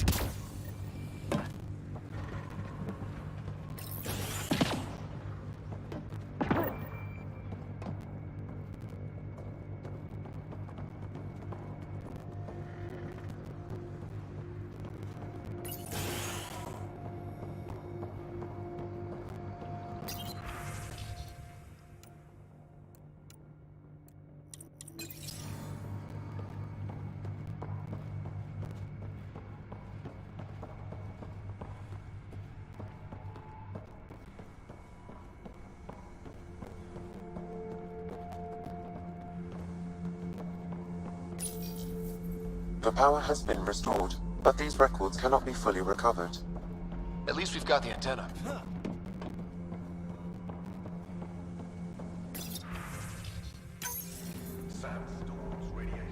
The power has been restored, but these records cannot be fully recovered. At least we've got the antenna. Sandstorms, radiation.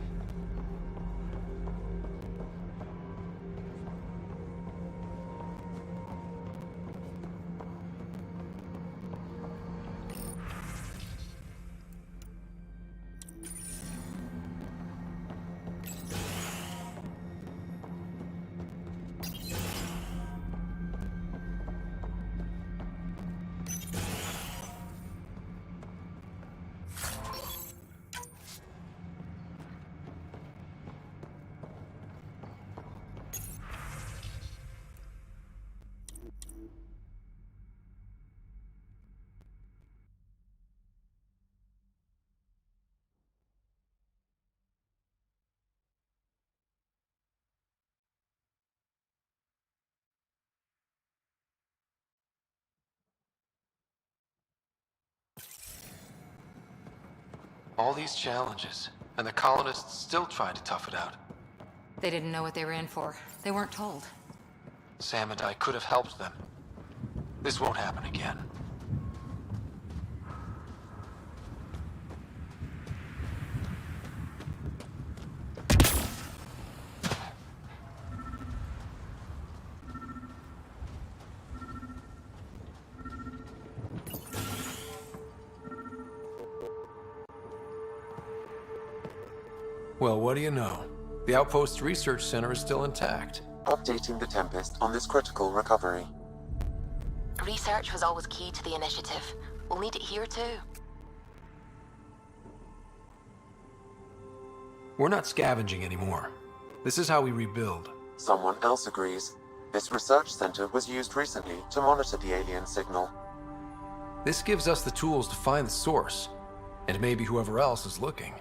All these challenges, and the colonists still trying to tough it out. They didn't know what they were in for. They weren't told. Sam and I could have helped them. This won't happen again. Well, what do you know? The Outpost Research Center is still intact. Updating the Tempest on this critical recovery. Research was always key to the initiative. We'll need it here too. We're not scavenging anymore. This is how we rebuild. Someone else agrees. This research center was used recently to monitor the alien signal. This gives us the tools to find the source, and maybe whoever else is looking.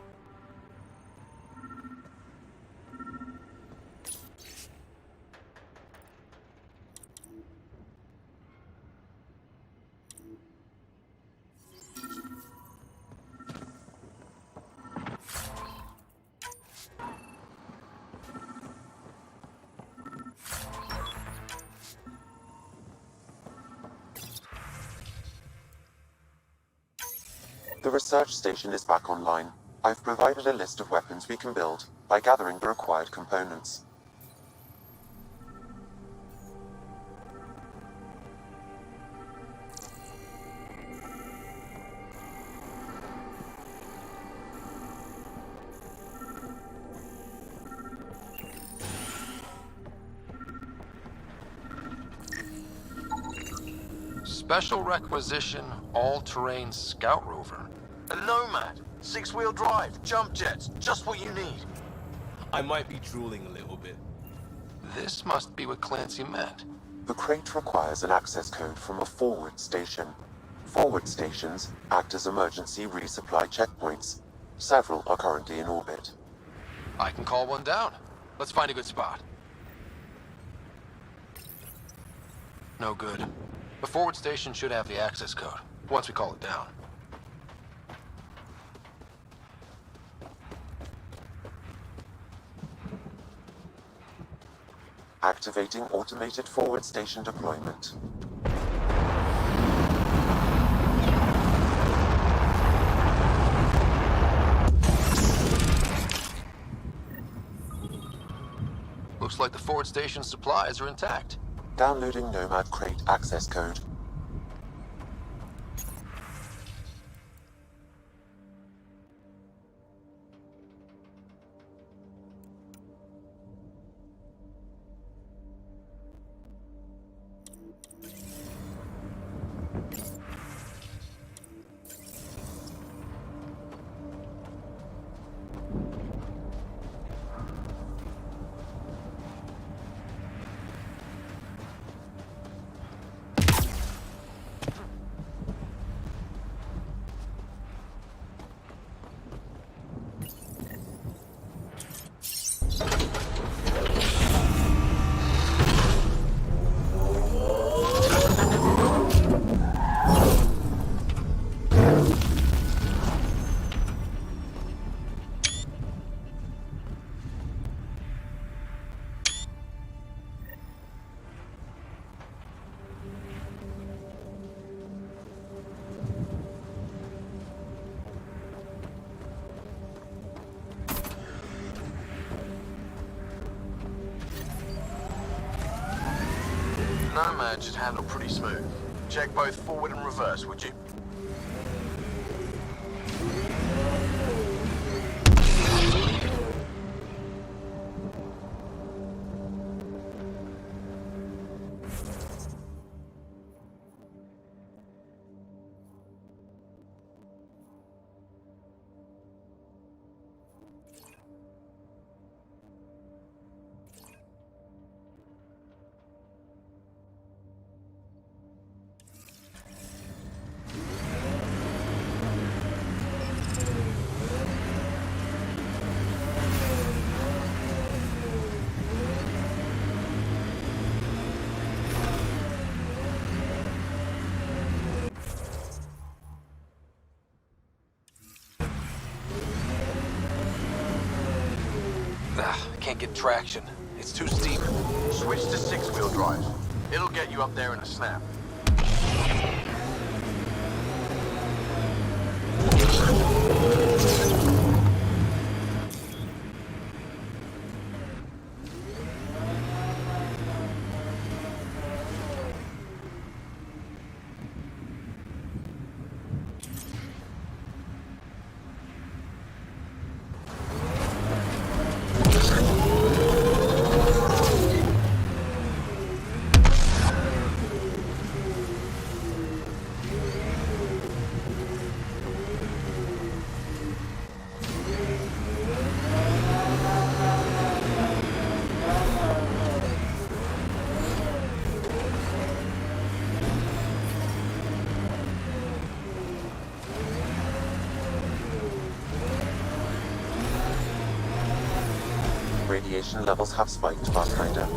The research station is back online. I've provided a list of weapons we can build by gathering the required components. Special requisition, all-terrain scout rover. A Nomad, 6-wheel drive, jump jets, just what you need. I might be drooling a little bit. This must be what Clancy meant. The crate requires an access code from a forward station. Forward stations act as emergency resupply checkpoints. Several are currently in orbit. I can call one down. Let's find a good spot. No good. The forward station should have the access code, once we call it down. Activating automated forward station deployment. Looks like the forward station supplies are intact. Downloading Nomad crate access code. Nomad should handle pretty smooth. Check both forward and reverse, would you? I can't get traction. It's too steep. Switch to six-wheel drive. It'll get you up there in a snap. Radiation levels have spiked, Pathfinder.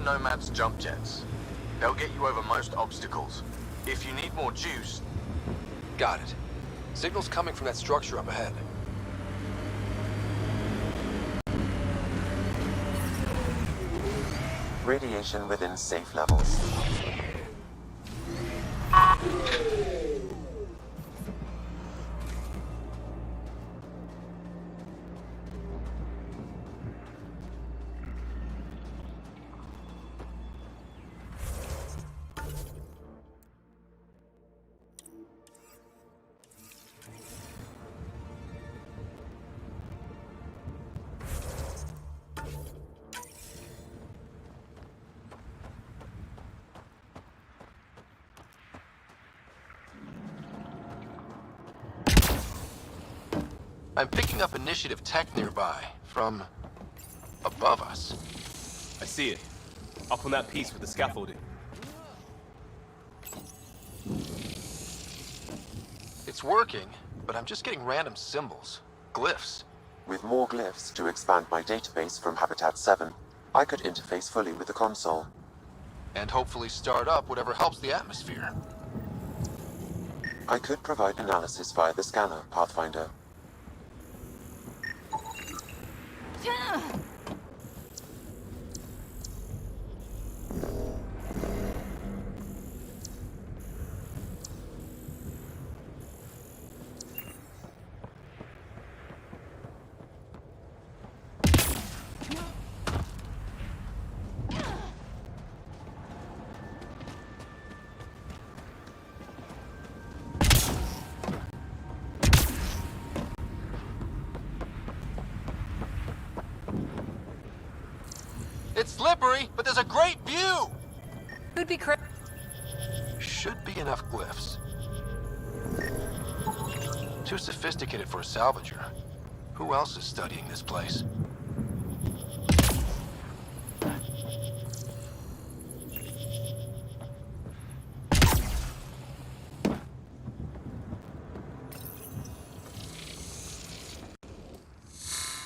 Nomad's jump jets. They'll get you over most obstacles. If you need more juice... Got it. Signal's coming from that structure up ahead. Radiation within safe levels. I'm picking up initiative tech nearby, from above us. I see it. Up on that piece with the scaffolding. It's working, but I'm just getting random symbols. Glyphs. With more glyphs to expand my database from Habitat 7, I could interface fully with the console. And hopefully start up whatever helps the atmosphere. I could provide analysis via the scanner, Pathfinder. It's slippery, but there's a great view! Who'd be Should be enough glyphs. Too sophisticated for a salvager. Who else is studying this place?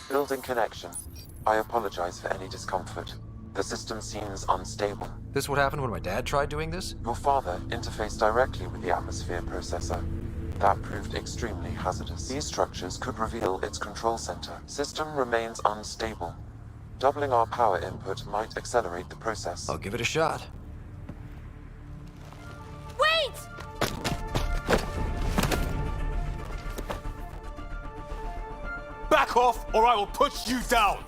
Building connection. I apologize for any discomfort. The system seems unstable. This what happened when my dad tried doing this? Your father interfaced directly with the atmosphere processor. That proved extremely hazardous. These structures could reveal its control center. System remains unstable. Doubling our power input might accelerate the process. I'll give it a shot. Wait! Back off, or I will push you down!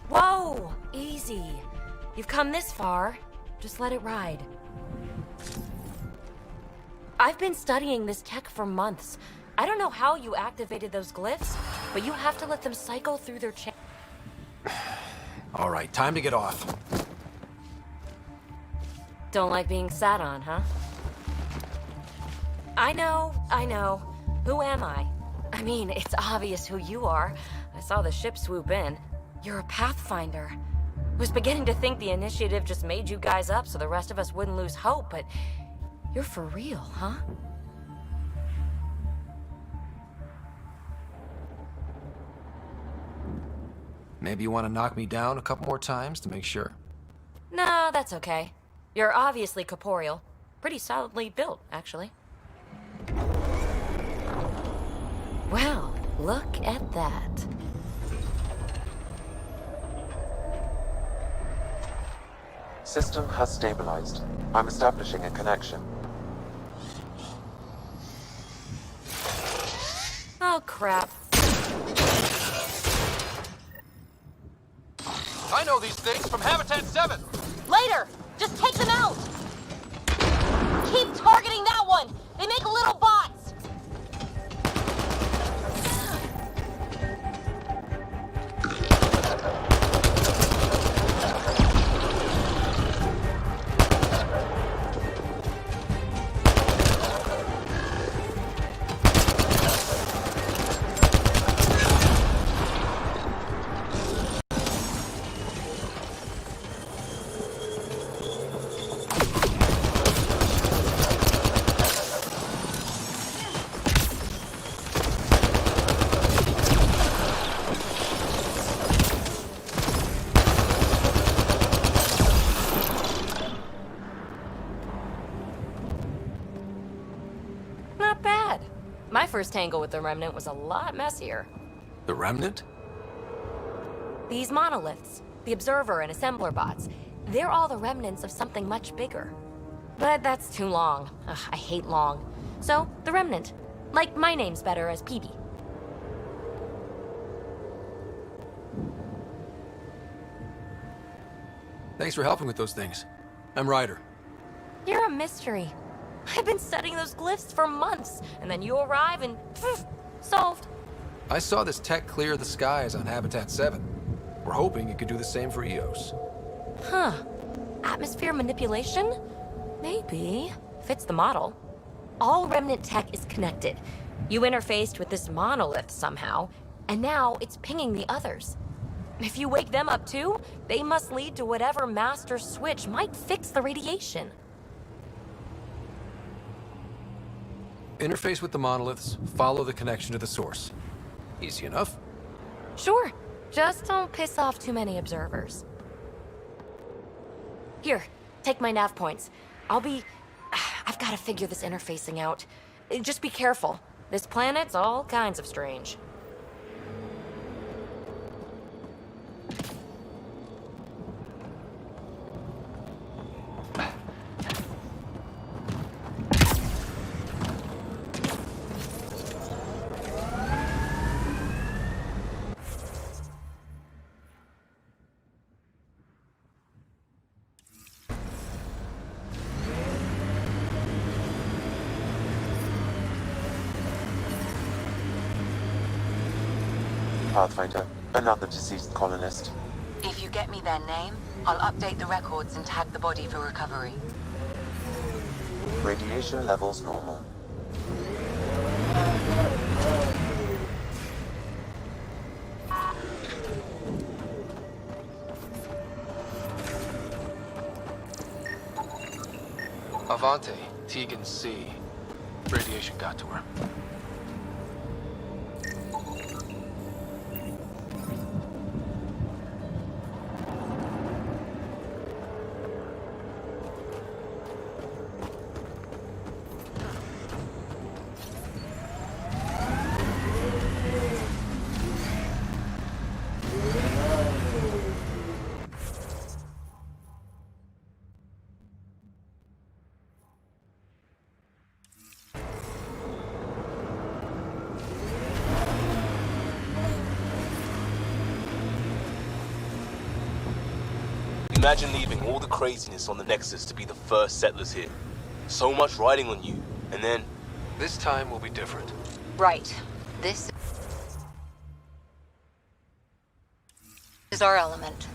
Whoa! Easy. You've come this far. Just let it ride. I've been studying this tech for months. I don't know how you activated those glyphs, but you have to let them cycle through their All right, time to get off. Don't like being sat on, huh? I know. Who am I? I mean, it's obvious who you are. I saw the ship swoop in. You're a Pathfinder. Was beginning to think the initiative just made you guys up so the rest of us wouldn't lose hope, but you're for real, huh? Maybe you want to knock me down a couple more times to make sure? No, that's okay. You're obviously corporeal. Pretty solidly built, actually. Well, look at that. System has stabilized. I'm establishing a connection. Oh, crap. I know these things from Habitat 7! Later! Just take them out! Keep targeting that one! They make little bots! My first tangle with the Remnant was a lot messier. The Remnant? These monoliths, the Observer and Assembler bots, they're all the remnants of something much bigger. But that's too long. Ugh, I hate long. So, the Remnant. Like, my name's better as PB. Thanks for helping with those things. I'm Ryder. You're a mystery. I've been studying those glyphs for months, and then you arrive and poof, solved. I saw this tech clear the skies on Habitat 7. We're hoping it could do the same for EOS. Huh. Atmosphere manipulation? Maybe. Fits the model. All Remnant tech is connected. You interfaced with this monolith somehow, and now it's pinging the others. If you wake them up too, they must lead to whatever master switch might fix the radiation. Interface with the monoliths, follow the connection to the source. Easy enough. Sure, just don't piss off too many observers. Here, take my nav points. I've got to figure this interfacing out. Just be careful. This planet's all kinds of strange. Pathfinder, another deceased colonist. If you get me their name, I'll update the records and tag the body for recovery. Radiation levels normal. Avante, Tegan C. Radiation got to her. Imagine leaving all the craziness on the Nexus to be the first settlers here. So much riding on you, and then... This time will be different. Right. This is our element.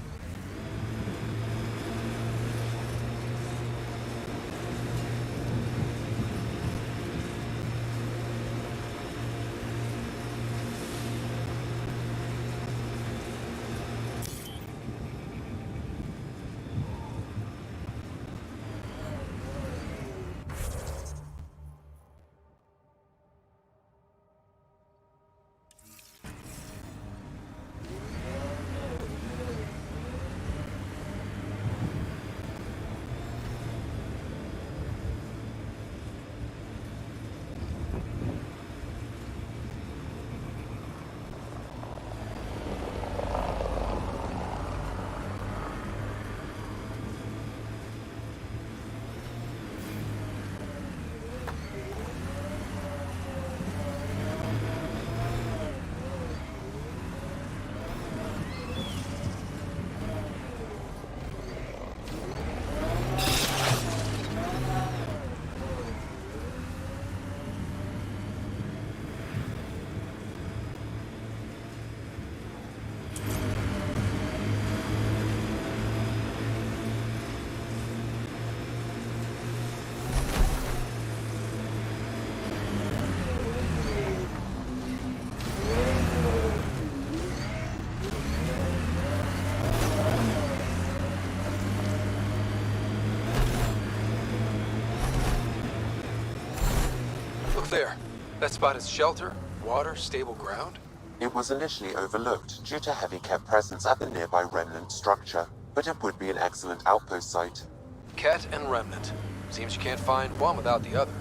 There. That spot is shelter, water, stable ground? It was initially overlooked due to heavy kept presence at the nearby remnant structure, but it would be an excellent outpost site. Ket and remnant. Seems you can't find one without the other.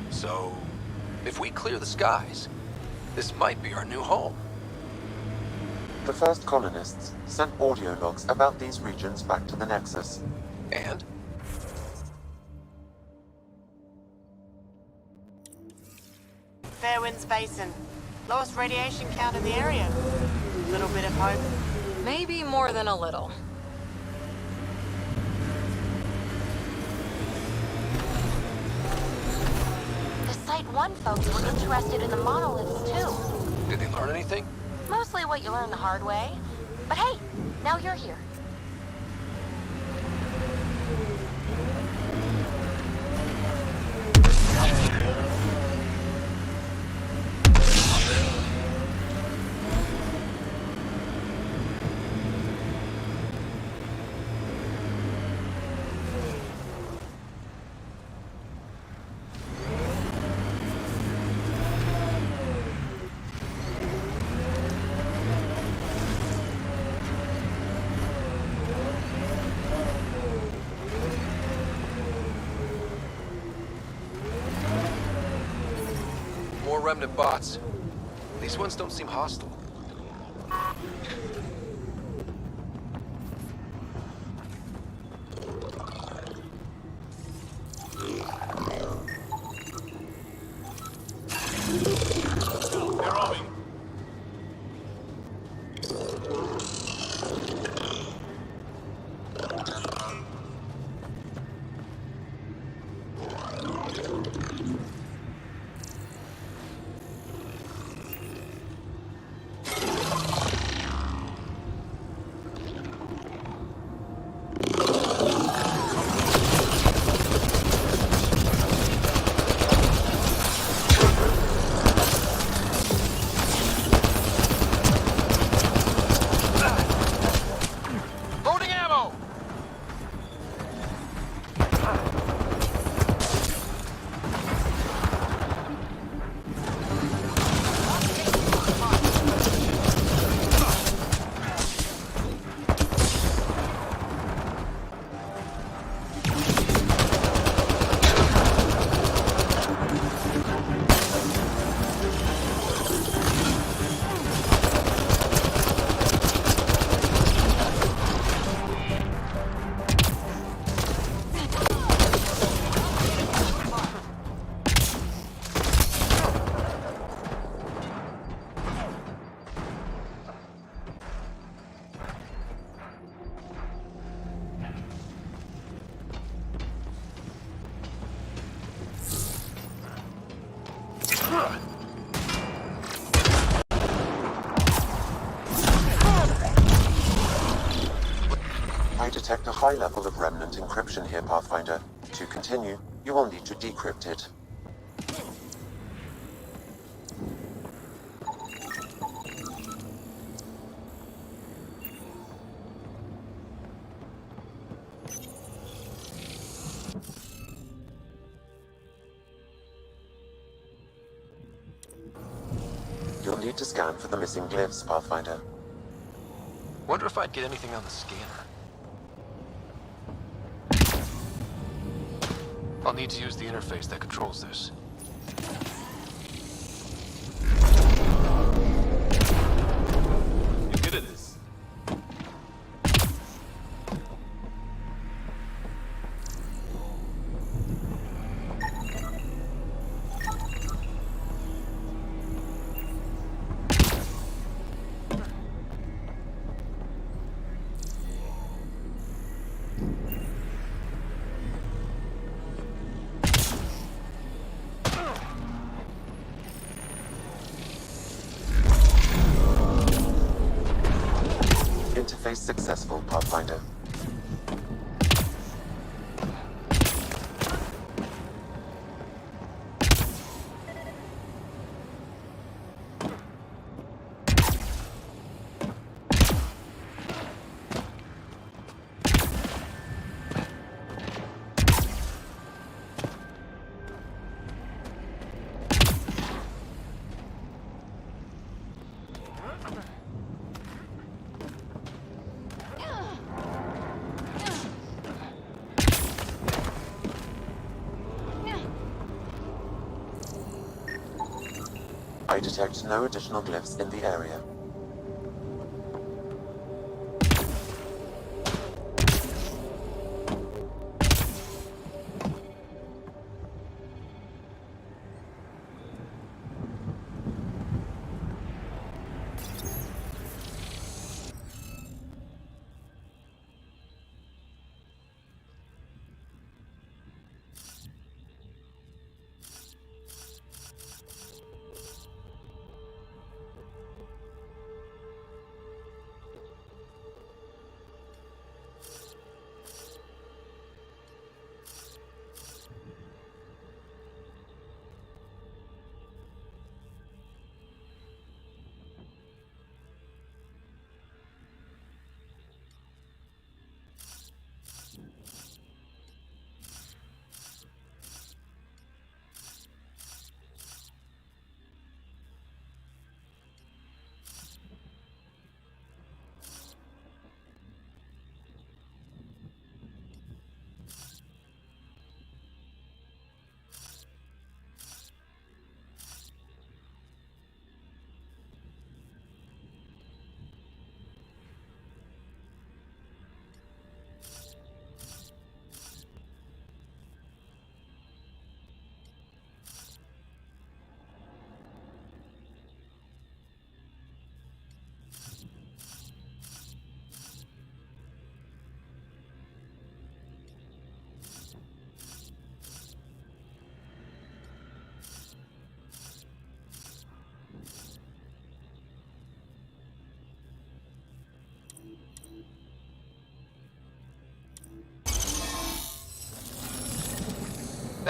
So, if we clear the skies, this might be our new home. The first colonists sent audio logs about these regions back to the Nexus. And? Fairwinds Basin. Lowest radiation count in the area. Little bit of hope. Maybe more than a little. The Site 1 folks were interested in the monoliths too. Did they learn anything? Mostly what you learn the hard way. But hey, now you're here. more remnant bots. These ones don't seem hostile. They're on me. Loading ammo! I detect a high level of remnant encryption here, Pathfinder. To continue, you will need to decrypt it. You'll need to scan for the missing glyphs, Pathfinder. Wonder if I'd get anything on the scanner. I'll need to use the interface that controls this. You're good at this. Interface successful, Pathfinder. I detect no additional glyphs in the area.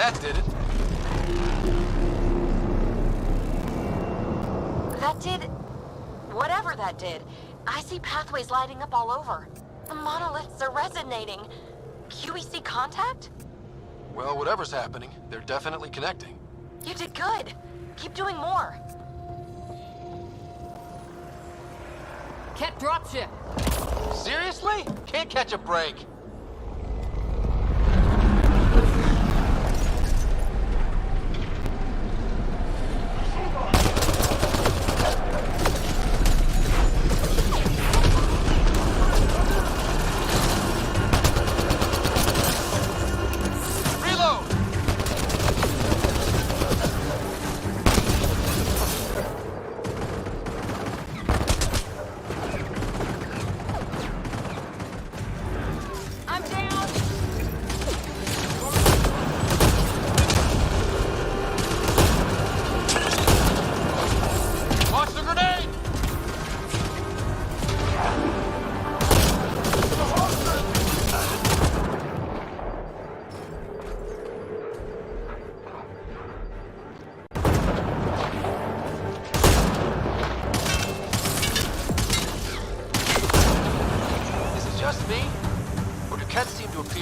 That did it. That did... whatever that did. I see pathways lighting up all over. The monoliths are resonating. QEC contact? Well, whatever's happening, they're definitely connecting. You did good. Keep doing more. Ket dropship. Seriously? Can't catch a break.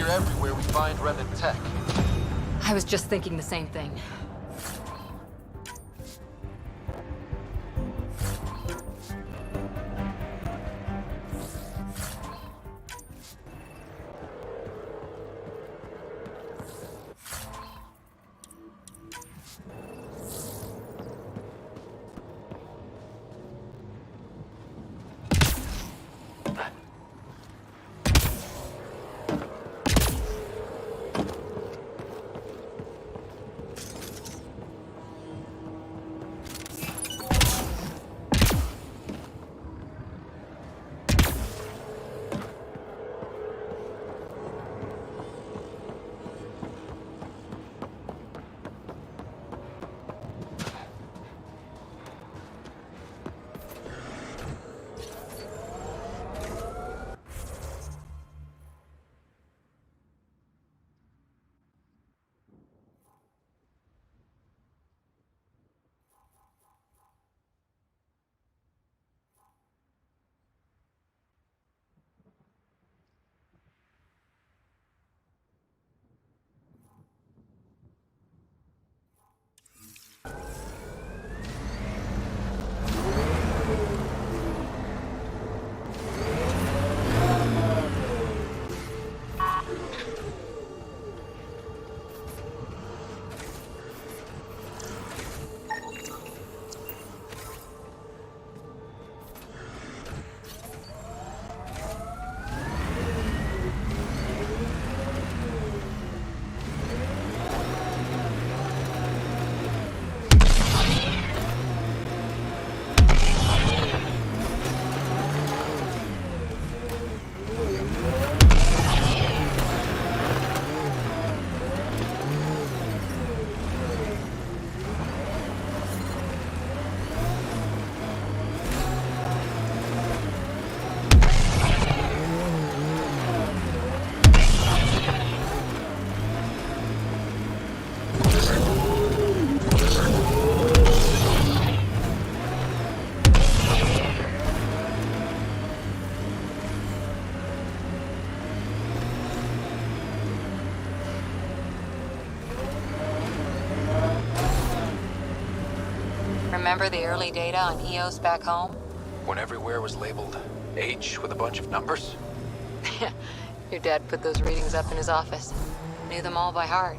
Everywhere we find remnant tech. I was just thinking the same thing. Remember the early data on EOS back home? When everywhere was labeled H with a bunch of numbers? Your dad put those readings up in his office. Knew them all by heart.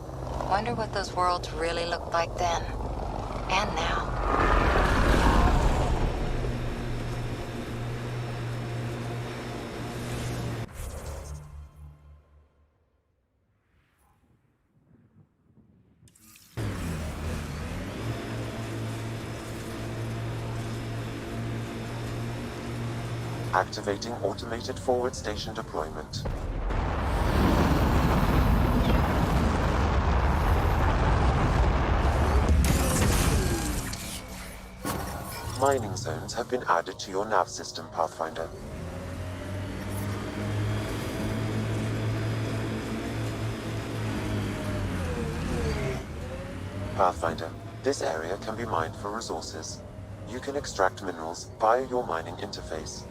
Wonder what those worlds really looked like then. And now. Activating automated forward station deployment. Mining zones have been added to your nav system, Pathfinder. Pathfinder, this area can be mined for resources. You can extract minerals via your mining interface.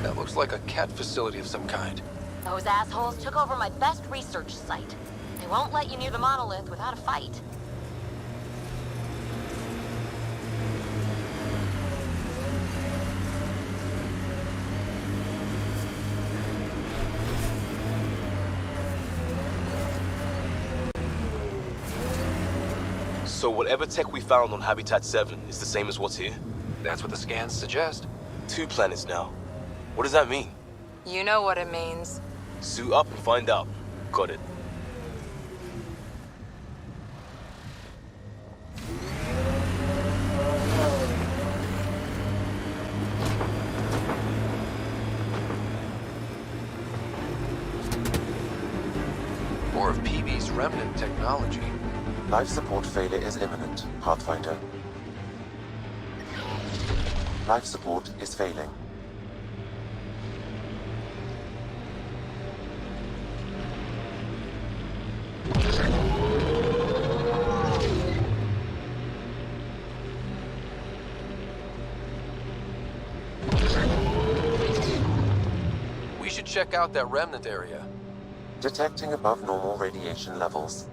That looks like a cat facility of some kind. Those assholes took over my best research site. They won't let you near the monolith without a fight. So whatever tech we found on Habitat 7 is the same as what's here? That's what the scans suggest. 2 planets now. What does that mean? You know what it means. Suit up and find out. Got it. More of PB's remnant technology. Life support failure is imminent, Pathfinder. Life support is failing. We should check out that remnant area. Detecting above normal radiation levels.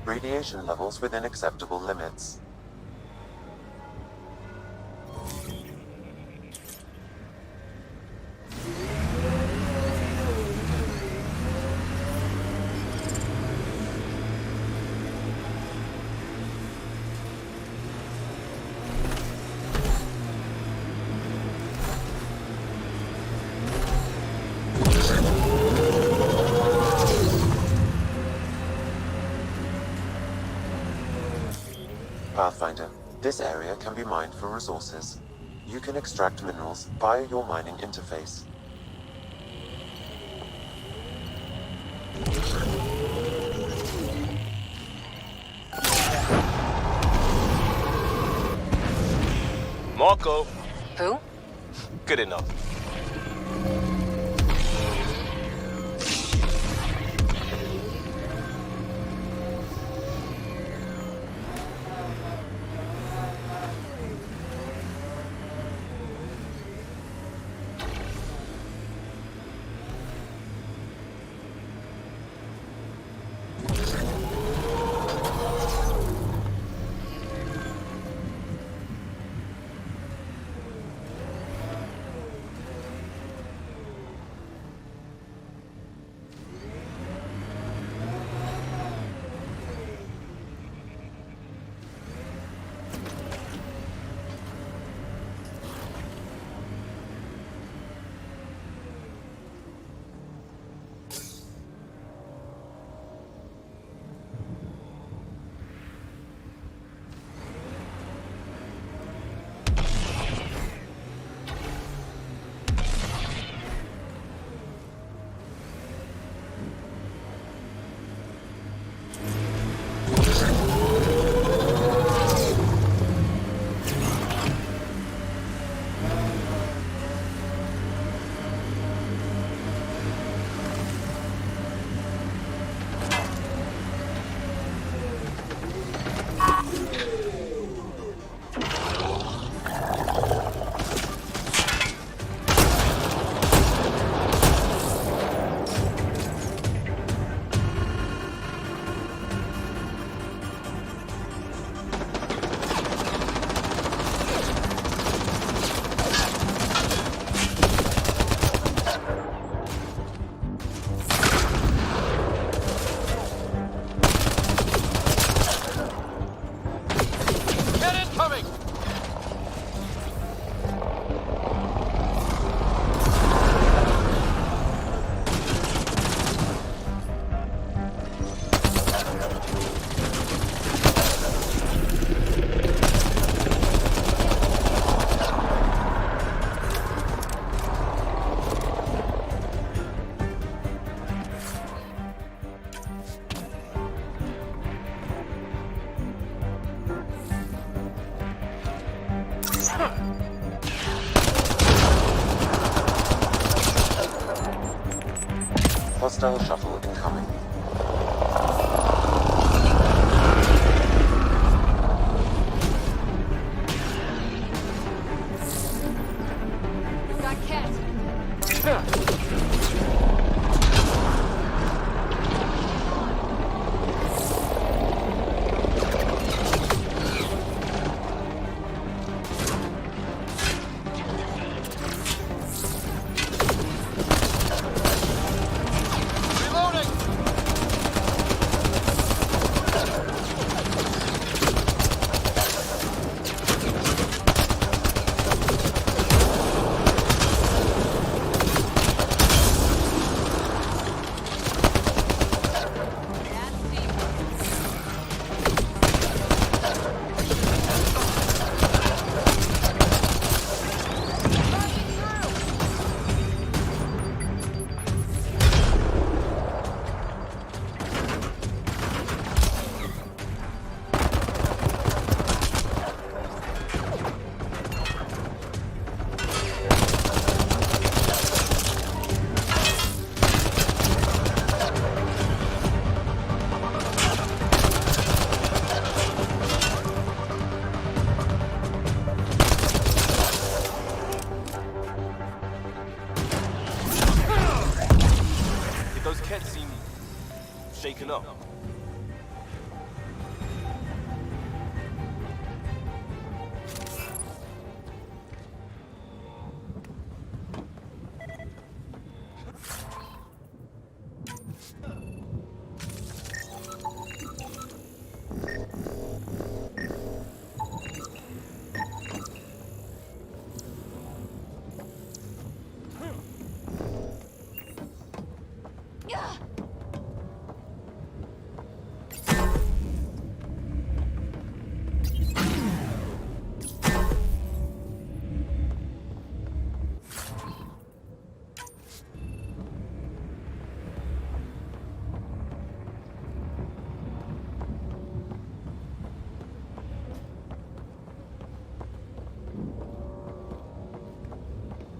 Radiation levels within acceptable limits. Pathfinder, this area can be mined for resources. You can extract minerals via your mining interface. Marco! Who? Good enough. Hostile shuttle incoming. We've got Cat. Those Kets seem shaken up.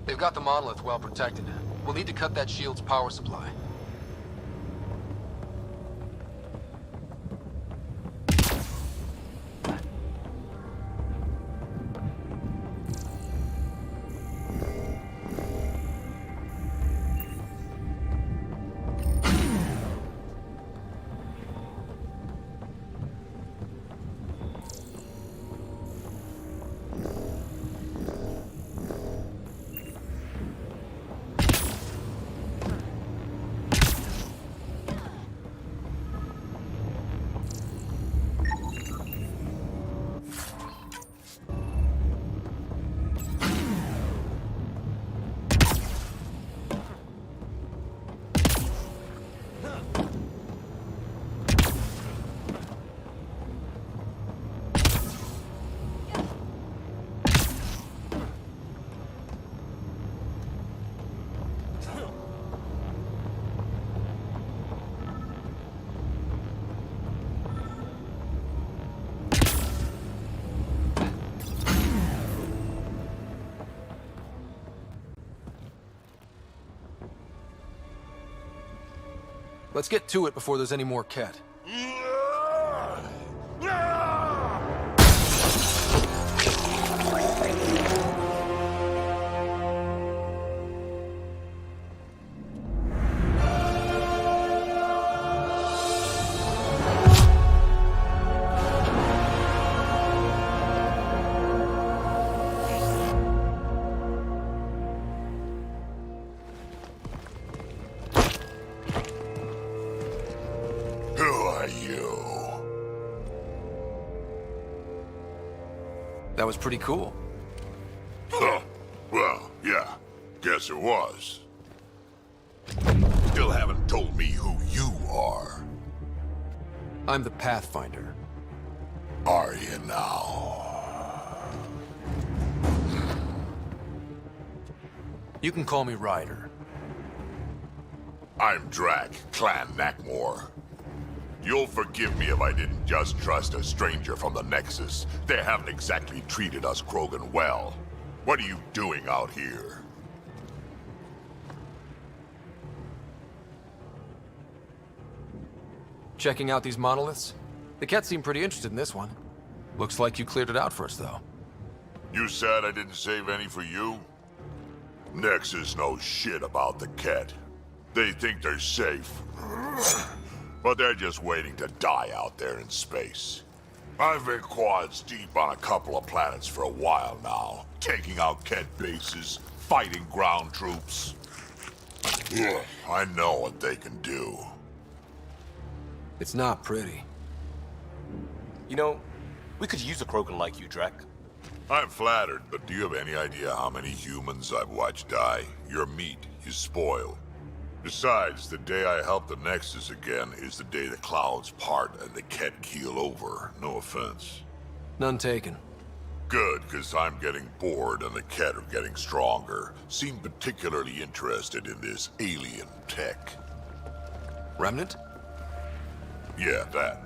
They've got the monolith well protected. We'll need to cut that shield's power supply. Let's get to it before there's any more Ket. That was pretty cool. Huh. Well, yeah. Guess it was. Still haven't told me who you are. I'm the Pathfinder. Are you now? You can call me Ryder. I'm Drac, Clan Nakmor. You'll forgive me if I didn't just trust a stranger from the Nexus. They haven't exactly treated us Krogan well. What are you doing out here? Checking out these monoliths? The Ket seem pretty interested in this one. Looks like you cleared it out for us, though. You said I didn't save any for you? Nexus knows shit about the Ket. They think they're safe. But they're just waiting to die out there in space. I've been quads deep on a couple of planets for a while now, taking out Ket bases, fighting ground troops. I know what they can do. It's not pretty. You know, we could use a Krogan like you, Drek. I'm flattered, but do you have any idea how many humans I've watched die? Your meat is spoiled. Besides, the day I help the Nexus again is the day the clouds part and the Ket keel over. No offense. None taken. Good, because I'm getting bored and the Ket are getting stronger. Seem particularly interested in this alien tech. Remnant? Yeah, that.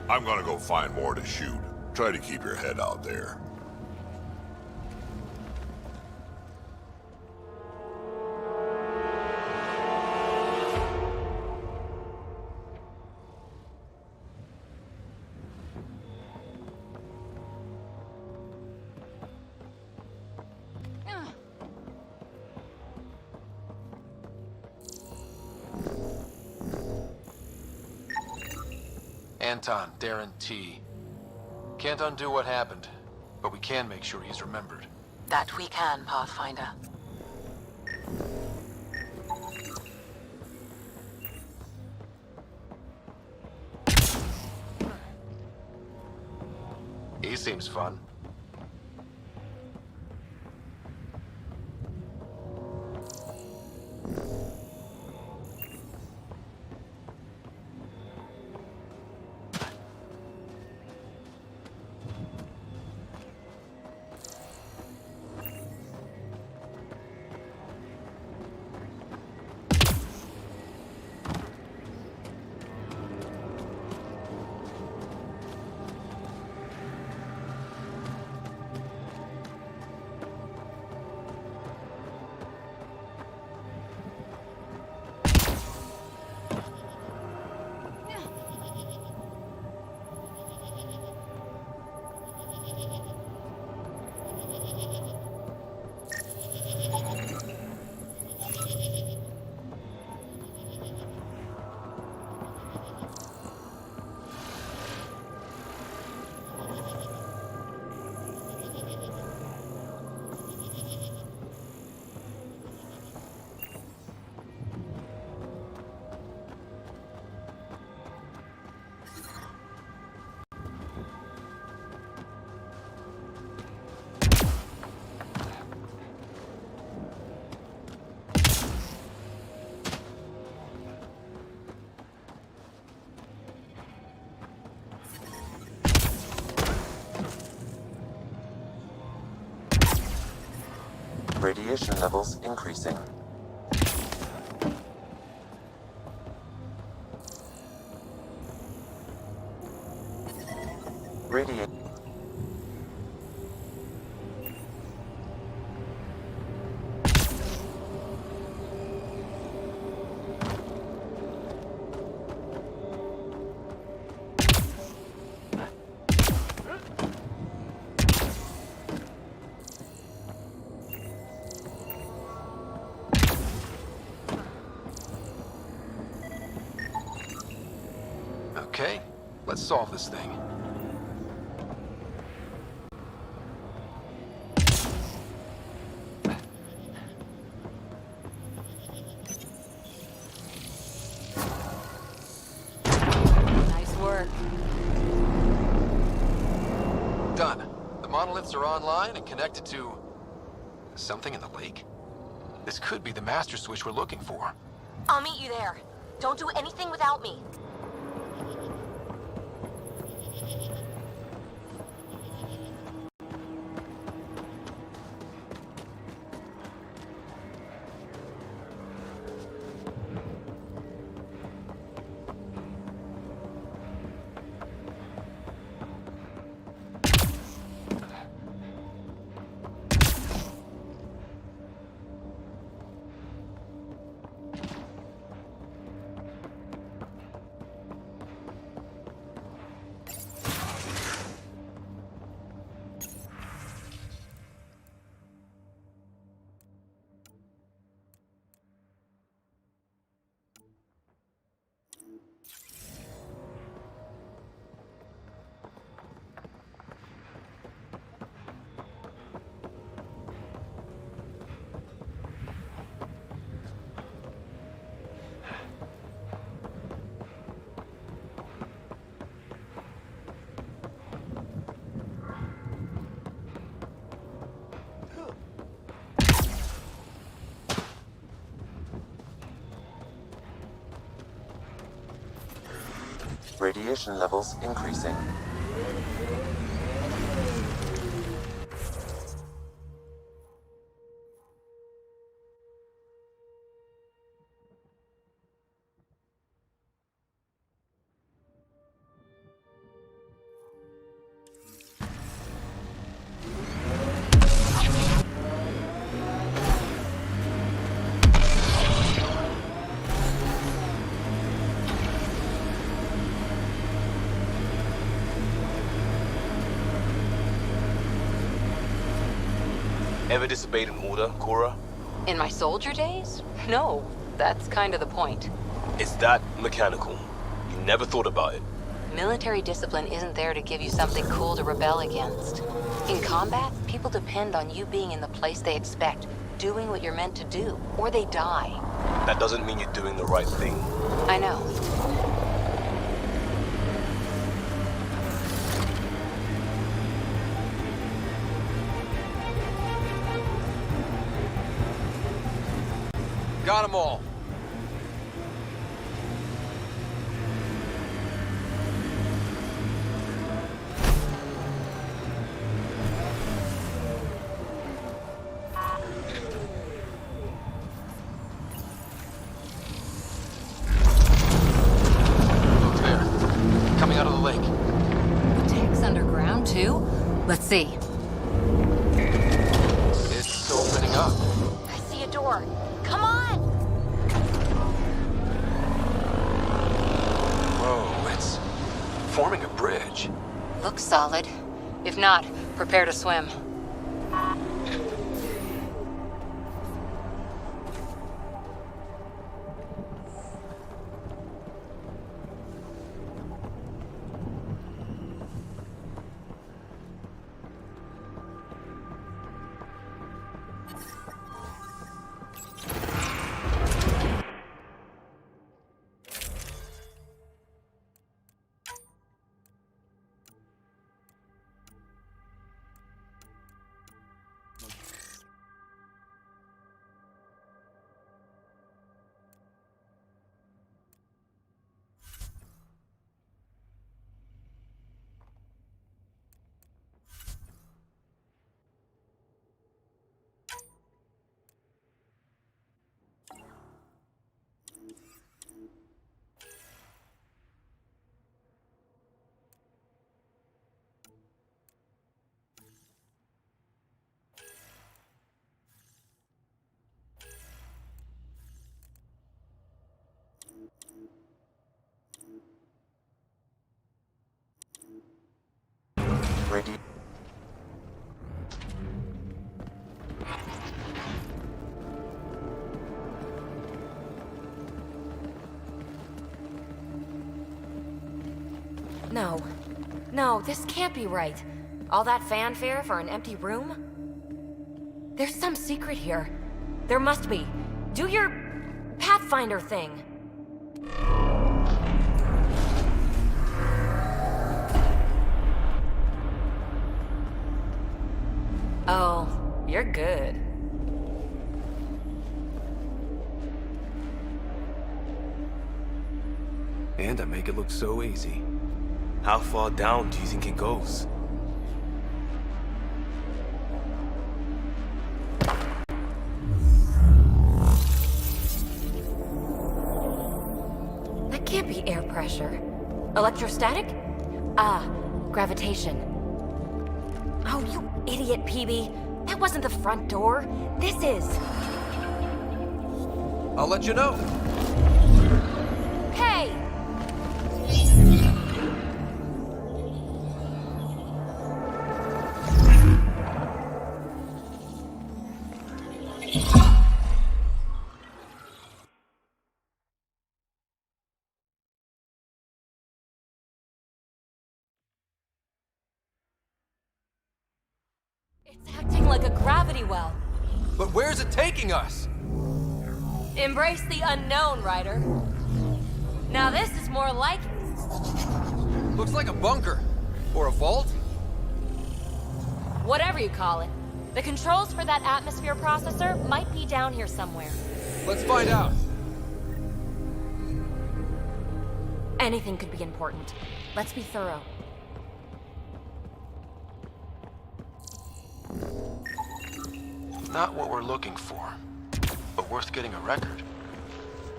I'm gonna go find more to shoot. Try to keep your head out there. Anton, Darren T. Can't undo what happened, but we can make sure he's remembered. That we can, Pathfinder. He seems fun. Radiation levels increasing. Radiation. Okay, let's solve this thing. Nice work. Done. The monoliths are online and connected to something in the lake. This could be the master switch we're looking for. I'll meet you there. Don't do anything without me. Radiation levels increasing. Ever disobeyed an order, Cora? In my soldier days? No, that's kind of the point. It's that mechanical. You never thought about it. Military discipline isn't there to give you something cool to rebel against. In combat, people depend on you being in the place they expect, doing what you're meant to do, or they die. That doesn't mean you're doing the right thing. I know. Got them all. Look there. Coming out of the lake. The tank's underground, too? Let's see. It's opening up. I see a door. Come on! Whoa, it's forming a bridge. Looks solid. If not, prepare to swim. Ready. No. No, this can't be right. All that fanfare for an empty room? There's some secret here. There must be. Do your Pathfinder thing. Oh, you're good. And I make it look so easy. How far down do you think it goes? That can't be air pressure. Electrostatic? Ah, gravitation. Oh, you idiot, PB. That wasn't the front door. This is. I'll let you know. Hey! It's acting like a gravity well. But where's it taking us? Embrace the unknown, Ryder. Now this is more like it. Looks like a bunker. Or a vault? Whatever you call it. The controls for that atmosphere processor might be down here somewhere. Let's find out. Anything could be important. Let's be thorough. Not what we're looking for, but worth getting a record.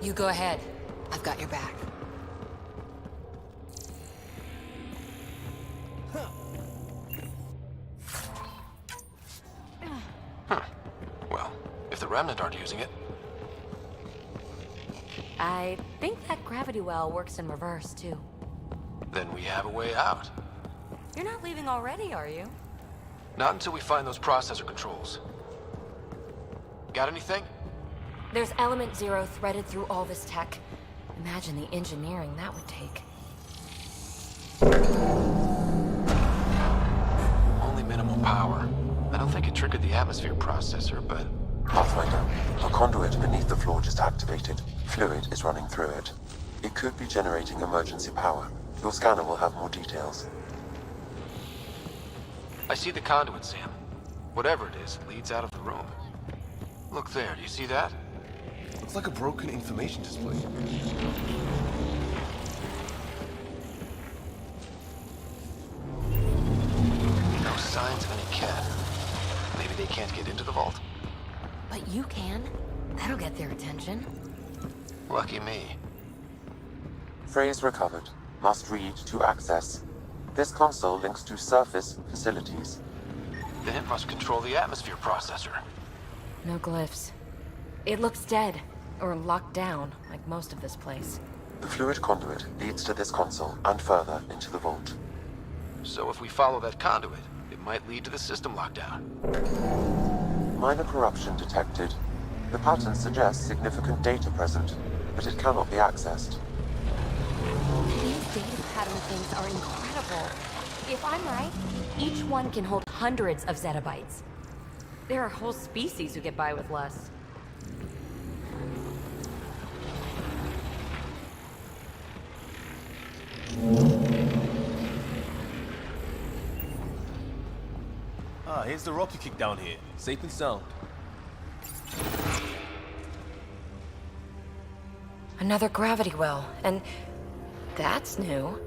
You go ahead. I've got your back. Well, if the Remnant aren't using it. I think that gravity well works in reverse, too. Then we have a way out. You're not leaving already, are you? Not until we find those processor controls. Got anything? There's Element Zero threaded through all this tech. Imagine the engineering that would take. Only minimal power. I don't think it triggered the atmosphere processor, but... Pathfinder, a conduit beneath the floor just activated. Fluid is running through it. It could be generating emergency power. Your scanner will have more details. I see the conduit, Sam. Whatever it is, it leads out of the room. Look there, do you see that? Looks like a broken information display. No signs of any cat. Maybe they can't get into the vault? But you can. That'll get their attention. Lucky me. Phrase recovered. Must read to access. This console links to surface facilities. Then it must control the atmosphere processor. No glyphs. It looks dead, or locked down, like most of this place. The fluid conduit leads to this console and further into the vault. So if we follow that conduit, it might lead to the system lockdown. Minor corruption detected. The pattern suggests significant data present, but it cannot be accessed. These data pattern things are incredible. If I'm right, each one can hold hundreds of zettabytes. There are whole species who get by with less. Ah, here's the rope you kicked down here. Safe and sound. Another gravity well, and that's new.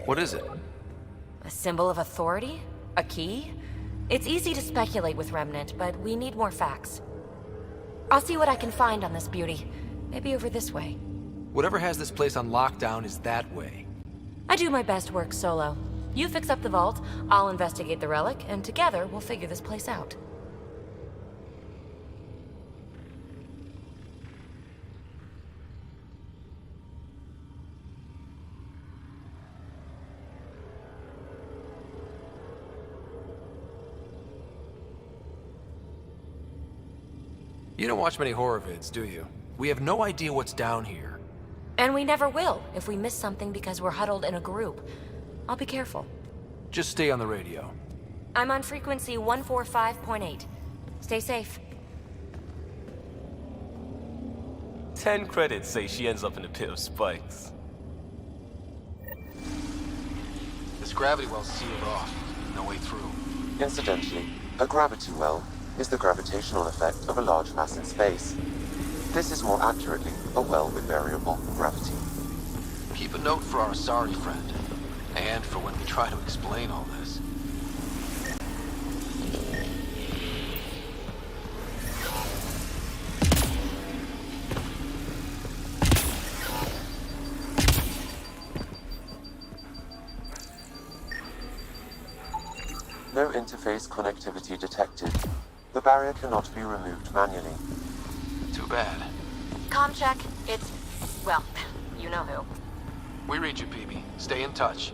What is it? A symbol of authority? A key? It's easy to speculate with Remnant, but we need more facts. I'll see what I can find on this beauty. Maybe over this way. Whatever has this place on lockdown is that way. I do my best work solo. You fix up the vault, I'll investigate the relic, and together we'll figure this place out. You don't watch many horror vids, do you? We have no idea what's down here. And we never will if we miss something because we're huddled in a group. I'll be careful. Just stay on the radio. I'm on frequency 145.8. Stay safe. 10 credits say she ends up in a pit of spikes. This gravity well's sealed off. No way through. Incidentally, a gravity well is the gravitational effect of a large mass in space. This is more accurately a well with variable gravity. Keep a note for our Asari friend, and for when we try to explain all this. No interface connectivity detected. The barrier cannot be removed manually. Too bad. Comm check. It's... well, you know who. We read you, PB. Stay in touch.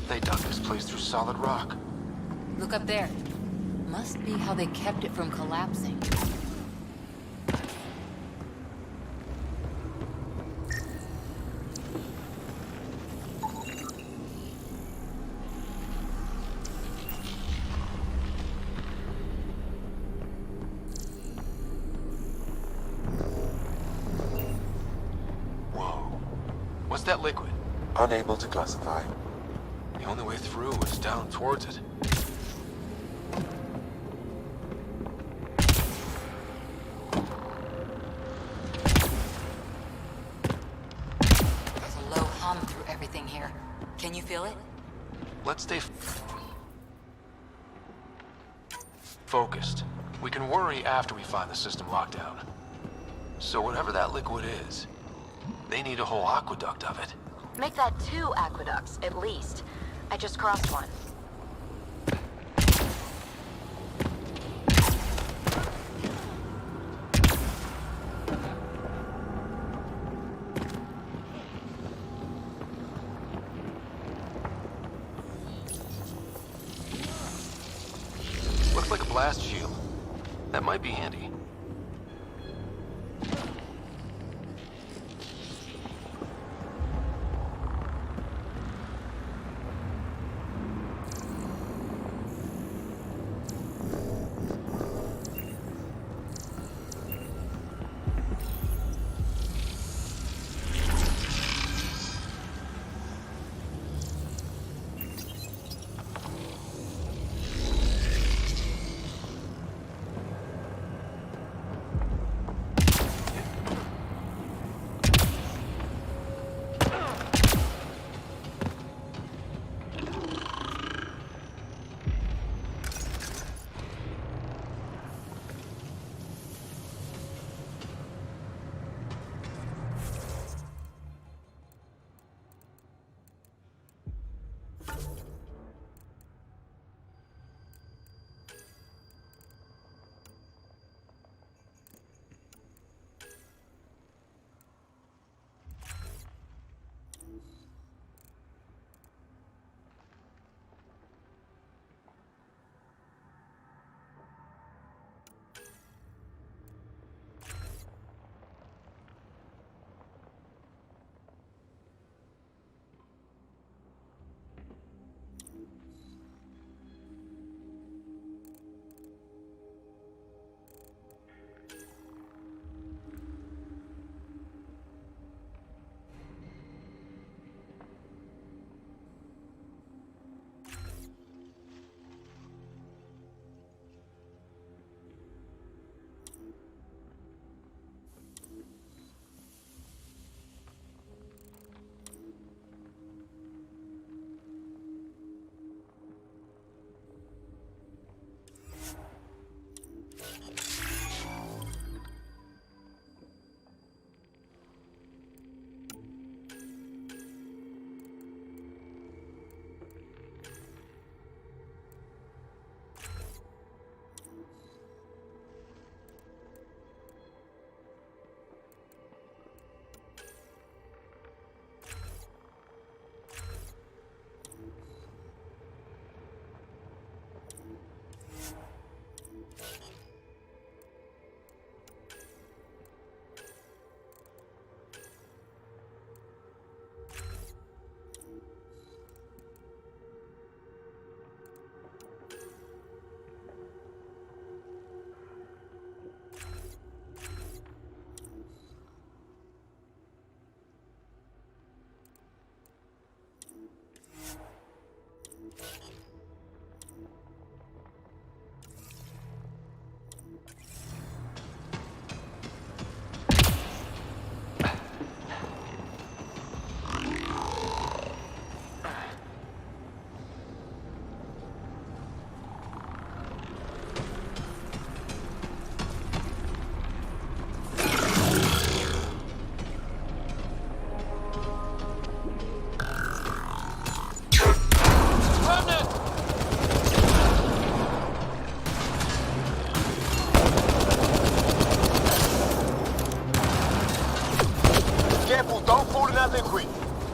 They dug this place through solid rock. Look up there. Must be how they kept it from collapsing. What's that liquid? Unable to classify. The only way through is down towards it. There's a low hum through everything here. Can you feel it? Let's stay focused. We can worry after we find the system lockdown. So whatever that liquid is, they need a whole aqueduct of it. Make that 2 aqueducts, at least. I just crossed one. Looks like a blast shield. That might be handy.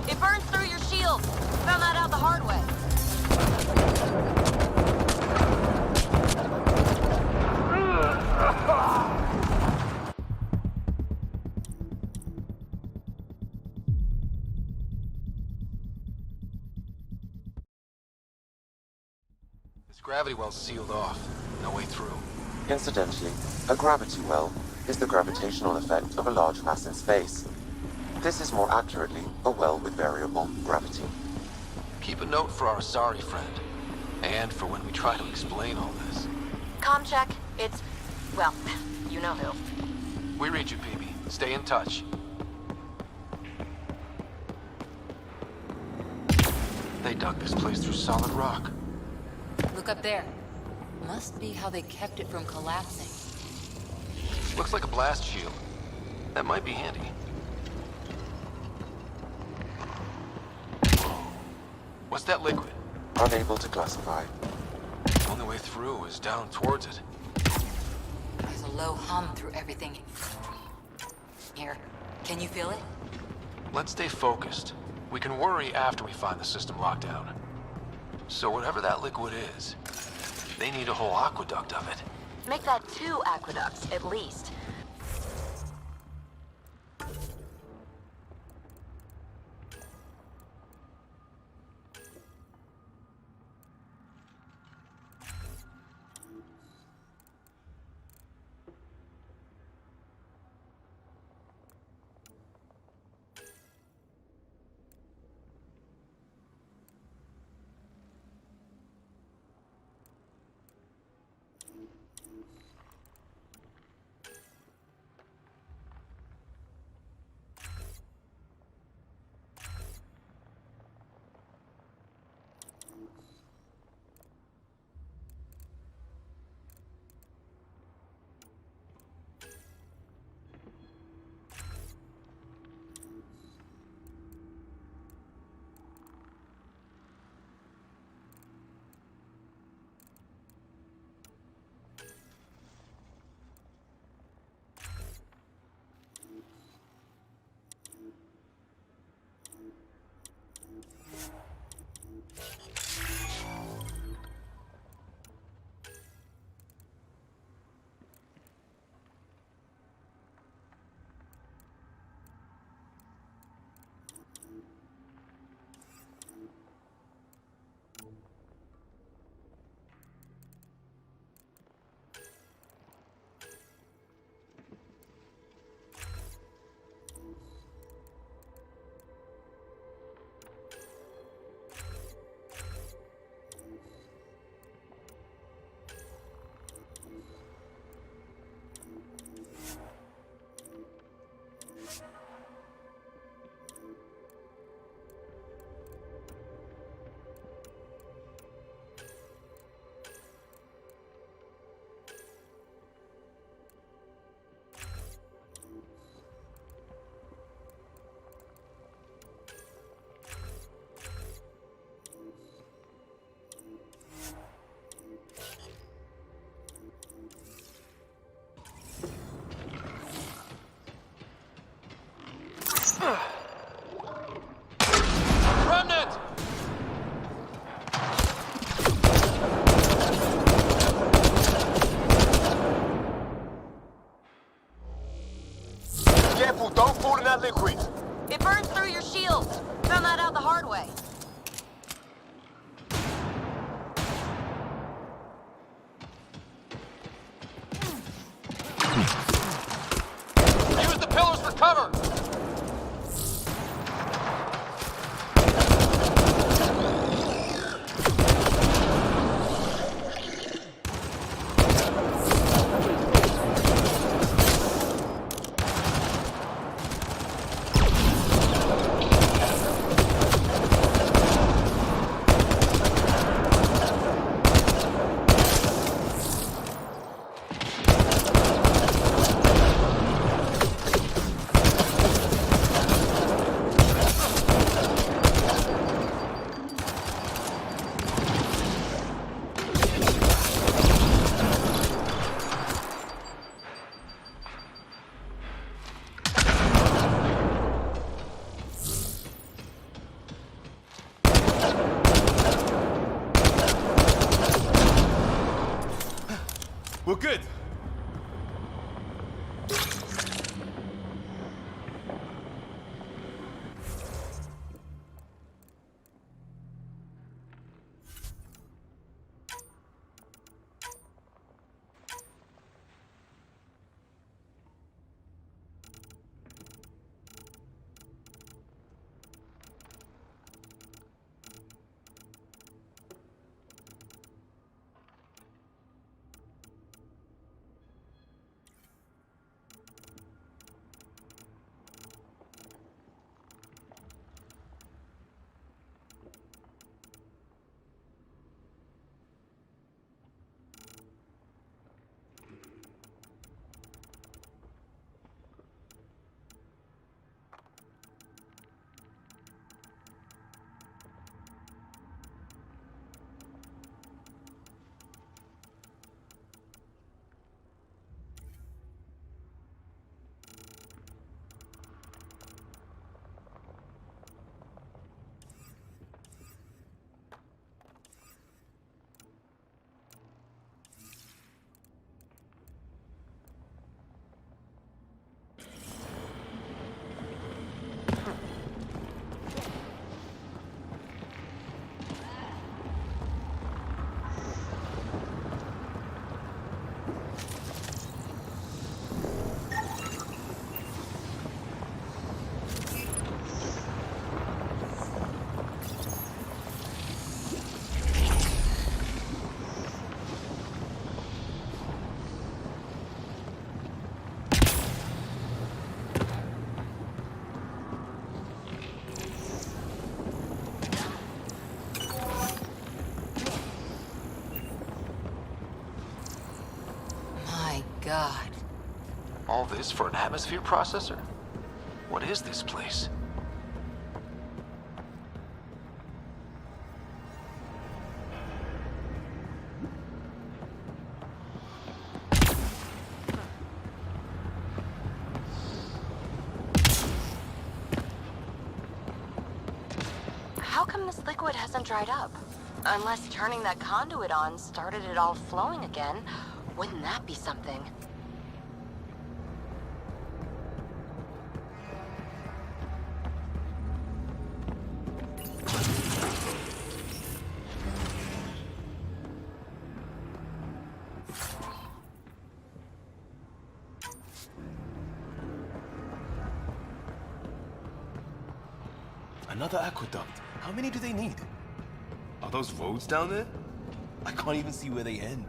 It burns through your shield. Found that out the hard way. This gravity well's sealed off. No way through. Incidentally, a gravity well is the gravitational effect of a large mass in space. This is more accurately a well with variable gravity. Keep a note for our sorry friend. And for when we try to explain all this. Comm check. It's... well, you know who. We read you, PB. Stay in touch. They dug this place through solid rock. Look up there. Must be how they kept it from collapsing. Looks like a blast shield. That might be handy. What's that liquid? Unable to classify. The only way through is down towards it. There's a low hum through everything. Here, can you feel it? Let's stay focused. We can worry after we find the system lockdown. So whatever that liquid is, they need a whole aqueduct of it. Make that 2 aqueducts, at least. Remnant! Careful, don't fall in that liquid. It burns through your shield. Found that out the hard way. Use the pillars for cover! God. All this for an atmosphere processor? What is this place? How come this liquid hasn't dried up? Unless turning that conduit on started it all flowing again. Wouldn't that be something? Another aqueduct. How many do they need? Are those roads down there? I can't even see where they end.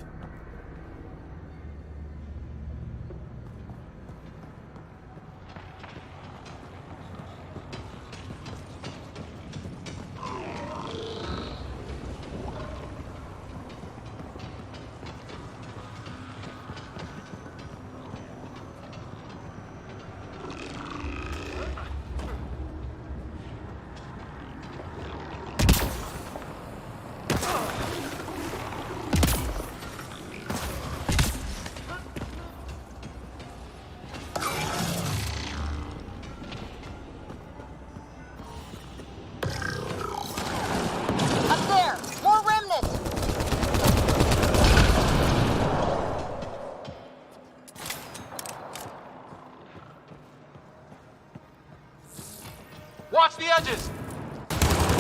Watch the edges!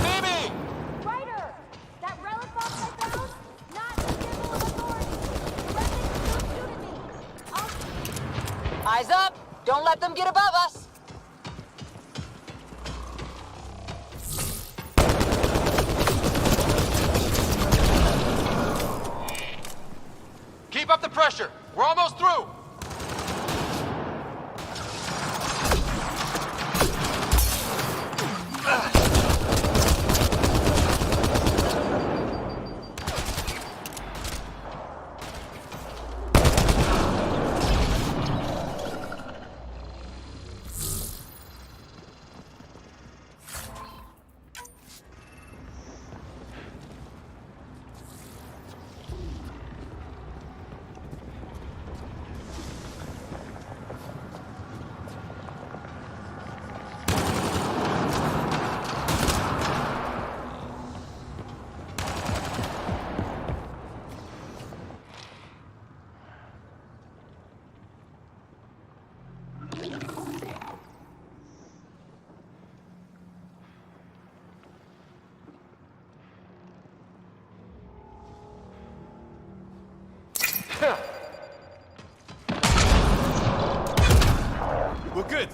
Phoebe! Ryder! That relic box I found? Not a symbol of authority. Don't shoot at me. Eyes up! Don't let them get above us! Keep up the pressure! We're almost through! We're good.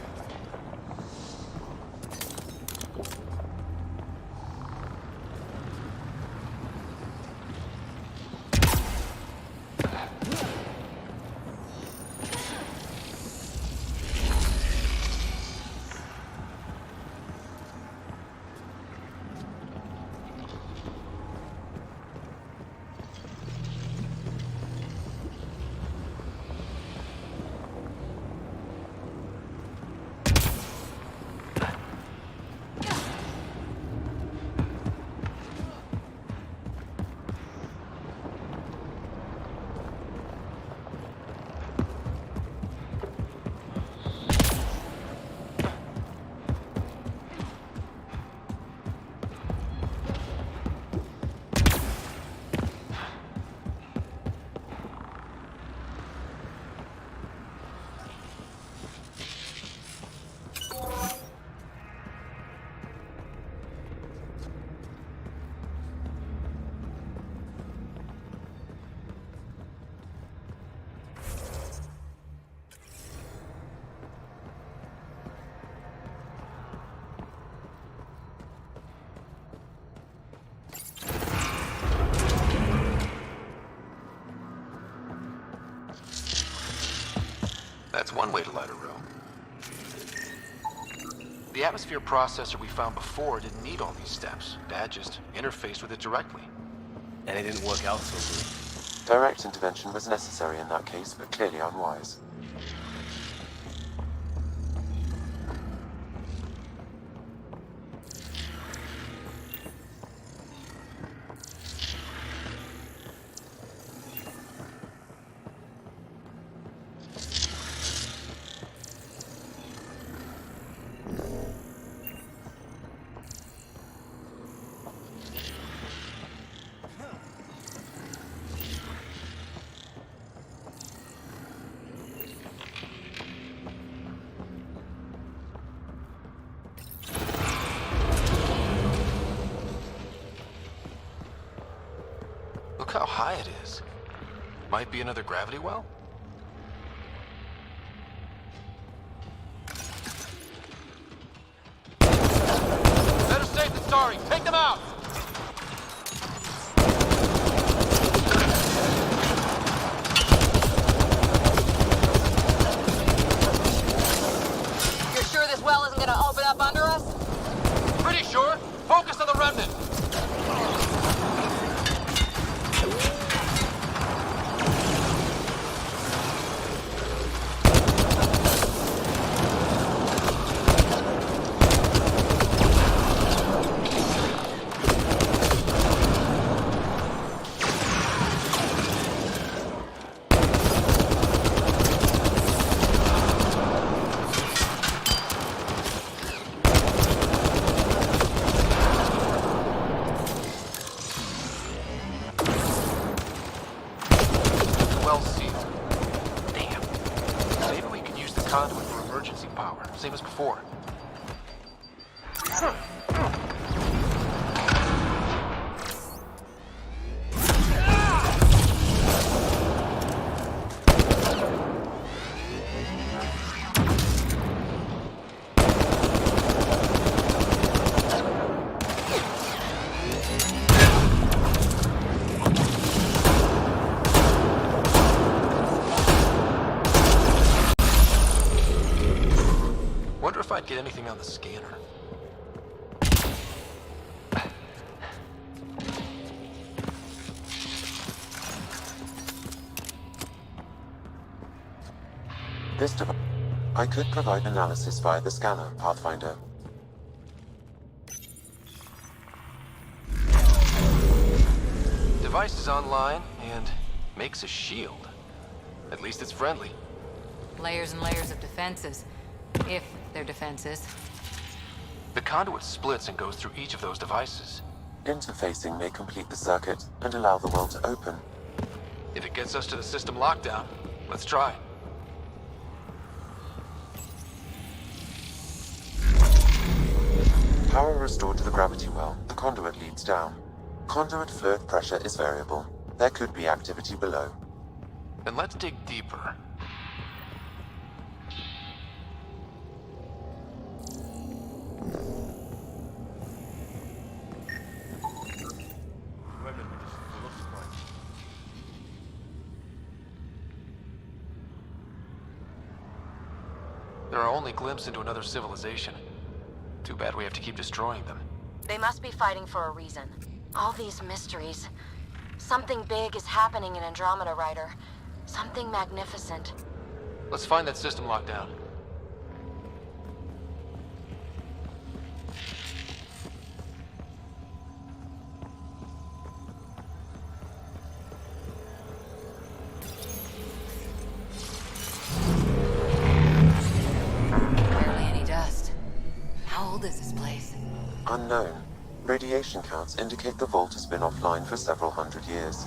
That's one way to light a room. The atmosphere processor we found before didn't need all these steps. Dad just interfaced with it directly. And it didn't work out so good. Direct intervention was necessary in that case, but clearly unwise. Look how high it is. Might be another gravity well? Better safe than sorry. Take them out! You're sure this well isn't gonna open up under us? Pretty sure. Focus on the remnant. Well sealed. Damn. Maybe we can use the conduit for emergency power, same as before. Wonder if I'd get anything on the scanner. This device. I could provide analysis via the scanner, Pathfinder. Device is online and makes a shield. At least it's friendly. Layers and layers of defenses. If they're defenses. The conduit splits and goes through each of those devices. Interfacing may complete the circuit and allow the well to open. If it gets us to the system lockdown, let's try. Power restored to the gravity well. The conduit leads down. Conduit fluid pressure is variable. There could be activity below. Then let's dig deeper. There are only glimpses into another civilization. Too bad we have to keep destroying them. They must be fighting for a reason. All these mysteries. Something big is happening in Andromeda, Ryder. Something magnificent. Let's find that system lockdown. Barely any dust. How old is this place? Unknown. Radiation counts indicate the vault has been offline for several hundred years.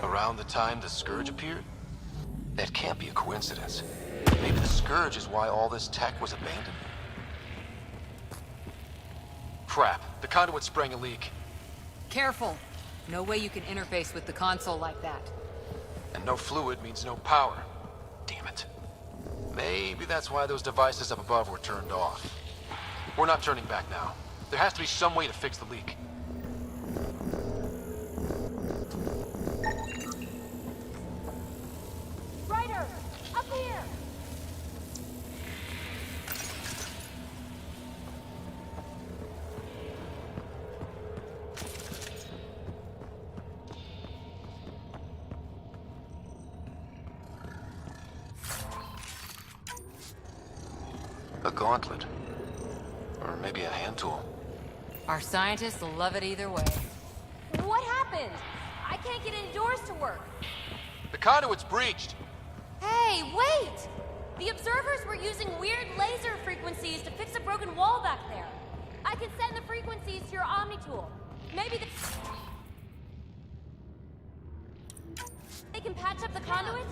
Around the time the Scourge appeared? That can't be a coincidence. Maybe the Scourge is why all this tech was abandoned? Crap, the conduit sprang a leak. Careful. No way you can interface with the console like that. And no fluid means no power. Damn it. Maybe that's why those devices up above were turned off. We're not turning back now. There has to be some way to fix the leak. Ryder! Up here! A gauntlet. Or maybe a hand tool. Our scientists will love it either way. What happened? I can't get indoors to work. The conduit's breached. Hey, wait! The observers were using weird laser frequencies to fix a broken wall back there. I can send the frequencies to your Omni tool. Maybe they can patch up the conduit?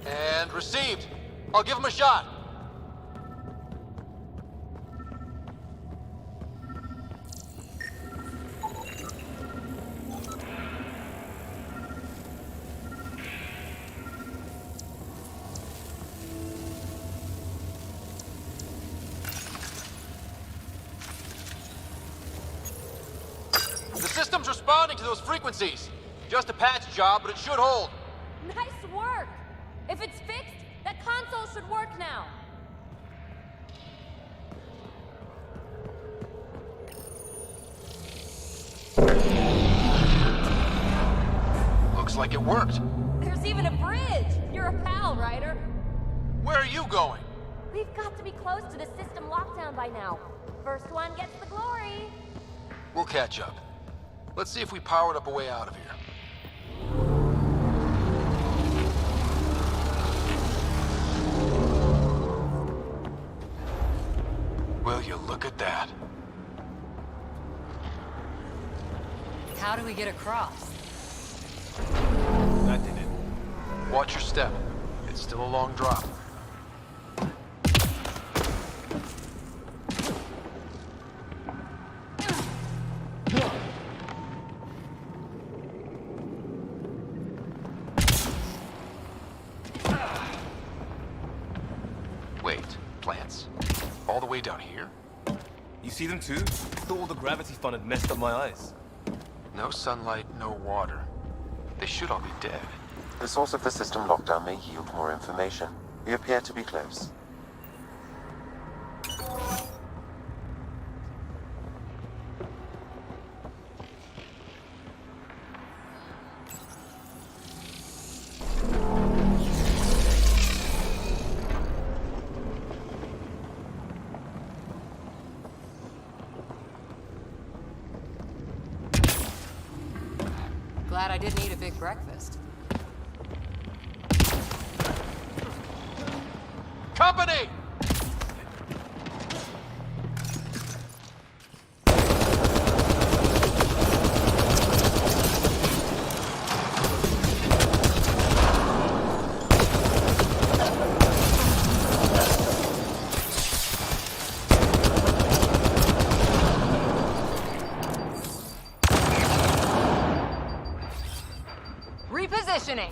And received. I'll give him a shot. The system's responding to those frequencies. Just a patch job, but it should hold. Nice work! If it's fixed, that console should work now. Looks like it worked. There's even a bridge! You're a pal, Ryder. Where are you going? We've got to be close to the system lockdown by now. First one gets the glory. We'll catch up. Let's see if we powered up a way out of here. Will you look at that? How do we get across? That did it. Watch your step. It's still a long drop. Wait, plants? All the way down here? You see them too? Thought all the gravity fun had messed up my eyes. No sunlight, no water. They should all be dead. The source of the system lockdown may yield more information. We appear to be close. Glad I didn't eat a big breakfast. Company! Repositioning.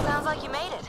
Sounds like you made it.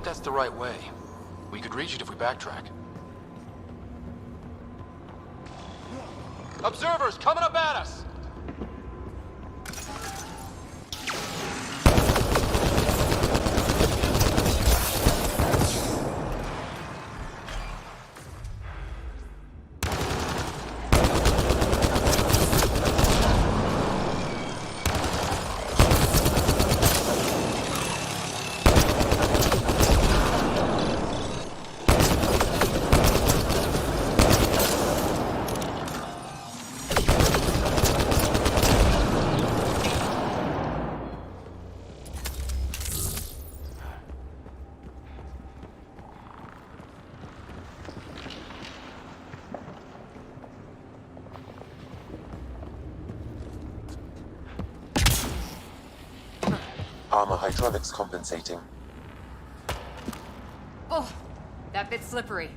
That's the right way. We could reach it if we backtrack. Observers coming up at us! Armor hydraulics compensating. Oh, that bit's slippery.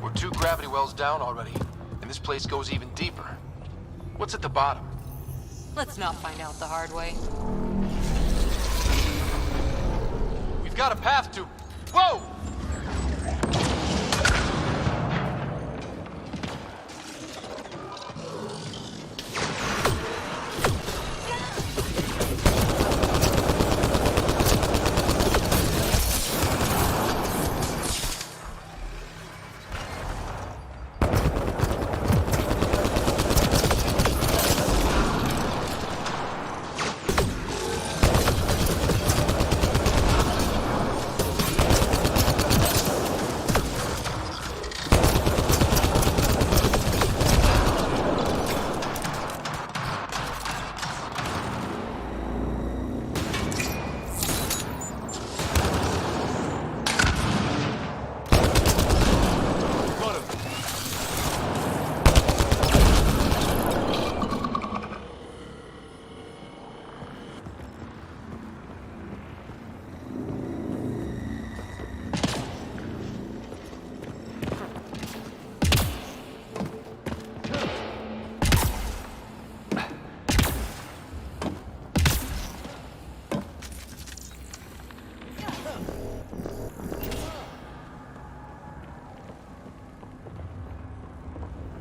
We're 2 gravity wells down already, and this place goes even deeper. What's at the bottom? Let's not find out the hard way. We've got a path to... Whoa!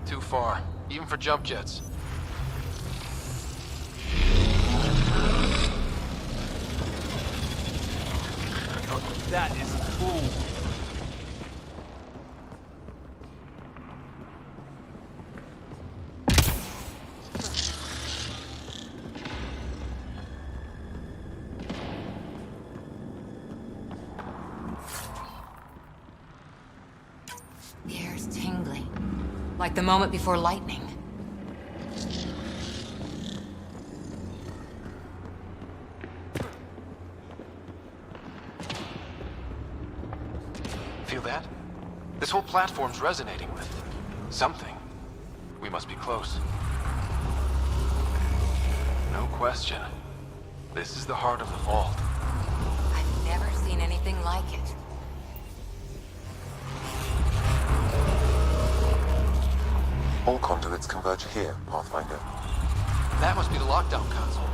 too far, even for jump jets. That is cool. The air's tingly, like the moment before lightning. Feel that? This whole platform's resonating with something. We must be close. No question. This is the heart of the vault. I've never seen anything like it. All conduits converge here, Pathfinder. That must be the lockdown console.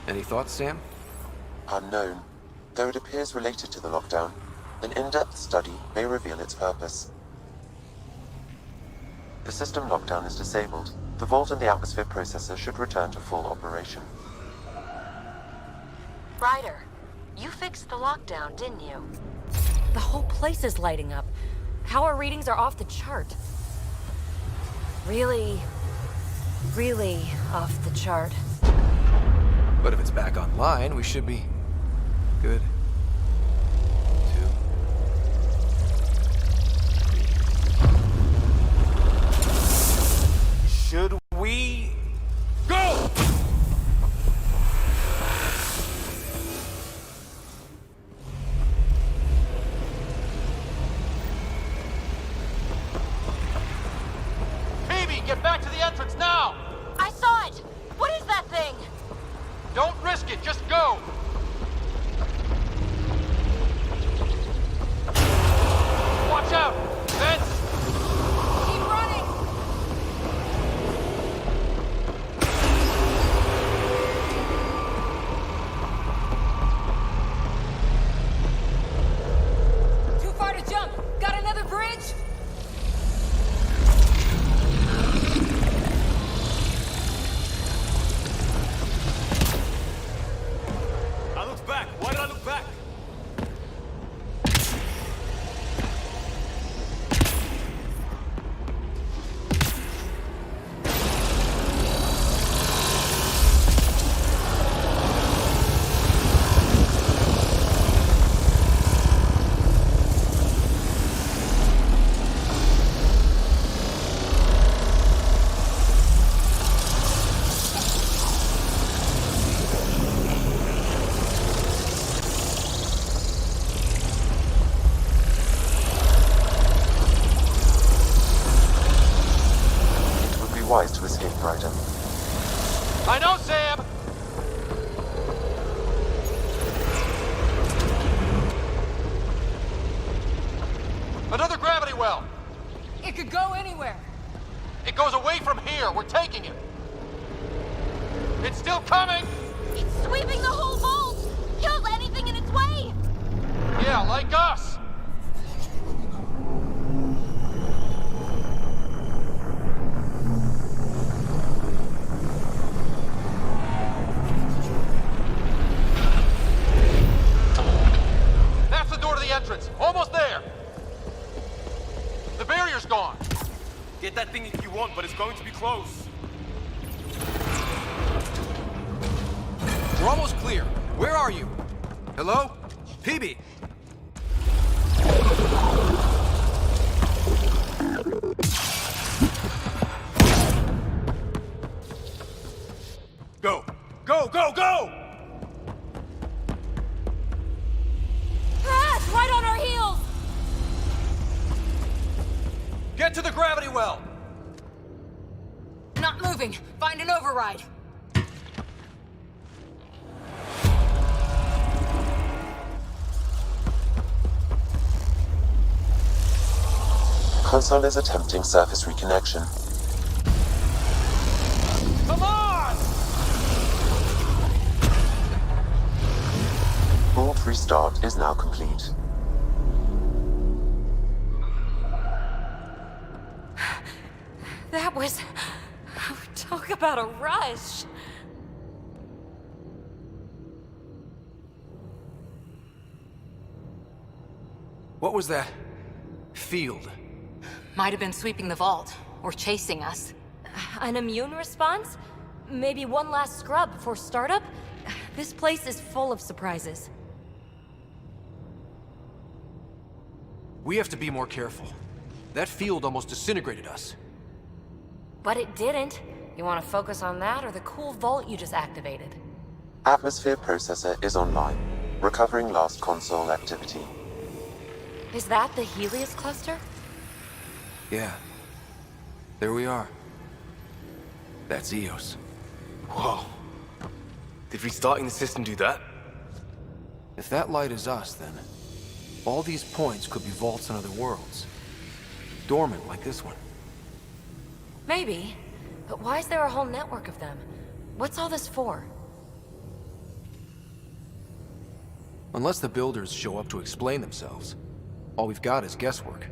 Any thoughts, Sam? Unknown. Though it appears related to the lockdown, an in-depth study may reveal its purpose. The system lockdown is disabled. The vault and the atmosphere processor should return to full operation. Ryder, you fixed the lockdown, didn't you? The whole place is lighting up. Power readings are off the chart. Really off the chart. But if it's back online, we should be good. Should we go? Phoebe, get back to the entrance now! I saw it! What is that thing? Don't risk it, just go! Watch out! Vents! Keep running! Too far to jump! Got another bridge? I looked back. Why did I look back? Wise to escape, Ryder. I know, Sam! Another gravity well! It could go anywhere. It goes away from here. We're taking it. It's still coming! It's sweeping the whole vault! Kills anything in its way! Yeah, like us! That's the door to the entrance. Almost there. The barrier's gone. Get that thing if you want, but it's going to be close. We're almost clear. Where are you? Hello? Phoebe! Go! Go, go, go! Ah, it's right on our heels! Get to the gravity well! Not moving. Find an override. Console is attempting surface reconnection. Come on! Board restart is now complete. That was... Talk about a rush. What was that? Field. Might have been sweeping the vault, or chasing us. An immune response? Maybe one last scrub before startup? This place is full of surprises. We have to be more careful. That field almost disintegrated us. But it didn't. You want to focus on that or the cool vault you just activated? Atmosphere processor is online, recovering last console activity. Is that the Helios cluster? Yeah. There we are. That's Eos. Whoa. Did restarting the system do that? If that light is us, then all these points could be vaults in other worlds. Dormant like this one. Maybe. But why is there a whole network of them? What's all this for? Unless the builders show up to explain themselves, all we've got is guesswork.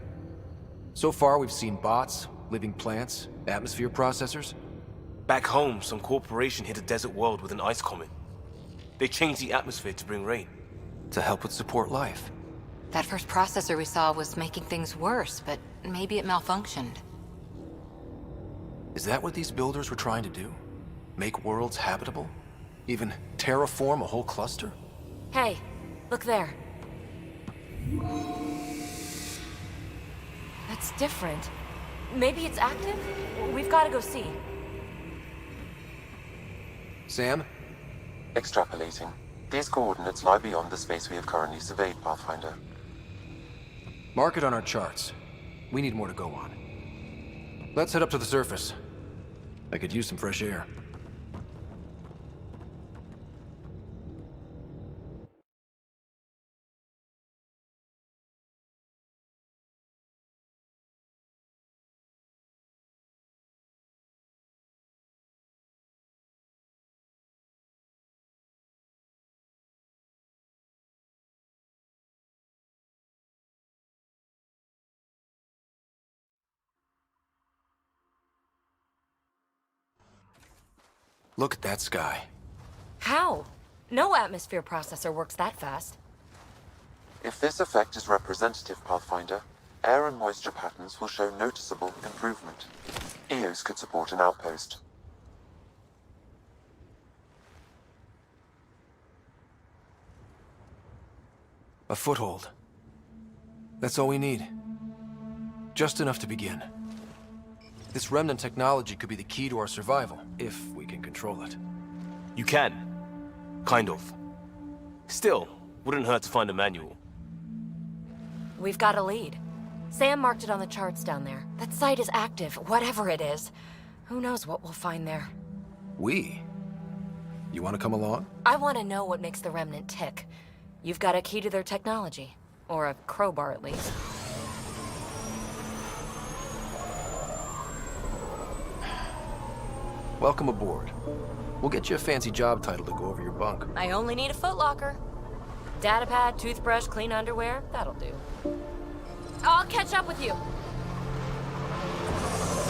So far, we've seen bots, living plants, atmosphere processors. Back home, some corporation hit a desert world with an ice comet. They changed the atmosphere to bring rain. To help with support life. That first processor we saw was making things worse, but maybe it malfunctioned. Is that what these builders were trying to do? Make worlds habitable? Even terraform a whole cluster? Hey, look there. That's different. Maybe it's active? We've got to go see. Sam? Extrapolating. These coordinates lie beyond the space we have currently surveyed, Pathfinder. Mark it on our charts. We need more to go on. Let's head up to the surface. I could use some fresh air. Look at that sky. How? No atmosphere processor works that fast. If this effect is representative, Pathfinder, air and moisture patterns will show noticeable improvement. Eos could support an outpost. A foothold. That's all we need. Just enough to begin. This remnant technology could be the key to our survival, if we can control it. You can. Kind of. Still, wouldn't hurt to find a manual. We've got a lead. Sam marked it on the charts down there. That site is active, whatever it is. Who knows what we'll find there. We? You want to come along? I want to know what makes the Remnant tick. You've got a key to their technology. Or a crowbar, at least. Welcome aboard. We'll get you a fancy job title to go over your bunk. I only need a footlocker. Datapad, toothbrush, clean underwear, that'll do. I'll catch up with you.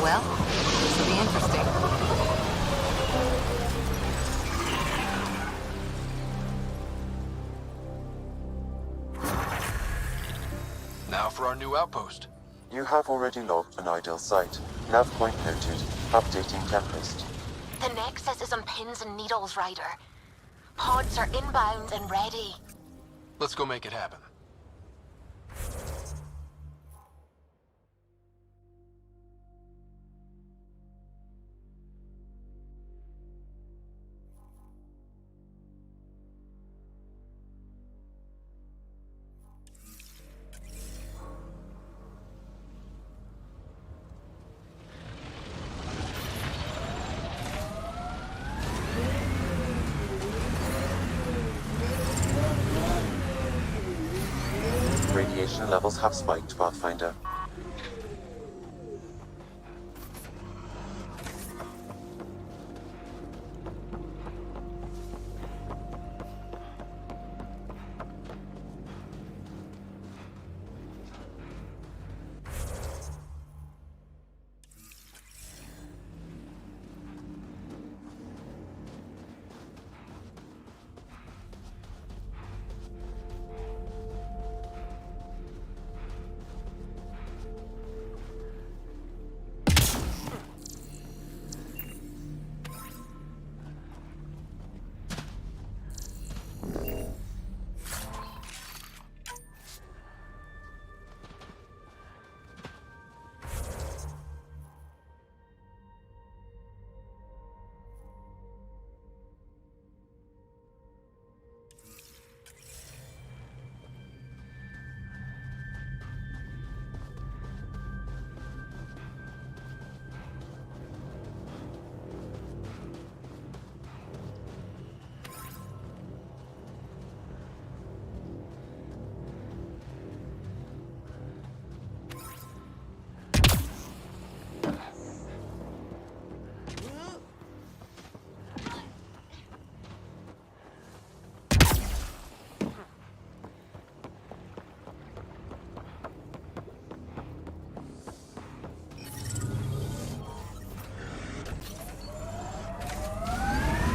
Well, this will be interesting. Now for our new outpost. You have already logged an ideal site. Nav point noted. Updating checklist. The Nexus is on pins and needles, Ryder. Pods are inbound and ready. Let's go make it happen. radiation levels have spiked, Pathfinder.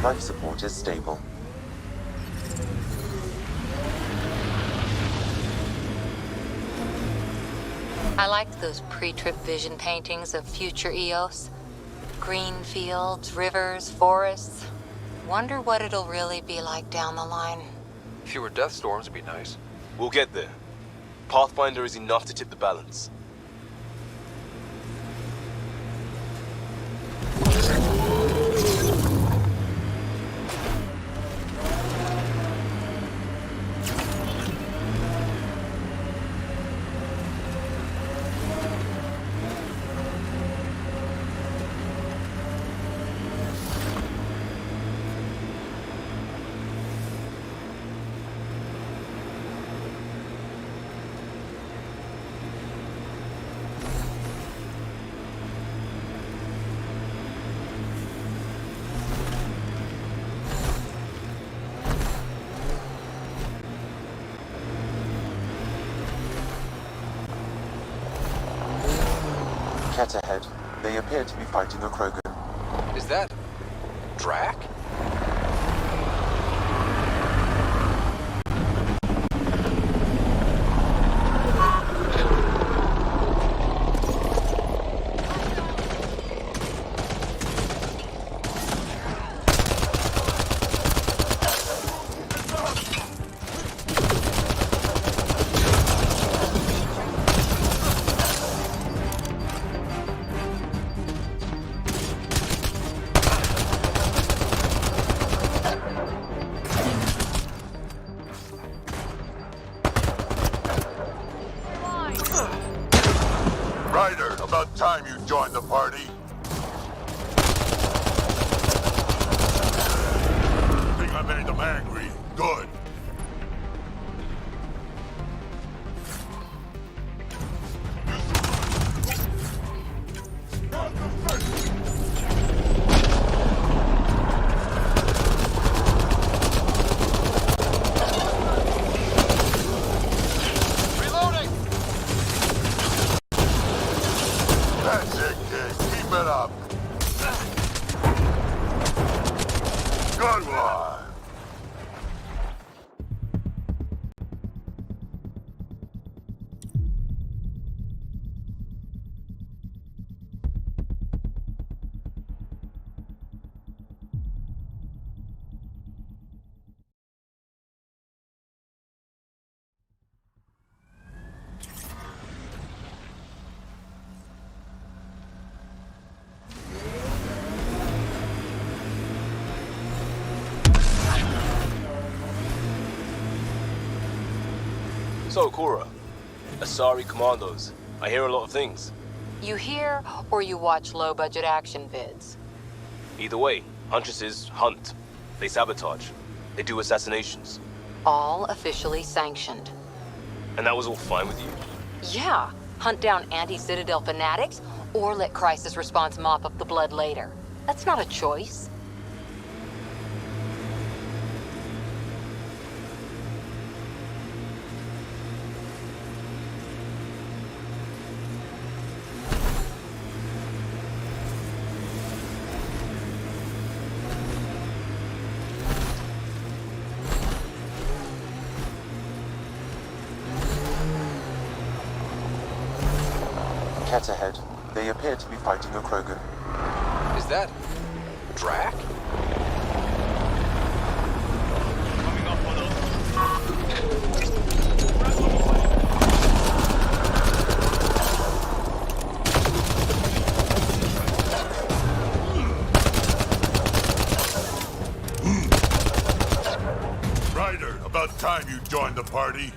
Life support is stable. I liked those pre-trip vision paintings of future Eos. Green fields, rivers, forests. Wonder what it'll really be like down the line. Fewer death storms would be nice. We'll get there. Pathfinder is enough to tip the balance. Ket ahead. They appear to be fighting a Krogan. Is that... Drac? Ryder, about time you joined the party. Think I made them angry. Good. That's it, kid. Keep it up. Good one. So, Cora, Asari Commandos. I hear a lot of things. You hear or you watch low-budget action vids? Either way, Huntresses hunt. They sabotage. They do assassinations. All officially sanctioned. And that was all fine with you? Yeah, hunt down anti-Citadel fanatics, or let crisis response mop up the blood later. That's not a choice. Ket ahead. They appear to be fighting a Krogan. Is that... Drac? Ryder, about time you joined the party.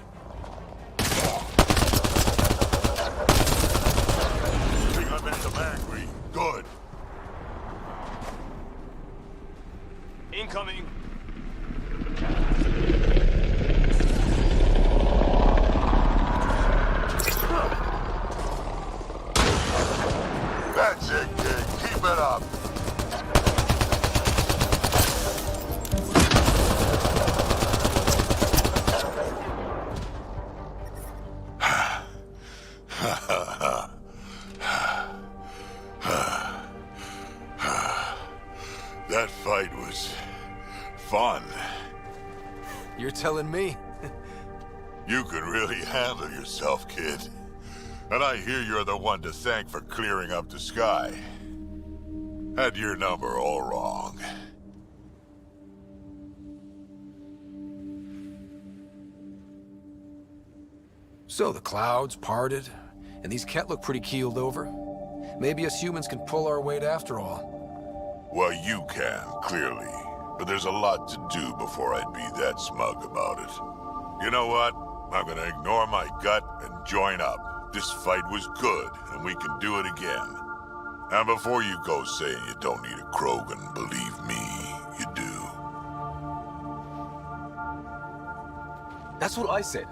Think I made them angry. Good. Incoming. That's it, kid. Keep it up. That fight was fun. You're telling me? You can really handle yourself, kid. And I hear you're the one to thank for clearing up the sky. Had your number all wrong. So the clouds parted, and these Ket look pretty keeled over. Maybe us humans can pull our weight after all. Well, you can, clearly. But there's a lot to do before I'd be that smug about it. You know what? I'm gonna ignore my gut and join up. This fight was good, and we can do it again. And before you go saying you don't need a Krogan, believe me, you do. That's what I said.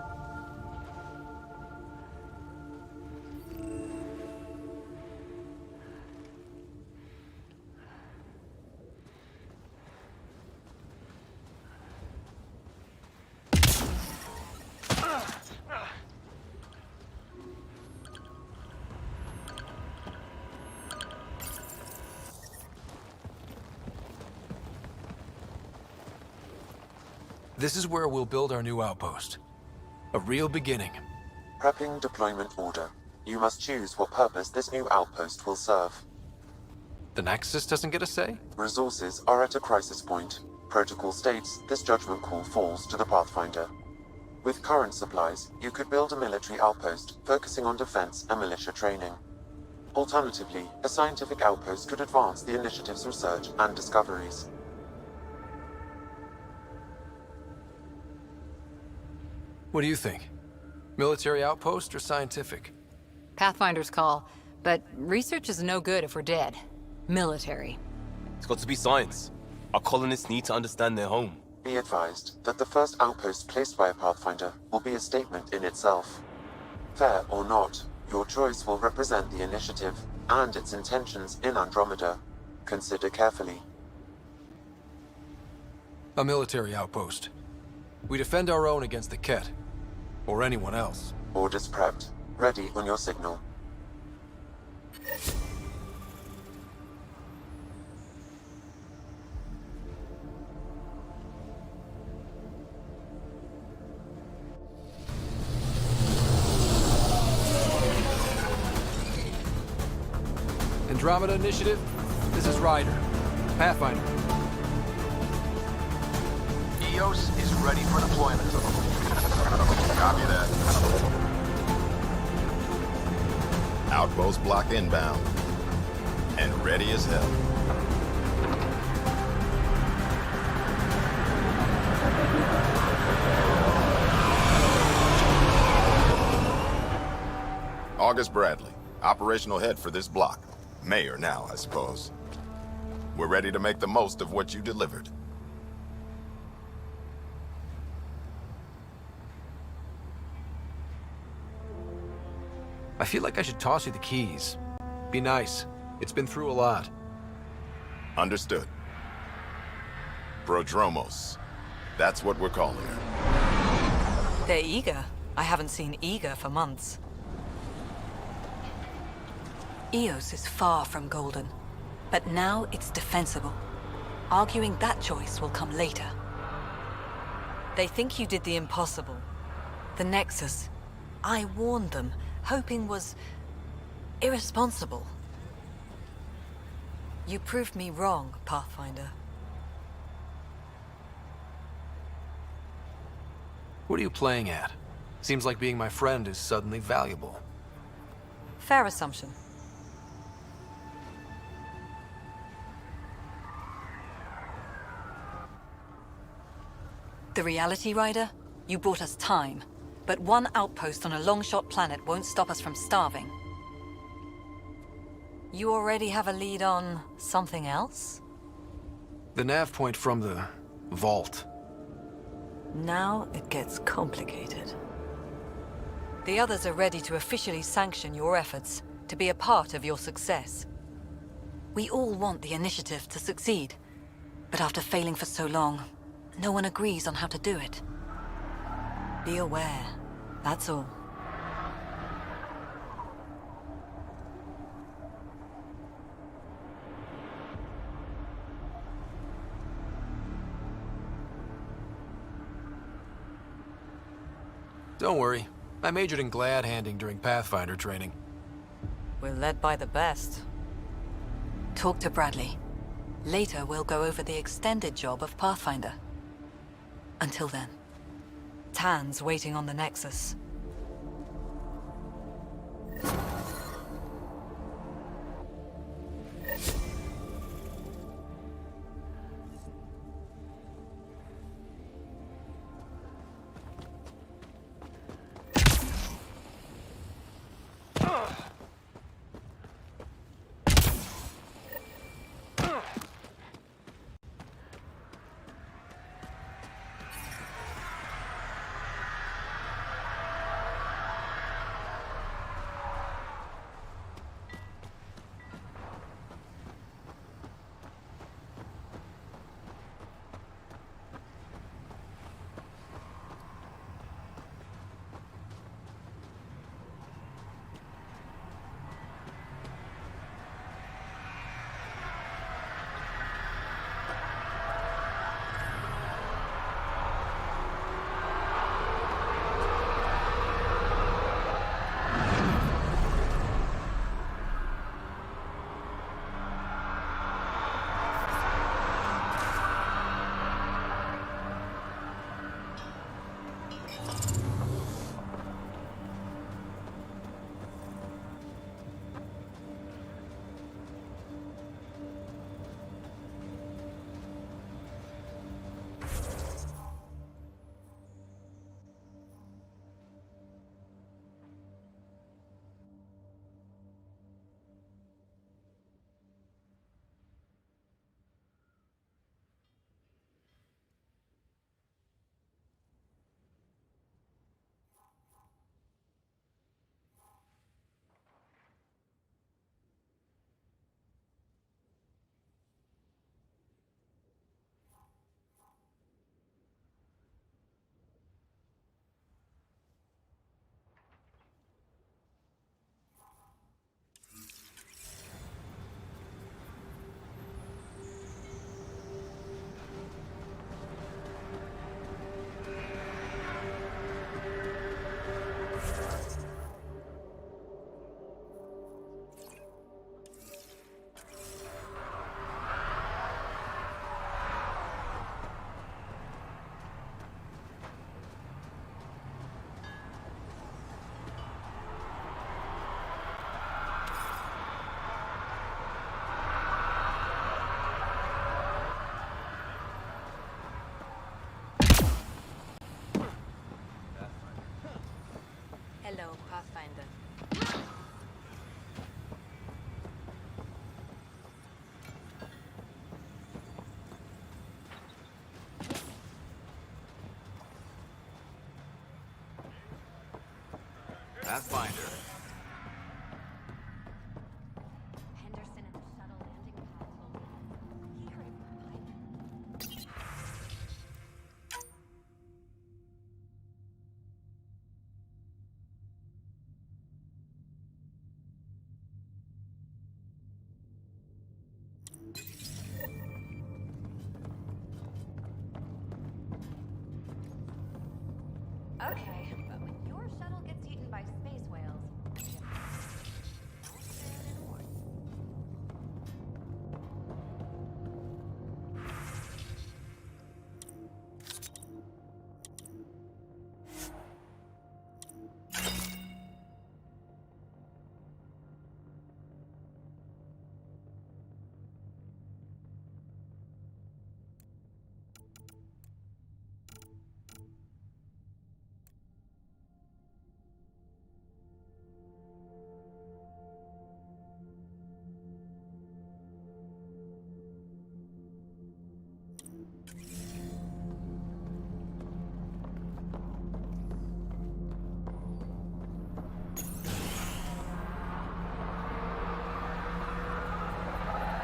This is where we'll build our new outpost. A real beginning. Prepping deployment order. You must choose what purpose this new outpost will serve. The Nexus doesn't get a say? Resources are at a crisis point. Protocol states this judgment call falls to the Pathfinder. With current supplies, you could build a military outpost focusing on defense and militia training. Alternatively, a scientific outpost could advance the initiative's research and discoveries. What do you think? Military outpost or scientific? Pathfinder's call, but research is no good if we're dead. Military. It's got to be science. Our colonists need to understand their home. Be advised that the first outpost placed by a Pathfinder will be a statement in itself. Fair or not, your choice will represent the initiative and its intentions in Andromeda. Consider carefully. A military outpost. We defend our own against the Ket. Or anyone else. Orders prepped. Ready on your signal. Andromeda Initiative, this is Ryder. Pathfinder. EOS is ready for deployment. Copy that. Outpost block inbound. And ready as hell. August Bradley, operational head for this block. Mayor now, I suppose. We're ready to make the most of what you delivered. I feel like I should toss you the keys. Be nice. It's been through a lot. Understood. Prodromos. That's what we're calling her. They're eager. I haven't seen eager for months. Eos is far from golden, but now it's defensible. Arguing that choice will come later. They think you did the impossible. The Nexus. I warned them, hoping was irresponsible. You proved me wrong, Pathfinder. What are you playing at? Seems like being my friend is suddenly valuable. Fair assumption. The Reality Rider? You brought us time. But one outpost on a long-shot planet won't stop us from starving. You already have a lead on something else? The nav point from the vault. Now it gets complicated. The others are ready to officially sanction your efforts, to be a part of your success. We all want the initiative to succeed, but after failing for so long, no one agrees on how to do it. Be aware, that's all. Don't worry. I majored in glad handing during Pathfinder training. We're led by the best. Talk to Bradley. Later, we'll go over the extended job of Pathfinder. Until then, Tan's waiting on the Nexus. Hello, Pathfinder. Pathfinder. Okay, but when your shuttle gets eaten by space whales,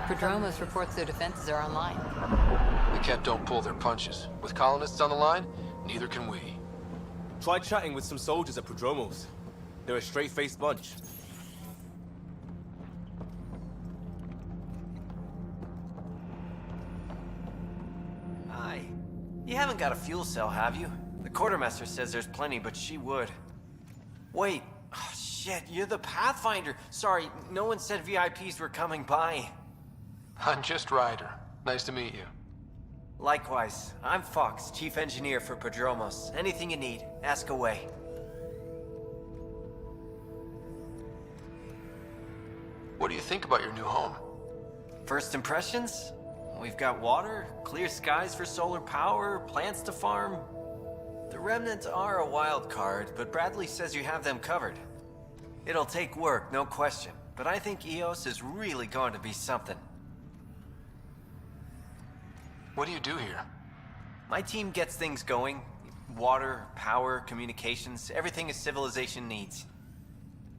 Prodromos reports their defenses are online. The Ket don't pull their punches. With colonists on the line, neither can we. Try chatting with some soldiers at Prodromos. They're a straight-faced bunch. Aye. You haven't got a fuel cell, have you? The quartermaster says there's plenty, but she would. Wait. Oh, shit, you're the Pathfinder. Sorry, no one said VIPs were coming by. I'm just Ryder. Nice to meet you. Likewise. I'm Fox, Chief Engineer for Prodromos. Anything you need, ask away. What do you think about your new home? First impressions? We've got water, clear skies for solar power, plants to farm. The Remnants are a wild card, but Bradley says you have them covered. It'll take work, no question, but I think EOS is really going to be something. What do you do here? My team gets things going. Water, power, communications, everything a civilization needs.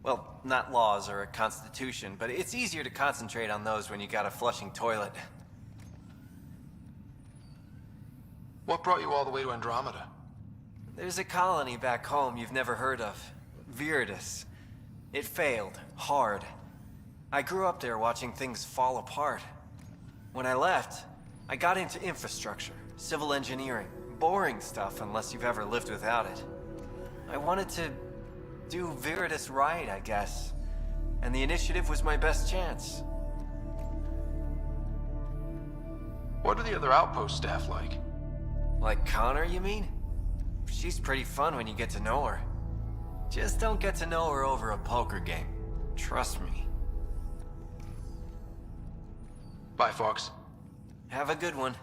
Well, not laws or a constitution, but it's easier to concentrate on those when you got a flushing toilet. What brought you all the way to Andromeda? There's a colony back home you've never heard of. Viridis. It failed. Hard. I grew up there watching things fall apart. When I left, I got into infrastructure, civil engineering. Boring stuff unless you've ever lived without it. I wanted to do Viridis right, I guess. And the initiative was my best chance. What are the other outpost staff like? Like Connor, you mean? She's pretty fun when you get to know her. Just don't get to know her over a poker game. Trust me. Bye, Fox. Have a good one.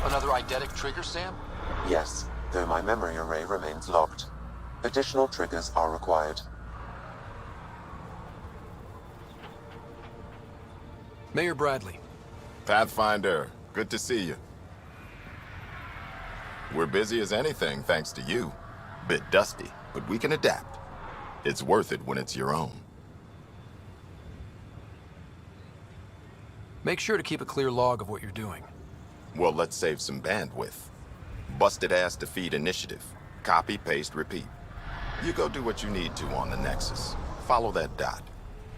Another eidetic trigger, Sam? Yes, though my memory array remains locked. Additional triggers are required. Mayor Bradley. Pathfinder, good to see you. We're busy as anything, thanks to you. Bit dusty, but we can adapt. It's worth it when it's your own. Make sure to keep a clear log of what you're doing. Well, let's save some bandwidth. Busted ass defeat initiative. Copy, paste, repeat. You go do what you need to on the Nexus. Follow that dot.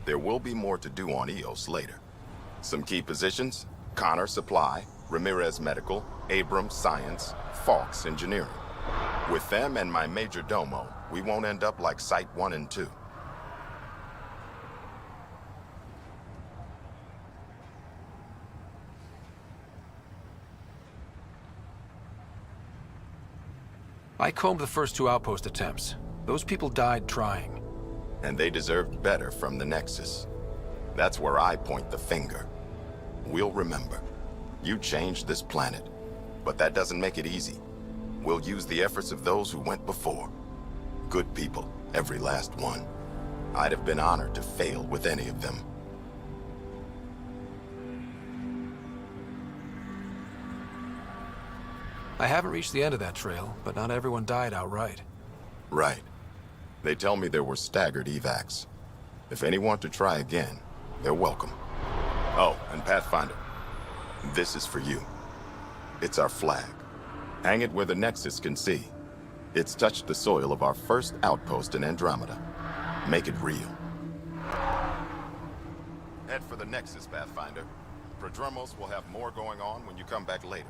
There will be more to do on EOS later. Some key positions: Connor Supply, Ramirez Medical, Abrams Science, Fawkes Engineering. With them and my major domo, we won't end up like Site 1 and 2. I combed the first 2 outpost attempts. Those people died trying. And they deserved better from the Nexus. That's where I point the finger. We'll remember. You changed this planet, but that doesn't make it easy. We'll use the efforts of those who went before. Good people, every last one. I'd have been honored to fail with any of them. I haven't reached the end of that trail, but not everyone died outright. Right. They tell me there were staggered evacs. If any want to try again, they're welcome. Oh, and Pathfinder, this is for you. It's our flag. Hang it where the Nexus can see. It's touched the soil of our first outpost in Andromeda. Make it real. Head for the Nexus, Pathfinder. Prodromos will have more going on when you come back later.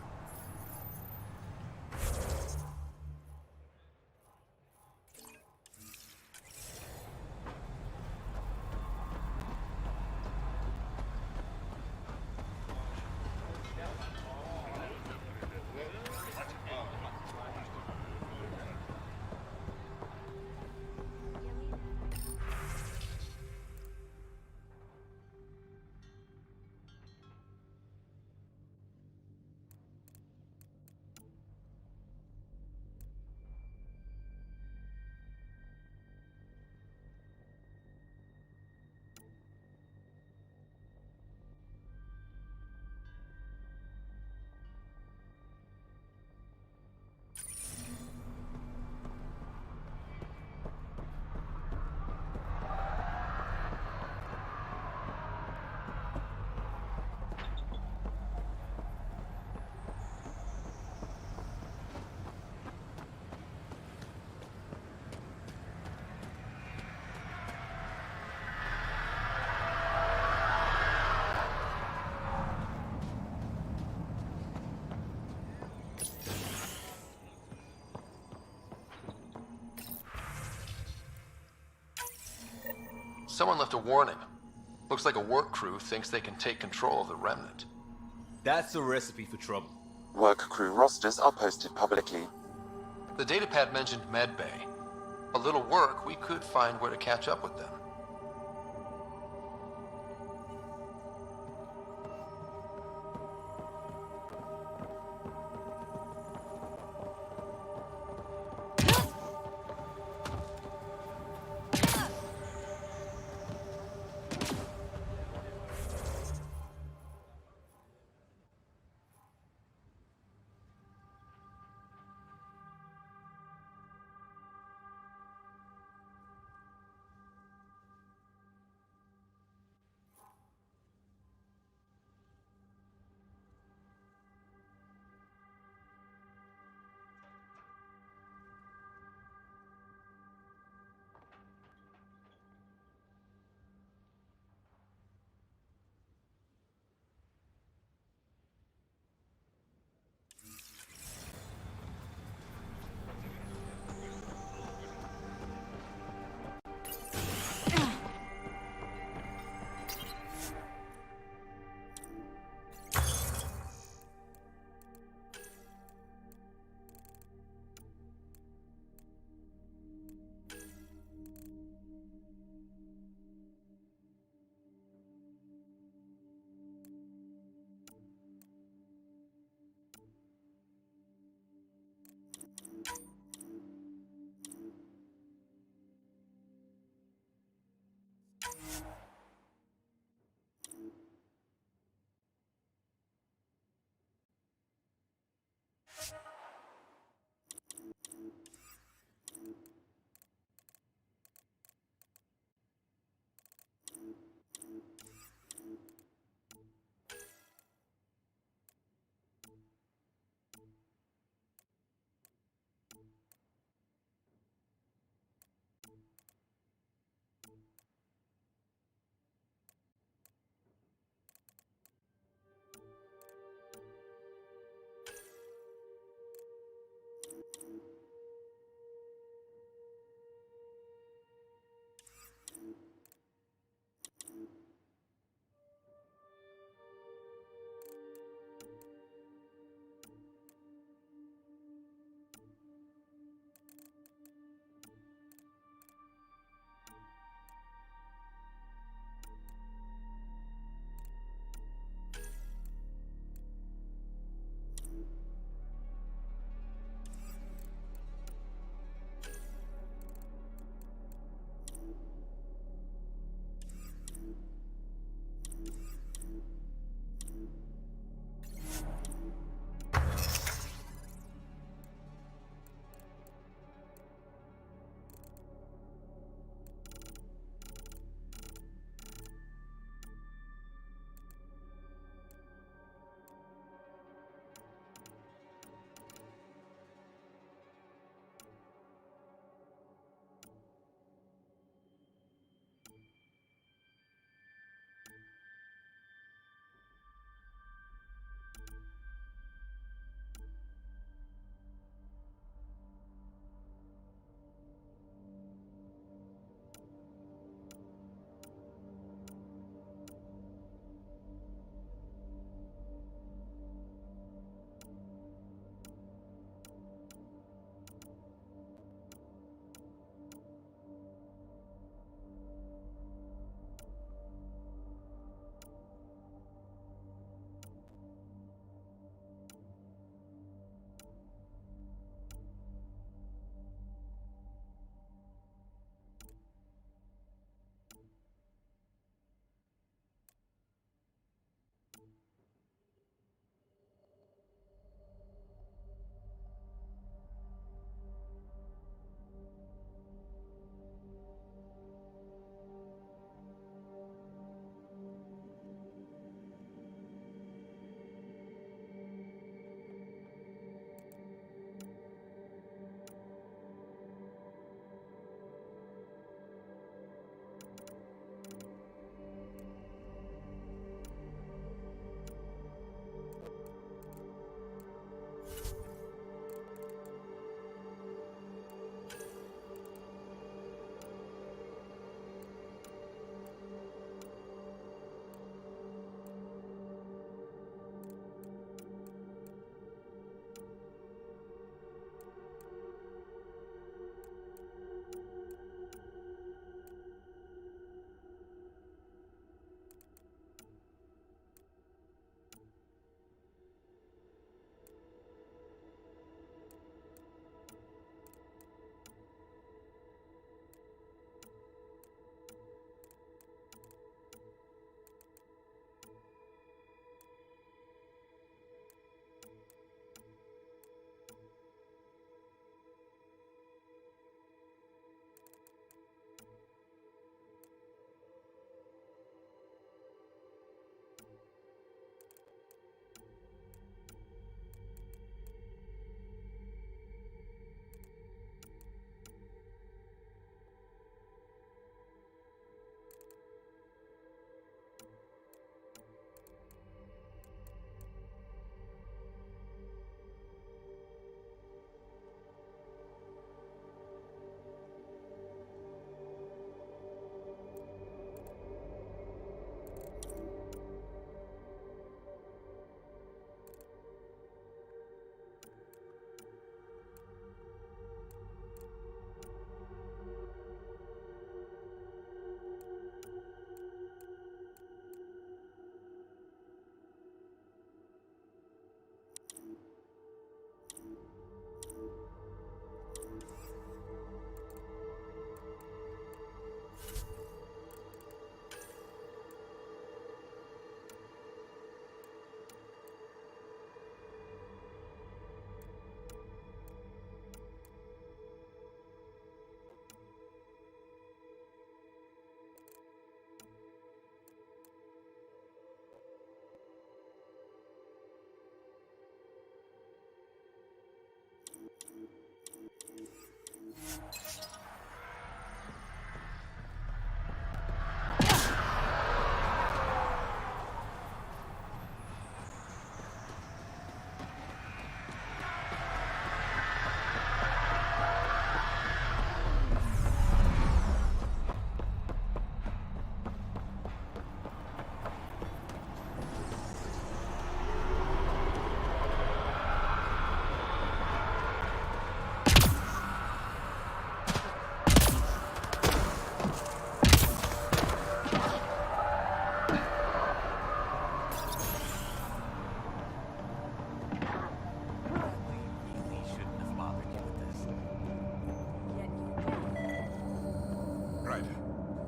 Someone left a warning. Looks like a work crew thinks they can take control of the remnant. That's a recipe for trouble. Work crew rosters are posted publicly. The datapad mentioned Medbay. A little work, we could find where to catch up with them.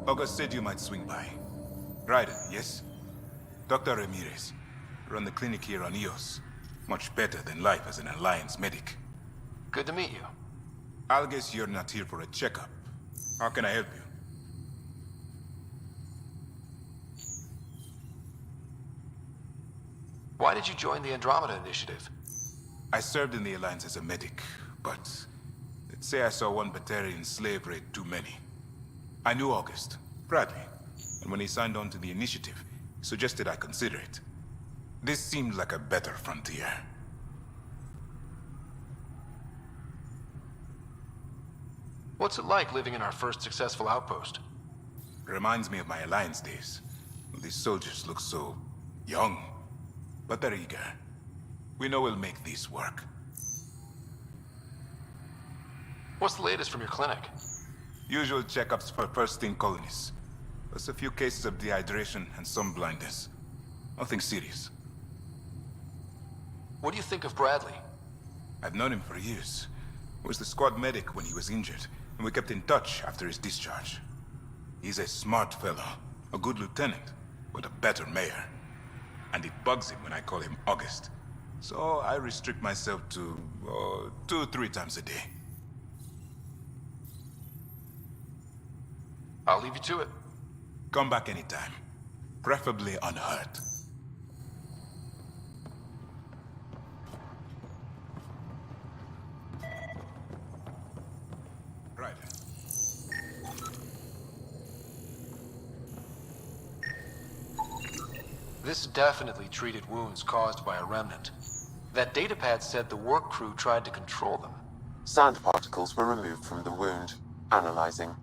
August said you might swing by. Ryder, yes? Dr. Ramirez. Run the clinic here on Eos. Much better than life as an Alliance medic. Good to meet you. I'll guess you're not here for a checkup. How can I help you? Why did you join the Andromeda Initiative? I served in the Alliance as a medic, but let's say I saw one Batarian slave raid too many. I knew August, Bradley, and when he signed on to the initiative, he suggested I consider it. This seemed like a better frontier. What's it like living in our first successful outpost? Reminds me of my Alliance days. These soldiers look so young, but they're eager. We know we'll make this work. What's the latest from your clinic? Usual checkups for first-in colonists. Plus a few cases of dehydration and some blindness. Nothing serious. What do you think of Bradley? I've known him for years. He was the squad medic when he was injured, and we kept in touch after his discharge. He's a smart fellow, a good lieutenant, but a better mayor. And it bugs him when I call him August. So I restrict myself to 2-3 times a day. I'll leave you to it. Come back anytime. Preferably unhurt. Right. This definitely treated wounds caused by a remnant. That datapad said the work crew tried to control them. Sand particles were removed from the wound. Analyzing.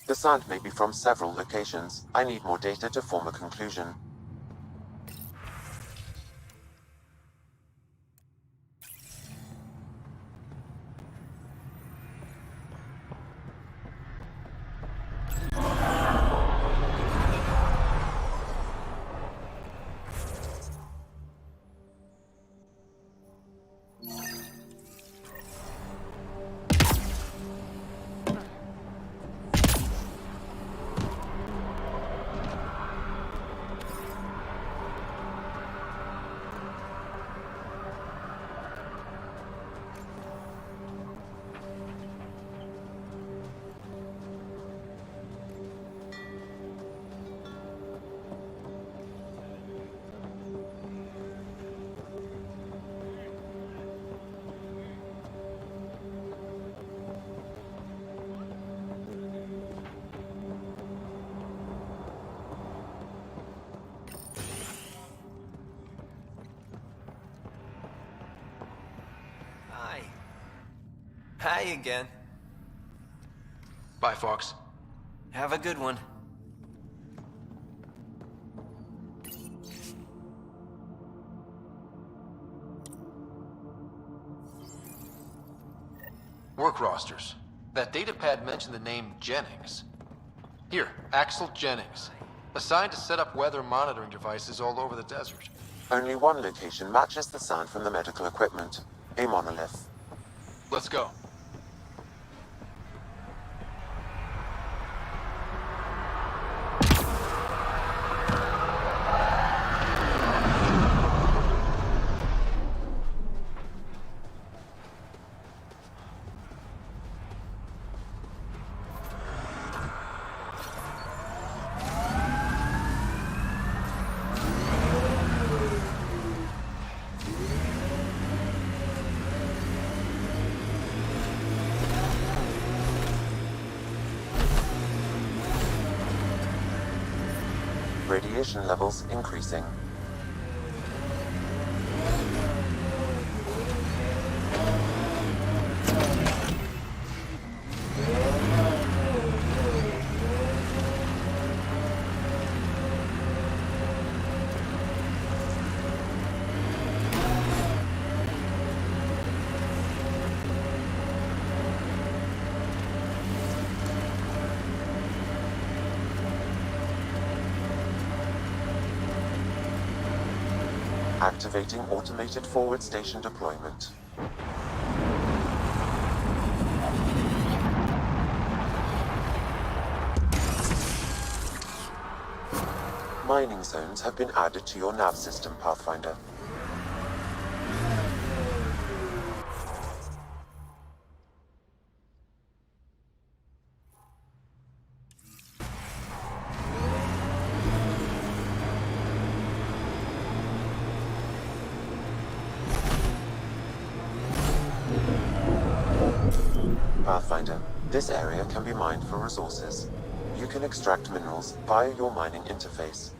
The sand may be from several locations. I need more data to form a conclusion. Hi again. Bye, Fox. Have a good one. Work rosters. That datapad mentioned the name Jennings. Here, Axel Jennings. Assigned to set up weather monitoring devices all over the desert. Only one location matches the sound from the medical equipment. A monolith. Let's go. Radiation levels increasing. Activating automated forward station deployment. Mining zones have been added to your nav system, Pathfinder. Pathfinder, this area can be mined for resources. You can extract minerals via your mining interface.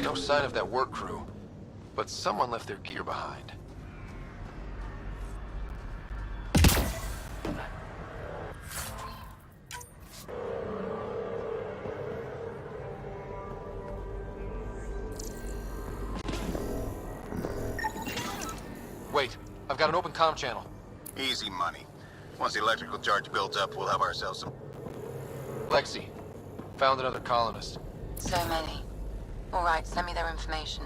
No sign of that work crew, but someone left their gear behind. Wait, I've got an open comm channel. Easy money. Once the electrical charge builds up, we'll have ourselves some... Lexi, found another colonist. So many. All right, send me their information.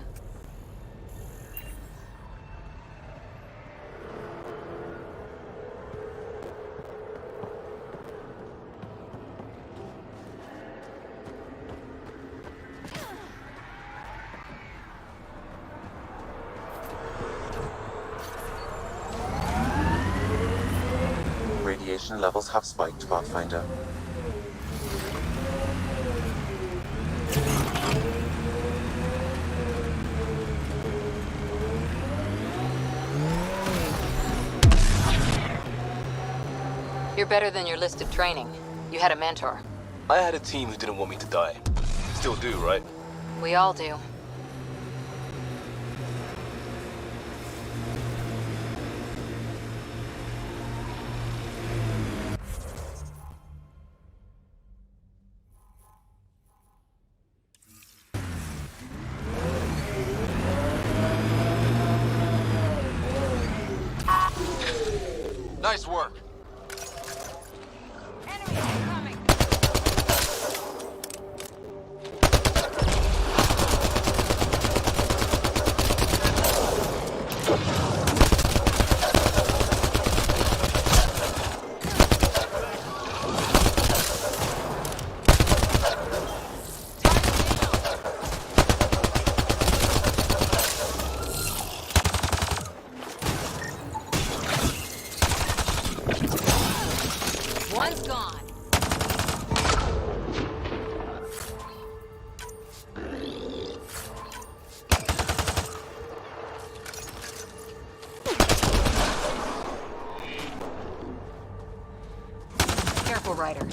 Radiation levels have spiked, Pathfinder. You're better than your listed training. You had a mentor. I had a team who didn't want me to die. Still do, right? We all do. Nice work. One's gone. Careful, Ryder.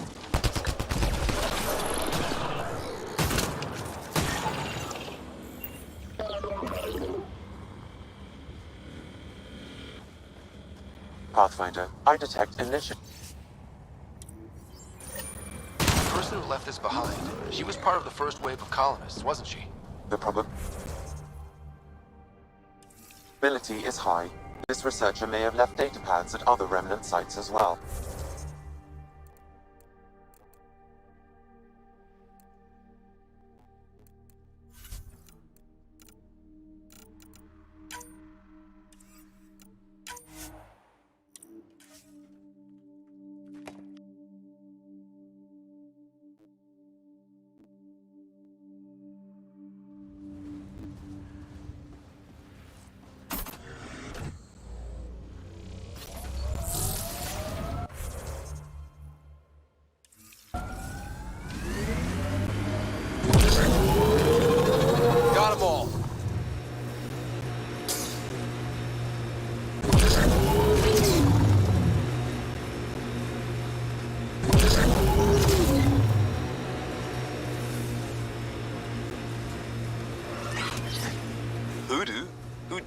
Pathfinder, I detect initiative. The person who left this behind, she was part of the first wave of colonists, wasn't she? The probability is high. This researcher may have left data pads at other remnant sites as well.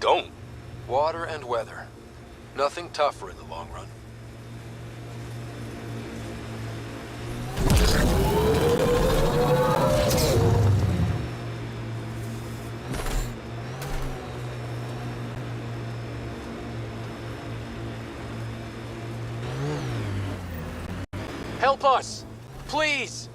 don't. Water and weather. Nothing tougher in the long run. Help us! Please!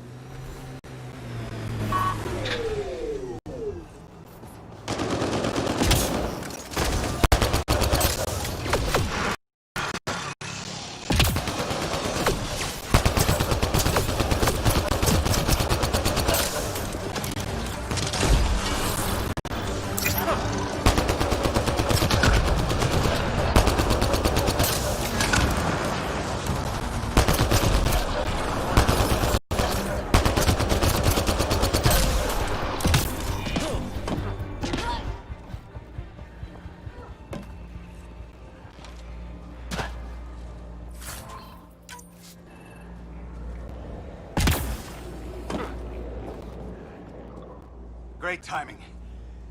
Great timing.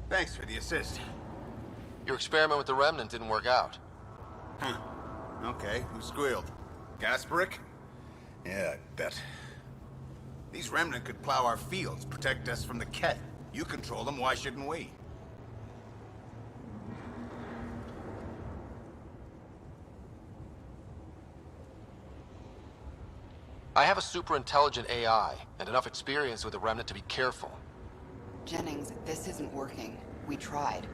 Thanks for the assist. Your experiment with the Remnant didn't work out. Huh. Okay, who squealed? Gasparic? Yeah, I bet. These Remnant could plow our fields, protect us from the Ket. You control them, why shouldn't we? I have a super intelligent AI, and enough experience with the Remnant to be careful. Jennings, this isn't working. We tried.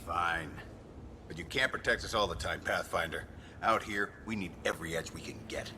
Fine. But you can't protect us all the time, Pathfinder. Out here, we need every edge we can get.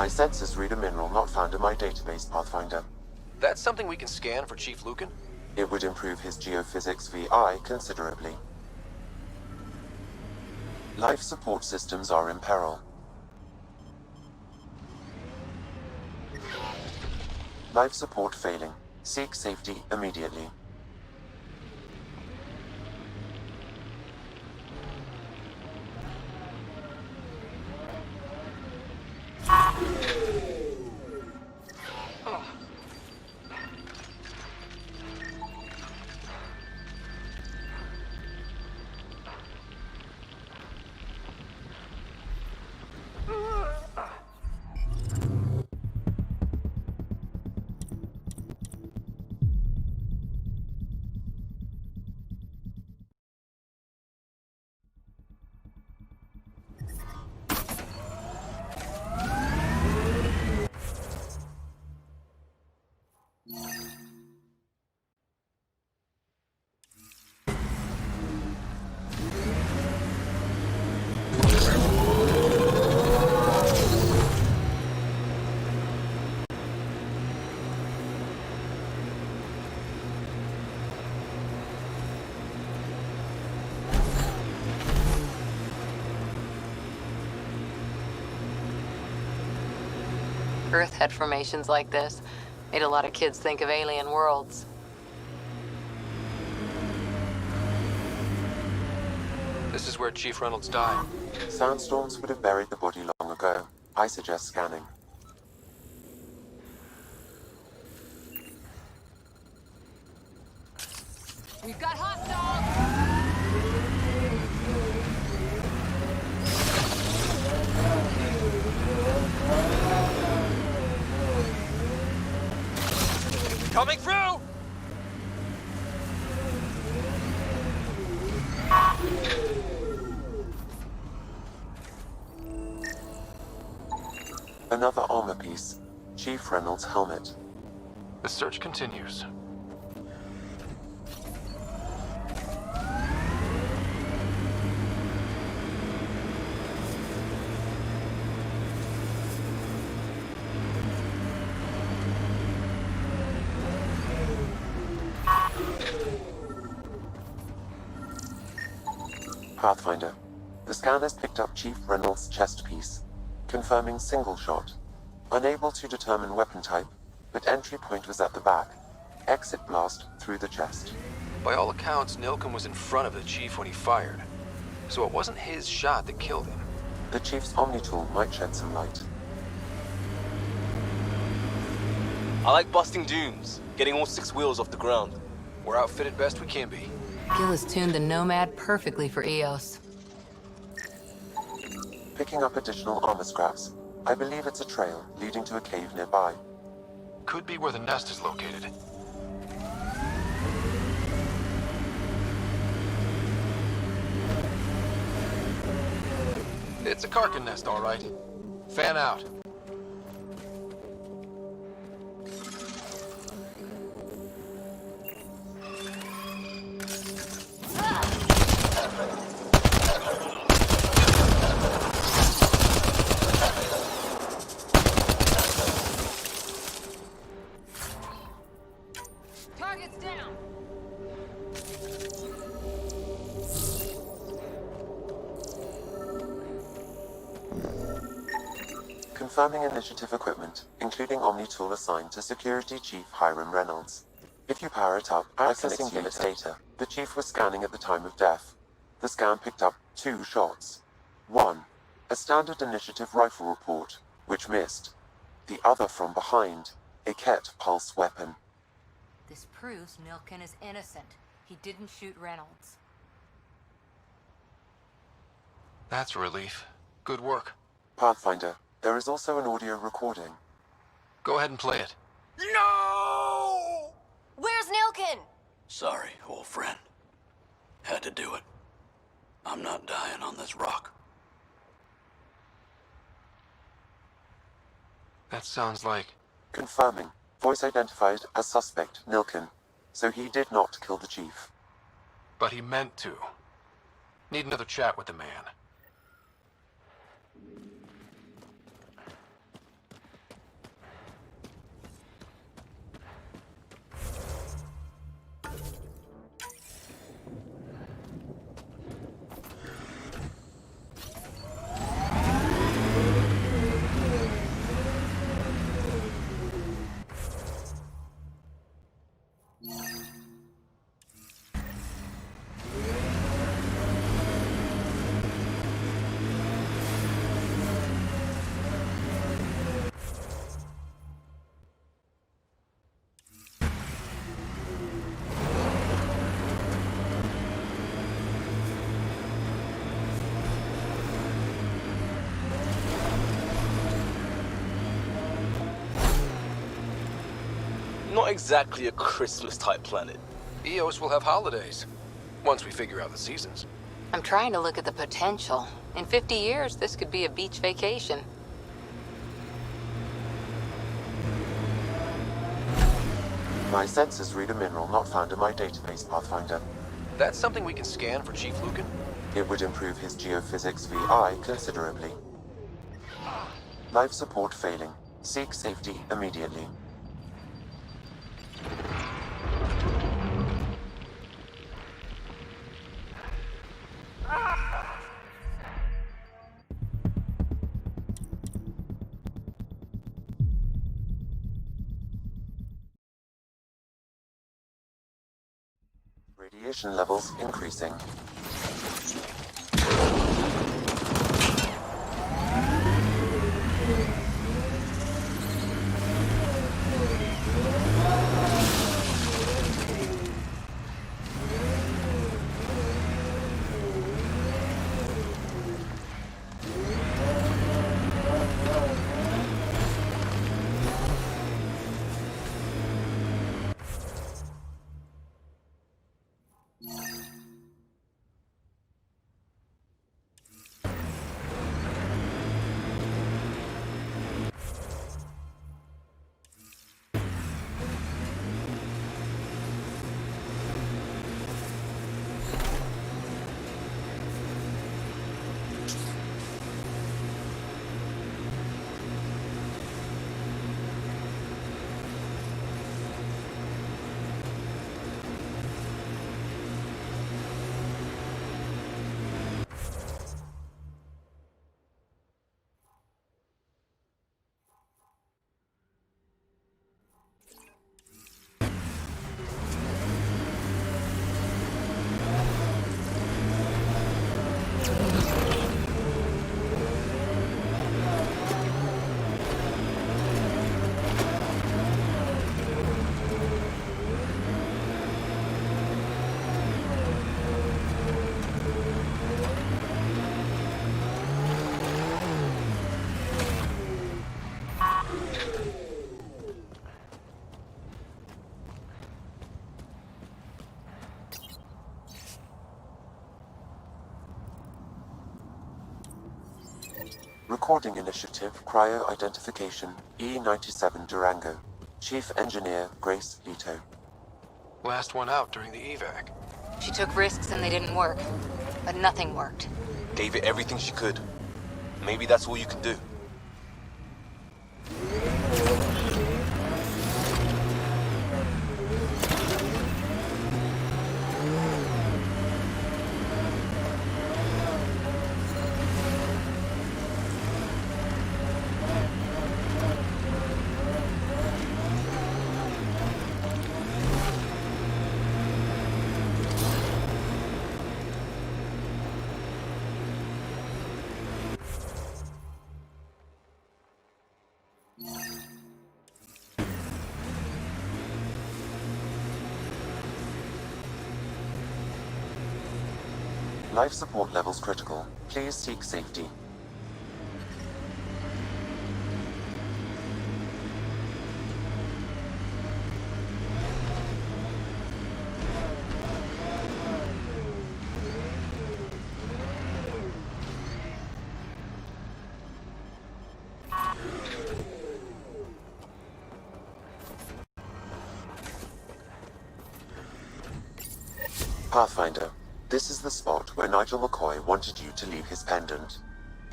My sensors read a mineral not found in my database, Pathfinder. That's something we can scan for Chief Lucan? It would improve his geophysics VI considerably. Life support systems are in peril. Life support failing. Seek safety immediately. Earth had formations like this. Made a lot of kids think of alien worlds. This is where Chief Reynolds died. Sandstorms would have buried the body long ago. I suggest scanning. We've got hostiles! Coming through! Another armor piece. Chief Reynolds' helmet. The search continues. Pathfinder. The scanners picked up Chief Reynolds' chest piece, confirming single shot. Unable to determine weapon type, but entry point was at the back. Exit blast through the chest. By all accounts, Nilken was in front of the Chief when he fired. So it wasn't his shot that killed him. The Chief's Omni tool might shed some light. I like busting dooms, getting all 6 wheels off the ground. We're outfitted best we can be. Gil has tuned the Nomad perfectly for Eos. Picking up additional armor scraps. I believe it's a trail leading to a cave nearby. Could be where the nest is located. It's a Karkin nest, all right. Fan out. Target's down! Confirming initiative equipment, including Omni tool assigned to Security Chief Hiram Reynolds. If you power it up, accessing unit data. The Chief was scanning at the time of death. The scan picked up 2 shots. 1. A standard initiative rifle report, which missed. The other from behind, a Ket pulse weapon. This proves Nilken is innocent. He didn't shoot Reynolds. That's a relief. Good work. Pathfinder, there is also an audio recording. Go ahead and play it. No! Where's Nilken? Sorry, old friend. Had to do it. I'm not dying on this rock. That sounds like... Confirming. Voice identified as suspect Nilken. So he did not kill the Chief. But he meant to. Need another chat with the man. Not exactly a Christmas-type planet. Eos will have holidays, once we figure out the seasons. I'm trying to look at the potential. In 50 years, this could be a beach vacation. My sensors read a mineral not found in my database, Pathfinder. That's something we can scan for Chief Lucan? It would improve his geophysics VI considerably. Life support failing. Seek safety immediately. Radiation levels increasing. Recording Initiative Cryo-Identification E-97 Durango. Chief Engineer Grace Leto. Last one out during the evac. She took risks and they didn't work. But nothing worked. Gave it everything she could. Maybe that's all you can do. Life support levels critical. Please seek safety. Pathfinder, this is the spot where Nigel McCoy wanted you to leave his pendant.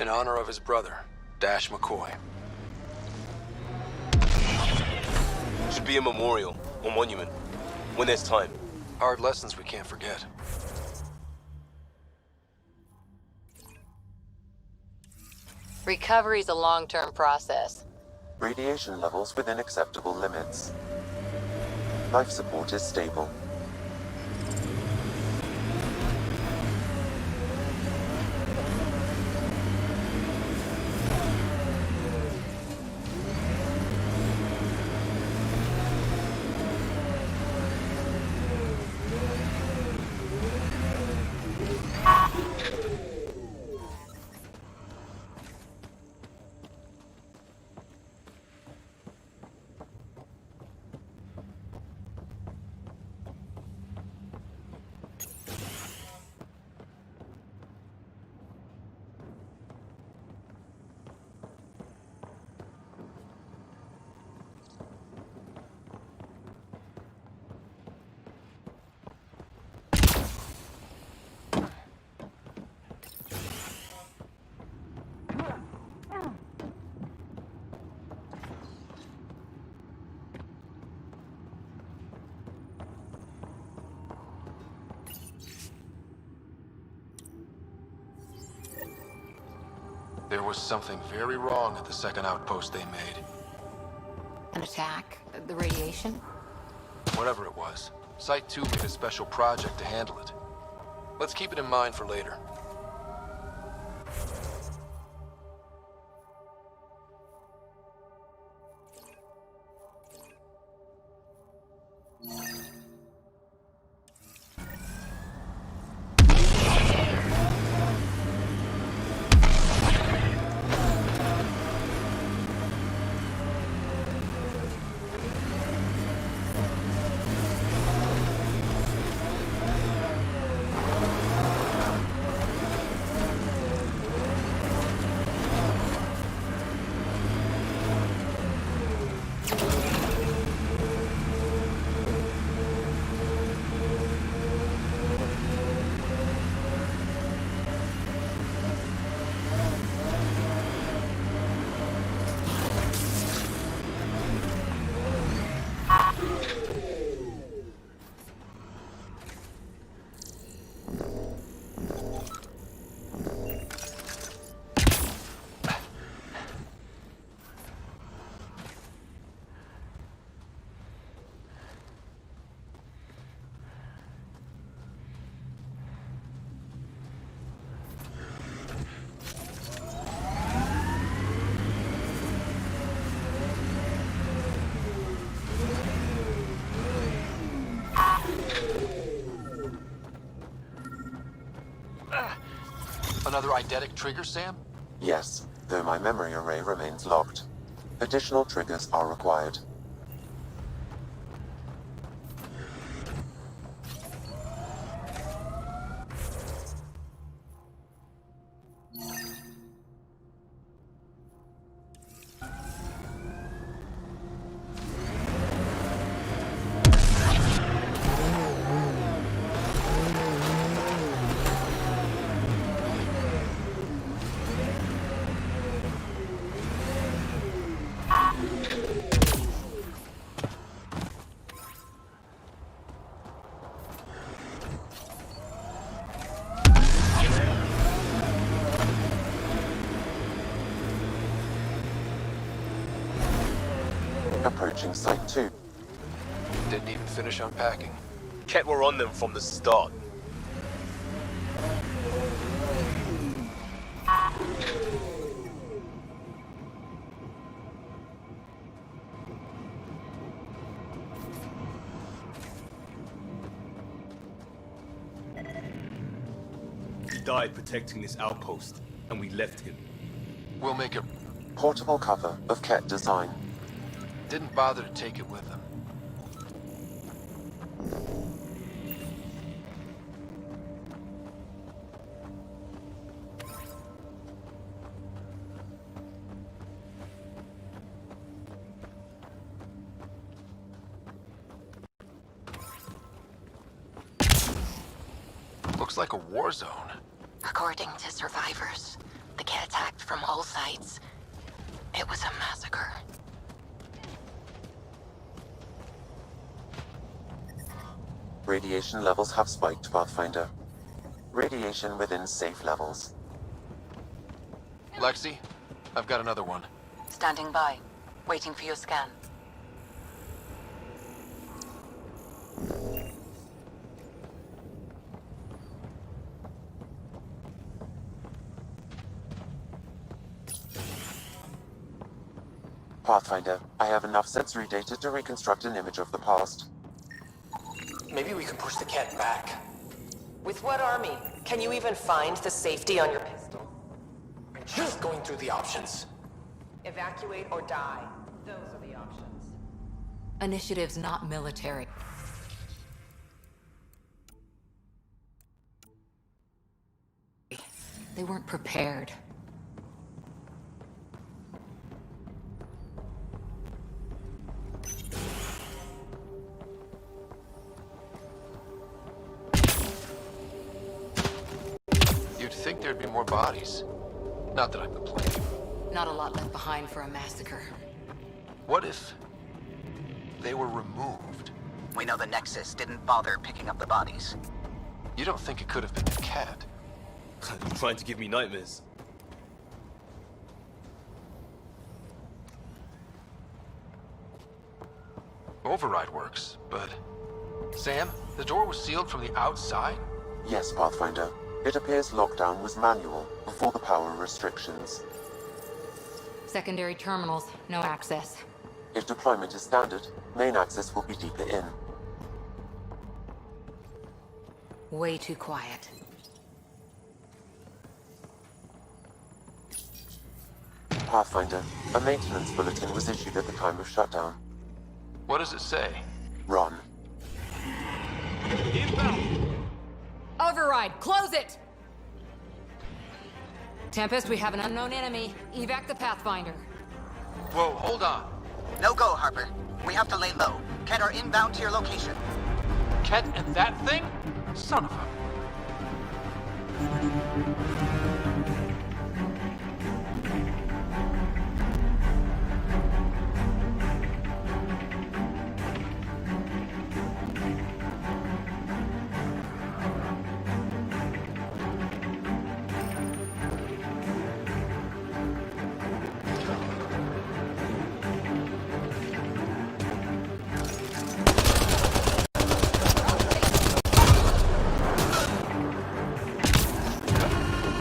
In honor of his brother, Dash McCoy. Should be a memorial or monument when there's time. Hard lessons we can't forget. Recovery's a long-term process. Radiation levels within acceptable limits. Life support is stable. There was something very wrong at the second outpost they made. An attack? The radiation? Whatever it was, Site 2 made a special project to handle it. Let's keep it in mind for later. Another eidetic trigger, Sam? Yes, though my memory array remains locked. Additional triggers are required. Approaching Site 2. Didn't even finish unpacking. Ket were on them from the start. He died protecting this outpost, and we left him. We'll make a Portable cover of Ket design. Didn't bother to take it with them. Looks like a war zone. According to survivors, the Ket attacked from all sides. It was a massacre. Radiation levels have spiked, Pathfinder. Radiation within safe levels. Lexi, I've got another one. Standing by, waiting for your scan. Pathfinder, I have enough sensory data to reconstruct an image of the past. Maybe we can push the Ket back. With what army? Can you even find the safety on your pistol? I'm just going through the options. Evacuate or die. Those are the options. Initiative's not military. They weren't prepared. You'd think there'd be more bodies. Not that I'm to blame. Not a lot left behind for a massacre. What if they were removed? We know the Nexus didn't bother picking up the bodies. You don't think it could have been the Ket? You're trying to give me nightmares. Override works, but Sam, the door was sealed from the outside? Yes, Pathfinder. It appears lockdown was manual before the power restrictions. Secondary terminals, no access. If deployment is standard, main access will be deeper in. Way too quiet. Pathfinder, a maintenance bulletin was issued at the time of shutdown. What does it say? Run. Override, close it! Tempest, we have an unknown enemy. Evac the Pathfinder. Whoa, hold on. No go, Harper. We have to lay low. Ket are inbound to your location. Ket and that thing? Son of a...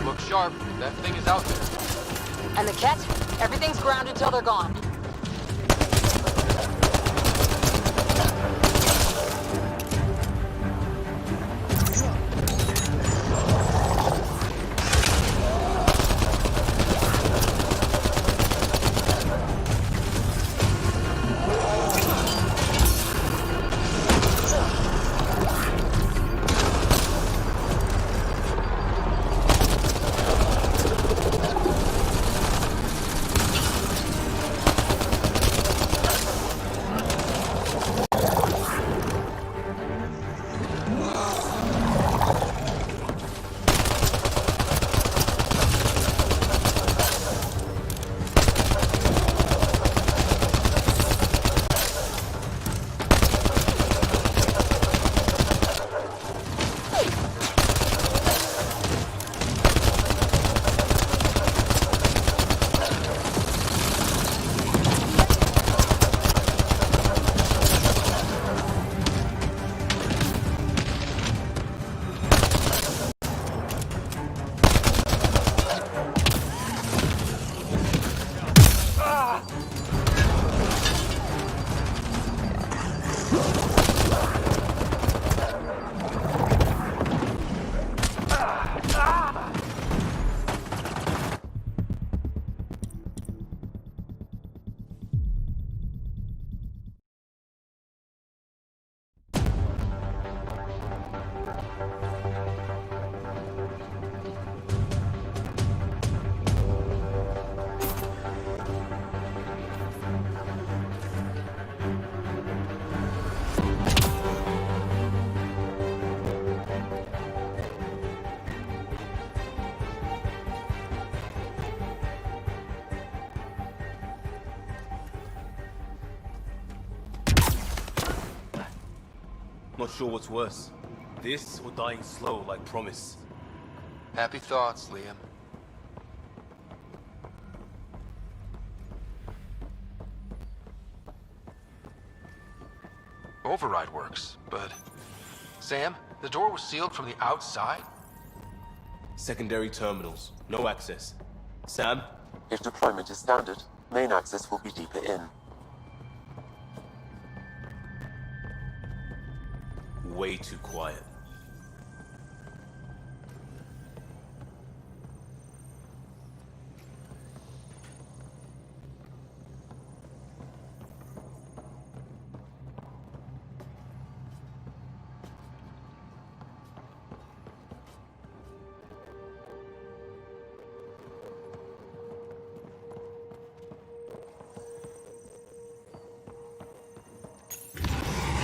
Look sharp. That thing is out there. And the Ket? Everything's grounded till they're gone. Not sure what's worse. This or dying slow like Promise. Happy thoughts, Liam. Override works, but... Sam, the door was sealed from the outside? Secondary terminals, no access. Sam? If deployment is standard, main access will be deeper in. Way too quiet.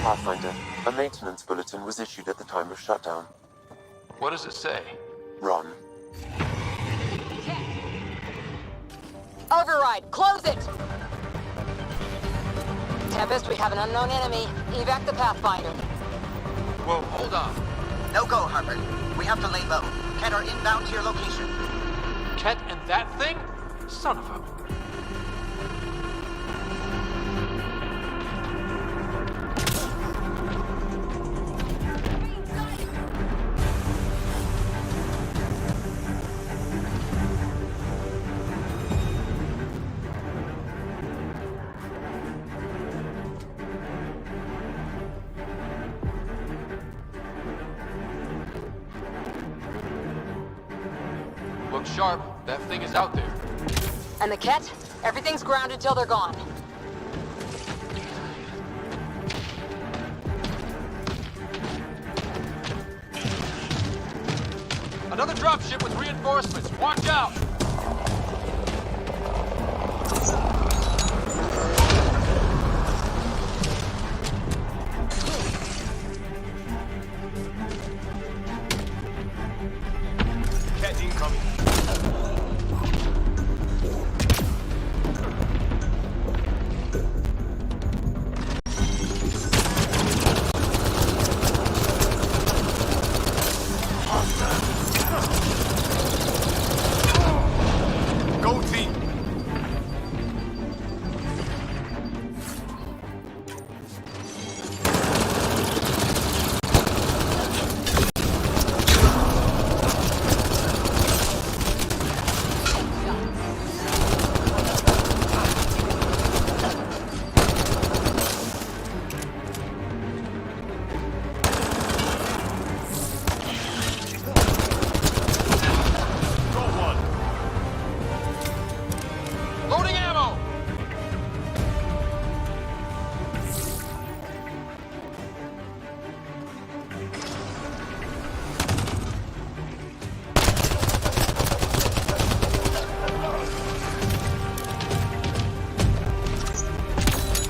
Pathfinder, a maintenance bulletin was issued at the time of shutdown. What does it say? Run. Override, close it! Tempest, we have an unknown enemy. Evac the Pathfinder. Whoa, hold on. No go, Harper. We have to lay low. Ket are inbound to your location. Ket and that thing? Son of a... look sharp, that thing is out there. And the Ket? Everything's grounded till they're gone. Another dropship with reinforcements. Watch out! Cat incoming. Go team! Loading ammo!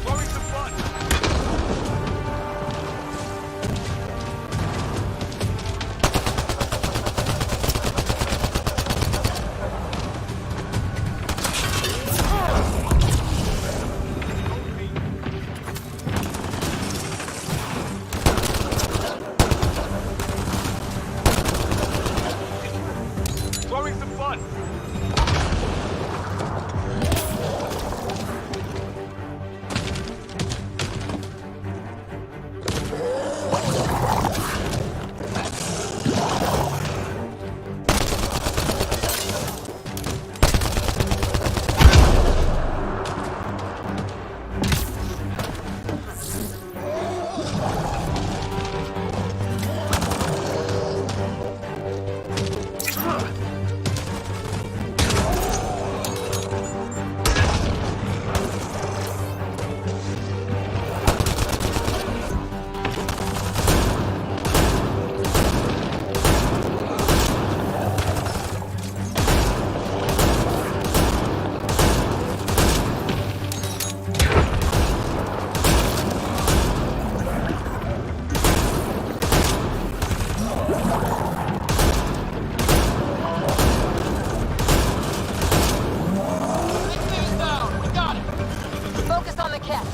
Throwing some fun. Throwing some fun. Focus on the Ket.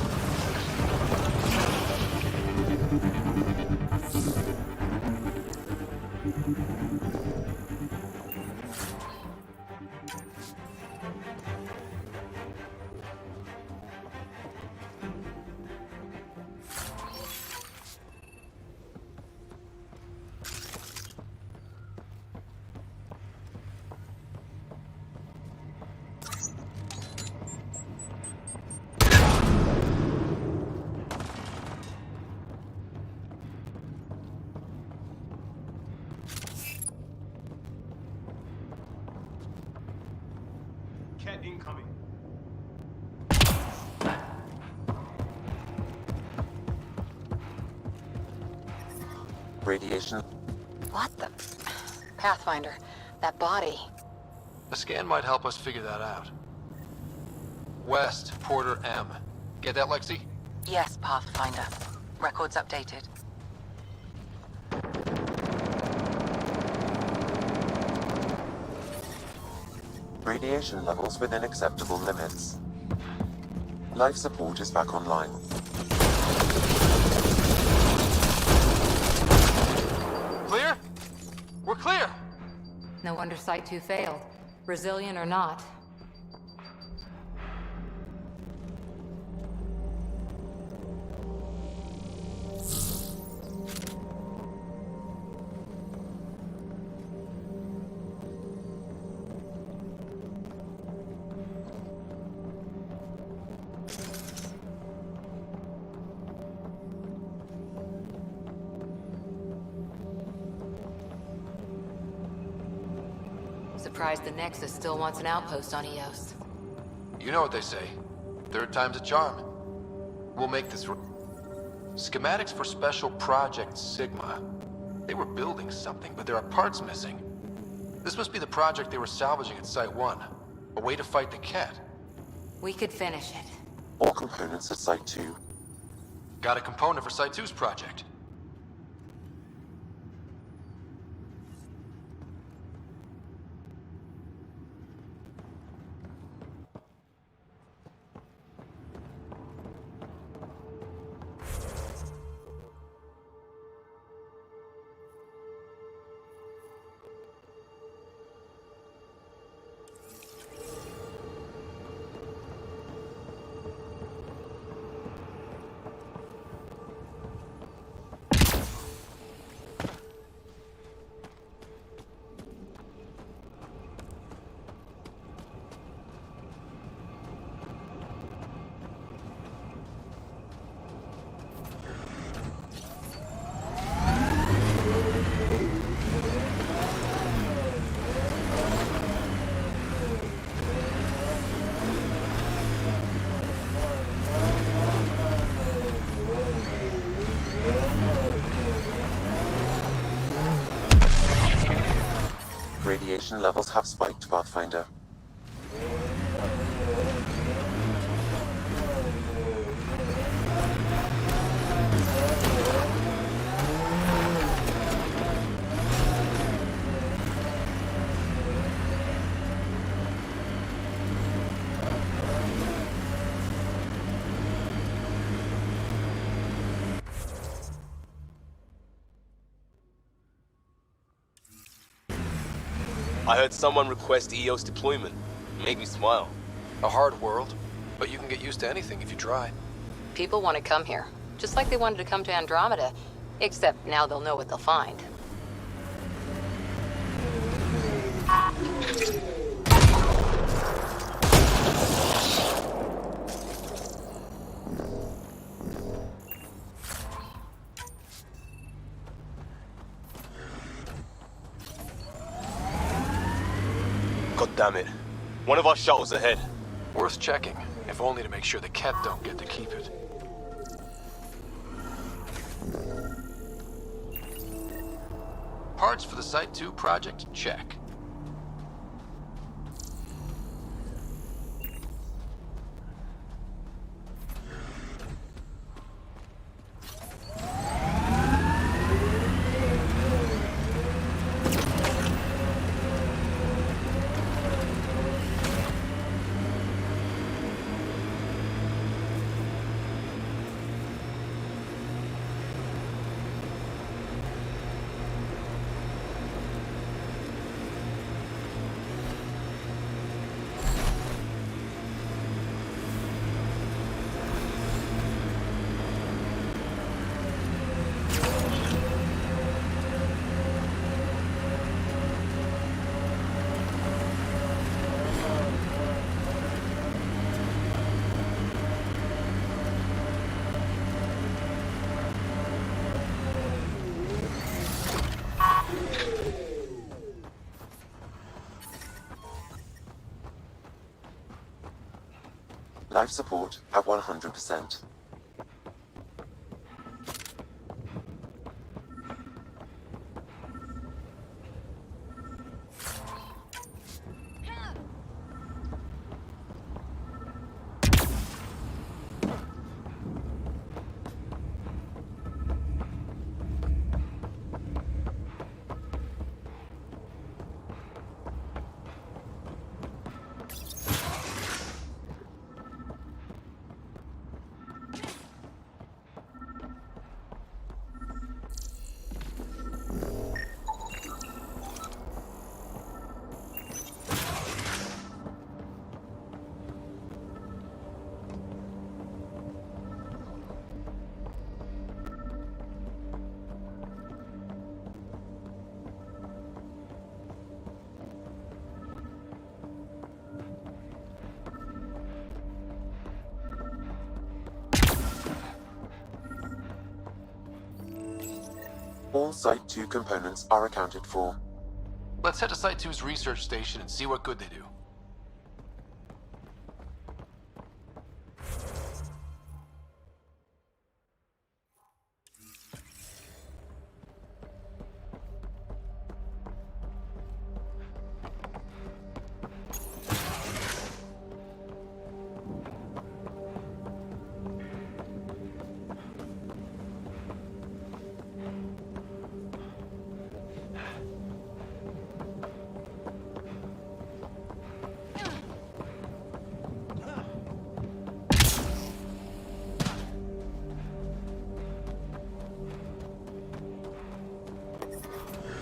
Cat incoming. Radiation. What the? Pathfinder, that body. A scan might help us figure that out. West, Porter M. Get that, Lexi? Yes, Pathfinder. Records updated. Radiation levels within acceptable limits. Life support is back online. Clear? We're clear! No wonder Site 2 failed. Brazilian or not. Surprised the Nexus still wants an outpost on Eos. You know what they say. Third time's a charm. We'll make this... Schematics for Special Project Sigma. They were building something, but there are parts missing. This must be the project they were salvaging at Site 1. A way to fight the Ket. We could finish it. All components at Site 2. Got a component for Site 2's project. Radiation levels have spiked, Pathfinder. I heard someone request EOS deployment. Made me smile. A hard world, but you can get used to anything if you try. People want to come here, just like they wanted to come to Andromeda. Except now they'll know what they'll find. God damn it. One of our shuttles ahead. Worth checking, if only to make sure the Ket don't get to keep it. Parts for the Site 2 project? Check. Life support at 100%. All Site 2 components are accounted for. Let's head to Site 2's research station and see what good they do.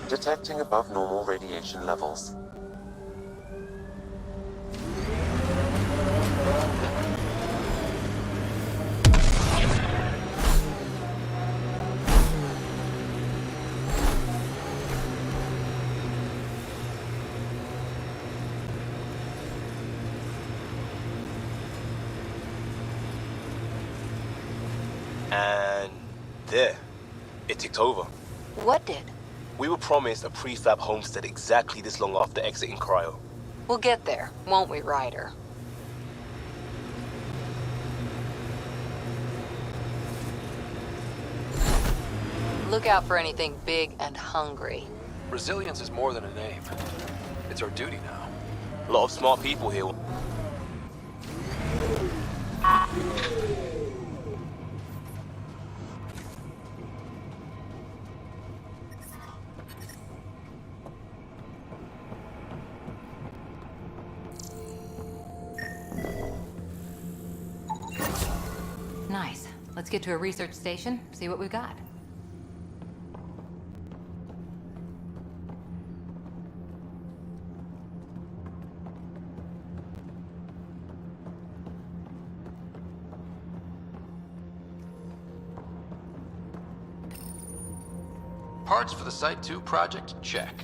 Detecting above normal radiation levels. And there, it ticked over. What did? We were promised a prefab homestead exactly this long after exiting cryo. We'll get there, won't we, Ryder? Look out for anything big and hungry. Resilience is more than a name. It's our duty now. A lot of smart people here. Nice. Let's get to a research station, see what we've got. Parts for the Site 2 project? Check.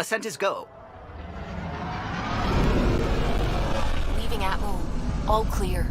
Ascent is go. Leaving Atmo. All clear.